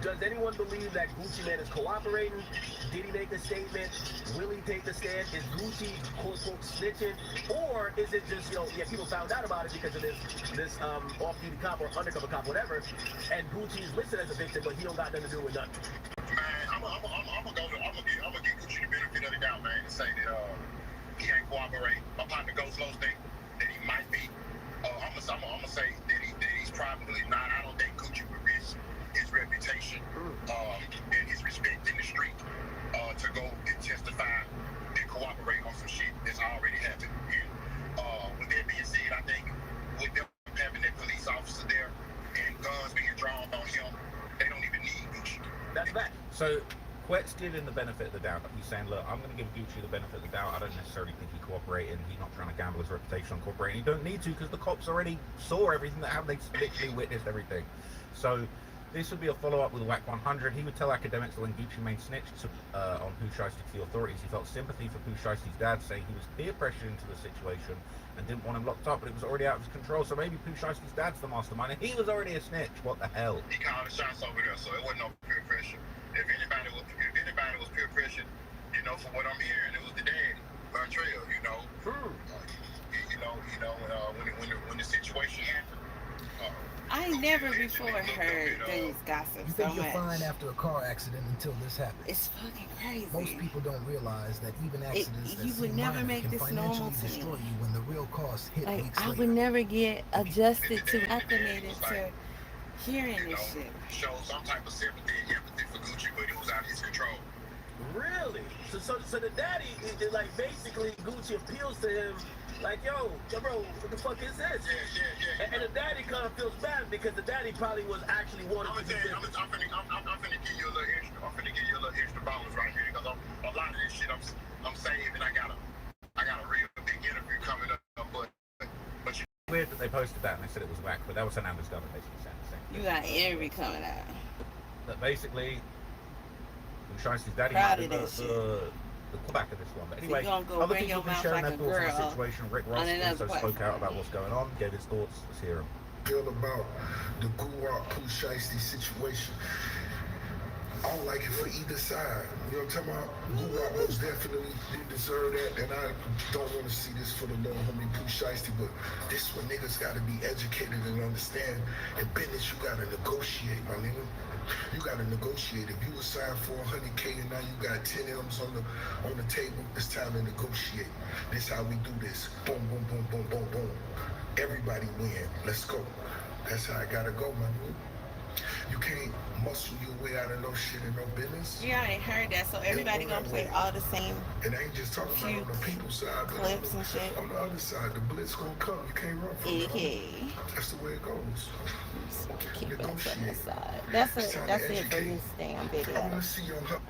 Does anyone believe that Gucci Mane is cooperating? Did he make a statement? Will he take the stand? Is Gucci quote unquote snitching? Or is it just, people found out about it because of this off-duty cop or undercover cop, whatever, and Gucci is listed as a victim, but he don't got nothing to do with nothing? Man, I'm gonna give Gucci the benefit of the doubt, man, and say that he ain't cooperating. My partner goes slow think that he might be. I'm gonna say that he's probably not. I don't think Gucci would risk his reputation and his respect in the street to go and testify and cooperate on some shit that's already happened. And with that being said, I think with them having that police officer there and guns being drawn on him, they don't even need Gucci. That's bad. So Quet's giving the benefit of the doubt. He's saying, look, I'm going to give Gucci the benefit of the doubt. I don't necessarily think he cooperated. He's not trying to gamble his reputation on cooperating. He don't need to because the cops already saw everything that happened. They literally witnessed everything. So this would be a follow-up with WAC 100. He would tell academics that when Gucci Mane snitched on Pooh Shéisty to the authorities, he felt sympathy for Pooh Sheisty's dad, saying he was peer pressured into the situation and didn't want him locked up, but it was already out of his control. So maybe Pooh Sheisty's dad's the mastermind, and he was already a snitch. What the hell? He called the shots over there, so it wasn't no peer pressure. If anybody was peer pressured, for what I'm hearing, it was the daddy, Trail, when the situation happened. I never before heard things gossip You so think you're much. fine after a car accident until this happens. It's fucking crazy. Most people don't realize that even accidents that you would seem never minor make can this financially normal to destroy me. you when the real cost hit Like, weeks I later. would never get adjusted to, acclimated to hearing this shit. Show some type of sympathy and empathy for Gucci, but it was out of his control. Really? So the daddy, basically Gucci appeals to him, like, yo, bro, what the fuck is this? Yeah. And the daddy kind of feels bad because the daddy probably was actually wanting to do this. I'm finna give you a little extra bonus right here because a lot of this shit I'm saving. I got a real big interview coming up, but you. Weird that they posted that and they said it was whack, but that was Hernandez government basically saying the same thing. You got an interview coming out. That basically, Sheisty's daddy Proud is of that shit. the quarterback of this one. But So anyway, you gonna go other bring people your have been mouth sharing like their a thoughts on the girl situation. Rick on Ross another also spoke platform. out about what's going on, gave his thoughts. Let's hear him. Feel about the Pooh Shéisty situation. I don't like it for either side. You know what I'm talking about? Guwap most definitely didn't deserve that, and I don't want to see this for the little homie Pooh Shéisty, but this when niggas gotta be educated and understand. In business, you gotta negotiate, my nigga. You gotta negotiate. If you assigned $400K and now you got 10 M's on the table, it's time to negotiate. This how we do this. Boom, boom, boom, boom, boom, boom. Everybody win. Let's go. That's how I gotta go, man. You can't muscle your way out of no shit and no business. Yeah, I ain't heard that. So everybody gonna play all the same. And I ain't just talking about on the people side, but clips and shit. On the other side, the blitz gonna come. You can't run from it. That's the way it goes. Keep it on the side. That's it for this damn video.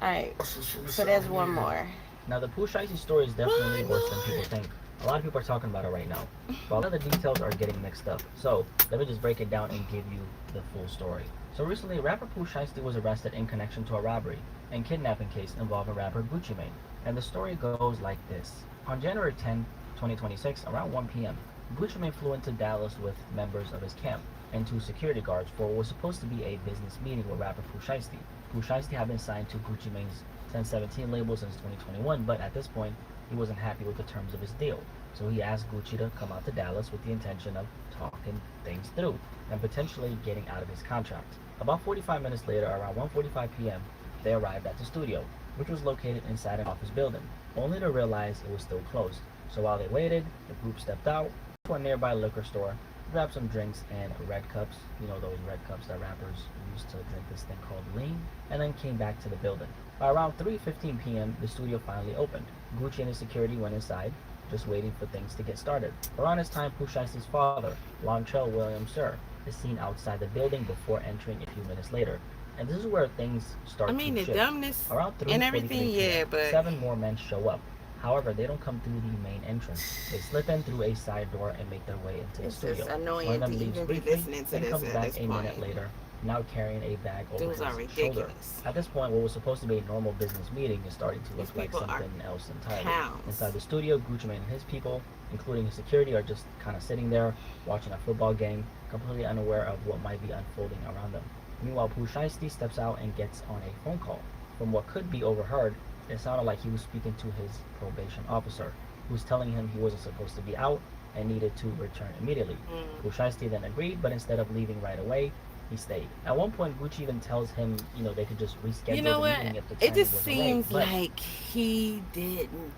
Alright, so there's one more. Now the Pooh Shéisty story is definitely worse than people think. A lot of people are talking about it right now, but a lot of the details are getting mixed up. So let me just break it down and give you the full story. So recently, rapper Pooh Shéisty was arrested in connection to a robbery and kidnapping case involving rapper Guçci Mane. And the story goes like this. On January 10, 2026, around 1 p.m., Guçci Mane flew into Dallas with members of his camp and 2 security guards for what was supposed to be a business meeting with rapper Pooh Shéisty. Pooh Shéisty had been signed to Guçci Mane's 1017 label since 2021, but at this point, he wasn't happy with the terms of his deal. So he asked Gucci to come out to Dallas with the intention of talking things through and potentially getting out of his contract. About 45 minutes later, around 1:45 p.m., they arrived at the studio, which was located inside an office building, only to realize it was still closed. So while they waited, the group stepped out to a nearby liquor store, grabbed some drinks and red cups, you know those red cups that rappers used to drink this thing called lean, and then came back to the building. By around 3:15 p.m., the studio finally opened. Gucci and his security went inside, just waiting for things to get started. Around this time, Pooh Shéisty's father, Lontrell Williams Sr., is seen outside the building before entering a few minutes later. And this is where things start to shift. The dumbness around and everything, yeah, but 7 more men show up. However, they don't come through the main entrance. They slip in through a side door and make their way into the studio. It's annoying One of them to leaves even be briefly, listening to then this comes at back this a point. minute later, now carrying a bag over Those his are shoulder. ridiculous. At this point, what was supposed to be a normal business meeting is starting to look like something else entirely. Inside the studio, Gucci Mane and his people, including his security, are just kind of sitting there watching a football game, completely unaware of what might be unfolding around them. Meanwhile, Pooh Shéisty steps out and gets on a phone call. From what could be overheard, it sounded like he was speaking to his probation officer, who was telling him he wasn't supposed to be out and needed to return immediately. Pooh Shéisty then agreed, but instead of leaving right away, he stayed. At one point, Gucci even tells him, they could just reschedule the meeting if the time it just was seems late, like he didn't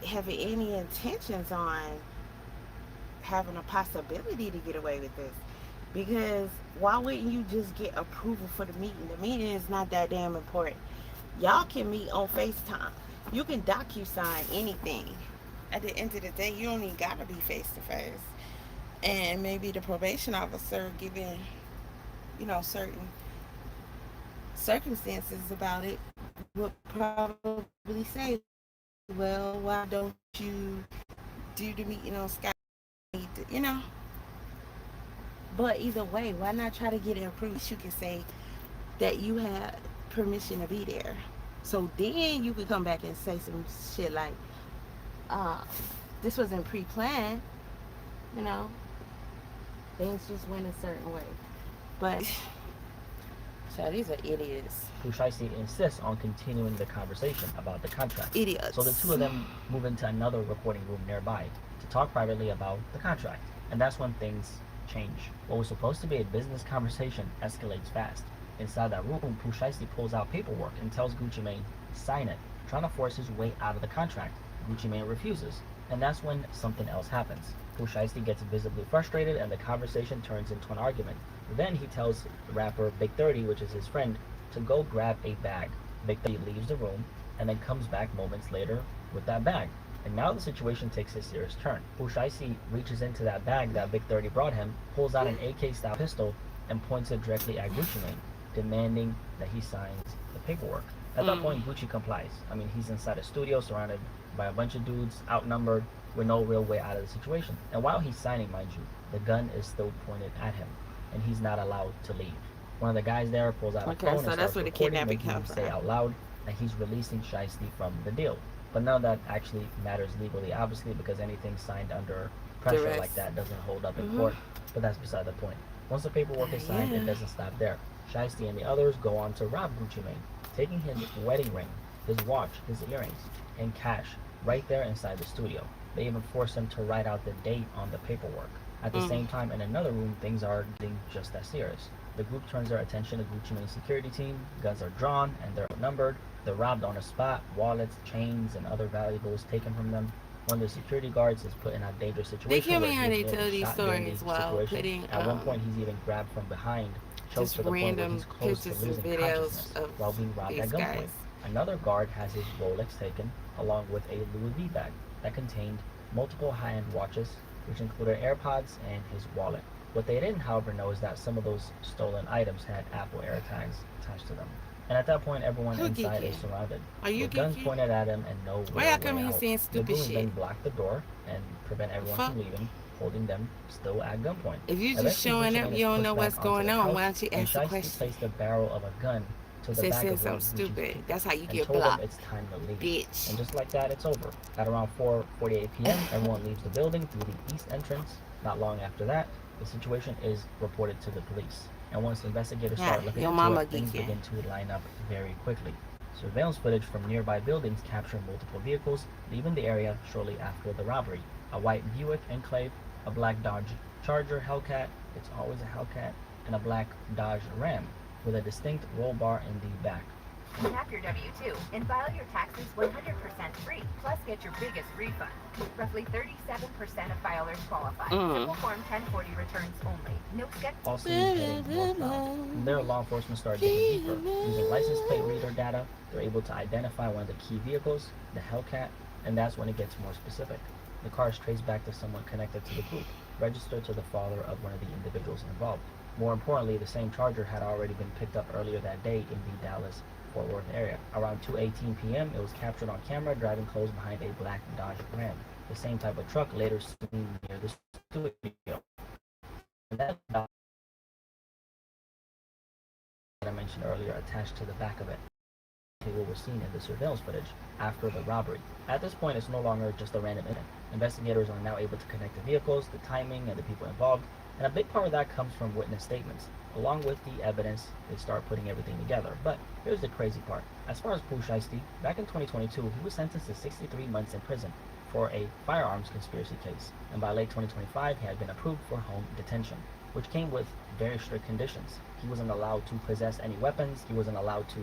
have any intentions on having a possibility to get away with this. Because why wouldn't you just get approval for the meeting? The meeting is not that damn important. Y'all can meet on FaceTime. You can DocuSign anything. At the end of the day, you don't even gotta be face to face. And maybe the probation officer, given certain circumstances about it, would probably say, well, why don't you do the meeting on Skype? But either way, why not try to get it approved? You can say that you had permission to be there. So then you could come back and say some shit like, this wasn't pre-planned, things just went a certain way. But so these are idiots. Pooh Shéisty insists on continuing the conversation about the contract. Idiots. So the two of them move into another recording room nearby to talk privately about the contract. And that's when things change. What was supposed to be a business conversation escalates fast. Inside that room, Pooh Shéisty pulls out paperwork and tells Gucci Mane, sign it, trying to force his way out of the contract. Gucci Mane refuses. And that's when something else happens. Pooh Shéisty gets visibly frustrated and the conversation turns into an argument. Then he tells the rapper Big 30, which is his friend, to go grab a bag. Big 30 leaves the room and then comes back moments later with that bag. And now the situation takes a serious turn. Pooh Shéisty reaches into that bag that Big 30 brought him, pulls out an AK-style pistol, and points it directly at Gucci Mane, demanding that he signs the paperwork. At that point, Gucci complies. He's inside a studio surrounded by a bunch of dudes, outnumbered, with no real way out of the situation. And while he's signing, mind you, the gun is still pointed at him, and he's not allowed to leave. One of the guys there pulls out a phone and starts recording, making him say out loud that he's releasing Shéisty from the deal. But none of that actually matters legally, obviously, because anything signed under pressure like that doesn't hold up in court. But that's beside the point. Once the paperwork is signed, it doesn't stop there. Shéisty and the others go on to rob Gucci Mane, taking his wedding ring, his watch, his earrings, and cash right there inside the studio. They even force him to write out the date on the paperwork. At the same time, in another room, things are getting just as serious. The group turns their attention to Gucci Mane's security team. Guns are drawn and they're outnumbered. They're robbed on the spot. Wallets, chains, and other valuables taken from them. One of the security guards is put in a dangerous situation. They tell me how they tell these stories while putting At one point, he's even grabbed from behind choked just to the point where random he's close to pictures and losing videos consciousness of while being robbed these at gunpoint. guys. Another guard has his Rolex taken, along with a Louis V bag that contained multiple high-end watches, which included AirPods and his wallet. What they didn't, however, know is that some of those stolen items had Apple AirTags attached to them. And at that point, everyone Who inside geeky? is surrounded, Are you with guns geeky? pointed at him and no Why real y'all come way here out. saying The stupid goons shit? then block the door and prevent everyone Fuck. from leaving, holding them still at gunpoint. If you just Eventually, showing Gucci up, is you don't pushed know what's back onto going the on. couch, Why don't you and ask the Shéisty question? placed the barrel of a gun to the Say back of one something of Gucci's stupid. people That's how you and get told blocked. him it's time to leave. Bitch. And just like that, it's over. At around 4:48 p.m., everyone leaves the building through the east entrance. Not long after that, the situation is reported to the police. And once investigators start looking into it, things begin to line up very quickly. Surveillance footage from nearby buildings capture multiple vehicles leaving the area shortly after the robbery. A white Buick Enclave, a black Dodge Charger Hellcat, it's always a Hellcat, and a black Dodge Ram with a distinct roll bar in the back. Tap your W-2 and file your taxes 100% free, plus get your biggest refund. Roughly 37% of filers qualify. Simple Form 1040 returns only. No sketch. All scenes heading northbound. From there, law enforcement started digging deeper. Using license plate reader data, they're able to identify one of the key vehicles, the Hellcat, and that's when it gets more specific. The car is traced back to someone connected to the group, registered to the father of one of the individuals involved. More importantly, the same Charger had already been picked up earlier that day in the Dallas-Fort Worth area. Around 2:18 p.m., it was captured on camera driving close behind a black Dodge Ram, the same type of truck later seen near the studio. And that Dodge that I mentioned earlier attached to the back of it. What was seen in the surveillance footage after the robbery. At this point, it's no longer just a random incident. Investigators are now able to connect the vehicles, the timing, and the people involved, and a big part of that comes from witness statements. Along with the evidence, they start putting everything together. But here's the crazy part. As far as Pooh Shéisty, back in 2022, he was sentenced to 63 months in prison for a firearms conspiracy case, and by late 2025, he had been approved for home detention, which came with very strict conditions. He wasn't allowed to possess any weapons. He wasn't allowed to,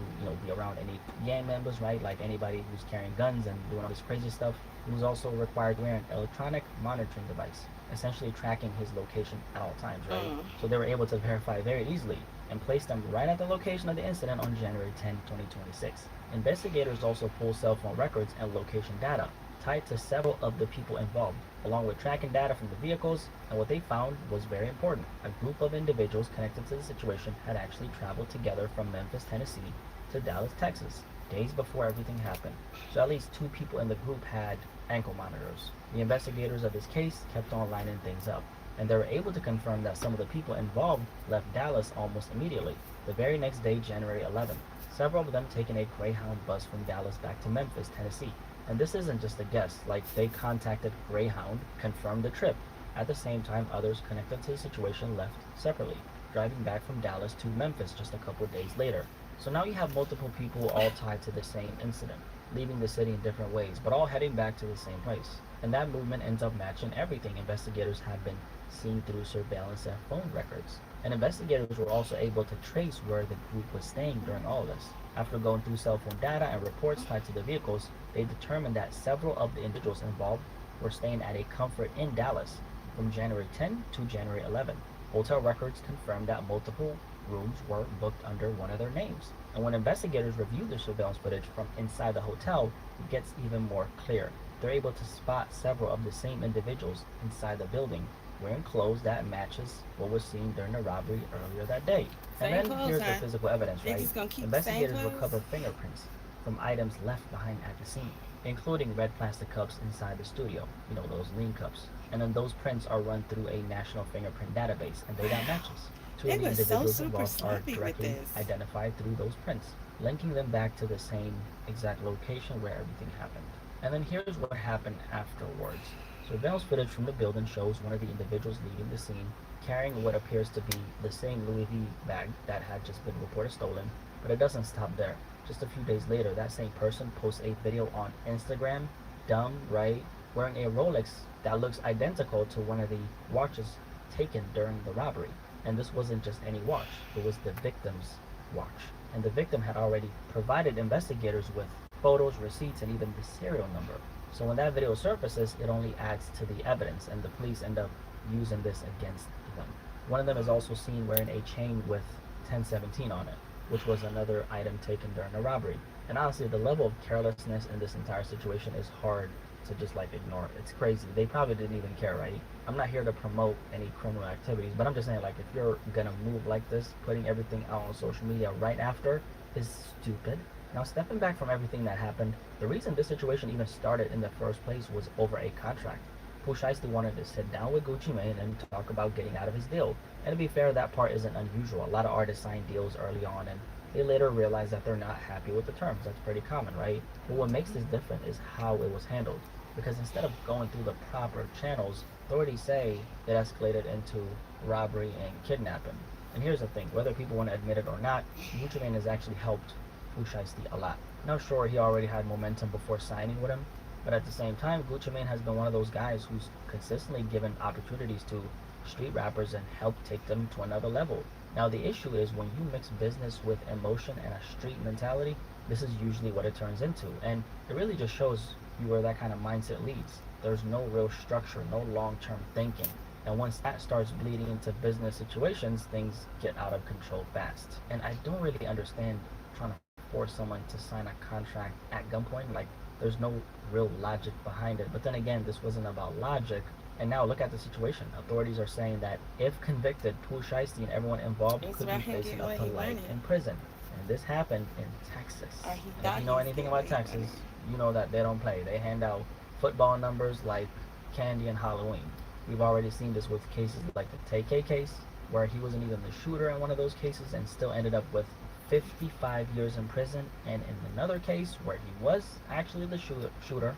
be around any gang members, right? Like anybody who's carrying guns and doing all this crazy stuff. He was also required to wear an electronic monitoring device, essentially tracking his location at all times, right? So they were able to verify very easily and place them right at the location of the incident on January 10, 2026. Investigators also pulled cell phone records and location data tied to several of the people involved, along with tracking data from the vehicles, and what they found was very important. A group of individuals connected to the situation had actually traveled together from Memphis, Tennessee to Dallas, Texas, days before everything happened. So at least 2 people in the group had ankle monitors. The investigators of this case kept on lining things up, and they were able to confirm that some of the people involved left Dallas almost immediately, the very next day, January 11th, several of them taking a Greyhound bus from Dallas back to Memphis, Tennessee. And this isn't just a guess, like they contacted Greyhound, confirmed the trip. At the same time, others connected to the situation left separately, driving back from Dallas to Memphis just a couple of days later. So now you have multiple people all tied to the same incident, leaving the city in different ways, but all heading back to the same place. And that movement ends up matching everything investigators have been seeing through surveillance and phone records. And investigators were also able to trace where the group was staying during all of this. After going through cell phone data and reports tied to the vehicles, they determined that several of the individuals involved were staying at a Comfort in Dallas from January 10 to January 11. Hotel records confirmed that multiple rooms were booked under one of their names. And when investigators reviewed the surveillance footage from inside the hotel, it gets even more clear. They're able to spot several of the same individuals inside the building wearing clothes that matches what was seen during the robbery earlier that day. And then here's the physical evidence, right? Investigators recovered fingerprints from items left behind at the scene, including red plastic cups inside the studio, those lean cups. And then those prints are run through a national fingerprint database, and they got matches. 2 of the individuals involved are directly identified through those prints, linking them back to the same exact location where everything happened. And then here's what happened afterwards. Surveillance footage from the building shows one of the individuals leaving the scene carrying what appears to be the same Louis V bag that had just been reported stolen, but it doesn't stop there. Just a few days later, that same person posts a video on Instagram, dumb, right, wearing a Rolex that looks identical to one of the watches taken during the robbery. And this wasn't just any watch, it was the victim's watch. And the victim had already provided investigators with photos, receipts, and even the serial number. So when that video surfaces, it only adds to the evidence, and the police end up using this against them. One of them is also seen wearing a chain with 1017 on it, which was another item taken during a robbery. And honestly, the level of carelessness in this entire situation is hard to just like ignore. It's crazy. They probably didn't even care, right? I'm not here to promote any criminal activities, but I'm just saying, like, if you're gonna move like this, putting everything out on social media right after is stupid. Now, stepping back from everything that happened, the reason this situation even started in the first place was over a contract. Pooh Shéisty wanted to sit down with Gucci Mane and talk about getting out of his deal. And to be fair, that part isn't unusual. A lot of artists sign deals early on and they later realize that they're not happy with the terms. That's pretty common, right? But what makes this different is how it was handled. Because instead of going through the proper channels, authorities say it escalated into robbery and kidnapping. And here's the thing, whether people want to admit it or not, Gucci Mane has actually helped Pooh Shéisty a lot. Now sure, he already had momentum before signing with him, but at the same time, Gucci Mane has been one of those guys who's consistently given opportunities to street rappers and helped take them to another level. Now the issue is when you mix business with emotion and a street mentality, this is usually what it turns into. And it really just shows you where that kind of mindset leads. There's no real structure, no long-term thinking. And once that starts bleeding into business situations, things get out of control fast. And I don't really understand trying to force someone to sign a contract at gunpoint. Like, there's no real logic behind it. But then again, this wasn't about logic. And now look at the situation. Authorities are saying that if convicted, Pooh Shéisty and everyone involved could be facing up to life in prison. And this happened in Texas. And if you know anything about Texas, you know that they don't play. They hand out football numbers like candy and Halloween. We've already seen this with cases like the TK case, where he wasn't even the shooter in one of those cases and still ended up with 55 years in prison. And in another case where he was actually the shooter,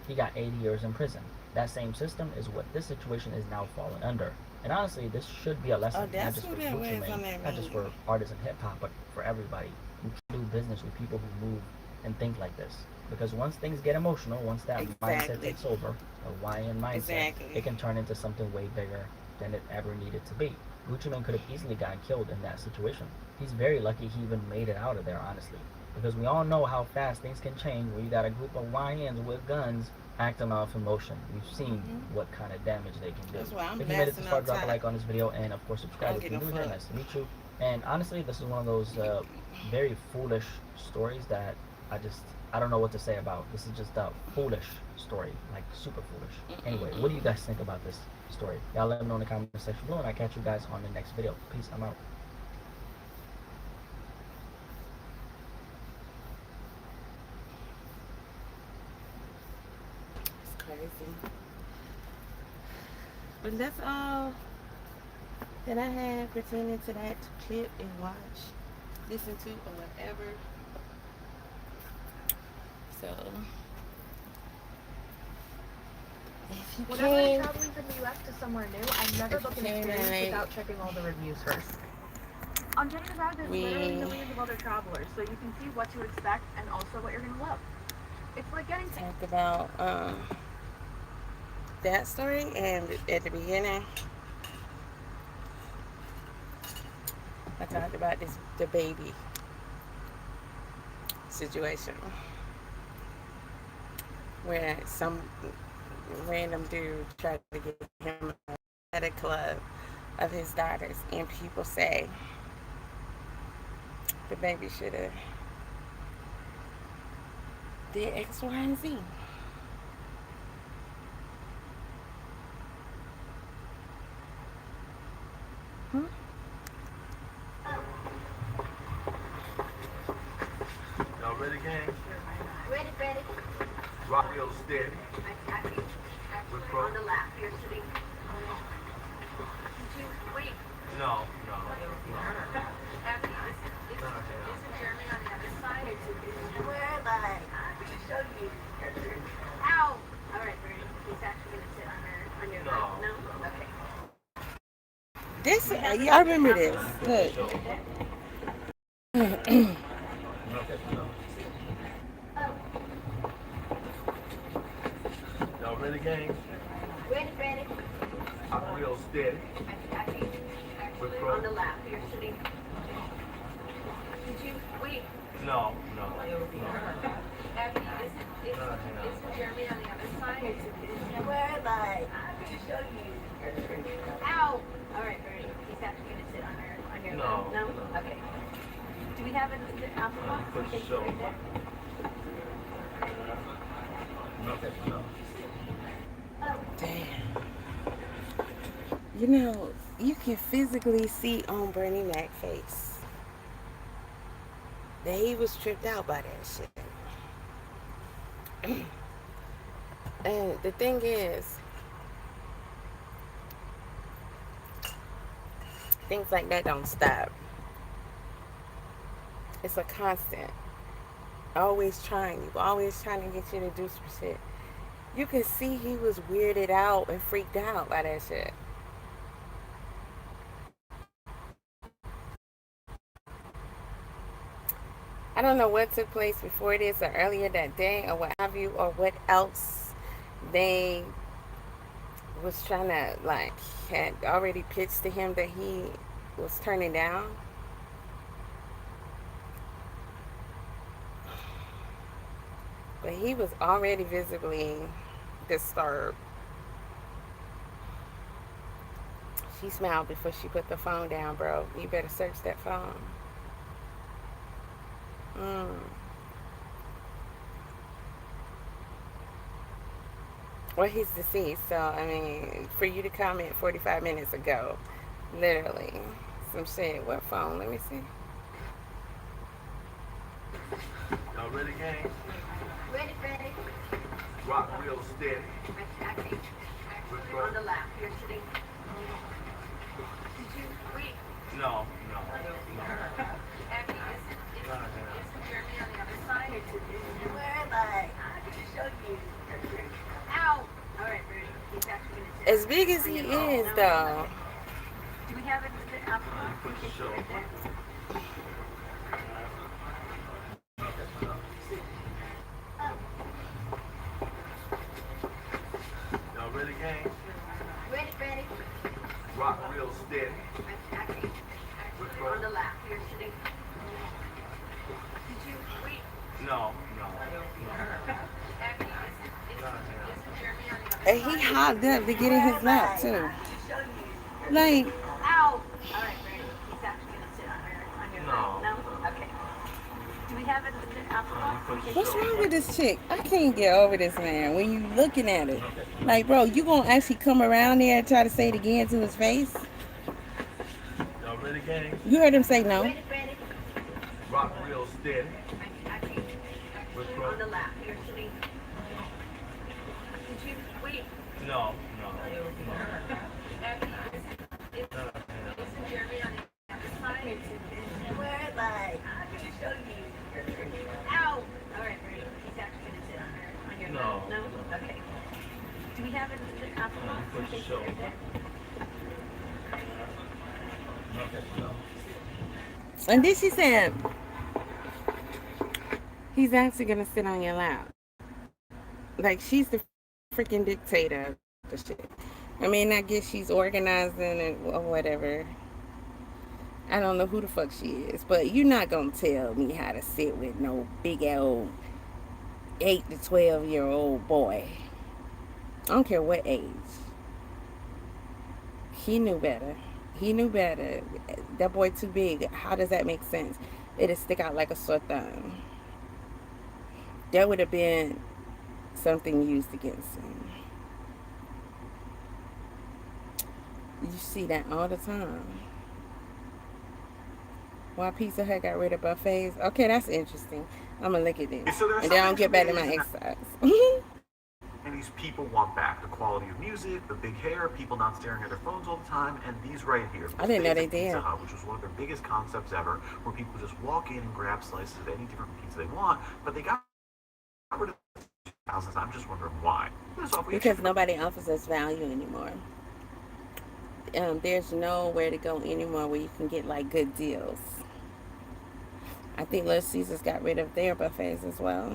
he got 80 years in prison. That same system is what this situation is now falling under. And honestly, this should be a lesson, not just for Gucci Mane, not just for artists in hip-hop, but for everybody who can do business with people who move and think like this. Because once things get emotional, once that mindset takes over, a YN mindset, it can turn into something way bigger than it ever needed to be. Gucci Mane could have easily gotten killed in that situation. He's very lucky he even made it out of there, honestly. Because we all know how fast things can change when you got a group of YNs with guns acting off emotion. We've seen what kind of damage they can do. If you made it this far, drop a like on this video, and of course subscribe if you're new here. Nice to meet you. And honestly, this is one of those very foolish stories that I don't know what to say about. This is just a foolish story, like super foolish. Anyway, what do you guys think about this story? Y'all let me know in the comment section below, and I'll catch you guys on the next video. Peace, I'm out. It's crazy. But that's all that I have pertaining to that to clip and watch, listen to, or whatever. So, if you Whenever I'm traveling from the US to somewhere new, I never book an experience without checking all the reviews first. On Cash.app, there's literally millions of other travelers, so you can see what to expect and also what you're gonna love. It's like getting talk about that story, and at the beginning, I talked about this DaBaby situation, where some random dude tried to get him at a club of his daughters, and people say DaBaby should have did X, Y, and Z. Y'all ready, gang? ready, ready. Rock real steady. On the left, you're sitting. Wait. No. Abby, isn't Jeremy on the other side? Where am I? I show you. Ow! All right, Bernie. He's actually gonna sit on your left. No? Okay. This, y'all remember this. Look. Y'all ready, gang? Ready. Rock real steady. On the left, you're sitting. Did you wait? No. Abby, isn't Jeremy on the other side? Where am I? I show you. Ow! All right, Bernie. He's actually gonna sit on your No. No? Okay. Do we have an alcohol? Okay, right there. Damn. You know, you can physically see on Bernie Mac's face that he was tripped out by that shit. And the thing is, things like that don't stop. It's a constant. Always trying to get you to do some shit. You can see he was weirded out and freaked out by that shit. I don't know what took place before this or earlier that day or what have you, or what else they was trying to, like, had already pitched to him that he was turning down. But he was already visibly disturbed. She smiled before she put the phone down, bro. You better search that phone. Well, he's deceased, so, I mean, for you to comment 45 minutes ago, literally, some shit. What phone? Let me see. Y'all ready, gang? Ready. Rock real steady. On the left. You're sitting. Did you wait? No. Abby, isn't Jeremy on the other side? Where am I? I can show you. Ow! Alright, ready. He's actually going to sit. As big as he is, though. Do we have an alcohol? Okay, right there. Y'all ready, gang? Ready. Rock real steady. On the left. You're sitting. Did you wait? No. Abby, isn't Jeremy on the other side? And he hopped up to get in his lap, too. Like, Ow! Alright, ready. He's actually going to sit on your lap. No? Okay. Do we have an alcohol? Okay, what's wrong with this chick? I can't get over this man when you looking at it. Like, bro, you gonna actually come around there and try to say it again to his face? Y'all ready, gang? You heard him say no. Ready. Rock real steady. On the left. You're sitting. Did you wait? No. Abby, isn't Jeremy on the other side? Where am I? I can show you. Ow! Alright, ready. He's actually going to sit on your lap. No? Okay. Do we have an alcohol? Okay, right there. And then she said, he's actually gonna sit on your lap. Like, she's the freaking dictator of the shit. I mean, I guess she's organizing and or whatever. I don't know who the fuck she is, but you're not gonna tell me how to sit with no big old 8 to 12-year-old boy. I don't care what age. He knew better. That boy too big. How does that make sense? It'd stick out like a sore thumb. That would have been something used against him. You see that all the time. Why Pizza Hut got rid of buffets? Okay, that's interesting. I'm gonna look at this. So and then I'll get back to my exercise. And these people want back the quality of music, the big hair, people not staring at their phones all the time, and these right here. I didn't know they Pizza did. Hut, which was one of their biggest concepts ever, where people just walk in and grab slices of any different pizza they want, but they got rid of thousands. I'm just wondering why. Because nobody offers us value anymore. There's nowhere to go anymore where you can get like good deals. I think Little Caesars got rid of their buffets as well.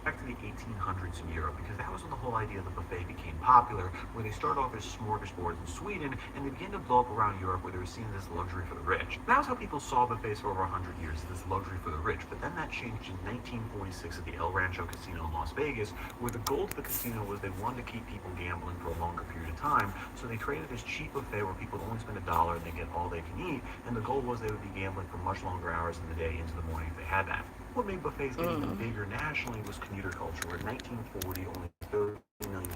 back to the 1800s in Europe, because that was when the whole idea of the buffet became popular, where they started off as smorgasbords in Sweden, and they began to blow up around Europe, where they were seen as luxury for the rich. That's how people saw buffets for over 100 years, this luxury for the rich. But then that changed in 1946 at the El Rancho Casino in Las Vegas, where the goal of the casino was they wanted to keep people gambling for a longer period of time, so they created this cheap buffet where people only spend $1 and they get all they can eat, and the goal was they would be gambling for much longer hours in the day into the morning if they had that. What made buffets get even bigger nationally was commuter culture, where in 1940 only 30 million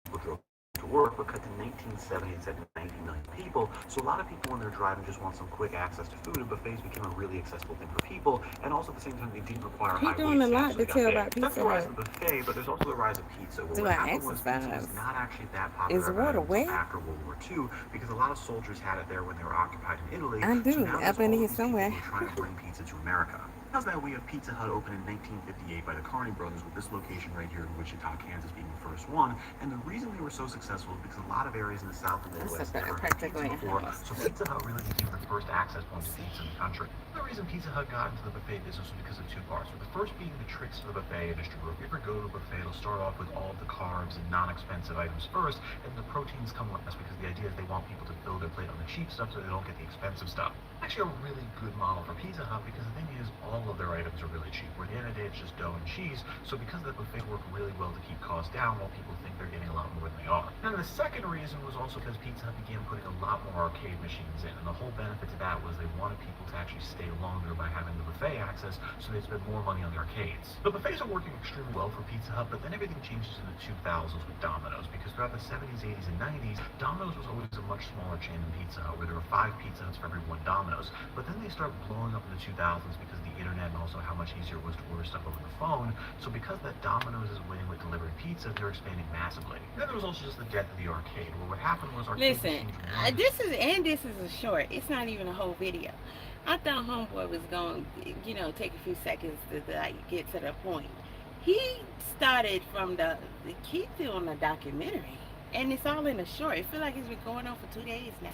people drove to work, but cut to 1970 it's at 90 million people. So a lot of people when they're driving just want some quick access to food, and buffets became a really accessible thing for people, and also at the same time they didn't require high doing a wait lot staff, to so tell they got about big. That's Pizza the rise Hut. of the buffet, but there's also the rise of pizza. Where Do what I happened was pizza exercise? was not actually that popular Is water until wet? after World War II, because a lot of soldiers had it there when they were occupied in Italy. I do. So now I've there's been all here these people somewhere. who are trying to bring pizza to America. How's that? We have Pizza Hut opened in 1958 by the Carney brothers, with this location right here in Wichita, Kansas being the first one. And the reason they were so successful is because a lot of areas in the South and Midwest never had pizza before, so Pizza Hut really became the first access point to pizza in the country. The reason Pizza Hut got into the buffet business was because of two parts, with the first being the tricks of the buffet industry, where if you ever go to a buffet, it'll start off with all the carbs and non-expensive items first, and the proteins come last, because the idea is they want people to fill their plate on the cheap stuff so they don't get the expensive stuff. Actually a really good model for Pizza Hut, because the thing is all of their items are really cheap, where at the end of the day it's just dough and cheese, so because the buffets work really well to keep costs down while people think they're getting a lot more than they are. And the second reason was also because Pizza Hut began putting a lot more arcade machines in, and the whole benefit to that was they wanted people to actually stay longer by having the buffet access, so they spend more money on the arcades. The buffets are working extremely well for Pizza Hut, but then everything changes in the 2000s with Domino's, because throughout the 70s, 80s, and 90s, Domino's was always a much smaller chain than Pizza Hut, where there were 5 Pizza Huts for every 1 Domino's. But then they start blowing up in the 2000s because of the internet and also how much easier it was to order stuff over the phone. So because that Domino's is winning with delivery pizza, they're expanding massively. And then there was also just the death of the arcade, where what happened was arcade Listen, this is a short. It's not even a whole video. I thought Homeboy was going to, take a few seconds to get to the point. He started from the kid on the documentary, and it's all in a short. It feels like it's been going on for 2 days now.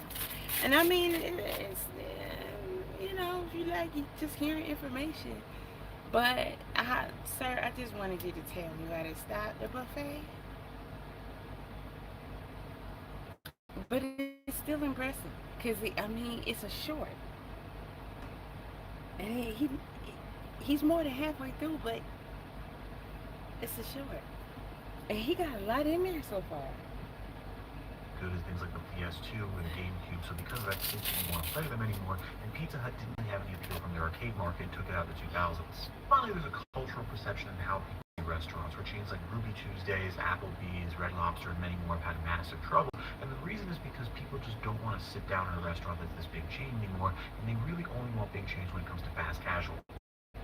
And I mean, it's, if you like just hearing information. But, sir, I just wanted you to tell me why they stopped the buffet. But it's still impressive, because, it's a short. And he's more than halfway through, but it's a short. And he got a lot in there so far. Good as things like the PS2 and GameCube, so because of that, kids didn't want to play them anymore, and Pizza Hut didn't really have any appeal from their arcade market and took it out in the 2000s. Finally, there's a cultural perception in how people see restaurants, where chains like Ruby Tuesdays, Applebee's, Red Lobster, and many more have had massive trouble. And the reason is because people just don't want to sit down in a restaurant that's this big chain anymore, and they really only want big chains when it comes to fast casual.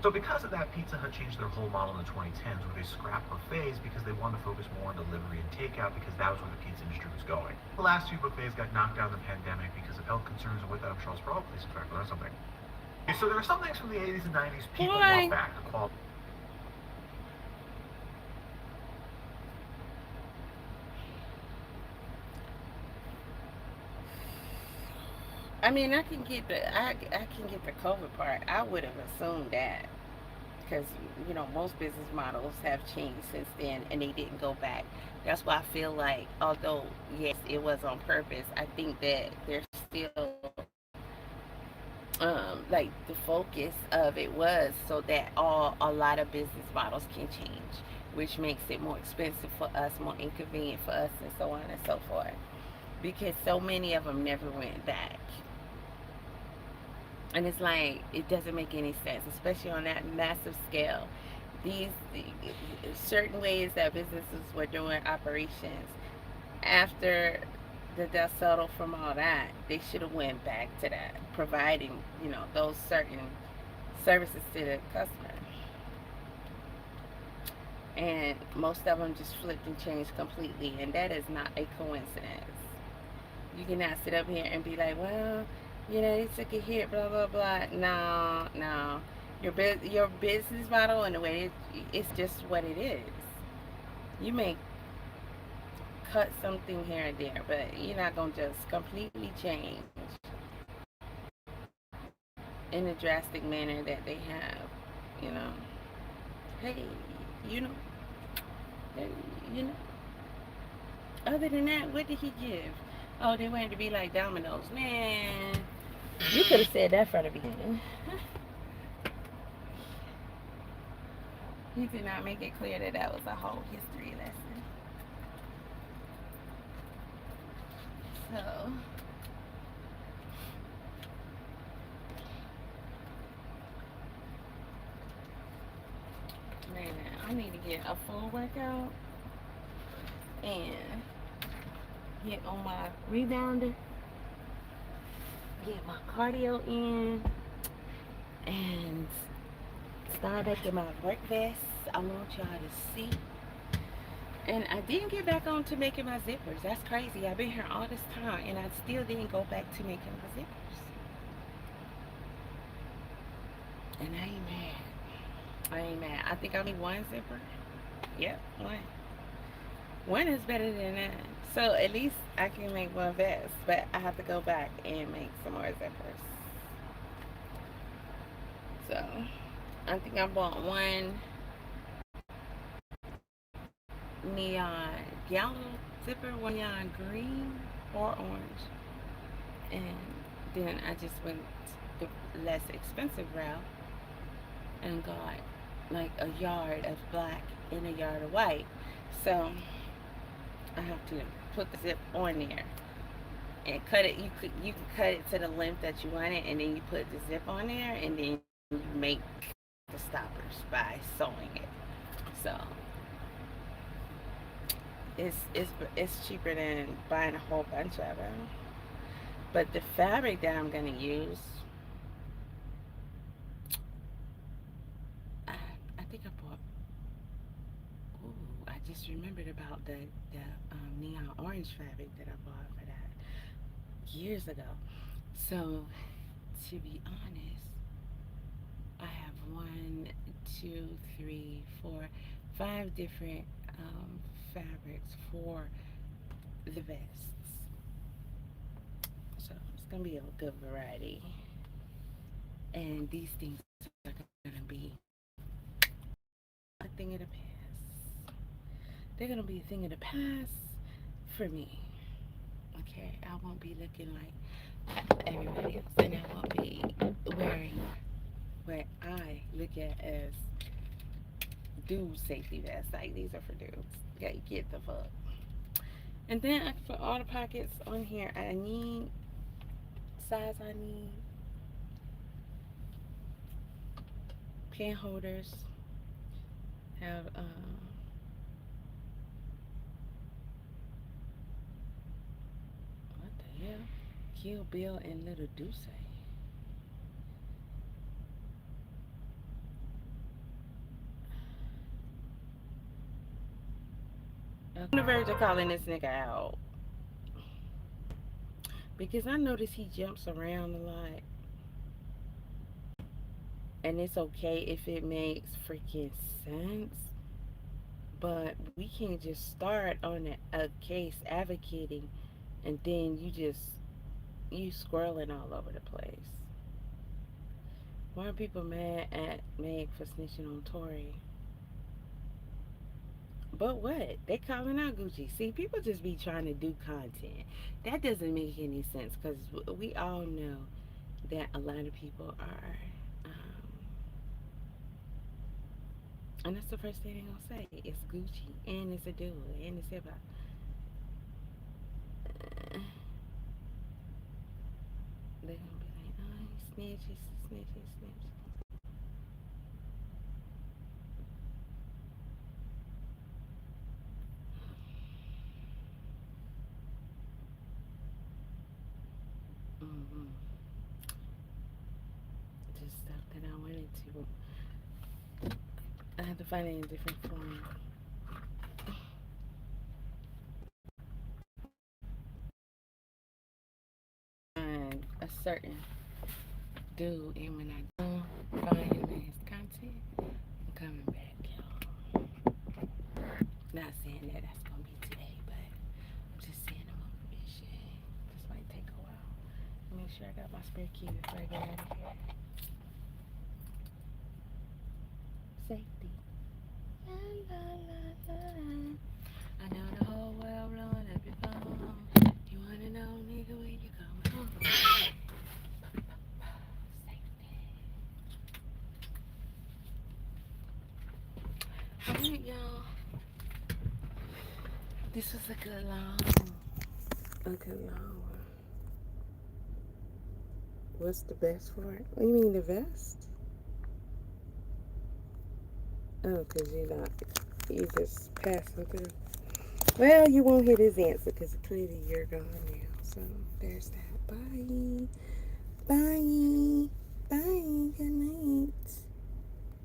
So because of that, Pizza Hut changed their whole model in the 2010s, where they scrapped buffets because they wanted to focus more on delivery and takeout, because that was where the pizza industry was going. The last few buffets got knocked down in the pandemic because of health concerns, and with that, I'm sure it's probably in fact learned something. Okay, so there are some things from the 80s and 90s people want back. The quality. I can get the COVID part. I would have assumed that, because most business models have changed since then, and they didn't go back. That's why I feel like, although yes, it was on purpose, I think that there's still the focus of it was so that a lot of business models can change, which makes it more expensive for us, more inconvenient for us, and so on and so forth, because so many of them never went back. And it's like, it doesn't make any sense, especially on that massive scale. These certain ways that businesses were doing operations, after the dust settled from all that, they should have went back to that, providing, those certain services to the customer. And most of them just flipped and changed completely, and that is not a coincidence. You cannot sit up here and be like, well, they took a hit, blah, blah, blah. No. Your business model, in a way, it's just what it is. You may cut something here and there, but you're not going to just completely change in a drastic manner that they have, Hey, you know. You know. Other than that, what did he give? Oh, they wanted to be like dominoes. Man, you could have said that from the beginning. He did not make it clear that that was a whole history lesson. So, man, I need to get a full workout and get on my rebounder, get my cardio in, and start making my work vest. I want y'all to see. And I didn't get back on to making my zippers. That's crazy. I've been here all this time and I still didn't go back to making my zippers. And I ain't mad. I ain't mad. I think I made one zipper. Yep, one. One is better than none. So at least I can make one vest. But I have to go back and make some more zippers. So I think I bought one neon yellow zipper, one neon green or orange, and then I just went the less expensive route and got like a yard of black and a yard of white. So I have to put the zip on there and cut it. You can cut it to the length that you want it, and then you put the zip on there, and then you make the stoppers by sewing it. So it's cheaper than buying a whole bunch of them. But the fabric that I'm gonna use, I think I bought. Ooh, I just remembered about the neon orange fabric that I bought for that years ago. So to be honest, I have 1, 2, 3, 4, 5 different fabrics for the vests. So it's gonna be a good variety. And these things are gonna be a thing of the past. They're gonna be a thing of the past for me. Okay, I won't be looking like everybody else, and I won't be wearing what I look at as dude safety vests. Like, these are for dudes. Get the fuck. And then for all the pockets on here, I need size. I need pen holders. Have what the hell? Kill Bill and Little Duce. I'm on the verge of calling this nigga out because I notice he jumps around a lot, and it's okay if it makes freaking sense, but we can't just start on a case advocating and then you squirreling all over the place. Why are people mad at Meg for snitching on Tory? But what? They calling out Gucci. See, people just be trying to do content. That doesn't make any sense because we all know that a lot of people are, and that's the first thing they're going to say. It's Gucci, and it's a dude, and it's hip-hop. They're going to be like, oh, snitch, snitch, snitch. Just stuff that I wanted to. I have to find it in different form. And a certain dude, and when I do find him in his content, I'm coming back, y'all. Not saying that that's gonna be today, but I'm just saying I'm on a mission. This might take a while. Make sure I got my spare key before I get out of here. Safety. La, I know the whole world blowing up your phone. You wanna know, nigga, when you coming home? Alright, y'all. This was a good long one. What's the best for it? What, you mean the vest? Oh, because you just passing through. Well, you won't hear this answer because clearly you're gone now. So there's that. Bye. Bye. Bye. Good night.